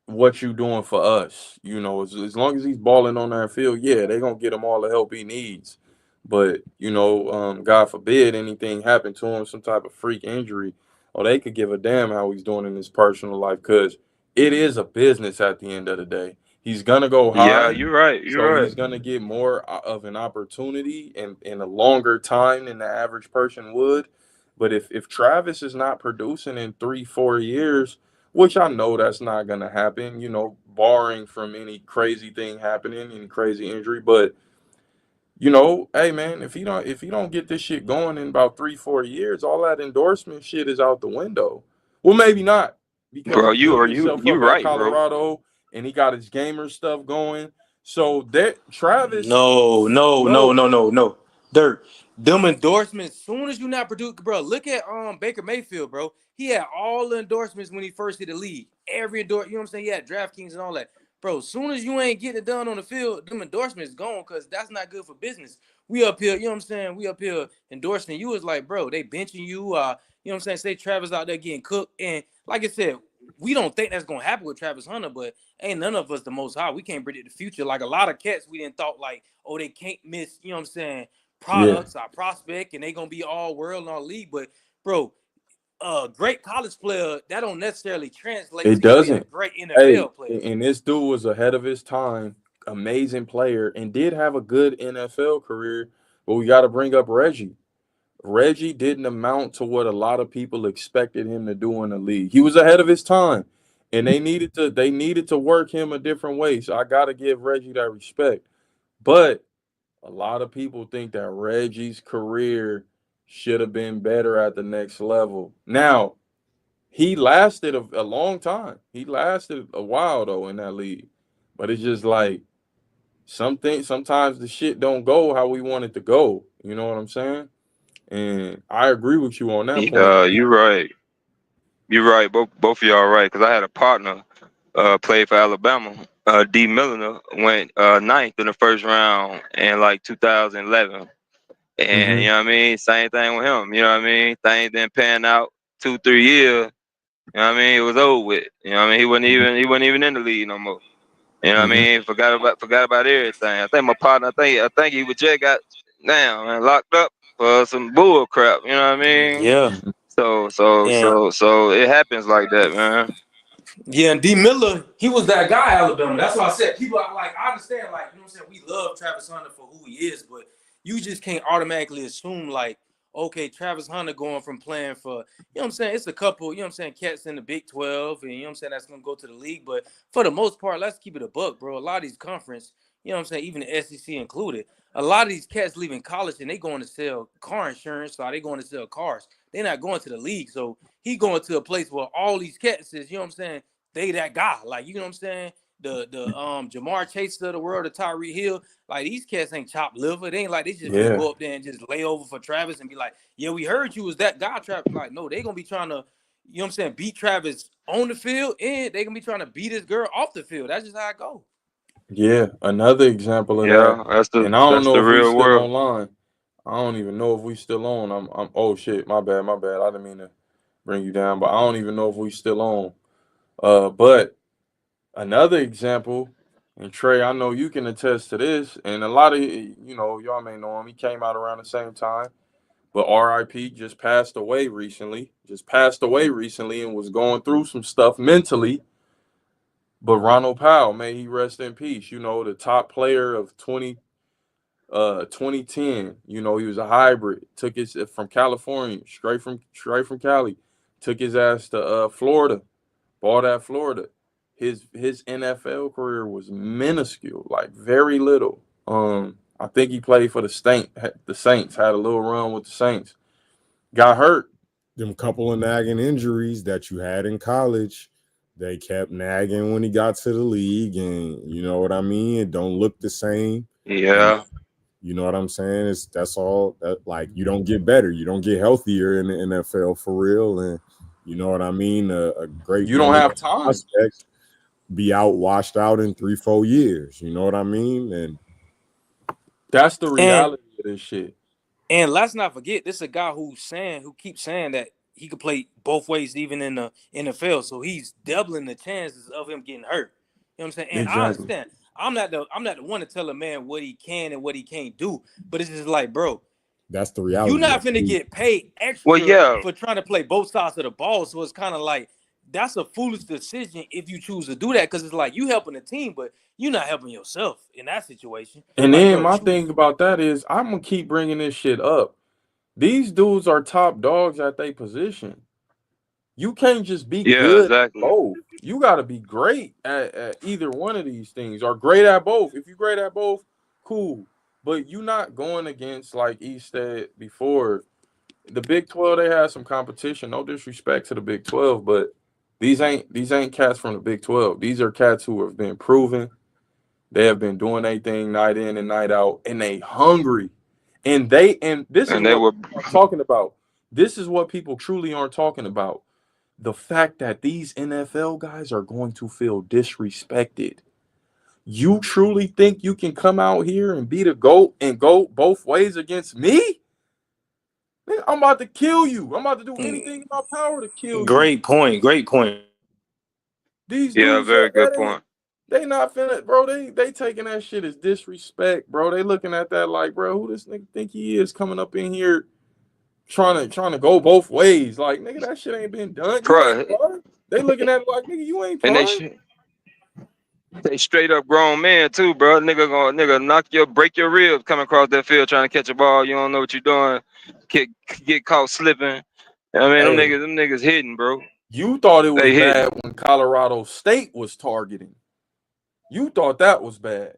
what you doing for us. You know, as long as he's balling on that field, yeah, they're gonna get him all the help he needs. But you know, God forbid anything happened to him, some type of freak injury, or they could give a damn how he's doing in his personal life, because it is a business at the end of the day. He's gonna go high. Yeah, you're right. He's gonna get more of an opportunity in a longer time than the average person would. But if Travis is not producing in 3-4 years, which I know that's not gonna happen, you know, barring from any crazy thing happening, any crazy injury, but you know, hey man, if he don't get this shit going in about 3-4 years, all that endorsement shit is out the window. Well, maybe not, because Bro, he you built are you himself you up at right, bro. Colorado and he got his gamer stuff going. So that Travis, No. Dirt. Them endorsements, soon as you not produce, bro. Look at Baker Mayfield, bro. He had all the endorsements when he first hit the league. Every endorse, you know what I'm saying? He had DraftKings and all that. Bro, soon as you ain't getting it done on the field, them endorsements gone, because that's not good for business. We up here, you know what I'm saying? We up here endorsing you. It's like, bro, they benching you. You know what I'm saying? Say Travis out there getting cooked. And like I said, we don't think that's gonna happen with Travis Hunter, but ain't none of us the most high. We can't predict the future. Like a lot of cats, we didn't thought like, oh, they can't miss, you know what I'm saying, yeah, products, our prospect, and they gonna be all world and all league. But bro, great college player, that don't necessarily translate it to you being a doesn't. great Hey, NFL player. and this dude was ahead of his time, amazing player, and did have a good NFL career. But we got to bring up Reggie. Reggie didn't amount to what a lot of people expected him to do in the league. He was ahead of his time, and they needed to work him a different way. So I got to give Reggie that respect. But a lot of people think that Reggie's career should have been better at the next level. Now, he lasted a long time. He lasted a while though in that league. But it's just like sometimes the shit don't go how we want it to go. You know what I'm saying? And I agree with you on that point. Yeah, you're right. You're right. Both of y'all right. Because I had a partner play for Alabama. D. Milliner went ninth in the first round in like 2011. And you know what I mean? Same thing with him. You know what I mean? Things didn't pan out 2-3 years. You know what I mean? It was over with. You know what I mean? He wasn't even in the league no more. You know what I mean? Forgot about everything. I think my partner, I think he was just got down and locked up for some bull crap. You know what I mean? Yeah. So And it happens like that, man. yeah, and D. Miller, he was that guy, Alabama. That's why I said people are like, I understand, like, you know what I'm saying? We love Travis Hunter for who he is, but you just can't automatically assume, like, okay, Travis Hunter going from playing for, you know what I'm saying? It's a couple, you know what I'm saying, cats in the Big 12, and you know what I'm saying, that's gonna go to the league. But for the most part, let's keep it a buck, bro. A lot of these conference, you know what I'm saying, even the SEC included, a lot of these cats leaving college and they going to sell car insurance, so they going to sell cars. They're not going to the league. So he going to a place where all these cats is, you know what I'm saying, they that guy, like, you know what I'm saying? The Jamar Chase of the world, the Tyreek Hill, like these cats ain't chopped liver. They ain't like they just gonna Yeah. go up there and just lay over for Travis and be like, yeah, we heard you was that guy, Travis. Like, no, they gonna be trying to, you know what I'm saying, beat Travis on the field, and they gonna be trying to beat this girl off the field. That's just how it go. Yeah, another example of Yeah, that. And I don't that's know the if we real still world. online. I don't even know if we still on. I'm oh shit, my bad. I didn't mean to bring you down, but I don't even know if we still on. But another example, and Trey, I know you can attest to this, and a lot of y'all may know him. He came out around the same time, but RIP just passed away recently. And was going through some stuff mentally. But Ronald Powell, may he rest in peace. You know, the top player of 2010. You know, he was a hybrid. Took his from California, straight from Cali. Took his ass to Florida. Ball at Florida. His NFL career was minuscule, like very little. I think he played for the Saints, had a little run with the Saints. Got hurt. Them couple of nagging injuries that you had in college, they kept nagging when he got to the league, and you know what I mean? It don't look the same. Yeah. You know what I'm saying? That's all that, like, you don't get better, you don't get healthier in the NFL for real. And you know what I mean? A great You don't have time. prospect be washed out in 3-4 years. You know what I mean? And that's the reality of this shit. And let's not forget, this is a guy who keeps saying that he could play both ways, even in the NFL. So he's doubling the chances of him getting hurt. You know what I'm saying? And Exactly. I understand. I'm not the one to tell a man what he can and what he can't do. But it's just like, bro, that's the reality. You're not finna get paid extra for trying to play both sides of the ball. So it's kind of like that's a foolish decision if you choose to do that, because it's like you helping the team, but you're not helping yourself in that situation. And like, then my thing about that is I'm gonna keep bringing this shit up. These dudes are top dogs at their position. You can't just be good exactly. at both. You got to be great at either one of these things, or great at both. If you're great at both, cool. But you not going against, like E said before, the Big 12. They had some competition. No disrespect to the Big 12, but these ain't cats from the Big 12. These are cats who have been proven. They have been doing their thing night in and night out, and they hungry. And this is what I'm talking about. This is what people truly aren't talking about. The fact that these NFL guys are going to feel disrespected. You truly think you can come out here and be the GOAT and go both ways against me? Man, I'm about to kill you. I'm about to do anything in my power to kill you. Great point. These Yeah, dudes, very good point. They not finna, bro. They taking that shit as disrespect, bro. They looking at that like, bro, who this nigga think he is coming up in here trying to go both ways? Like, nigga, that shit ain't been done. Bro. They looking at it like, nigga, you ain't And Prime. they straight up grown men too, bro. Nigga break your ribs coming across that field trying to catch a ball. You don't know what you're doing. Get caught slipping. I mean, Hey. them niggas hitting, bro. You thought it was They hit. bad when Colorado State was targeting. You thought that was bad.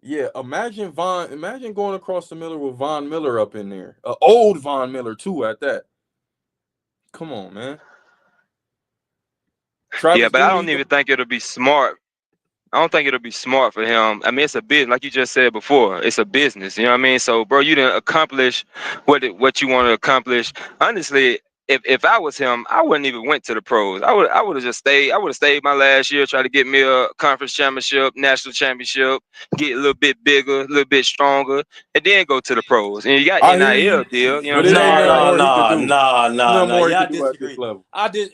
Yeah, imagine going across the middle with Von Miller up in there. Old Von Miller too at that. Come on, man. Yeah, but I don't even think it'll be smart. I don't think it'll be smart for him. I mean, it's a business, like you just said before. It's a business, you know what I mean? So, bro, you didn't accomplish what you want to accomplish. Honestly, if I was him, I wouldn't even went to the pros. I would have just stayed. I would have stayed my last year, try to get me a conference championship, national championship, get a little bit bigger, a little bit stronger, and then go to the pros. And you got NIL deal. You know what I'm saying? No. Yeah, I do at this disagree. level.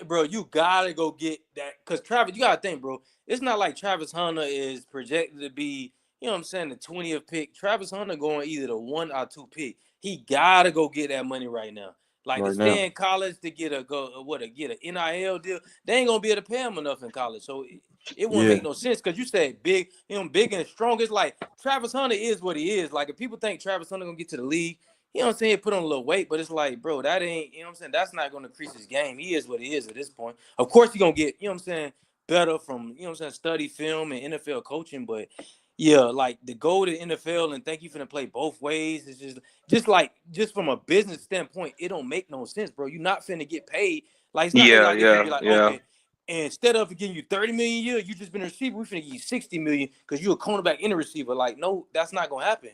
Bro, you gotta go get that because Travis. You gotta think, bro. It's not like Travis Hunter is projected to be, you know what I'm saying, the 20th pick. Travis Hunter going either the 1 or 2 pick. He gotta go get that money right now. Like Right to now. stay in college to get an NIL deal, they ain't gonna be able to pay him enough in college. So it wouldn't Yeah. make no sense because you said big and strong. It's like Travis Hunter is what he is. Like if people think Travis Hunter gonna get to the league, you know what I'm saying, put on a little weight, but it's like, bro, that ain't, you know what I'm saying, that's not gonna increase his game. He is what he is at this point. Of course, he gonna get, you know what I'm saying, better from, you know what I'm saying, study film and NFL coaching, but yeah, like to go to NFL and think you finna play both ways is just from a business standpoint, it don't make no sense, bro. You're not finna get paid. Like it's not like they finna be like, okay, and instead of giving you 30 million a year, you just been a receiver, we finna give you 60 million because you're a cornerback and a receiver. Like, no, that's not gonna happen.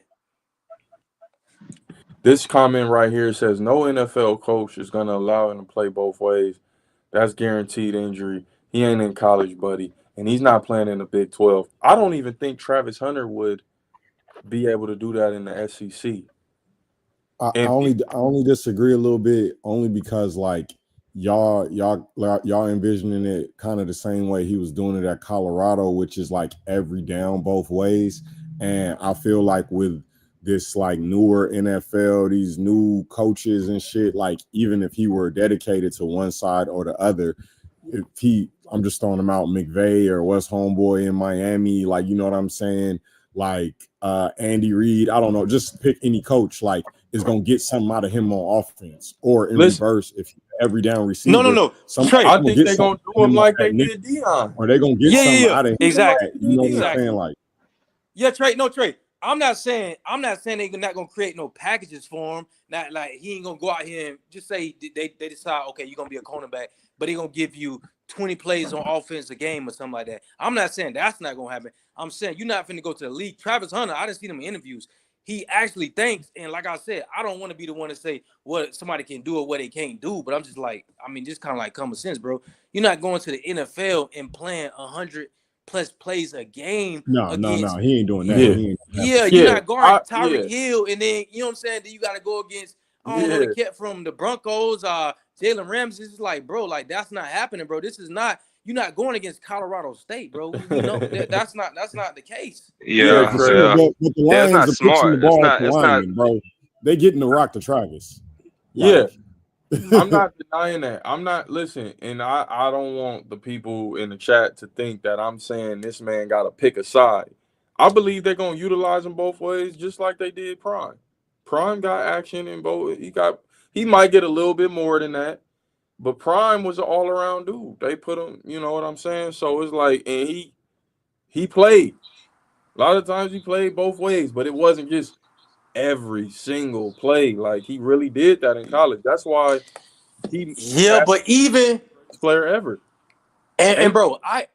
This comment right here says no NFL coach is gonna allow him to play both ways. That's guaranteed injury. He ain't in college, buddy, and he's not playing in the Big 12. I don't even think Travis Hunter would be able to do that in the SEC. I only disagree a little bit, only because like y'all envisioning it kind of the same way he was doing it at Colorado, which is like every down both ways. And I feel like with this like newer NFL, these new coaches and shit, like even if he were dedicated to one side or the other, I'm just throwing him out, McVay or West Homeboy in Miami, like, you know what I'm saying? Like Andy Reid, I don't know, just pick any coach, like is gonna get something out of him on offense or in reverse if every down receiver. No. I think they're gonna do him like they did Deion. Or they're gonna get something out of him. Exactly. You know what I'm saying? Like, yeah, Trey. I'm not saying they're not gonna create no packages for him. Not like he ain't gonna go out here and just say they decide, okay, you're gonna be a cornerback, but they're gonna give you 20 plays on offense a game or something like that. I'm not saying that's not gonna happen. I'm saying you're not finna go to the league. Travis Hunter, I didn't see him in interviews. He actually thinks, and like I said, I don't want to be the one to say what somebody can do or what they can't do, but I'm just like, I mean, just kind of like common sense, bro. You're not going to the NFL and playing 100+ plays a game. No, he ain't doing that. You're not guarding Tyreek Hill, and then you know what I'm saying. Then you got to go against I don't know the kid from the Broncos, Jalen Ramsey. It's like, bro, like that's not happening, bro. This is not. You're not going against Colorado State, bro. You know that's not the case. But the Lions are pitching the ball to linemen, bro. They getting the rock to Travis. Like, I'm not denying that. I'm not and I don't want the people in the chat to think that I'm saying this man got to pick a side. I believe they're gonna utilize him both ways, just like they did Prime. Prime got action in both. He might get a little bit more than that, but Prime was an all-around dude. They put him, you know what I'm saying? So it's like, and he played. A lot of times he played both ways, but it wasn't just every single play. Like he really did that in college. That's why he Yeah, but even best player ever. and bro, I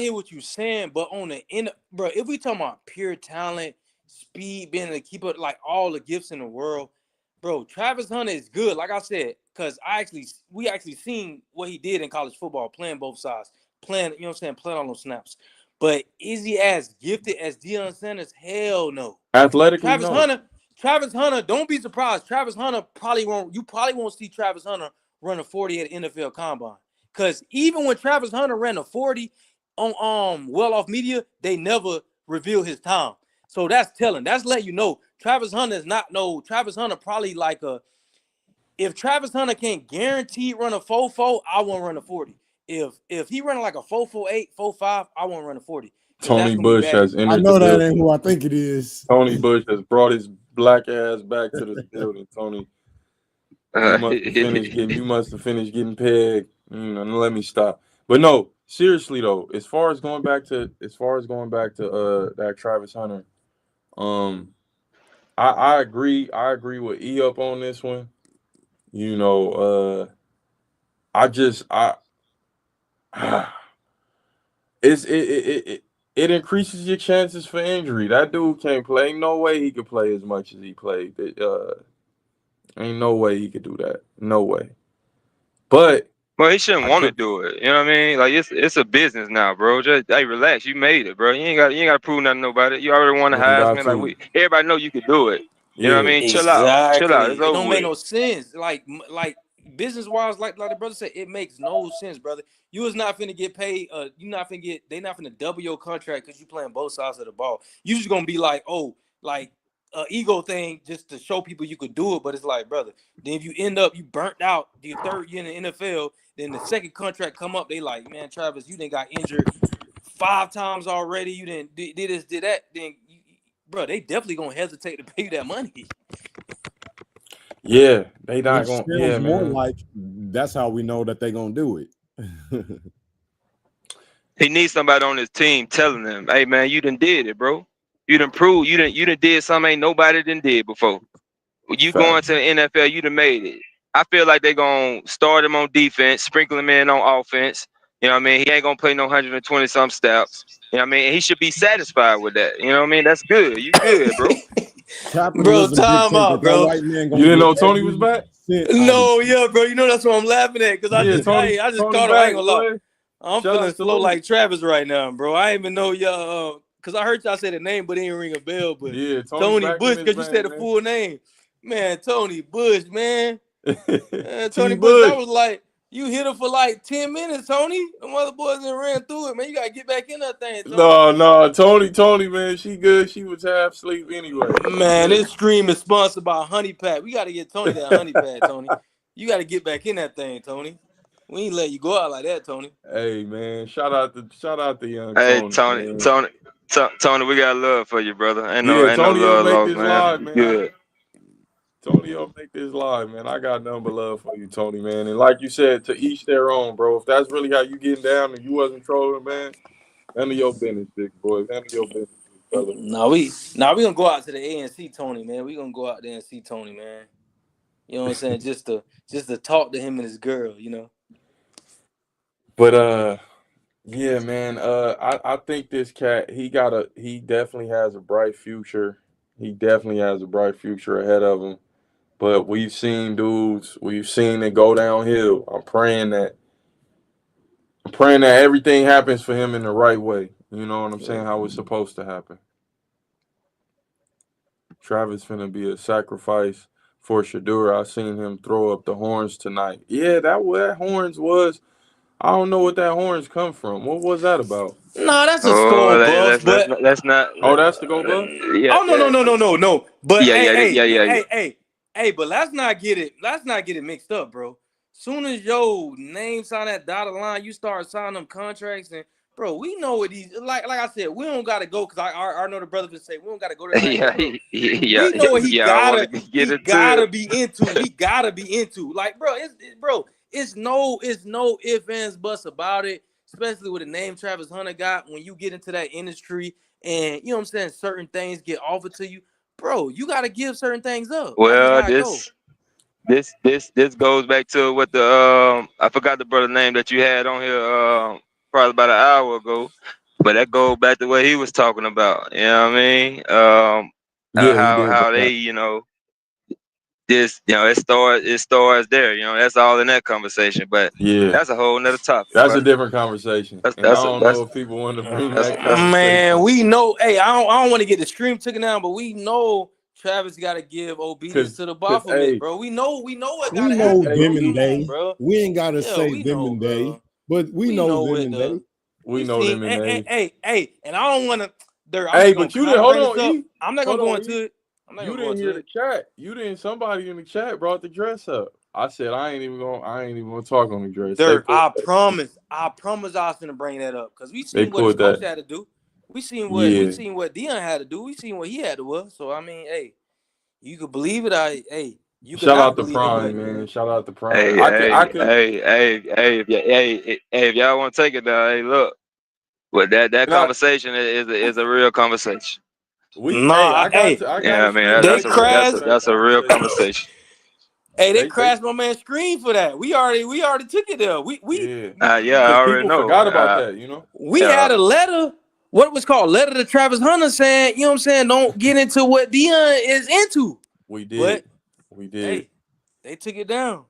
hear what you're saying, but on the end, bro, if we talking about pure talent, speed, being able to keep up like all the gifts in the world, bro, Travis Hunter is good. Like I said, because we actually seen what he did in college football, playing both sides, playing, you know what I'm saying, playing all those snaps. But is he as gifted as Deion Sanders? Hell no. Athletically, no. Travis Hunter, don't be surprised. Travis Hunter probably won't see Travis Hunter run a 40 at NFL Combine. Because even when Travis Hunter ran a 40 on Well Off Media, they never reveal his time. So that's telling. That's letting you know Travis Hunter is not no. Travis Hunter probably like if Travis Hunter can't guarantee run a 4.4, I won't run a 40. If he running like a 4.48, 4.5, I won't run a 40. Tony Bush has entered I know the that building. ain't who I think it is. Tony Bush has brought his black ass back to the building. Tony, you must have finished getting pegged. You know, let me stop. But no, seriously though, as far as going back to that Travis Hunter, I agree. I agree with E up on this one. You know, it increases your chances for injury. That dude can't play. Ain't no way he could play as much as he played. Ain't no way he could do that. No way. But he shouldn't want to do it. You know what I mean? Like it's a business now, bro. Just relax. You made it, bro. You ain't got to prove nothing to nobody. You already won the Heisman. Like everybody know you could do it. You know what I mean? Exactly. Chill out. It's over It don't make with. no sense. Like business wise, like the brother said, it makes no sense, brother. You is not finna get paid. You not finna get. They not finna double your contract because you playing both sides of the ball. You just gonna be like, oh, like ego thing just to show people you could do it. But it's like, brother, then if you end up you burnt out your third year in the NFL, then the second contract come up, they like, man, Travis, you done got injured 5 times already. You didn't did this, did that. Then, bro, they definitely gonna hesitate to pay you that money. Yeah, they not Which going. sounds Yeah, more man. like that's how we know that they gonna do it. He needs somebody on his team telling him, hey man, you done did it, bro. You done proved you done did something ain't nobody done did before. You going to the NFL, you done made it. I feel like they gonna start him on defense, sprinkle him in on offense. You know what I mean? He ain't gonna play no 120 some steps. You know what I mean? And he should be satisfied with that. You know what I mean? That's good. You good, bro. Bro, time out, bro. You didn't know Tony was back? No, yeah, bro. You know that's what I'm laughing at because I just Tony caught him. back, I ain't gonna lie. boy. I'm Shout feeling out to slow Lou. like Travis right now, bro. I didn't even know y'all because I heard y'all say the name, but it didn't ring a bell. But Yeah, Tony back in Bush, this because you said the band, man. full name, man. Tony Bush, man. Tony T. Bush. I Bush. was like, you hit him for like 10 minutes, Tony. The mother boys done ran through it, man. You gotta get back in that thing, Tony. No, Tony, man, she good. She was half asleep anyway. Man, this stream is sponsored by Honey Pat. We got to get Tony that Honey Pat, Tony. You got to get back in that thing, Tony. We ain't let you go out like that, Tony. Hey, man, shout out to young Hey, Tony. Tony, we got love for you, brother. Ain't Yeah, no Tony will love make lost, this man. live, You man. good. Tony will make this live, man. I got nothing but love for you, Tony, man. And like you said, to each their own, bro. If that's really how you getting down and you wasn't trolling, man, none of your business, big boy. None of your business, brother. We gonna go out to the ANC, Tony, man. We gonna go out there and see Tony, man. You know what I'm saying? just to talk to him and his girl, you know. But yeah, man. I think this cat, he definitely has a bright future. He definitely has a bright future ahead of him. But we've seen it go downhill. I'm praying that everything happens for him in the right way. You know what I'm saying? How it's supposed to happen. Travis finna be a sacrifice for Shedeur. I seen him throw up the horns tonight. Yeah, that horns was. I don't know what that horns come from. What was that about? No, that's a skull buff, but that's not. Oh, that's the go buff? Yeah. Oh no. But Yeah. hey, but let's not get it mixed up, bro. Soon as your name sign that dotted line, you start signing them contracts, and bro, we know what these like I said, we don't gotta go because I know the brother would say we don't gotta go to that. We know what he gotta be into. He gotta be into. Like, bro, it's no ifs, ands, buts about it. Especially with the name Travis Hunter got, when you get into that industry and you know what I'm saying, certain things get offered to you, bro, you gotta give certain things up. That's Well, just how it goes. this goes back to what the I forgot the brother name that you had on here probably about an hour ago, but that goes back to what he was talking about. You know what I mean? Yeah, he did. How they, you know, this, you know, it starts there. You know, that's all in that conversation. But Yeah, that's a whole nother topic. that's a But different conversation, and I don't know if people want to bring that conversation. Man, we know. Hey, I don't want to get the stream taken down, but we know Travis got to give obedience to the Baphomet, bro. We know what We gotta know happen. them Bro. and they. Bro. We ain't gotta Yeah, say we them know, and bro. they, but we know them and they. We know them and they. Hey, and I don't want to. Hey, but you didn't hold on. E. I'm not gonna Hold go on, into E. it. I'm not You gonna go didn't into hear it. the chat. You didn't. Somebody in the chat brought the dress up. I said I ain't even gonna talk on the dress. Dirk, I promise I was gonna bring that up because we seen what his coach had to do. We seen what Dion had to do. We seen what he had to do. So I mean, hey, you could believe it. You could Shout not out to believe Prime, it, man. Shout out to Prime. Hey, if y'all want to take it down, hey, look, but that conversation is a real conversation. That's a real conversation. Hey, they crashed my man's screen for that. We already took it there. I already know. Forgot about that, you know. We had a letter. What was called letter to Travis Hunter saying, you know what I'm saying, don't get into what Dion is into. We did. Hey, they took it down.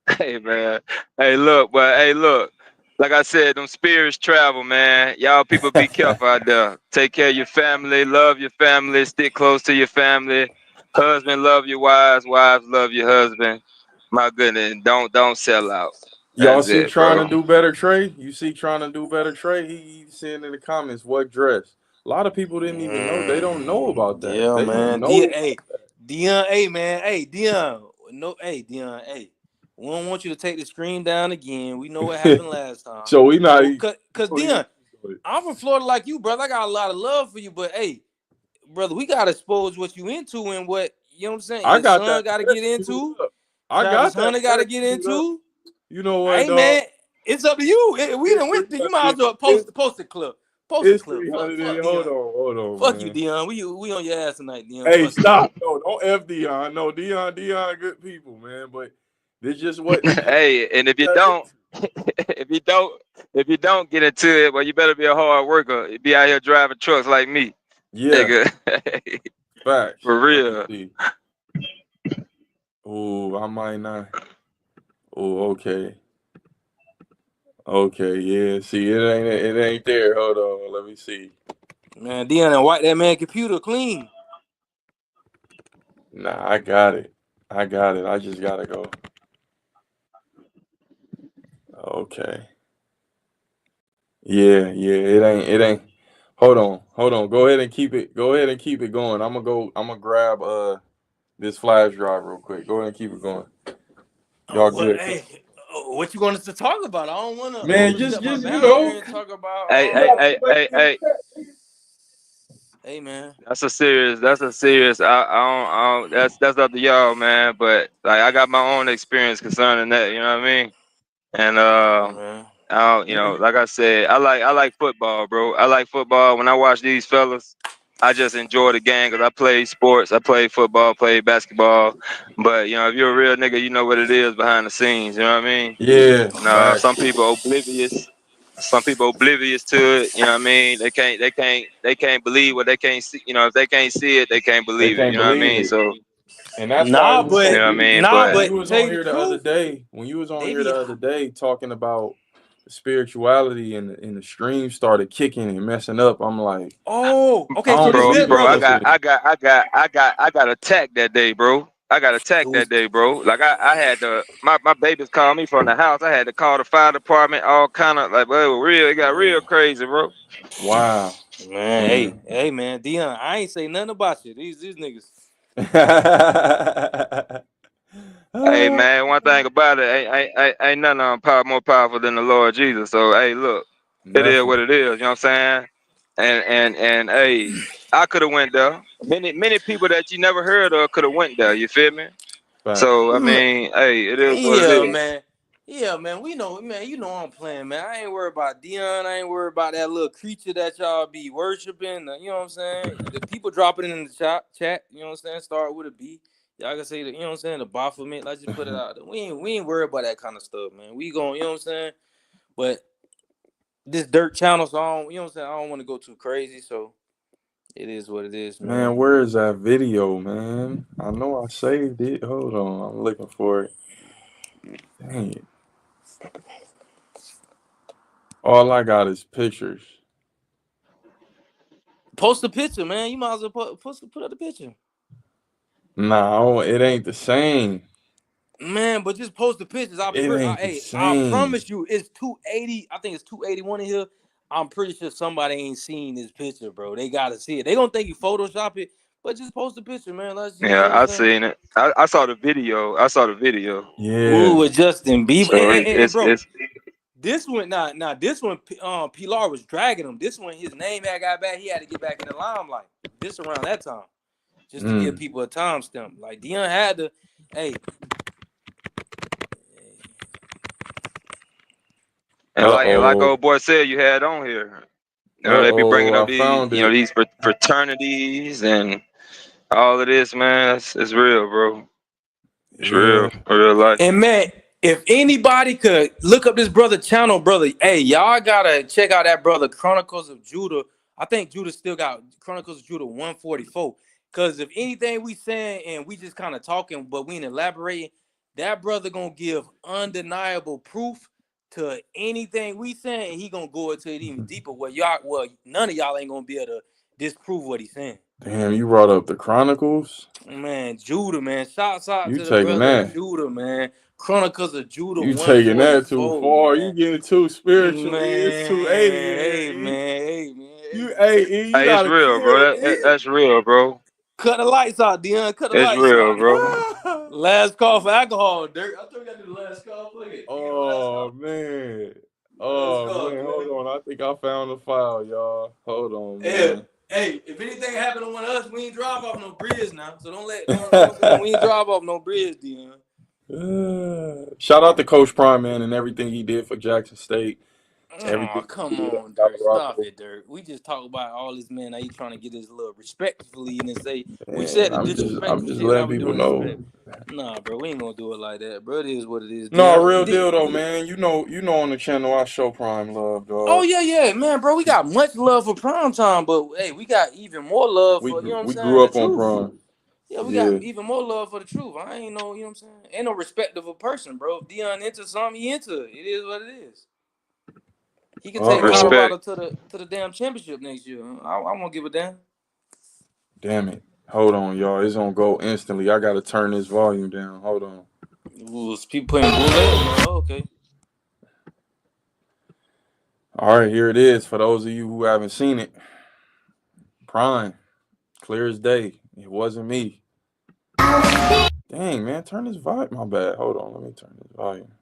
Hey man. Hey look. Like I said, them spirits travel, man. Y'all people be careful out there. Take care of your family, love your family, stick close to your family. Husband, love your wives, wives love your husband. My goodness, don't sell out. Y'all That's see it, trying bro. to do better, Trey? You see trying to do better, Trey? He's saying in the comments what dress. A lot of people didn't even know. They don't know about that. Yeah, they man. Don't know. Dion, hey man, hey Dion. No, hey Dion, hey. We don't want you to take the screen down again. We know what happened last time. So we not cause Dion, I'm from Florida like you, brother. I got a lot of love for you, but hey, brother, we gotta expose what you into and what you know what I'm saying. Your son gotta get into. Travis Hunter gotta get into. You know what? Hey man, it's up to you. We done went. You might as well post the clip. Post the clip. Hold on. Fuck man. you, Dion. We on your ass tonight, Dion. Hey, stop. No, don't F Dion. No, Dion, good people, man. But this just what. Hey, and if you don't get into it, well, you better be a hard worker. Be out here driving trucks like me. Yeah. Nigga. Facts. For real. Oh, I might not. Oh, okay. Okay, yeah. See, it ain't there. Hold on. Let me see. Man, Dion and wipe that man computer clean. Nah, I got it. I just gotta go. Okay. Yeah. It ain't. Hold on. Go ahead and keep it going. I'm gonna grab this flash drive real quick. Go ahead and keep it going. Y'all good? Hey, what you want us to talk about? I don't want to. Man, just you know. Talk about. Hey man, that's a serious. I don't. That's up to y'all, man. But like, I got my own experience concerning that. You know what I mean? And I don't, you know, like I said, I like football, bro. I like football. When I watch these fellas, I just enjoy the game because I play sports. I play football, play basketball. But you know, if you're a real nigga, you know what it is behind the scenes. You know what I mean? Yeah. No, some people oblivious. Some people oblivious to it. You know what I mean? They can't believe what they can't see. You know, if they can't see it, they can't believe it. You know what I mean? So. And that's why but you know what I mean? But you was on here the other day. When you was on here the other day talking about spirituality and the stream started kicking and messing up, I'm like, oh, okay, so bro, I got attacked that day, bro. I got attacked that day, bro. Like I had to, my babies called me from the house. I had to call the fire department, all kind of like, well, it got real crazy, bro. Wow, man. Hey, man, Dion, I ain't say nothing about you. These niggas. Hey man, one thing about it, ain't nothing more powerful than the Lord Jesus. So hey, look, it is what it is. You know what I'm saying? And hey, I could have went there. Many people that you never heard of could have went there. You feel me? So I mean, hey, it is what it is. Man. Yeah, man, we know, man. You know I'm playing, man. I ain't worried about Dion. I ain't worried about that little creature that y'all be worshiping. You know what I'm saying? The people dropping it in the chat. You know what I'm saying? Start with a B. Y'all can say the, you know what I'm saying, the Baphomet. Let's just put it out there. We ain't worried about that kind of stuff, man. We going, you know what I'm saying? But this dirt channel, so I don't, you know what I'm saying? I don't want to go too crazy, so it is what it is, man. Man, where is that video, man? I know I saved it. Hold on, I'm looking for it. Dang it. All I got is pictures. Post a picture, man. You might as well put up the picture. Nah, it ain't the same. Man, but just post the pictures. It ain't the I same. promise you, it's 280. I think it's 281 in here. I'm pretty sure somebody ain't seen this picture, bro. They gotta see it. They gonna think you Photoshop it, but just post the picture, man. Let's just, you know Yeah, what I'm I saying? seen it. I saw the video. Yeah. Ooh, with Justin Bieber. So And bro, it's this one, this one, Pilar was dragging him. This one, his name had got back. He had to get back in the limelight. This around that time, just to give people a timestamp. Like Dion had to, hey. and like old boy said, you had on here. You know, they be bringing up I these, found you know, it. these fraternities and all of this, man. It's real, bro. It's real life. And man, if anybody could look up this brother channel, brother, hey, y'all gotta check out that brother Chronicles of Judah. I think Judah still got Chronicles of Judah 144. Because if anything we saying and we just kind of talking, but we ain't elaborating, that brother gonna give undeniable proof to anything we saying, and he gonna go into it even deeper. Well, none of y'all ain't gonna be able to disprove what he's saying. Damn, you brought up the Chronicles? Man, Judah, man. Shouts out You to the taking brother that? Judah, man. Chronicles of Judah You taking that too 144, far. man. You getting too spiritual. Man, It's 280 in here, hey, E. man. You Hey, it's gotta real, kill bro. it, E. That's real, bro. Cut the lights out, Dion. Cut the It's lights real, out. bro. Last call for alcohol, Dirk. I thought we got to do the last call. Look at Oh, man. Last call, Man. man. Hold on. I think I found the file, y'all. Hold on, Hey, man. hey, if anything happened to one of us, we ain't drive off no bridge now. So don't we ain't drive off no bridge, Dion. Shout out to Coach Prime, man, and everything he did for Jackson State. Oh, come on, Dirk. Stop it, Dirk. We just talk about all this, man. Now you trying to get this little respectfully and then say we said the I'm disrespectful just shit. Now letting we people doing know. respect. Nah, bro, we ain't gonna do it like that, bro. It is what it is. No, Dion, real deal though, man. You know on the channel I show Prime love, dog. Oh yeah, man, bro. We got much love for prime time, but hey, we got even more love for you know what I'm We saying. grew The up on truth. Prime. Yeah, we got even more love for the truth. I ain't no, you know what I'm saying. Ain't no respect of a person, bro. If Dion into something, he into it. It is what it is. He can take Colorado to the damn championship next year. I won't give a damn. Damn it. Hold on, y'all. It's gonna go instantly. I gotta turn this volume down. Hold on. Ooh, people playing bullet. Oh, okay. All right, here it is. For those of you who haven't seen it, Prime, clear as day. It wasn't me. Dang, man, turn this volume. My bad. Hold on, let me turn this volume.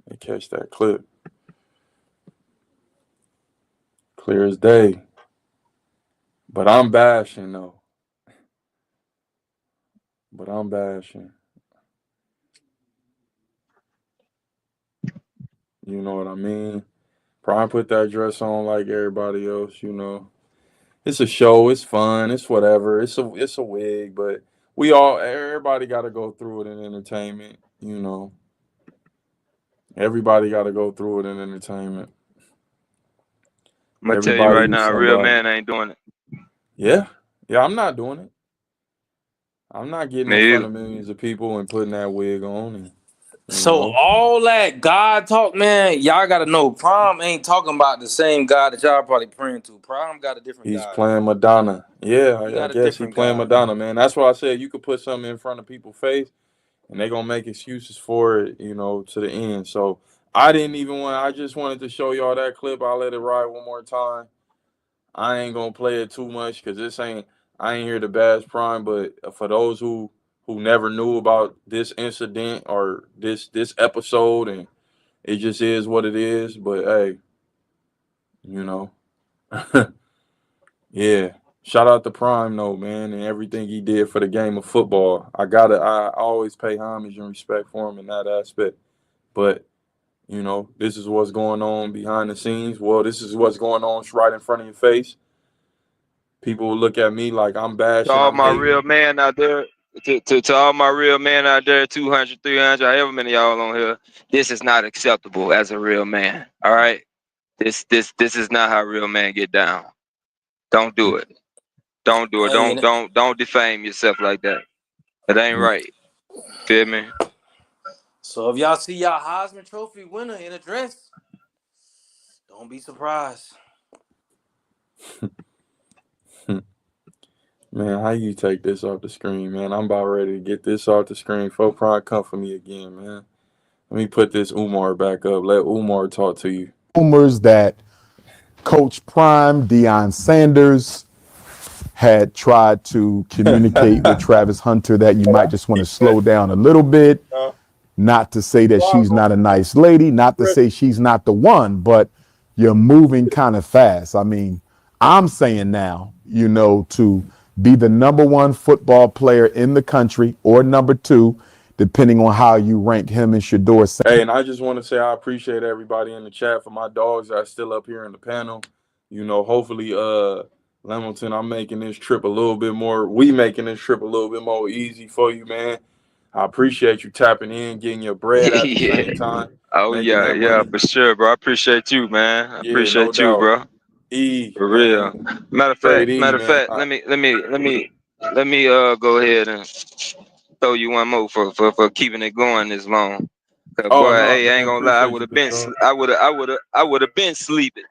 Let me catch that clip. Clear as day. But I'm bashing though. You know what I mean? Prime put that dress on like everybody else, you know. It's a show, it's fun, it's whatever. It's a wig, but everybody gotta go through it in entertainment, you know. Everybody gotta go through it in entertainment. I'm gonna tell you right now, a real man ain't doing it. Yeah, I'm not doing it. I'm not getting in front of millions of people and putting that wig on. And, so all that God talk, man, y'all gotta know. Prime ain't talking about the same God that y'all probably praying to. Prime got a different he's God. playing Madonna. Yeah, I guess he's playing God. Madonna, man. That's why I said you could put something in front of people's face, and they're gonna make excuses for it, you know, to the end. So I just wanted to show y'all that clip. I'll let it ride one more time. I ain't gonna play it too much because I ain't here to bash Prime, but for those who never knew about this incident or this episode, and it just is what it is. But hey, you know, yeah. Shout out to Prime though, man, and everything he did for the game of football. I always pay homage and respect for him in that aspect. But, you know, this is what's going on behind the scenes. Well, this is what's going on right in front of your face. People will look at me like I'm bashing. To all I'm my hating. real man out there, to all my real men out there, 200, 300, however many y'all on here, this is not acceptable as a real man. All right, this is not how real men get down. Don't do it. Don't do it. Hey, Don't defame yourself like that. It ain't right. Feel me? so if y'all see y'all Heisman Trophy winner in a dress, don't be surprised. Man, how you take this off the screen, man? I'm about ready to get this off the screen. Folk Prime, come for me again, man. Let me put this Umar back up. Let Umar talk to you. Rumors that Coach Prime, Deion Sanders, had tried to communicate with Travis Hunter that you might just want to slow down a little bit. Not to say that she's not a nice lady, not to say she's not the one, but you're moving kind of fast. I mean, I'm saying now, you know, to be the number one football player in the country or number two, depending on how you rank him and Shedeur Sanders. Hey, and I just want to say I appreciate everybody in the chat. For my dogs that are still up here in the panel. You know, hopefully, Lemilton, I'm making this trip a little bit more. We making this trip a little bit more easy for you, man. I appreciate you tapping in, getting your bread at the same time. Oh yeah, for sure, bro. I appreciate you, man. I appreciate you, bro. For real. Matter of fact, let me go ahead and throw you one more for keeping it going this long. Boy, hey, I ain't gonna lie, I would have been sleeping.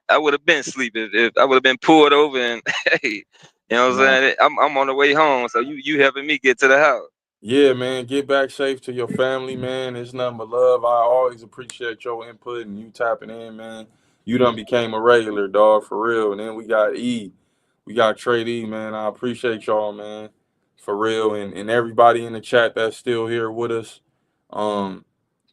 I would have been sleeping if I would have been pulled over and hey, you know what I'm saying? I'm on the way home, so you helping me get to the house. Yeah, man, get back safe to your family, man. It's nothing but love. I always appreciate your input and you tapping in, man. You done became a regular, dog, for real. And then we got E. We got Trade E, man. I appreciate y'all, man, for real. And everybody in the chat that's still here with us.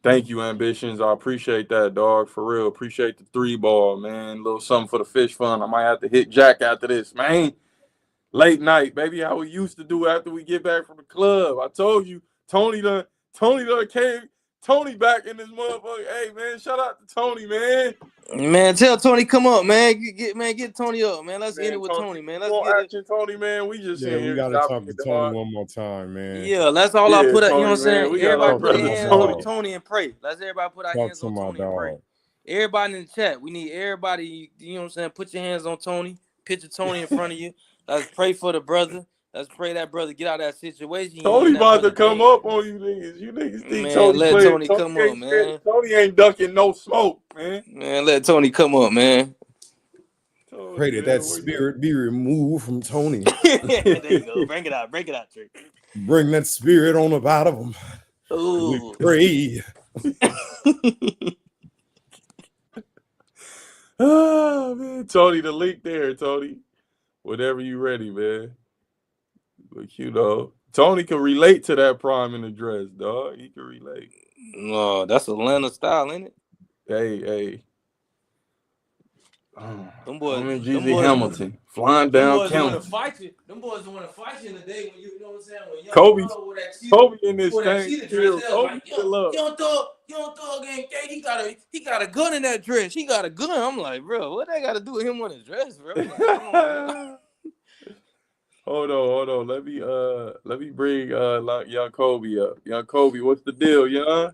Thank you, Ambitions. I appreciate that, dog, for real. Appreciate the 3-ball, man. A little something for the fish fund. I might have to hit Jack after this, man. Late night, baby, how we used to do after we get back from the club. I told you, Tony done came. Tony back in this motherfucker. Hey, man, shout out to Tony, man. Man, tell Tony come up, man. Get Tony up, man. Let's get it with Tony, man. Let's get it. Tony, man. We just in here. We gotta talk to Tony one more time, man. Yeah, that's all I put up. You know what I'm saying? Everybody put their hands on Tony and pray. Let's everybody put our hands on Tony and pray. Everybody in the chat, we need everybody. You know what I'm saying? Put your hands on Tony. Picture Tony in front of you. Let's pray for the brother. Let's pray that brother get out of that situation. Tony about to come up on you niggas. You niggas think man, Tony let playing. Tony come up, man. Tony ain't ducking no smoke, man. Man, let Tony come up, man. Pray that spirit be removed from Tony. There you go. Bring it out, Trey. Bring that spirit on up out of him. Ooh. We pray. Oh, man. Tony, the link there, Tony. Whenever you ready, man. But you know, Tony can relate to that Prime in the dress, dog. He can relate. No, that's Atlanta style, ain't it? Hey. Them boys, Jeezy Hamilton flying down county. Them boys want to fight you in the day when you know what I'm saying. When Kobe in this thing. You don't throw again. He got a gun in that dress. He got a gun. I'm like, bro, what that got to do with him on his dress, bro? Like, come on, Hold on. Let me bring young Kobe up. Young Kobe, what's the deal, young?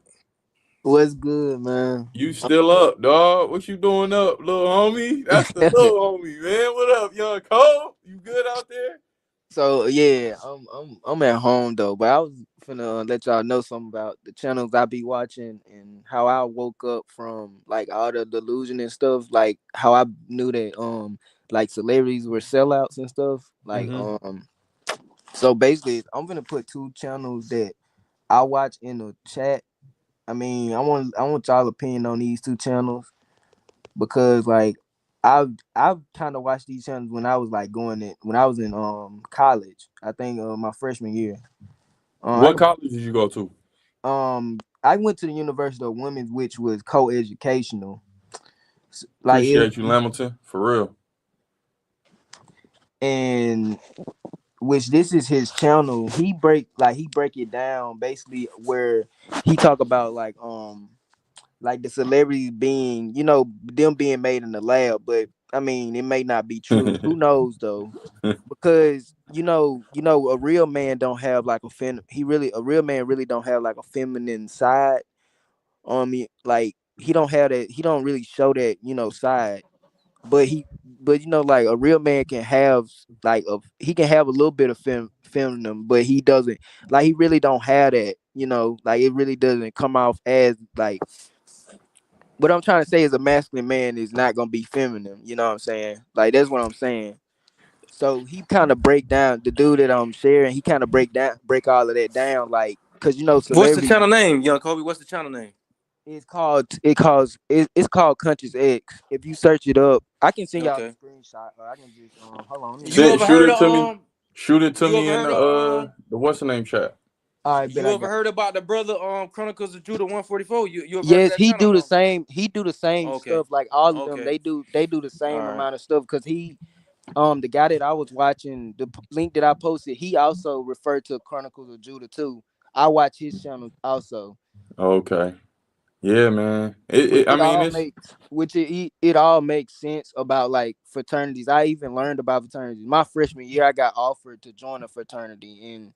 What's good, man? You still up, dog? What you doing up, little homie? That's the little homie, man. What up, young Cole? You good out there? So yeah, I'm at home though, but I was finna let y'all know something about the channels I be watching and how I woke up from like all the delusion and stuff, like how I knew that like celebrities were sellouts and stuff. Like so basically I'm gonna put 2 channels that I watch in the chat. I mean, I want y'all opinion on these 2 channels because like I've kind of watched these channels when I was like when I was in college. I think my freshman year. What college did you go to? I went to the University of Women's, which was co-educational. Like, appreciate you, Lamilton, for real. And which this is his channel. He break it down basically where he talk about like like the celebrities being, them being made in the lab, but I mean, it may not be true. Who knows though? Because a real man don't have like a real man really don't have like a feminine side. Like he don't have that. He don't really show that side. But like a real man can have like he can have a little bit of feminine, but he doesn't, like he really don't have that. Like it really doesn't come off as like. What I'm trying to say is a masculine man is not gonna be feminine. You know what I'm saying? Like that's what I'm saying. So he kind of break down the dude that I'm sharing. He kind of break all of that down, like because What's the celebrities. channel name, Young Kobe? What's the channel name? It's called Conscious X. If you search it up, I can send y'all a screenshot. Or I can just hold on. Shoot it to me in the what's the name chat. All right, you ever heard about the brother Chronicles of Judah 144? Yes, he do the same. He do the same stuff. Like all of them, they do the same All amount of stuff. Cause he, the guy that I was watching, the link that I posted, he also referred to Chronicles of Judah too. I watch his channel also. Okay. Yeah, man. It all makes sense about like fraternities. I even learned about fraternities. My freshman year, I got offered to join a fraternity, and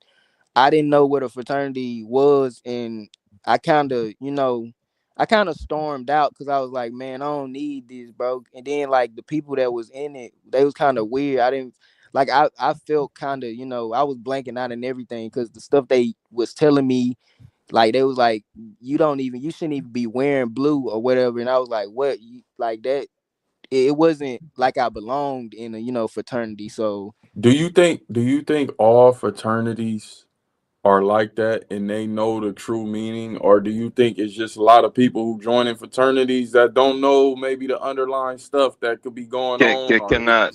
I didn't know what a fraternity was, and I kind of stormed out because I was like, man, I don't need this, bro. And then like the people that was in it, they was kind of weird. I didn't like. I felt kind of I was blanking out and everything because the stuff they was telling me. Like they was like, you shouldn't even be wearing blue or whatever. And I was like, what? Like that? It wasn't like I belonged in a fraternity. So do you think all fraternities are like that and they know the true meaning, or do you think it's just a lot of people who join in fraternities that don't know maybe the underlying stuff that could be going on, or if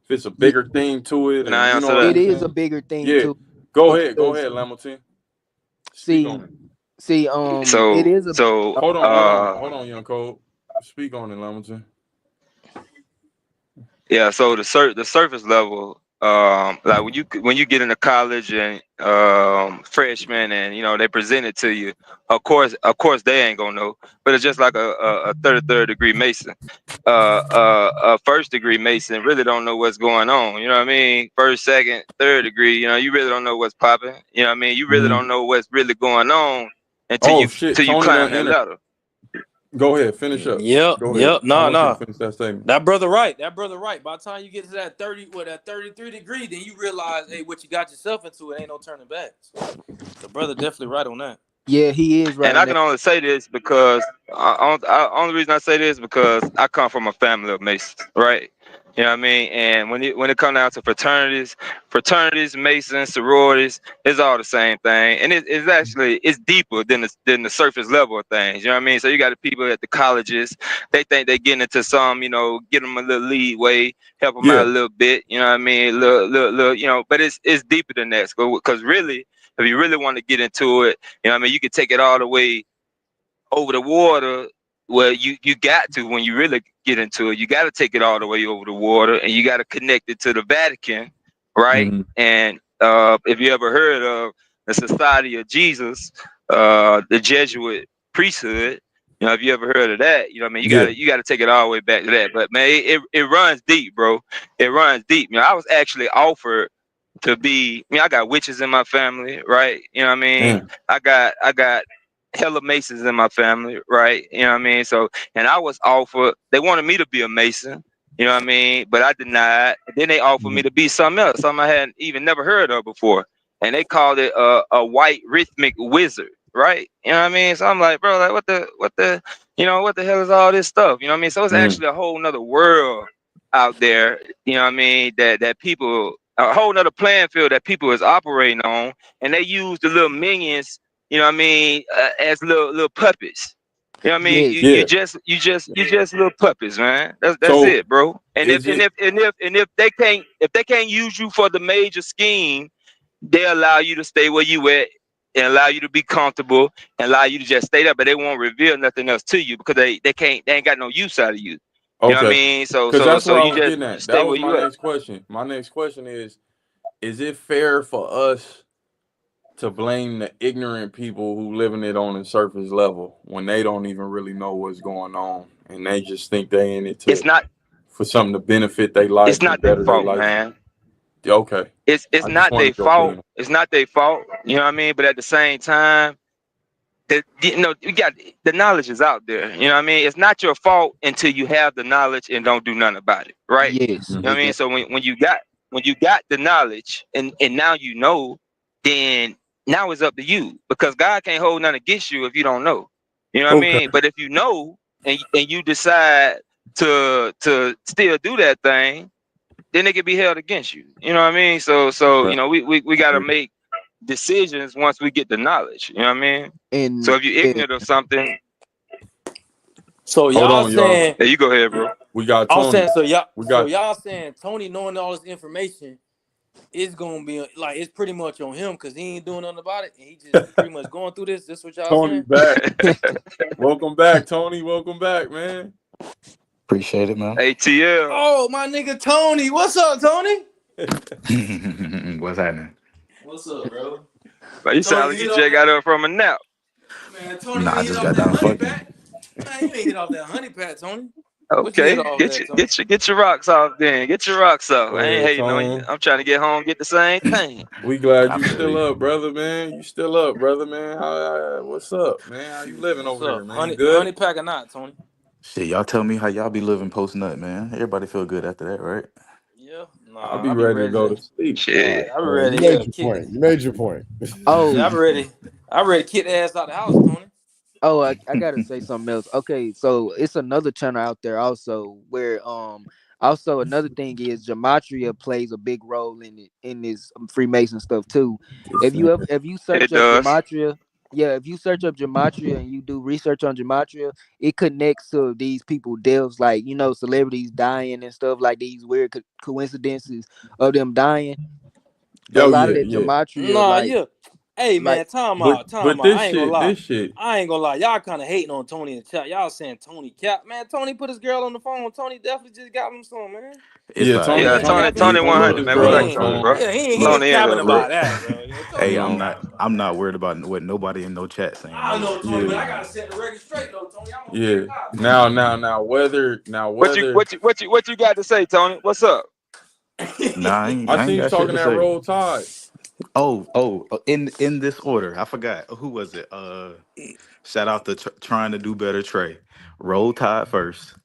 it's a bigger thing to it? Can I answer that? It is a bigger thing too. Go ahead, Lamilton. See, it is a hold on, Young Cole. Speak on it, Lamilton. Yeah, so the surface level, like when you get into college and freshman, and they present it to you, of course they ain't gonna know, but it's just like a third degree Mason, a first degree Mason really don't know what's going on. You know what I mean? First, second, third degree, you really don't know what's popping. You know what I mean? You really don't know what's really going on until you climb that ladder. Go ahead, finish up. Yep. No. Finish that statement. That brother right. By the time you get to that 33 degree, then you realize, hey, what you got yourself into, it ain't no turning back. The brother definitely right on that. Yeah, he is right. And I can only say this because only reason I say this is because I come from a family of Masons, right? You know what I mean? And when it comes down to fraternities, Masons, sororities, it's all the same thing. And it's deeper than the surface level of things. You know what I mean? So you got the people at the colleges, they think they're getting into some, get them a little leeway, help them out a little bit. You know what I mean? Little, but it's deeper than that. Because really, if you really want to get into it, you know what I mean? You can take it all the way over the water. Well, you got to, when you really get into it, you got to take it all the way over the water, and you got to connect it to the Vatican, right? Mm-hmm. And if you ever heard of the Society of Jesus, the Jesuit priesthood, if you ever heard of that, you know what I mean? You got to take it all the way back to that. But man, it runs deep, bro. It runs deep. I was actually offered to be. I got witches in my family, right? You know what I mean? I got hella Masons in my family, right? You know what I mean? So, and I was offered, they wanted me to be a Mason, you know what I mean? But I denied. Then they offered me to be something else, something I hadn't even never heard of before. And they called it a white rhythmic wizard, right? You know what I mean? So I'm like, bro, like what the hell is all this stuff? You know what I mean? So it's actually a whole nother world out there, you know what I mean? That people, a whole nother playing field that people is operating on, and they use the little minions, you know what I mean, as little puppets. You know what I mean? You just little puppets, man. That's it, bro. And if they can't use you for the major scheme, they allow you to stay where you at and allow you to be comfortable and allow you to just stay there, but they won't reveal nothing else to you because they ain't got no use out of you. You know what I mean? So that's what I was you getting at. stay That was where you my next question. My next question is it fair for us to blame the ignorant people who living it on the surface level when they don't even really know what's going on, and they just think they in it It's not for something to benefit their it's life and not their better their fault, life. man. Okay, It's I just not their wanted your fault. opinion. It's not their fault. You know what I mean? But at the same time, you got the knowledge is out there. You know what I mean? It's not your fault until you have the knowledge and don't do nothing about it, right? Yes. You know what I mean? So when you got the knowledge and now you know, then now it's up to you because God can't hold nothing against you if you don't know. You know what I Okay. mean? But if you know and you decide to still do that thing, then it can be held against you. You know what I mean? So you know, we gotta make decisions once we get the knowledge. You know what I mean? And So if you're ignorant of something, So Hold y'all on, y'all. saying there you go ahead, bro. We got I'm Tony. saying We got y'all saying Tony knowing all this information is gonna be like it's pretty much on him because he ain't doing nothing about it and he just pretty much going through this. This what y'all Tony saying? back. Welcome back, Tony. Welcome back, man. Appreciate it, man. ATL. Oh, my nigga Tony. What's up, Tony? What's happening? What's up, bro? But you sound like you just got up from a nap. Man, Tony, Nah, you I ain't just hit off got that done honey fucking. pat. Man, you ain't hit off that honey pat, Tony. What you hit Okay, off that, Tony? get your rocks off then. Get your rocks off. Go I ain't ahead, hating on you. Tone. I'm trying to get home, get the same thing. We glad I you feel still you. up, brother, man. You still up, brother, man. What's up, man? How you living What's over there, up? man? You Honey good? pack or not, Tony? Shit, y'all tell me how y'all be living post nut, man. Everybody feel good after that, right? Yeah. I'll Nah, be I be ready to ready go to to sleep. Shit. I be You ready, made your kick. point. You made your point. Oh, Yeah, I be ready to kick the ass out the house, Tony. oh, I gotta say something else. Okay, so it's another channel out there also where also another thing is gematria plays a big role in this Freemason stuff too. If you search It up does. gematria, yeah, if you search up gematria and you do research on gematria, it connects to these people deaths, like celebrities dying and stuff, like these weird coincidences of them dying. A Oh lot of yeah, that yeah. gematria, Nah, yeah. Hey like man, time But out. this I ain't gonna shit, lie. this shit. Y'all kind of hating on Tony in the chat. Y'all saying Tony cap. Man, Tony put his girl on the phone. Tony definitely just got him some, man. It's Yeah, all right, Tony, Yeah, He ain't man. Tony, Tony capping. he 100, put his man. We He girl on like the ain't, Tony, phone. bro. yeah, he Look, ain't Tony ain't capping a look. about that, bro. Yeah, Hey, Tony you ain't know, capping. I'm not worried about what nobody in no chat saying, I man. know, Tony, but yeah, I gotta set the record straight though, Tony. I'm a yeah. fair cop. Now, What you got to say, Tony? What's up? Nah, I I seen ain't you got shit talking to that say. Roll Tide. In this order, I forgot who was it. Shout out to trying to do better, Trey. Roll Tide first,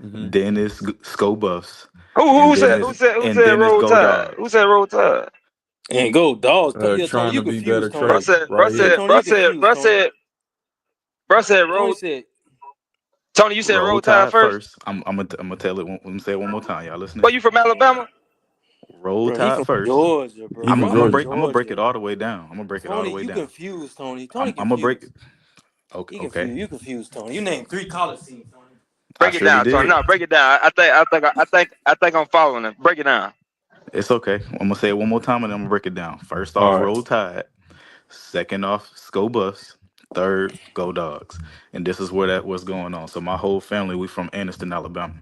Mm-hmm. then it's Sko Buffs, Who and then said it's roll Go tide? Dog. Who said roll tide? And go dogs. Yeah, Tony, Trying you to be better, confused, Bro Tony. Trey, said, right Yeah, here. Tony, you confused, Tony. Bro said Tony roll. said, Tony, you said Roll roll tide Tide first. first. I'm gonna tell it. Let me say it one more time. Y'all listening? But you from Alabama? Roll bro, he Tide from first. Georgia, bro. He I'm from You gonna from Georgia. break it Georgia. all the way down. I'm gonna break it all the Tony, way you down. confused, Tony. Tony I'm gonna break confused. it. Okay, He okay. confused. You confused, Tony. You named 3 college teams, Tony. I Break it surely down, Tony. did. No, break it down. I think I'm following it. Break it down. It's okay. I'm gonna say it one more time and then I'm gonna break it down. First off, All right. Roll Tide. Second off, Sko Bus. Third, Go Dogs. And this is where that was going on. So my whole family, we from Anniston, Alabama.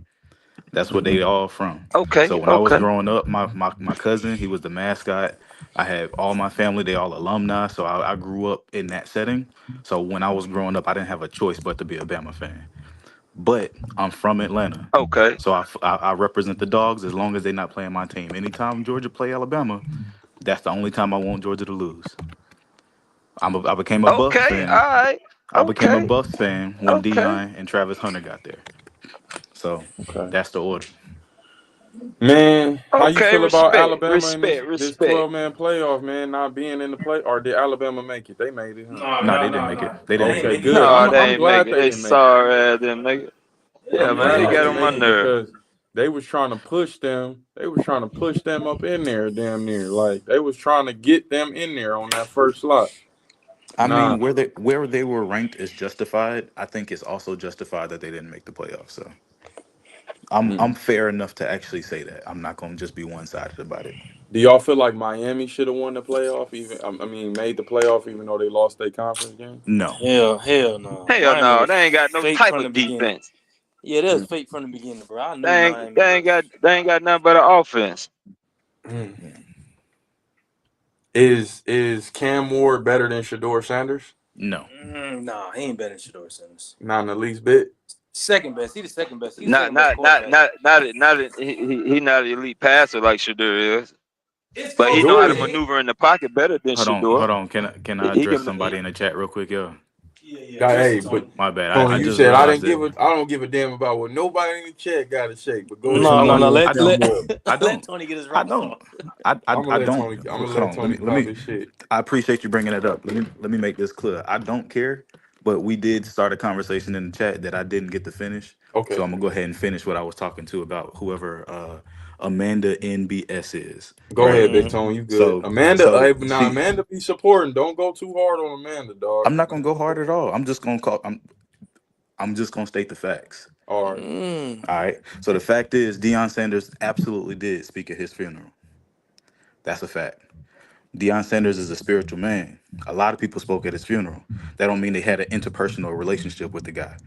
That's where Mm-hmm. they all from. So Okay, when I was okay. growing up, my cousin, he was the mascot. I had all my family, they all alumni. So I grew up in that setting. So when I was growing up, I didn't have a choice but to be a Bama fan. But I'm from Atlanta. Okay. So I represent the dogs as long as they're not playing my team. Anytime Georgia play Alabama, that's the only time I want Georgia to lose. I became a Buffs Okay. All fan. right. I became a Okay. Buffs fan when Okay. Deion and Travis Hunter got there. So Okay. that's the order. Man, how you Okay. feel about Respect. Alabama in this Respect. this Respect. 12-man playoff, man, not being in the play? Or did Alabama make it? They made it, huh? No, they didn't make it. They didn't make Okay, it. good. No, they I'm ain't make glad it. they They didn't make it. sorry ass didn't make it. Yeah, I'm man. glad They they got didn't on my make it nerve. because they was trying to push them. They was trying to push them up in there, damn near. Like they was trying to get them in there on that first slot. I Nah, mean, where they were ranked is justified. I think it's also justified that they didn't make the playoffs. So I'm fair enough to actually say that. I'm not gonna just be one sided about it. do y'all feel like Miami should have won the playoff? Even I mean, made the playoff even though they lost their conference game. No. Hell no. Hell Miami no. was They ain't got no fake type from the of beginning. defense. Yeah, that was Mm. fake from the beginning, bro. I knew They Miami was. ain't got nothing but an offense. Mm. Is Cam Ward better than Shedeur Sanders? No. Nah, he ain't better than Shedeur Sanders. Not in the least bit. Second best. He the second best. He's the Not second best not quarterback. he not an elite passer like Shedeur is, but he Shedeur know how to is- maneuver in the pocket better than Shedeur. Hold on. Can I He address can- somebody in the chat real quick, yo? Hey, but My bad. Tony, I you just said I realized didn't that- I don't give a damn about what nobody in the chat got to say. But go ahead. No, I let don't. Tony get his I rocks don't. off. I I'm gonna don't. let Tony Hold on. pop his shit. I appreciate you bringing it up. Let me make this clear. I don't care, but we did start a conversation in the chat that I didn't get to finish. Okay. So I'm gonna go ahead and finish what I was talking to about whoever Amanda NBS is. Go right? ahead, Big Tone. You good? So Amanda, she- Amanda be supporting. Don't go too hard on Amanda, dog. I'm not gonna go hard at all. I'm just gonna state the facts. All right. All right. So the fact is, Deion Sanders absolutely did speak at his funeral. That's a fact. Deion Sanders is a spiritual man. A lot of people spoke at his funeral. That don't mean they had an interpersonal relationship with the guy.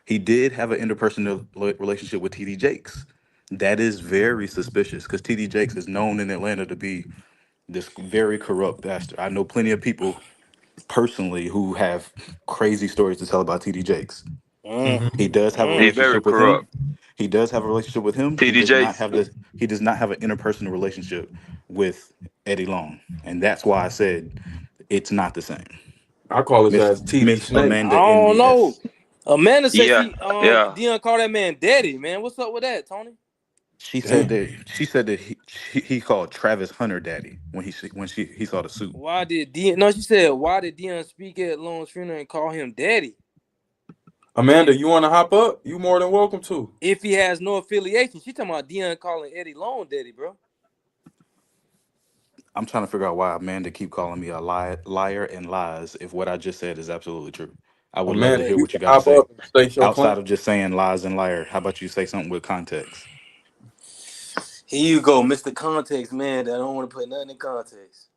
He did have an interpersonal relationship with TD Jakes. That is very suspicious because TD Jakes is known in Atlanta to be this very corrupt bastard. I know plenty of people personally who have crazy stories to tell about TD Jakes. He does have a He very relationship with corrupt. him. He does have a relationship with him. TD He does Jakes. not have this. He does not have an interpersonal relationship with Eddie Long, and that's why I said it's not the same. I call his Miss- ass TD Miss Snake. Amanda I don't NBS. know. Amanda said Yeah, she yeah. Deion called that man daddy, man. What's up with that, Tony? She said that he called Travis Hunter daddy when he saw the suit. Why did Deion? No, she said why did Deion speak at Long's funeral and call him daddy? Amanda, you want to hop up? You more than welcome to. If he has no affiliation, she talking about Deion calling Eddie Long daddy, bro. I'm trying to figure out why Amanda keep calling me a liar and lies if what I just said is absolutely true. I would love Amanda, to hear you what you can got hop to say up and state your outside claim. of just saying lies and liar. How about you say something with context? Here you go, Mr. Context, man. I don't want to put nothing in context.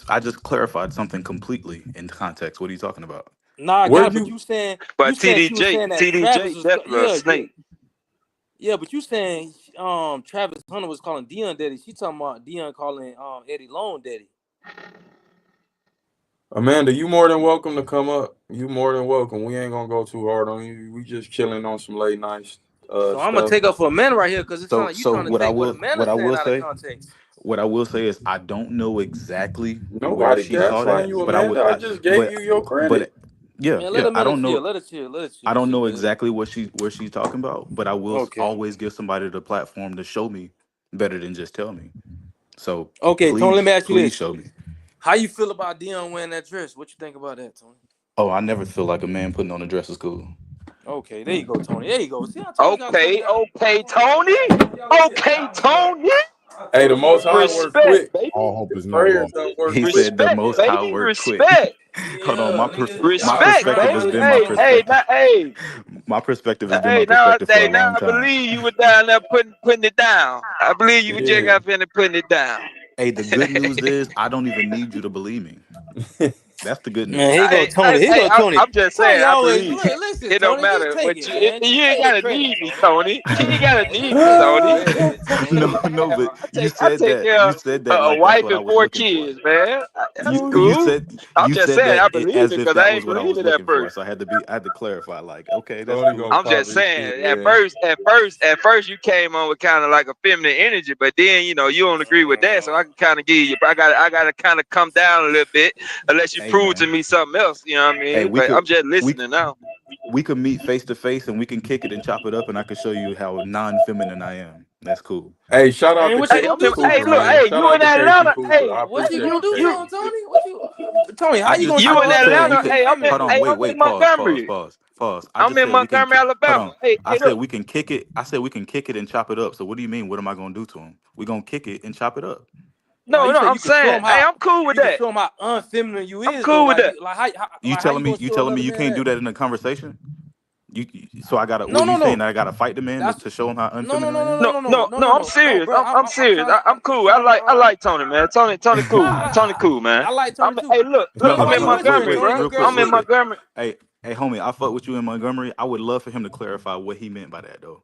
I just clarified something completely in context. What are you talking about? Nah, I Where got it, you- but you saying But you saying she was TD saying that Jakes Travis was definitely a snake. Yeah, but you saying Travis Hunter was calling Deion daddy. She talking about Deion calling Eddie Long daddy. Amanda, you more than welcome to come up. You more than welcome. We ain't gonna go too hard on you. We just chilling on some late nights. So I'm gonna stuff. take up for Amanda right here because it's So kind of you trying to what I take what will Amanda's saying out of context. what I will say is I don't know exactly where Nobody she saw that, gaslighting you, but Amanda. I just gave you your credit. But yeah, Man, let yeah, I Amanda don't know. chill. Let her chill. Let her chill. I don't know She good. exactly where she's talking about, but I will Okay. always give somebody the platform to show me better than just tell me. So Okay, please, Tony, let me ask you please this. show me. How you feel about Deion wearing that dress? What you think about that, Tony? Oh, I never feel like a man putting on a dress is cool. Okay, there you go, Tony. There you go. See, I told y'all, Okay, Tony. Okay, Tony. Hey, the Most High work Respect, quick. baby. All hope is not Prayers lost. don't work He quick. said the Respect, most high baby. work quick. Respect. Hold on, my Respect, perspective baby. has been my Hey, perspective. Now, My perspective has been my perspective for a now long I time. believe you were down there putting it down. I believe you were just got finished putting it down. Hey, the good news is I don't even need you to believe me. That's the good news. Man, here go Tony. Here go Tony. I'm just saying, Tony I always believe. listen. It don't Tony, matter just take what it, you. man. You Just ain't take gotta the credit, need me, Tony. Tony. You ain't gotta need me, Tony. No, but you I said take that. care You of said that a like that's wife what I and was 4 looking kids, for. man. That's You cool. I'm you just said saying, I that believe as it if because that I was ain't what I believe was it at looking for. first. So I had to clarify. Like, okay, that's Tony cool. gonna I'm just pop his saying, shit, at man. first you came on with kind of like a feminine energy, but then you don't agree with that, so I can kind of give you. I gotta kind of come down a little bit unless you Hey, prove to man. me something else. You know what I mean? Hey, But I'm just listening now. we could meet face to face and we can kick it and chop it up and I can show you how non-feminine I am. That's cool. Hey, shout out Man, to what you Casey gonna do Cooper, something, Look, Tony? man. hey, Shout you out in to Casey Atlanta? Cooper. Hey, I What you appreciate gonna do you, Casey. something, Tony? What you, Tony? How I you just gonna you chop in it up? said we Atlanta? could Hey, hold on, I'm in wait, pause. Montgomery. I I'm just in said we can Montgomery, hold Alabama. on. Hey, I said look. we can kick it. I said we can kick it and chop it up. So what do you mean? What am I gonna do to him? We're gonna kick it and chop it up. No, you said I'm you can show saying, them hey, how I'm cool with you can that. show them how unfeminine you I'm is, cool though. with that. Like how You how telling you me gonna show another you man can't do that? that in a conversation? So I gotta No, what are you saying? no. That I gotta fight the man That's to show him how no, unfeminine I am? No, I'm serious. bro. I'm serious. I'm cool. I like Tony, man. Tony cool. Tony cool, man. I like Tony too. Hey, look, No, I'm hold in on, Montgomery, Tony, bro. your girl I'm in sleeping. Montgomery. Hey, homie, I fuck with you in Montgomery. I would love for him to clarify what he meant by that though.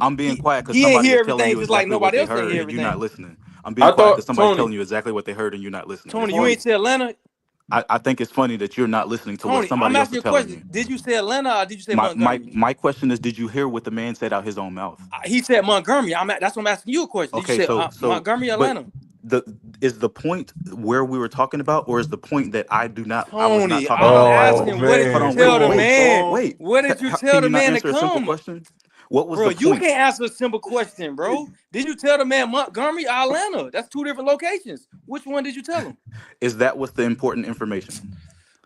I'm being quiet because he ain't somebody hear is telling everything you just like exactly what nobody they else ain't heard hear and you're not everything. listening. I'm being I quiet because thought somebody's Tony, telling you exactly what they heard and you're not listening. Tony, It's you on ain't you. to Atlanta. I think it's funny that you're not listening to what Tony, I'm somebody else asking is you a telling question. you. Did you say Atlanta or did you say My Montgomery? my question is, did you hear what the man said out his own mouth? He said Montgomery. That's what I'm asking you a question. Did Okay, you say so Montgomery, but Atlanta? is the point where we were talking about, or is the point that I was not Tony, talking I'm about that? asking, what did Hold you on, tell the wait. man? What did you tell Can the you not man to answer a simple come? question? What was Bro, the you point? can't answer a simple question, bro. Did you tell the man Montgomery or Atlanta? That's two different locations. Which one did you tell him? Is that what's the important information?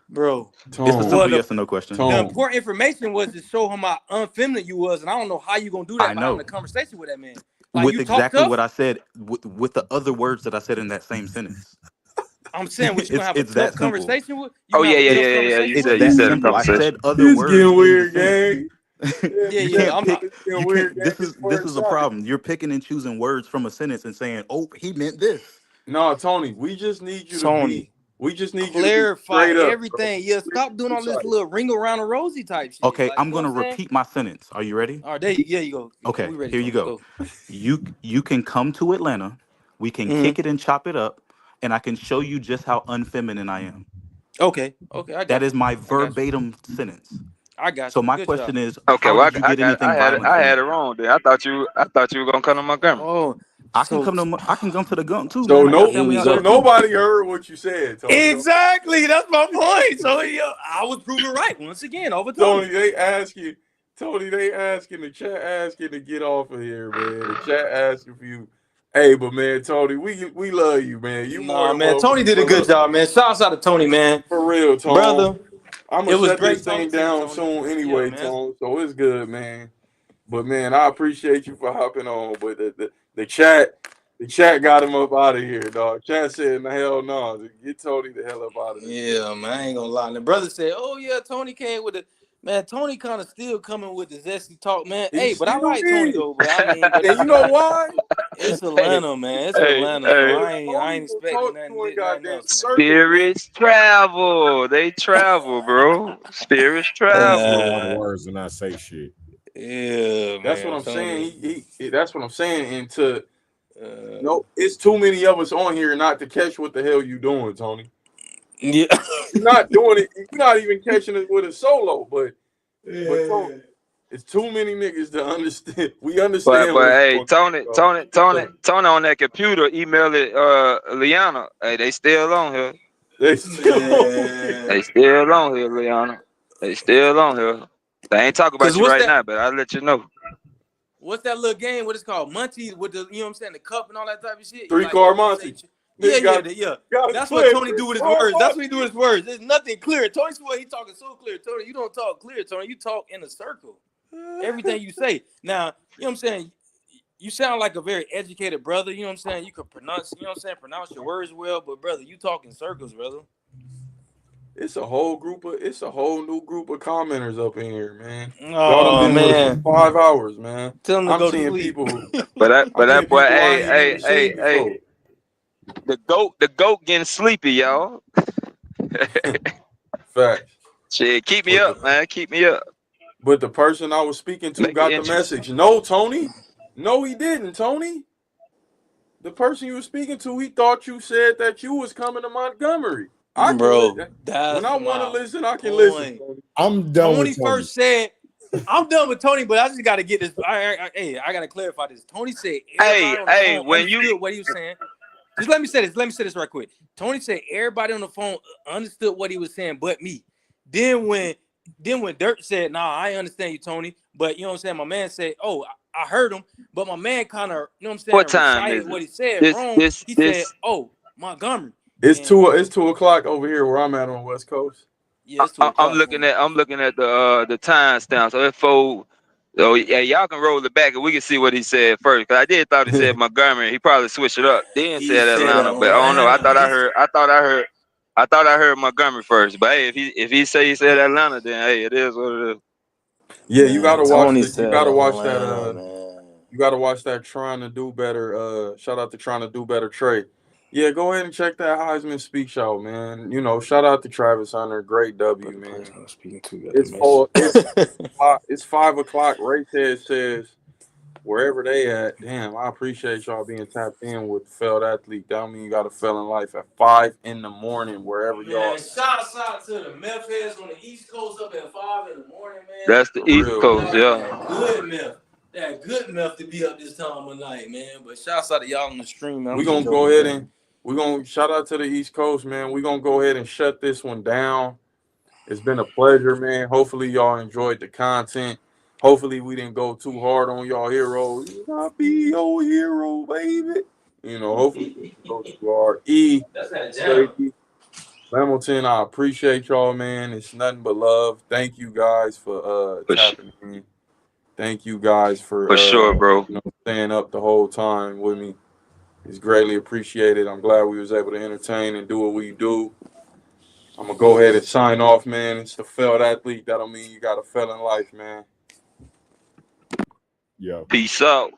Bro, It's a simple yes or no question. the important information was to show him how unfeminine you was, and I don't know how you gonna do that I by having know. a conversation with that man. Like, With you talk exactly tough. what I said, with the other words that I said in that same sentence. I'm saying, what you gonna have a It's tough that simple. conversation with? Oh yeah. You It's said that a simple. I conversation. said other It's words getting in the weird, sentence. gang. You can't I'm pick. not. It's getting You weird, can't. gang. This is a problem. You're picking and choosing words from a sentence and saying, "Oh, he meant this." No, Tony, we just need you to be. We just need you to be Clarify straight up, bro. everything. Yeah, stop doing all this Precise. little ring around the rosy type shit. Okay, Like, I'm you know gonna what I'm saying? repeat my sentence. Are you ready? All right, there you go. Okay, We ready, here you Tony. go. You can come to Atlanta. We can kick it and chop it up, and I can show you just how unfeminine I am. Okay, I got That you. is my verbatim sentence. I got you. So my Good question job. is, Okay, how well did you get anything I violent had from it that? wrong. Then I thought you were gonna come to Montgomery. Oh, I can come to the gun too, So man. I got family out there too. nobody heard what you said, Tony. Exactly, that's my point. So I was proven right once again over Tony, Tony. they asking the chat asking to get off of here, man. The chat asking for you. Hey, but man, Tony, we love you, man. You more than man, welcome Tony to did a pull good up. job, man. Shouts out to Tony, man. For real, Tony. Brother, I'm it gonna was shut great this thing talking to you, down Tony. soon anyway, man. Tony. So it's good, man. But man, I appreciate you for hopping on. But the chat got him up out of here, dog. Chat said, "The hell no, get Tony the hell up out of there." Yeah, man, I ain't gonna lie. And the brother said, "Oh yeah, Tony came with the man. Tony kind of still coming with the zesty talk, man. He But I still like Tony is. though. But I mean, And you know why? it's Atlanta, man. It's Atlanta. So I ain't expecting nothing else, man. Spirits travel. They travel, bro. Spirits Say a travel. lot of words and not say shit. Yeah, That's what I'm saying. That's what I'm saying. And to no, it's too many of us on here not to catch what the hell you doing, Tony. Yeah, you're not doing it. You're not even catching it with a solo, but Tony, it's too many niggas to understand. We understand. But hey, Tony on that computer, email it Liana. Hey, they still on here. They still on here, Liana. They still on here. They ain't talking about you right now, but I'll let you know. What's that little game? What it's called? Monty with the, you know what I'm saying, the cup and all that type of shit. Three-card Monty. Yeah. That's what Tony do with his words. That's what he do with his words. There's nothing clear. Tony swear he talking so clear. Tony, you don't talk clear, Tony. You talk in a circle. Everything you say. Now, you know what I'm saying? You sound like a very educated brother. You know what I'm saying? You could pronounce, you know what I'm saying, pronounce your words well, but brother, you talk in circles, brother. It's a whole new group of commenters up in here, man. Oh, Y'all done been with us man. for 5 hours, man. Tell them to I'm go to seeing sleep. people who But that boy, hey. The goat getting sleepy, y'all. Fact. Shit, keep me up, man. Keep me up. But the person I was speaking to got the message. No, Tony. No, he didn't, Tony. The person you were speaking to, he thought you said that you was coming to Montgomery. When I want to listen, I can listen. I'm done Tony with Tony. first said, I'm done with Tony, but I just got to get this. I got to clarify this. Tony said, when you understood what he was saying. Just let me say this. Let me say this right quick. Tony said everybody on the phone understood what he was saying, but me. Then when Dirt said, "Nah, I understand you, Tony," but you know what I'm saying. My man said, "Oh, I heard him," but my man kind of, you know what I'm saying. What time is what it? he said wrong. He said, "Oh, Montgomery." It's 2 o'clock over here where I'm at on West Coast. Yeah, I'm looking at the timestamp. So it's 4. Oh yeah, y'all can roll it back and we can see what he said first. Cause I did thought he said Montgomery. He probably switched it up. Then said Atlanta, but I don't know. I thought I heard Montgomery first. But hey, if he said Atlanta, then hey, it is what it is. Yeah, you gotta watch Tony you gotta watch Atlanta, that. You gotta watch that Trying to Do Better. Shout out to Trying to Do Better Trey. Yeah, go ahead and check that Heisman speech out, man. You know, shout out to Travis Hunter. Great W, man. It's 5 o'clock. Right there. It says wherever they at. Damn, I appreciate y'all being tapped in with the Failed Athlete. That don't mean you got to fail in life at 5 in the morning, wherever y'all. Man, shouts out to the meth heads on the East Coast up at 5 in the morning, man. That's the For East real, Coast, man. yeah. Good meth. That good meth to be up this time of night, man. But shouts out to y'all on the stream, man. We're going to go ahead and shout out to the East Coast, man. We're going to go ahead and shut this one down. It's been a pleasure, man. Hopefully y'all enjoyed the content. Hopefully we didn't go too hard on y'all heroes. You gotta be your hero, baby. You know, hopefully we didn't go too hard. That's that jam. Stacy, Hamilton, I appreciate y'all, man. It's nothing but love. Thank you guys for tapping in. Thank you guys for sure, bro. You know, staying up the whole time with me. It's greatly appreciated. I'm glad we was able to entertain and do what we do. I'm gonna go ahead and sign off, man. It's the Failed Athlete. That don't mean you gotta fail in life, man. Yeah. Peace out.